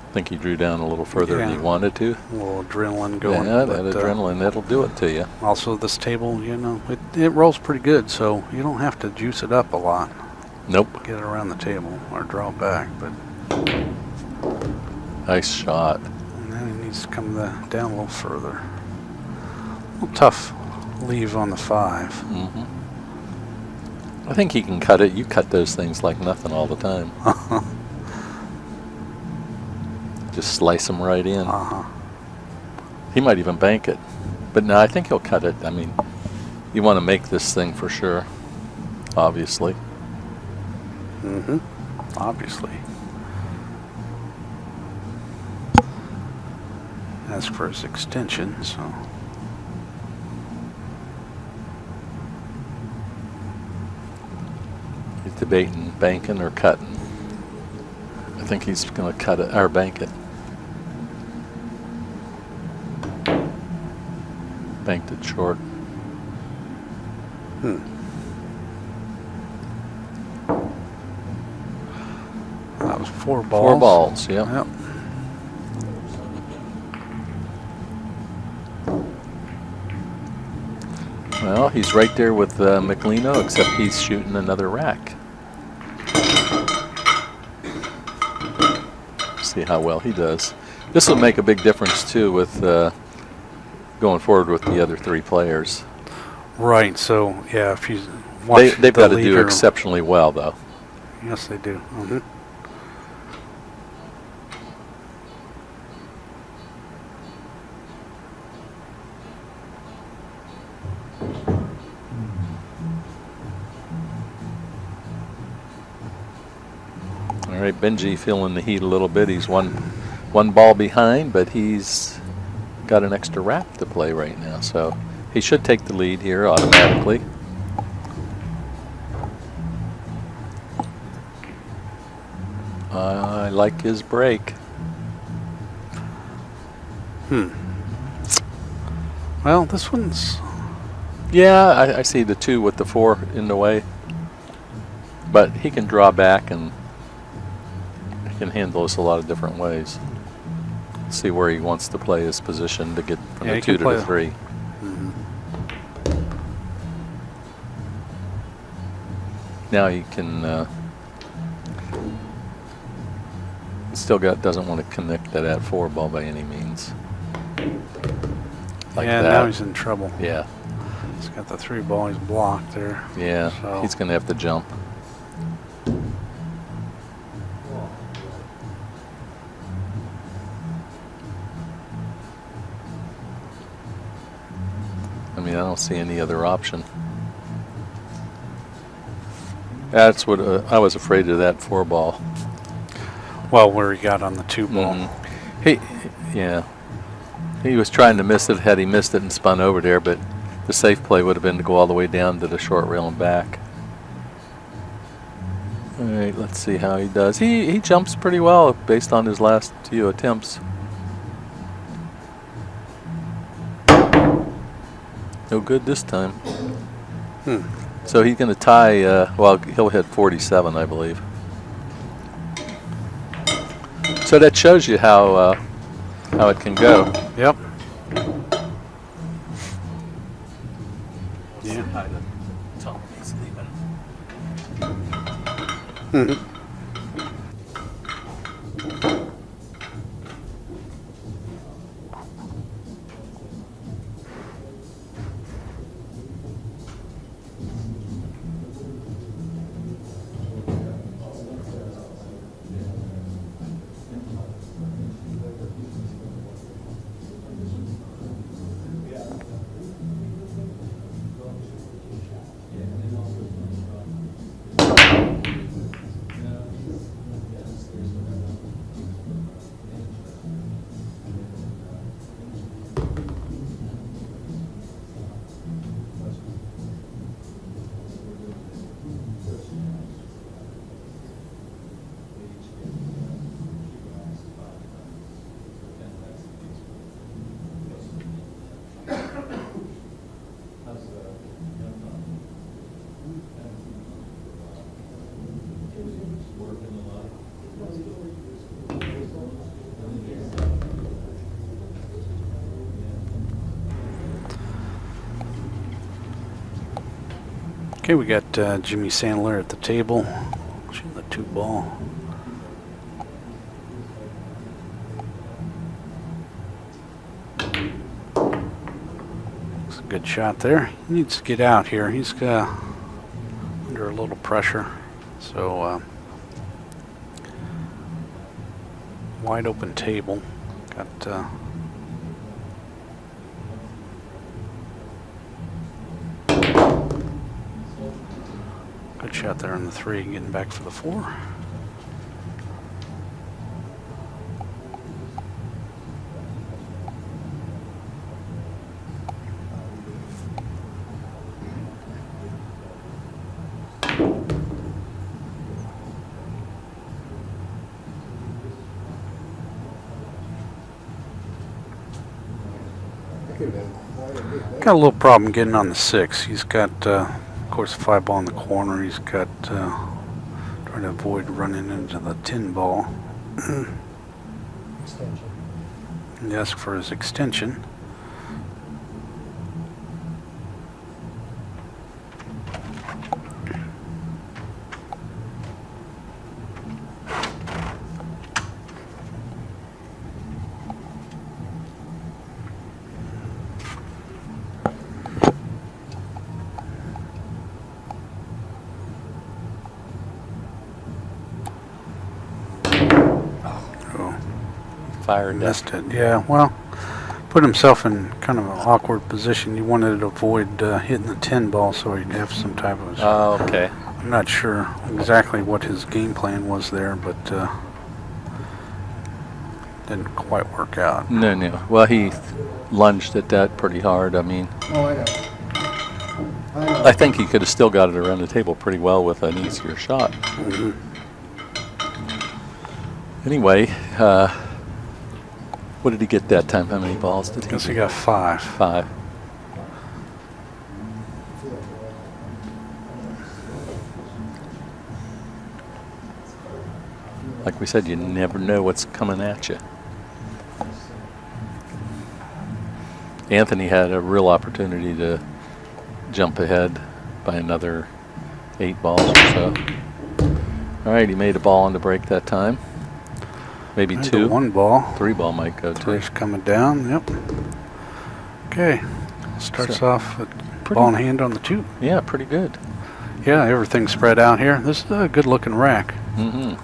I think he drew down a little further than he Yeah. wanted to. A little adrenaline going. Yeah, but, that adrenaline, that'll do it to you. Also, this table, you know, it rolls pretty good, so you don't have to juice it up a lot. Nope. Get it around the table or draw it back, but Nice shot. now he needs to come down a little further. A little tough leave on the 5. Hmm. I think he can cut it. You cut those things like nothing all the time. Just slice them right in. Uh-huh. He might even bank it. But no, I think he'll cut it. I mean, you want to make this thing for sure, obviously. Mm-hmm. Obviously. Ask for his extension, so. He's debating banking or cutting. I think he's going to cut it or bank it. Banked it short. That was 4 balls. 4 balls, yeah. Yep. Well, he's right there with Meglino, except he's shooting another rack. See how well he does. This will make a big difference too with going forward with the other 3 players. Right, so, yeah, if you watch They've the got to do leader- exceptionally well, though. Yes, they do. Mm-hmm. All right, Benji feeling the heat a little bit. He's one ball behind, but he's got an extra rack to play right now, so he should take the lead here automatically. I like his break. Well, this one's... Yeah, I see the 2 with the 4 in the way, but he can draw back and he can handle this a lot of different ways. See where he wants to play his position to get from Yeah, the he 2 can to play the 3. Now he can still doesn't want to connect to that 4 ball by any means. Like yeah, that. now he's in trouble. Yeah, He's got the 3 ball, he's blocked there. yeah. So- He's going to have to jump. I mean, I don't see any other option. That's what I was afraid of, that 4 ball. Well, where he got on the 2 ball. Yeah. He was trying to miss it. Had he missed it and spun over there, but the safe play would have been to go all the way down to the short rail and back. All right, let's see how he does. He jumps pretty well based on his last few attempts. No good this time. So he's going to tie, well, he'll hit 47, I believe. So that shows you how it can go. Yep. Yeah. Okay, we got Jimmy Sandler at the table, shooting the 2 ball. It's a good shot there. He needs to get out here. He's under a little pressure. So, wide open table. Got good shot there on the 3, getting back for the 4. Got a little problem getting on the 6. He's got, of course, a 5 ball in the corner. He's got trying to avoid running into the 10 ball. Extension. He asked for his extension. Fired that. Missed it. Yeah, well, put himself in kind of an awkward position. He wanted to avoid hitting the 10 ball so he'd have some type of... Oh, okay. I'm not sure exactly what his game plan was there, but didn't quite work out. No. Well, he lunged at that pretty hard. I mean, Oh, I know. I think he could have still got it around the table pretty well with an easier shot. Mhm. Anyway, what did he get that time? How many balls did he Guess he get? got 5. 5. Like we said, you never know what's coming at you. Anthony had a real opportunity to jump ahead by another 8 balls or so. All right, he made a ball on the break that time. Maybe And 2. the 1 ball. 3 ball might go too. 3's coming down. Yep. Okay. Starts So, off with ball in hand on the 2. Yeah, pretty good. Yeah, everything's spread out here. This is a good looking rack. Mm-hmm.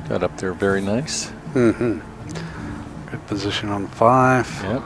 Got up there very nice. Mm-hmm. Good position on the 5. Yep.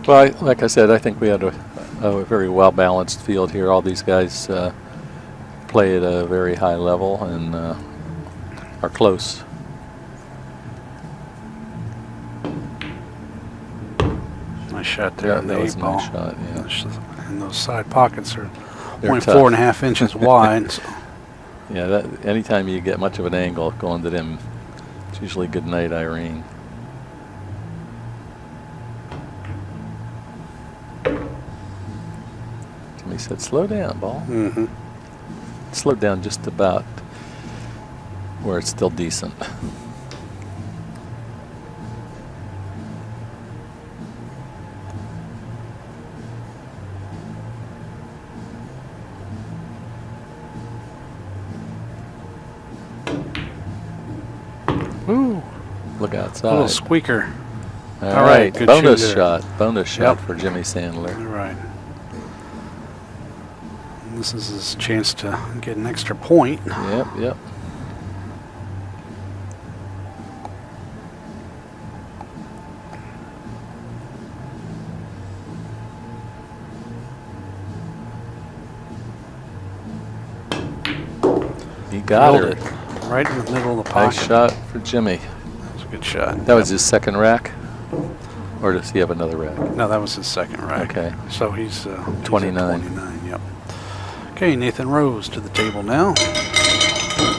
Well, like I said, I think we had a very well-balanced field here. All these guys play at a very high level and are close. Nice shot there Yeah, on the that was 8 a ball. nice shot, yeah. And those side pockets are They're only tough. 4.5 inches wide. So. Yeah, that anytime you get much of an angle going to them, it's usually good night, Irene. Jimmy said, slow down, ball. Mm-hmm. Slow down just about where it's still decent. Ooh. Look A outside. little squeaker. All all right, right, good bonus shoot there. shot. Bonus shot Yep. for Jimmy Sandler. All right. And this is his chance to get an extra point. Yep, yep. He got Drilled it. right in the middle of the pocket. Nice shot for Jimmy. That was a good shot. That was his second rack? Or does he have another rack? No, that was his second rack. Okay. So he's at 29. 29, yep. Okay, Nathan Rose to the table now.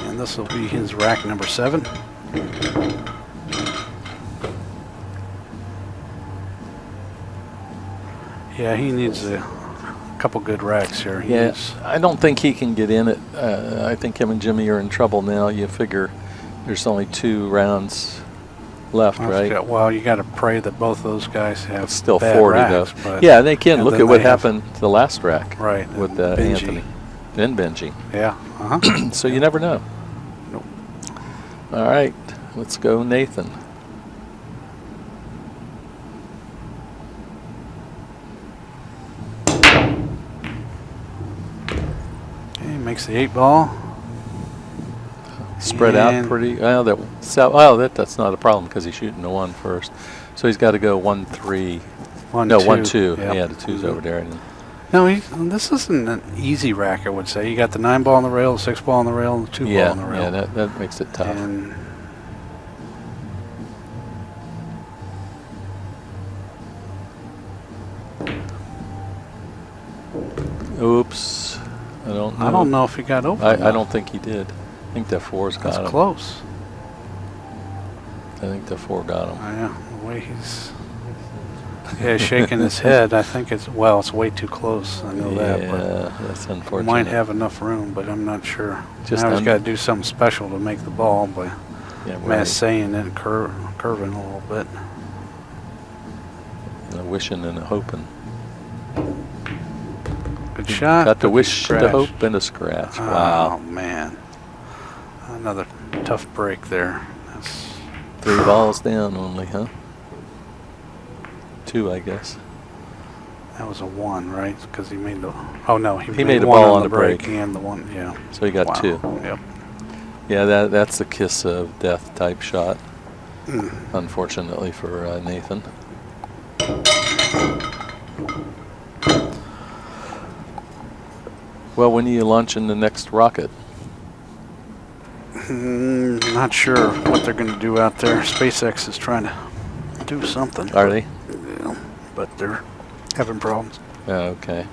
And this will be his rack number 7. Yeah, he needs a couple good racks here. He Yeah, needs- I don't think he can get in it. I think him and Jimmy are in trouble now. You figure there's only 2 rounds left, right? Well, you got to pray that both those guys have It's still bad 40 racks, though. but- Yeah, they can. and Look then at what they have- happened to the last rack. Right, With Benji. Anthony and Benji. Yeah, uh-huh. So you never know. Nope. All right, let's go Nathan. Okay, makes the 8 ball. Spread out And- pretty. Well, that's not a problem because he's shooting the 1 first. So he's got to go 1-3. 1, No, 2. 1-2. Yep. Yeah, the 2's over there. And No, this isn't an easy rack, I would say. You got the 9 ball on the rail, the 6 ball on the rail, and the 2 ball yeah, on the rail. yeah, that makes it tough. And Oops. I don't know. I don't know if he got open. I don't think he did. I think that 4's got That's him. close. I think the 4 got him. Yeah, the way he's shaking his head. I think it's way too close. I know that, but Yeah, that's he unfortunate. might have enough room, but I'm not sure. Just now he's un- got to do something special to make the ball by Yeah, right. massaying it and curving a little bit. A wishing and a hoping. Good shot. Got to but wish, to scratch. hope, and a scratch. Oh Wow. man, another tough break there. That's 3 balls down only, huh? 2, I guess. That was a 1, right? Because he made the. Oh no, He made a one ball on on the the break break. and the 1. Yeah. So he got Wow. 2. Yep. Yeah, that's the kiss of death type shot. Mm. Unfortunately for Nathan. Well, when are you launching the next rocket? Not sure what they're going to do out there. SpaceX is trying to do something. Are they? Yeah, but they're having problems. Oh, okay.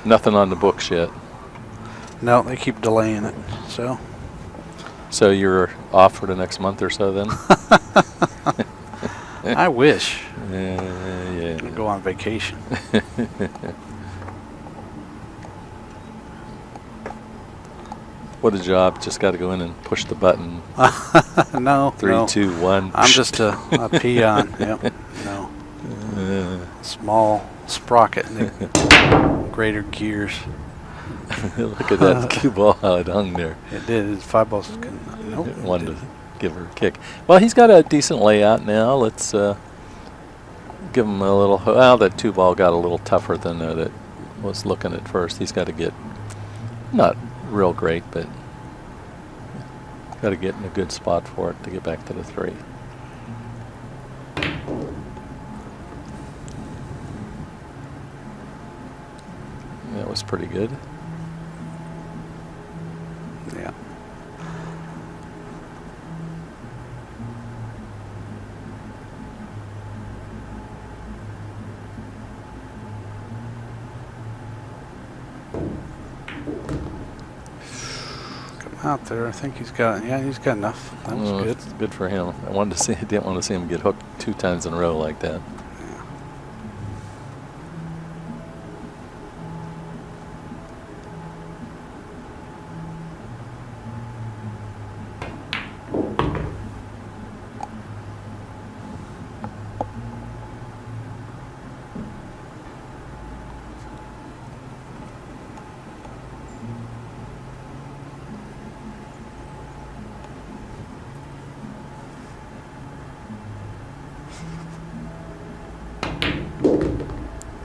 Nothing on the books yet. No, they keep delaying it. So. So you're off for the next month or so then? I wish. Yeah. I'd go on vacation. What a job. Just got to go in and push the button. No. 3, no. 2, 1. I'm just a peon. Yep. No. Small sprocket. Greater gears. Look at that cue ball, how it hung there. It did. It's 5 balls. Nope. it Wanted to didn't. give her a kick. Well, he's got a decent layout now. Let's give him a little. Well, that 2 ball got a little tougher than that was looking at first. He's got to get not real great, but got to get in a good spot for it to get back to the 3. That was pretty good. Yeah. Come out there. I think he's got. Yeah, he's got enough. That was good. It's good for him. I wanted to see. Didn't want to see him get hooked 2 times in a row like that.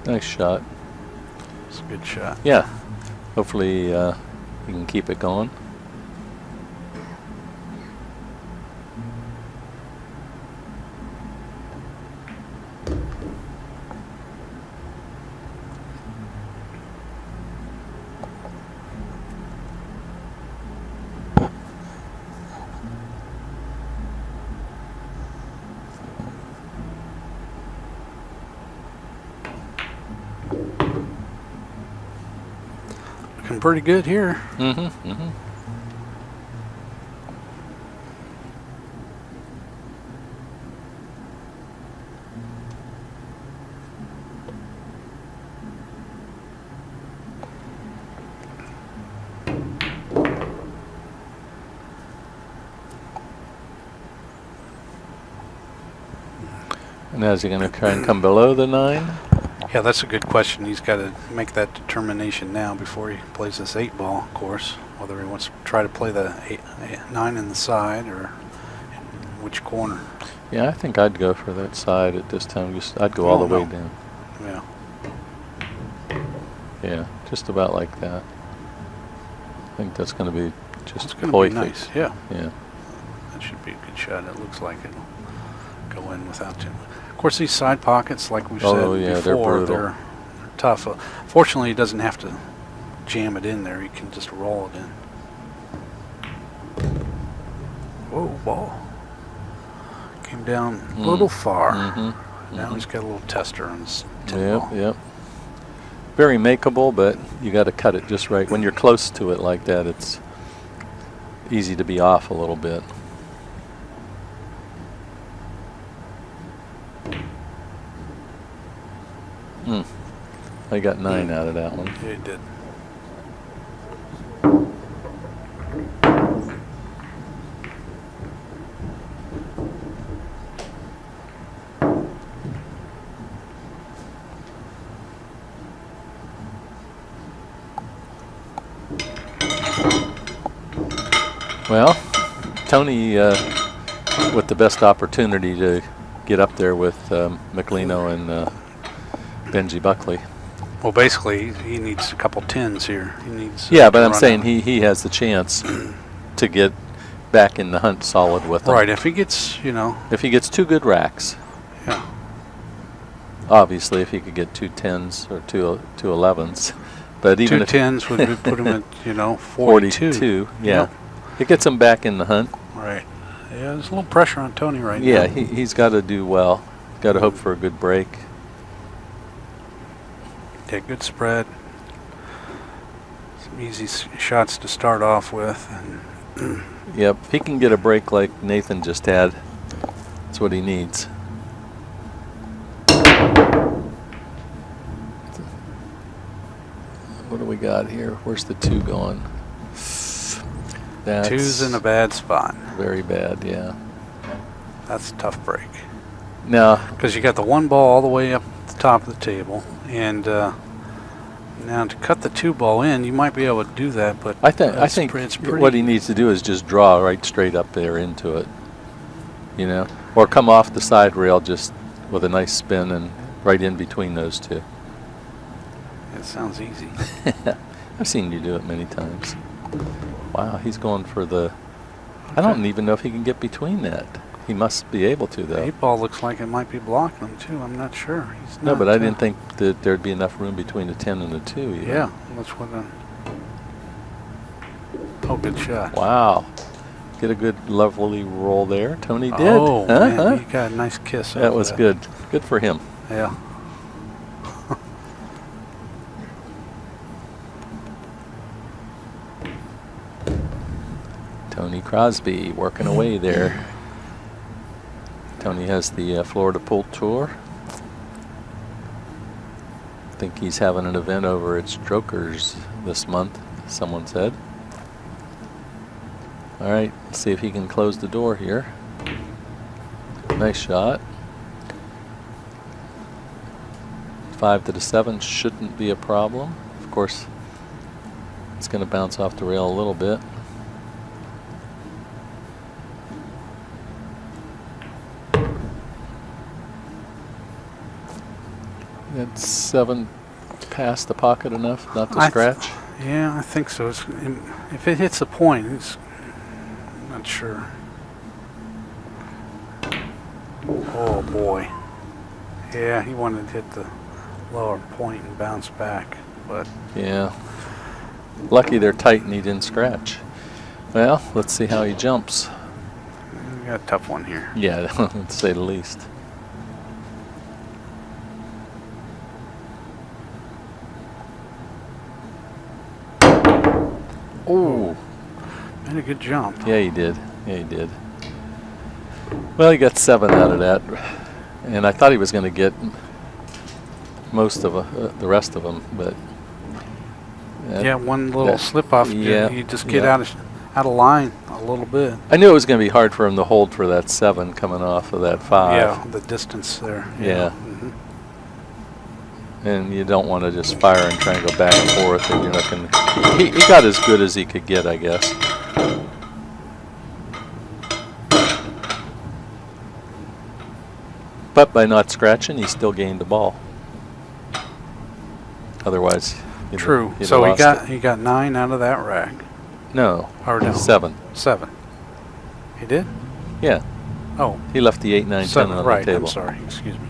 Nice shot. It's a good shot. Yeah. Hopefully you can keep it going. Looking pretty good here. Mm-hmm. Mm-hmm. Now is he going to try and come below the 9? Yeah, that's a good question. He's got to make that determination now before he plays this 8 ball, of course. Whether he wants to try to play the 9 in the side or in which corner. Yeah, I think I'd go for that side at this time. I'd go all the way down. Yeah. Yeah, just about like that. I think that's going to be just It's going to be perfect. nice. Yeah, Yeah. that should be a good shot. It looks like it'll go in without too much. Of course, these side pockets, like we've Oh, said yeah, they're before, brutal. they're tough. Fortunately, he doesn't have to jam it in there. He can just roll it in. Whoa, ball. Came down a little far. Mm-hmm. Now he's got a little tester on his 10 Yep, ball. yep. Very makeable, but you got to cut it just right. When you're close to it like that, it's easy to be off a little bit. I got 9 out of that one. Yeah, he did. Well, Tony with the best opportunity to get up there with Meglino and Benji Buckley. Well, basically, he needs a couple 10s here. He needs. Yeah, but to I'm run saying out. he has the chance to get back in the hunt solid with them. Right, if he gets, If he gets 2 good racks. Yeah. Obviously, if he could get 2 10s or two 11s. But even 2 if 10s would put him at, 42. 42, yeah. Yep. It gets him back in the hunt. Right. Yeah, there's a little pressure on Tony right Yeah, now. he's got to do well. Got to hope for a good break. Yeah, good spread. Some easy shots to start off with. And Yep, if he can get a break like Nathan just had, that's what he needs. What do we got here? Where's the 2 going? That's 2's in a bad spot. very bad, yeah. That's a tough break. Now, Because you got the 1 ball all the way up the top of the table. And now to cut the 2 ball in, you might be able to do that, but I think it's pretty. what he needs to do is just draw right straight up there into it, or come off the side rail just with a nice spin and right in between those 2. It sounds easy. I've seen you do it many times. Wow, he's going for the. I don't even know if he can get between that. He must be able to, The though. 8 ball looks like it might be blocking him too. I'm not sure. He's No, not, but I didn't think that there'd be enough room between the 10 and the 2. Even. Yeah, that's what. Oh, good shot. Wow. Get a good, lovely roll there. Tony did. Oh, Huh? man, Huh? he got a nice kiss. That off was that. good. Good for him. Yeah. Tony Crosby working away there. Tony has the Florida Pool Tour. I think he's having an event over at Strokers this month, someone said. All right, let's see if he can close the door here. Nice shot. 5 to the 7 shouldn't be a problem. Of course, it's going to bounce off the rail a little bit. That 7 past the pocket enough not to I th- scratch? Yeah, I think so. If it hits a point, I'm not sure. Oh boy. Yeah, he wanted to hit the lower point and bounce back, but Yeah. Lucky they're tight and he didn't scratch. Well, let's see how he jumps. we got a tough one here. Yeah, to say the least. Oh, made a good jump. Yeah, he did. Yeah, he did. Well, he got 7 out of that, and I thought he was going to get most of the rest of them, but Yeah, one little slip off. Yeah, You just get yeah. out of line a little bit. I knew it was going to be hard for him to hold for that 7 coming off of that 5. Yeah, the distance there. Yeah. Mhm. And you don't want to just fire and try and go back and forth, and you're not going to. He got as good as he could get, I guess. But by not scratching, he still gained the ball. Otherwise, True. you'd So have lost it. he got 9 out of that rack. No, Or no. 7. 7. He did? Yeah, Oh, he left the 8, 9, 10 7. on Right. the table. I'm sorry. Excuse me.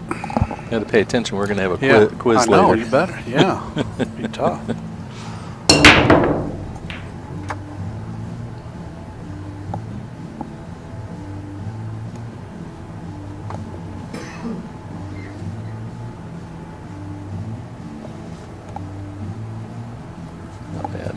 You had to pay attention. We're going to have a Yeah, quiz I know. later. You better. Yeah. Be tough. Not bad.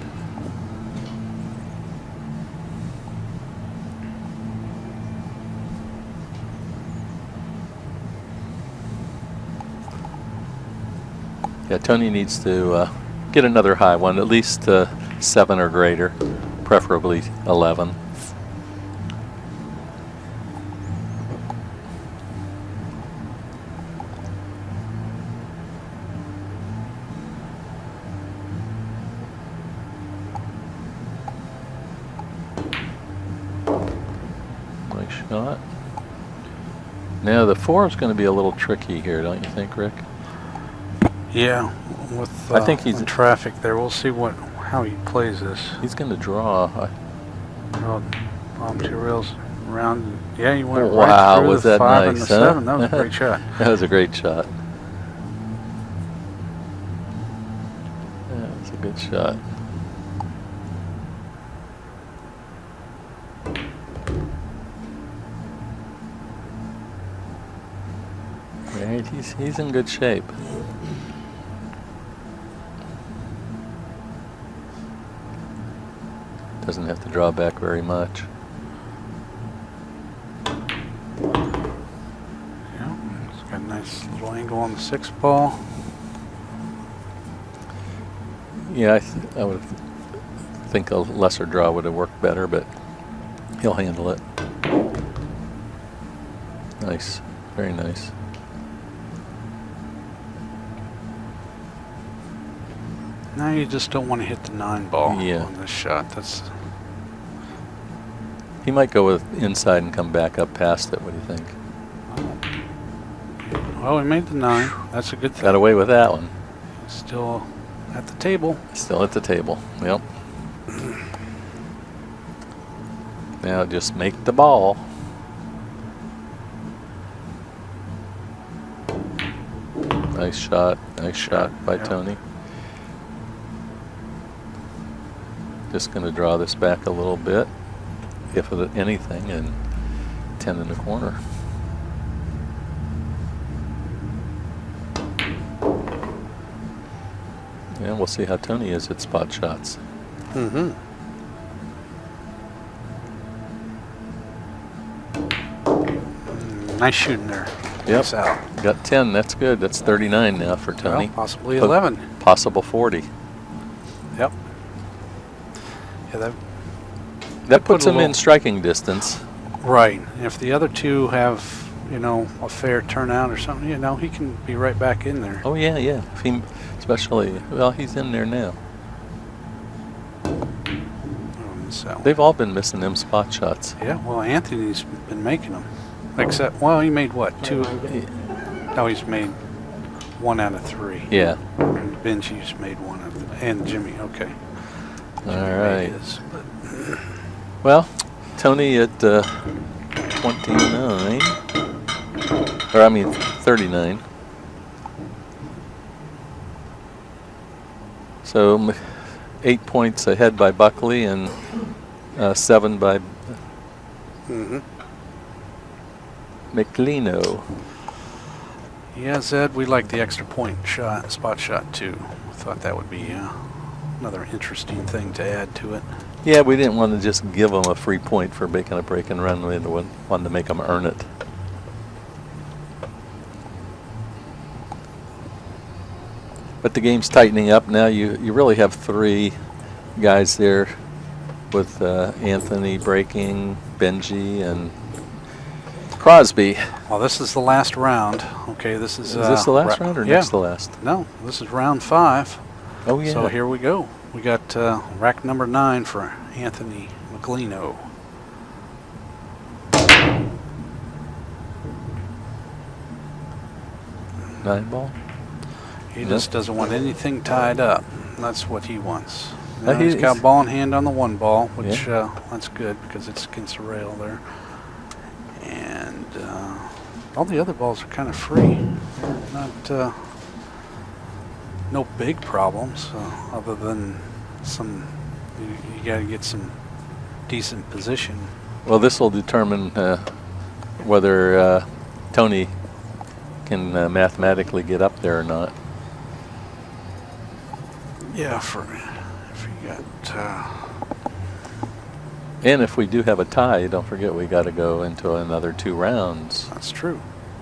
Yeah, Tony needs to get another high one, at least 7 or greater, preferably 11. Nice shot. Now the 4 is going to be a little tricky here, don't you think, Rick? Yeah. With I think he's- the traffic there, we'll see how he plays this. He's going to draw. Materials around. Yeah, you went Wow, right through was the that 5 and the nice, huh? 7. That was a great shot. That was a great shot. That was a good shot. Right, he's in good shape. Doesn't have to draw back very much. Yeah, it's got a nice little angle on the 6 ball. Yeah, I would think a lesser draw would have worked better, but he'll handle it. Nice, very nice. Now you just don't want to hit the 9 ball Yeah. on this shot. That's He might go with inside and come back up past it. What do you think? well, he made the 9. That's a good thing. Got away with that one. Still at the table. Still at the table. Yep. Now just make the ball. Nice shot. Nice shot by Yeah. Tony. Just going to draw this back a little bit, if anything, and 10 in the corner. Yeah, we'll see how Tony is at spot shots. Mm-hmm. Nice shooting there. Yep. Nice out. Got 10. That's good. That's 39 now for Well, Tony. possibly Po- 11. Possible 40. Yep. Yeah, That puts a him in little- striking distance. right. And if the other two have, a fair turnout or something, he can be right back in there. Oh yeah, yeah. If he, especially, well, he's in there now. So, They've all been missing them spot shots. yeah, well, Anthony's been making them. Except, well, he made what, 2? No, he's made 1 out of 3. Yeah. And Benji's made 1 of them. And Jimmy, okay. All Jimmy right. made his, but Well, Tony at 29, or I mean 39. So 8 points ahead by Buckley and 7 by Meglino. yeah, Zed, we like the extra point shot, spot shot too. We thought that would be another interesting thing to add to it. Yeah, we didn't want to just give them a free point for making a break and run. We wanted to make them earn it. But the game's tightening up now. You really have 3 guys there with Anthony breaking, Benji, and Crosby. Well, this is the last round. Okay, this is. Is this the last round or yeah. next to last? No, this is round 5. Oh, yeah. So here we go. We got rack number 9 for Anthony Meglino. Nine ball? He just doesn't want anything tied up. That's what he wants. Uh, He's got he's- ball in hand on the 1 ball, which that's good because it's against the rail there. And all the other balls are kind of free. They're not no big problems other than some. You got to get some decent position. Well, this will determine whether Tony can mathematically get up there or not. Yeah, if you got. And if we do have a tie, don't forget we got to go into another 2 rounds. That's true.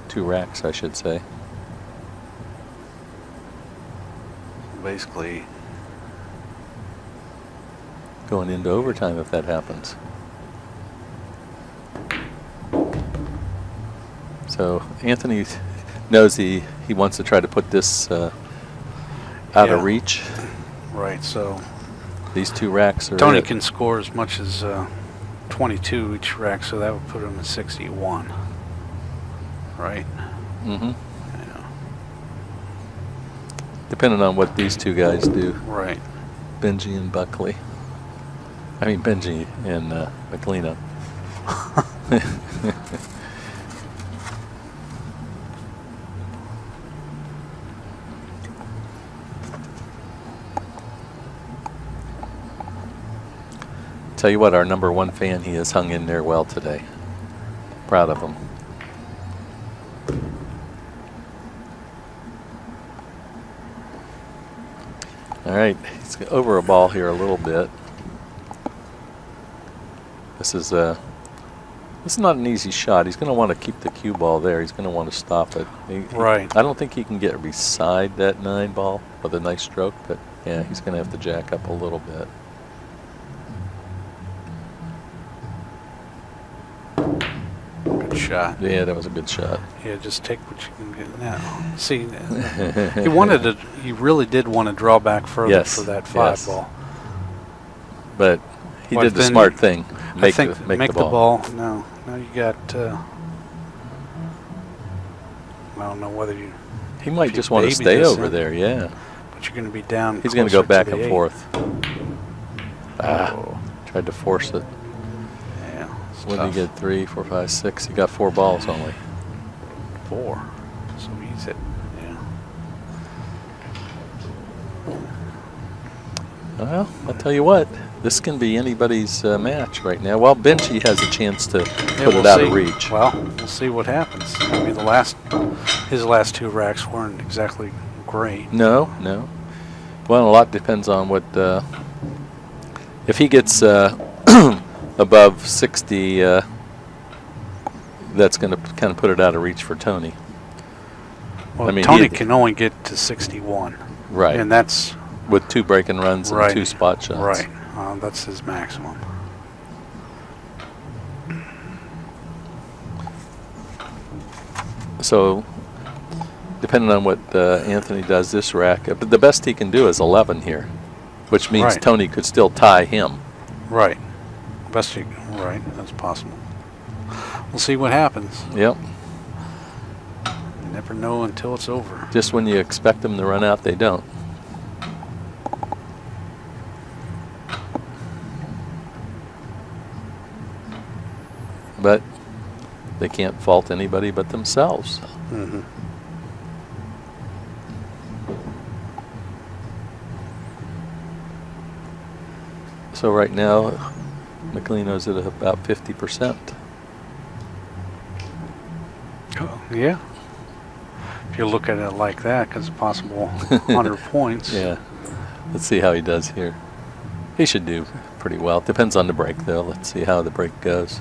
2 racks, I should say. Basically, Going into overtime if that happens. So Anthony knows he wants to try to put this out of reach. right. So These 2 racks are Tony it. can score as much as 22 each rack, so that would put him at 61. Right? Mm-hmm. Yeah. Depending on what these 2 guys do. Right. Benji and Buckley. I mean Benji and Meglino. Tell you what, our number 1 fan, he has hung in there well today. Proud of him. All right, he's over a ball here a little bit. This is not an easy shot. He's going to want to keep the cue ball there. He's going to want to stop it. Right. I don't think he can get beside that 9 ball with a nice stroke, but yeah, he's going to have to jack up a little bit. Good shot. Yeah, that was a good shot. Yeah, just take what you can get now. See, he really did want to draw back further Yes, for that 5 yes. ball. But he But did the then smart thing. I think Make the ball. No, you got. I don't know whether you. He might if just you want to baby stay this over in, there, yeah. But you're going to be down. He's going to go closer back the and 8. forth. Oh. Tried to force it. Yeah. it's What did he tough. get? 3, 4, 5, 6. He got 4 balls only. 4. So he's at. Yeah. Well, I'll tell you what. This can be anybody's match right now. Well, Benji has a chance to put we'll it out see. of reach. Well, we'll see what happens. I mean, his last 2 racks weren't exactly great. No. Well, a lot depends on what. If he gets above 60, that's going to kind of put it out of reach for Tony. Well, I mean, Tony can only get to 61. Right. And that's With 2 break and runs and right. 2 spot shots. Right. That's his maximum. So, depending on what Anthony does this rack, but the best he can do is 11 here, which means Right. Tony could still tie him. Right. Right. That's possible. we'll see what happens. Yep. You never know until it's over. Just when you expect them to run out, they don't. But they can't fault anybody but themselves. Mm-hmm. So right now, Meglino's at about 50%. Oh, yeah. If you look at it like that, because possible 100 points. Yeah. Let's see how he does here. He should do pretty well. Depends on the break, though. Let's see how the break goes.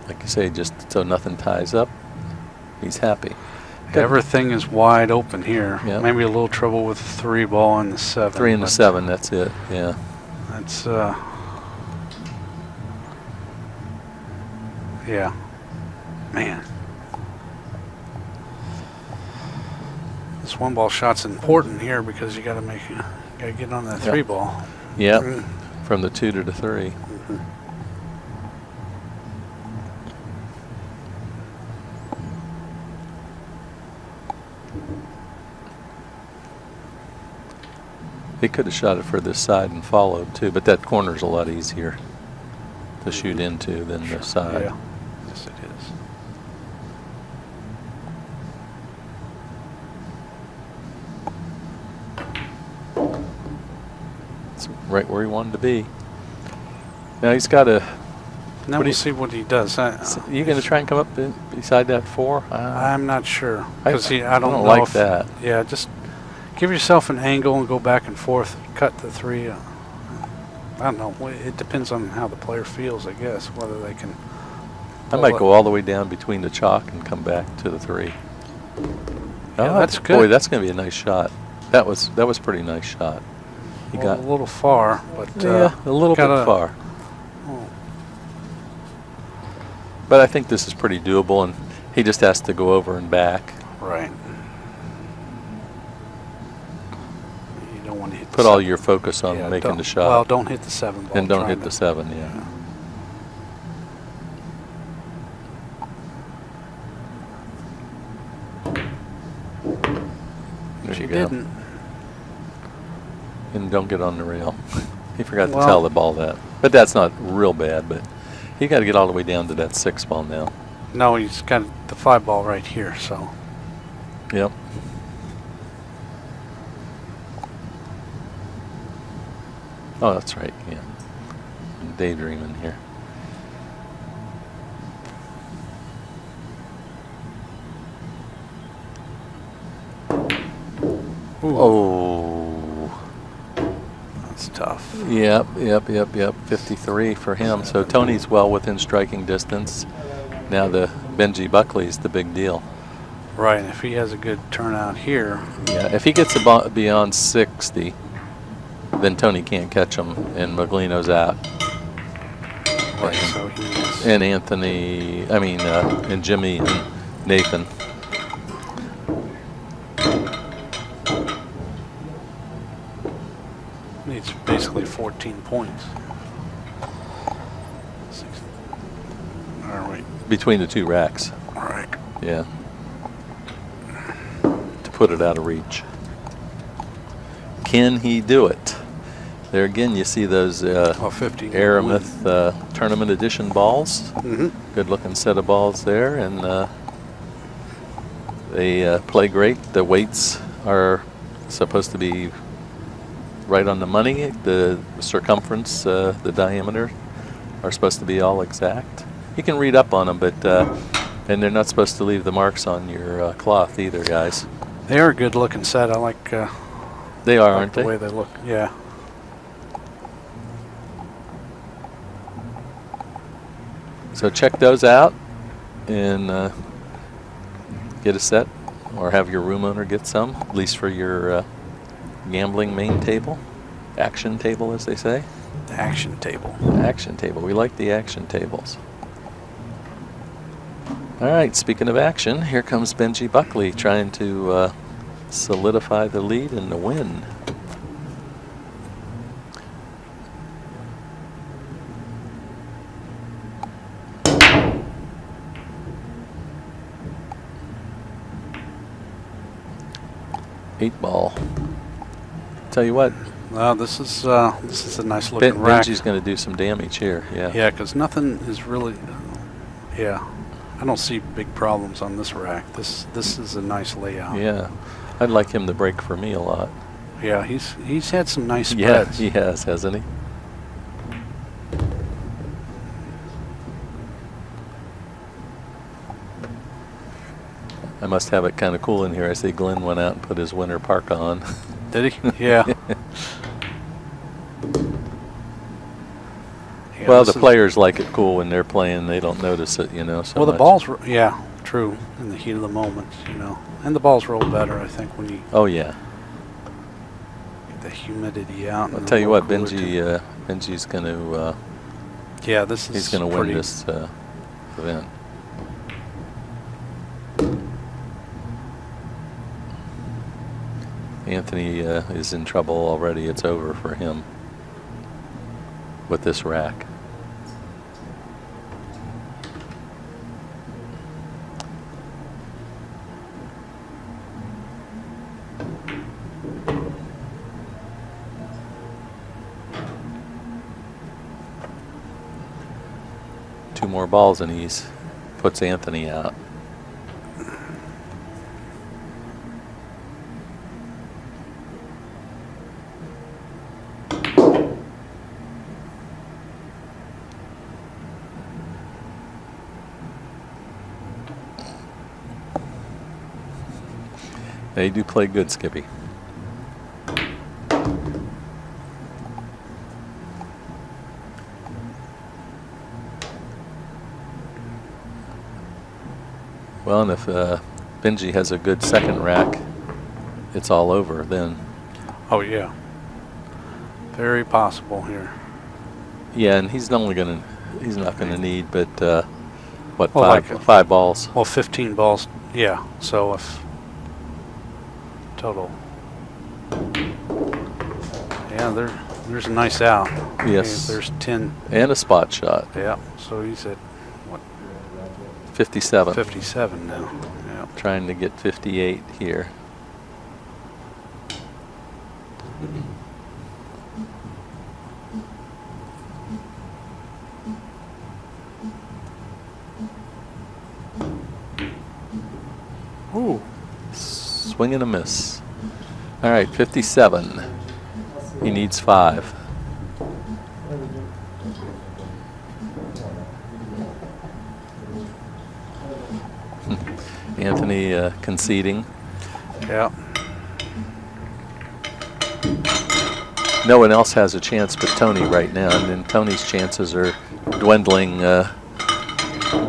Like you say, just so nothing ties up, he's happy. Good. Everything is wide open here. Yep. Maybe a little trouble with the 3 ball and the 7. 3 and the but 7, that's it. Yeah. That's, yeah. Man. This 1 ball shot's important here because you gotta get on that 3 ball. Yep. Mm. From the 2 to the 3. Mhm. He could have shot it for this side and followed too, but that corner's a lot easier to shoot into than the side. Yeah. Yes, it is. It's right where he wanted to be. Now he's got a. Now What do we'll you- see what he does. You going to try and come up beside that 4? I'm not sure. I 'Cause I don't know like if- that. Yeah, just give yourself an angle and go back and forth. Cut the 3. I don't know. It depends on how the player feels, I guess, whether they can. I might go all the way down between the chalk and come back to the 3. Yeah, that's good. Boy, that's going to be a nice shot. That was a pretty nice shot. He Well, got a little far, but yeah, a little bit gotta- far. Oh, But I think this is pretty doable, and he just has to go over and back. right. You don't want to hit. Put the all 7. your focus on Yeah, making don't- the shot. Well, don't hit the 7 ball. And don't trying hit to- the 7, yeah. There She you go. didn't. And don't get on the rail. He forgot to Well- tell the ball that. But that's not real bad, but he got to get all the way down to that 6 ball now. No, he's got the 5 ball right here. So Yep. Oh, that's right, yeah. I'm daydreaming here. Oh. that's tough. Yep. 53 for him. So Tony's well within striking distance. Now the Benji Buckley's the big deal. Right. If he has a good turnout here, Yeah, if he gets beyond 60, then Tony can't catch him, and Meglino's out. right. So he's And Anthony, and Jimmy and Nathan. needs basically 14 points. All right. Between the 2 racks. All right. Yeah. To put it out of reach. Can he do it? There again, you see those 50. Aramith Tournament Edition balls. Mm-hmm. Good looking set of balls there, and they play great. The weights are supposed to be right on the money. The circumference, the diameter, are supposed to be all exact. You can read up on them, but and they're not supposed to leave the marks on your cloth either, guys. They are a good looking set. I like. They are, like aren't the they? way they look. Yeah. So check those out and get a set, or have your room owner get some, at least for your gambling main table, action table, as they say. The action table. Action table. We like the action tables. All right, speaking of action, here comes Benji Buckley trying to solidify the lead and the win. Eight ball. Tell you what, This is a nice looking rack. Benji's going to do some damage here. Yeah. Yeah, because nothing is really. Yeah, I don't see big problems on this rack. This is a nice layout. Yeah. I'd like him to break for me a lot. Yeah, he's had some nice Yeah, spreads. he has, hasn't he? I must have it kind of cool in here. I see Glenn went out and put his winter parka on. Did he? Yeah. Yeah, Well, this the is- players like it cool when they're playing. They don't notice it, you know. So Well, the much. balls, yeah, true, in the heat of the moment, you know. And the balls roll better, I think, when you Oh yeah. get the humidity out. I'll and tell you a what, little cooler Benji's going to. Yeah, this is He's going to win pretty- this event. Anthony is in trouble already. It's over for him with this rack. Two more balls and he's puts Anthony out. They do play good, Skippy. Well, and if Benji has a good second rack, it's all over then. Oh, yeah. Very possible here. Yeah, and he's not gonna need but what, Well, like five balls. Well, 15 balls, yeah. So if total. Yeah, there's a nice out. Yes. Okay, there's 10. And a spot shot. Yeah, so he's at, what, 57. 57 now. Yeah. Trying to get 58 here. Ooh. Swing and a miss. All right, 57. He needs 5. Anthony conceding. Yeah. No one else has a chance but Tony right now, and then Tony's chances are dwindling.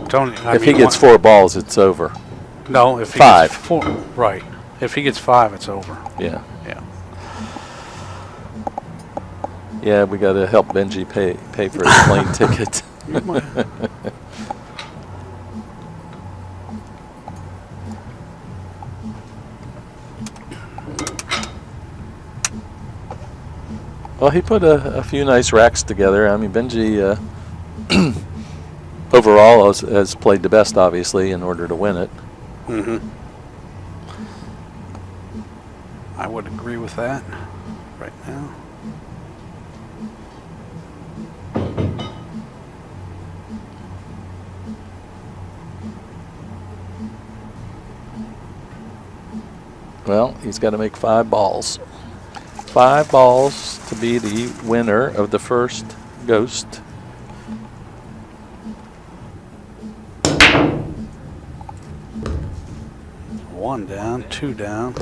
Tony, If he gets 4 balls, it's over. No, if he 5. gets 4, right. If he gets 5, it's over. Yeah. Yeah. Yeah, we got to help Benji pay for his plane ticket. Well, he put a few nice racks together. I mean, Benji overall has played the best, obviously, in order to win it. Mm-hmm. I would agree with that right now. Well, he's got to make 5 balls. 5 balls to be the winner of the first Ghost. One down, 2 down.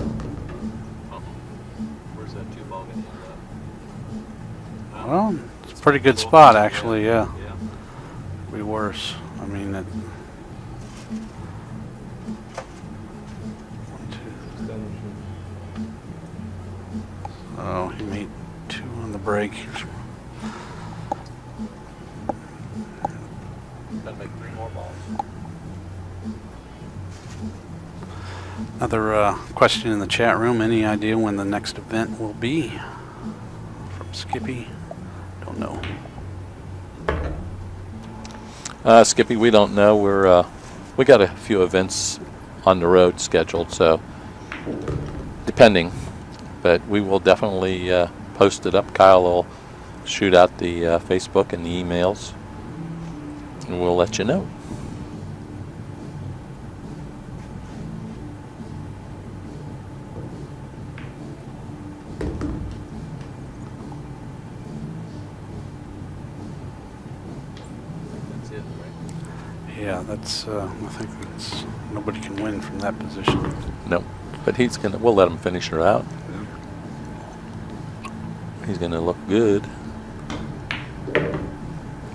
Where's that 2 ball going to end up? Well, it's a pretty good spot, actually, yeah. Be worse. I mean, it. 1, 2. Oh, he made 2 on the break. Got to make 3 more balls. Another question in the chat room. Any idea when the next event will be? From Skippy. Don't know. Skippy, we don't know. We got a few events on the road scheduled, so depending. But we will definitely post it up. Kyle will shoot out the Facebook and the emails, and we'll let you know. Yeah, that's. I think it's, nobody can win from that position. No, but we'll let him finish her out. He's gonna look good.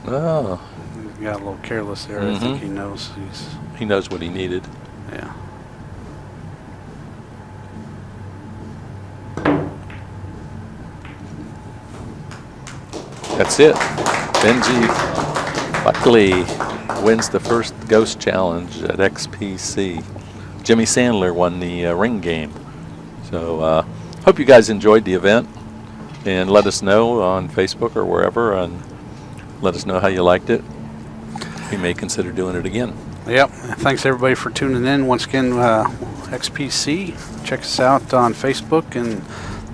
Oh, He got a little careless there. I think he knows he knows what he needed. Yeah. That's it. Benji Buckley wins the first Ghost Challenge at XPC. Jimmy Sandler won the ring game. So hope you guys enjoyed the event, and let us know on Facebook or wherever, and let us know how you liked it. We may consider doing it again. Yep. Thanks everybody for tuning in. Once again, XPC. Check us out on Facebook and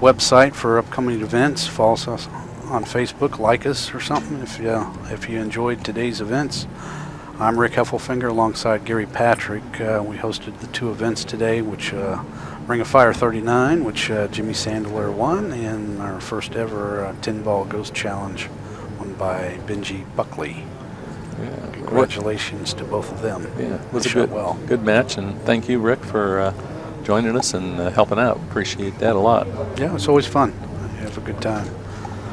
website for upcoming events. Follow us on Facebook, like us or something if you enjoyed today's events. I'm Rick Heffelfinger alongside Gary Patrick. We hosted the two events today, which Ring of Fire 39, which Jimmy Sandler won, and our first ever 10-ball Ghost Challenge won by Benji Buckley. Yeah. Congratulations to both of them. Yeah, it was They a shot good match, and thank you, Rick, for joining us and helping out. Appreciate that a lot. Yeah, it's always fun. You have a good time.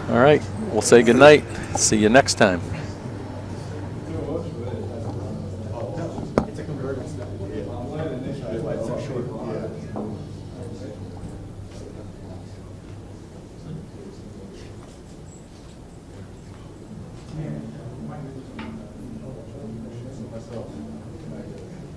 All right, we'll say good night. See you next time.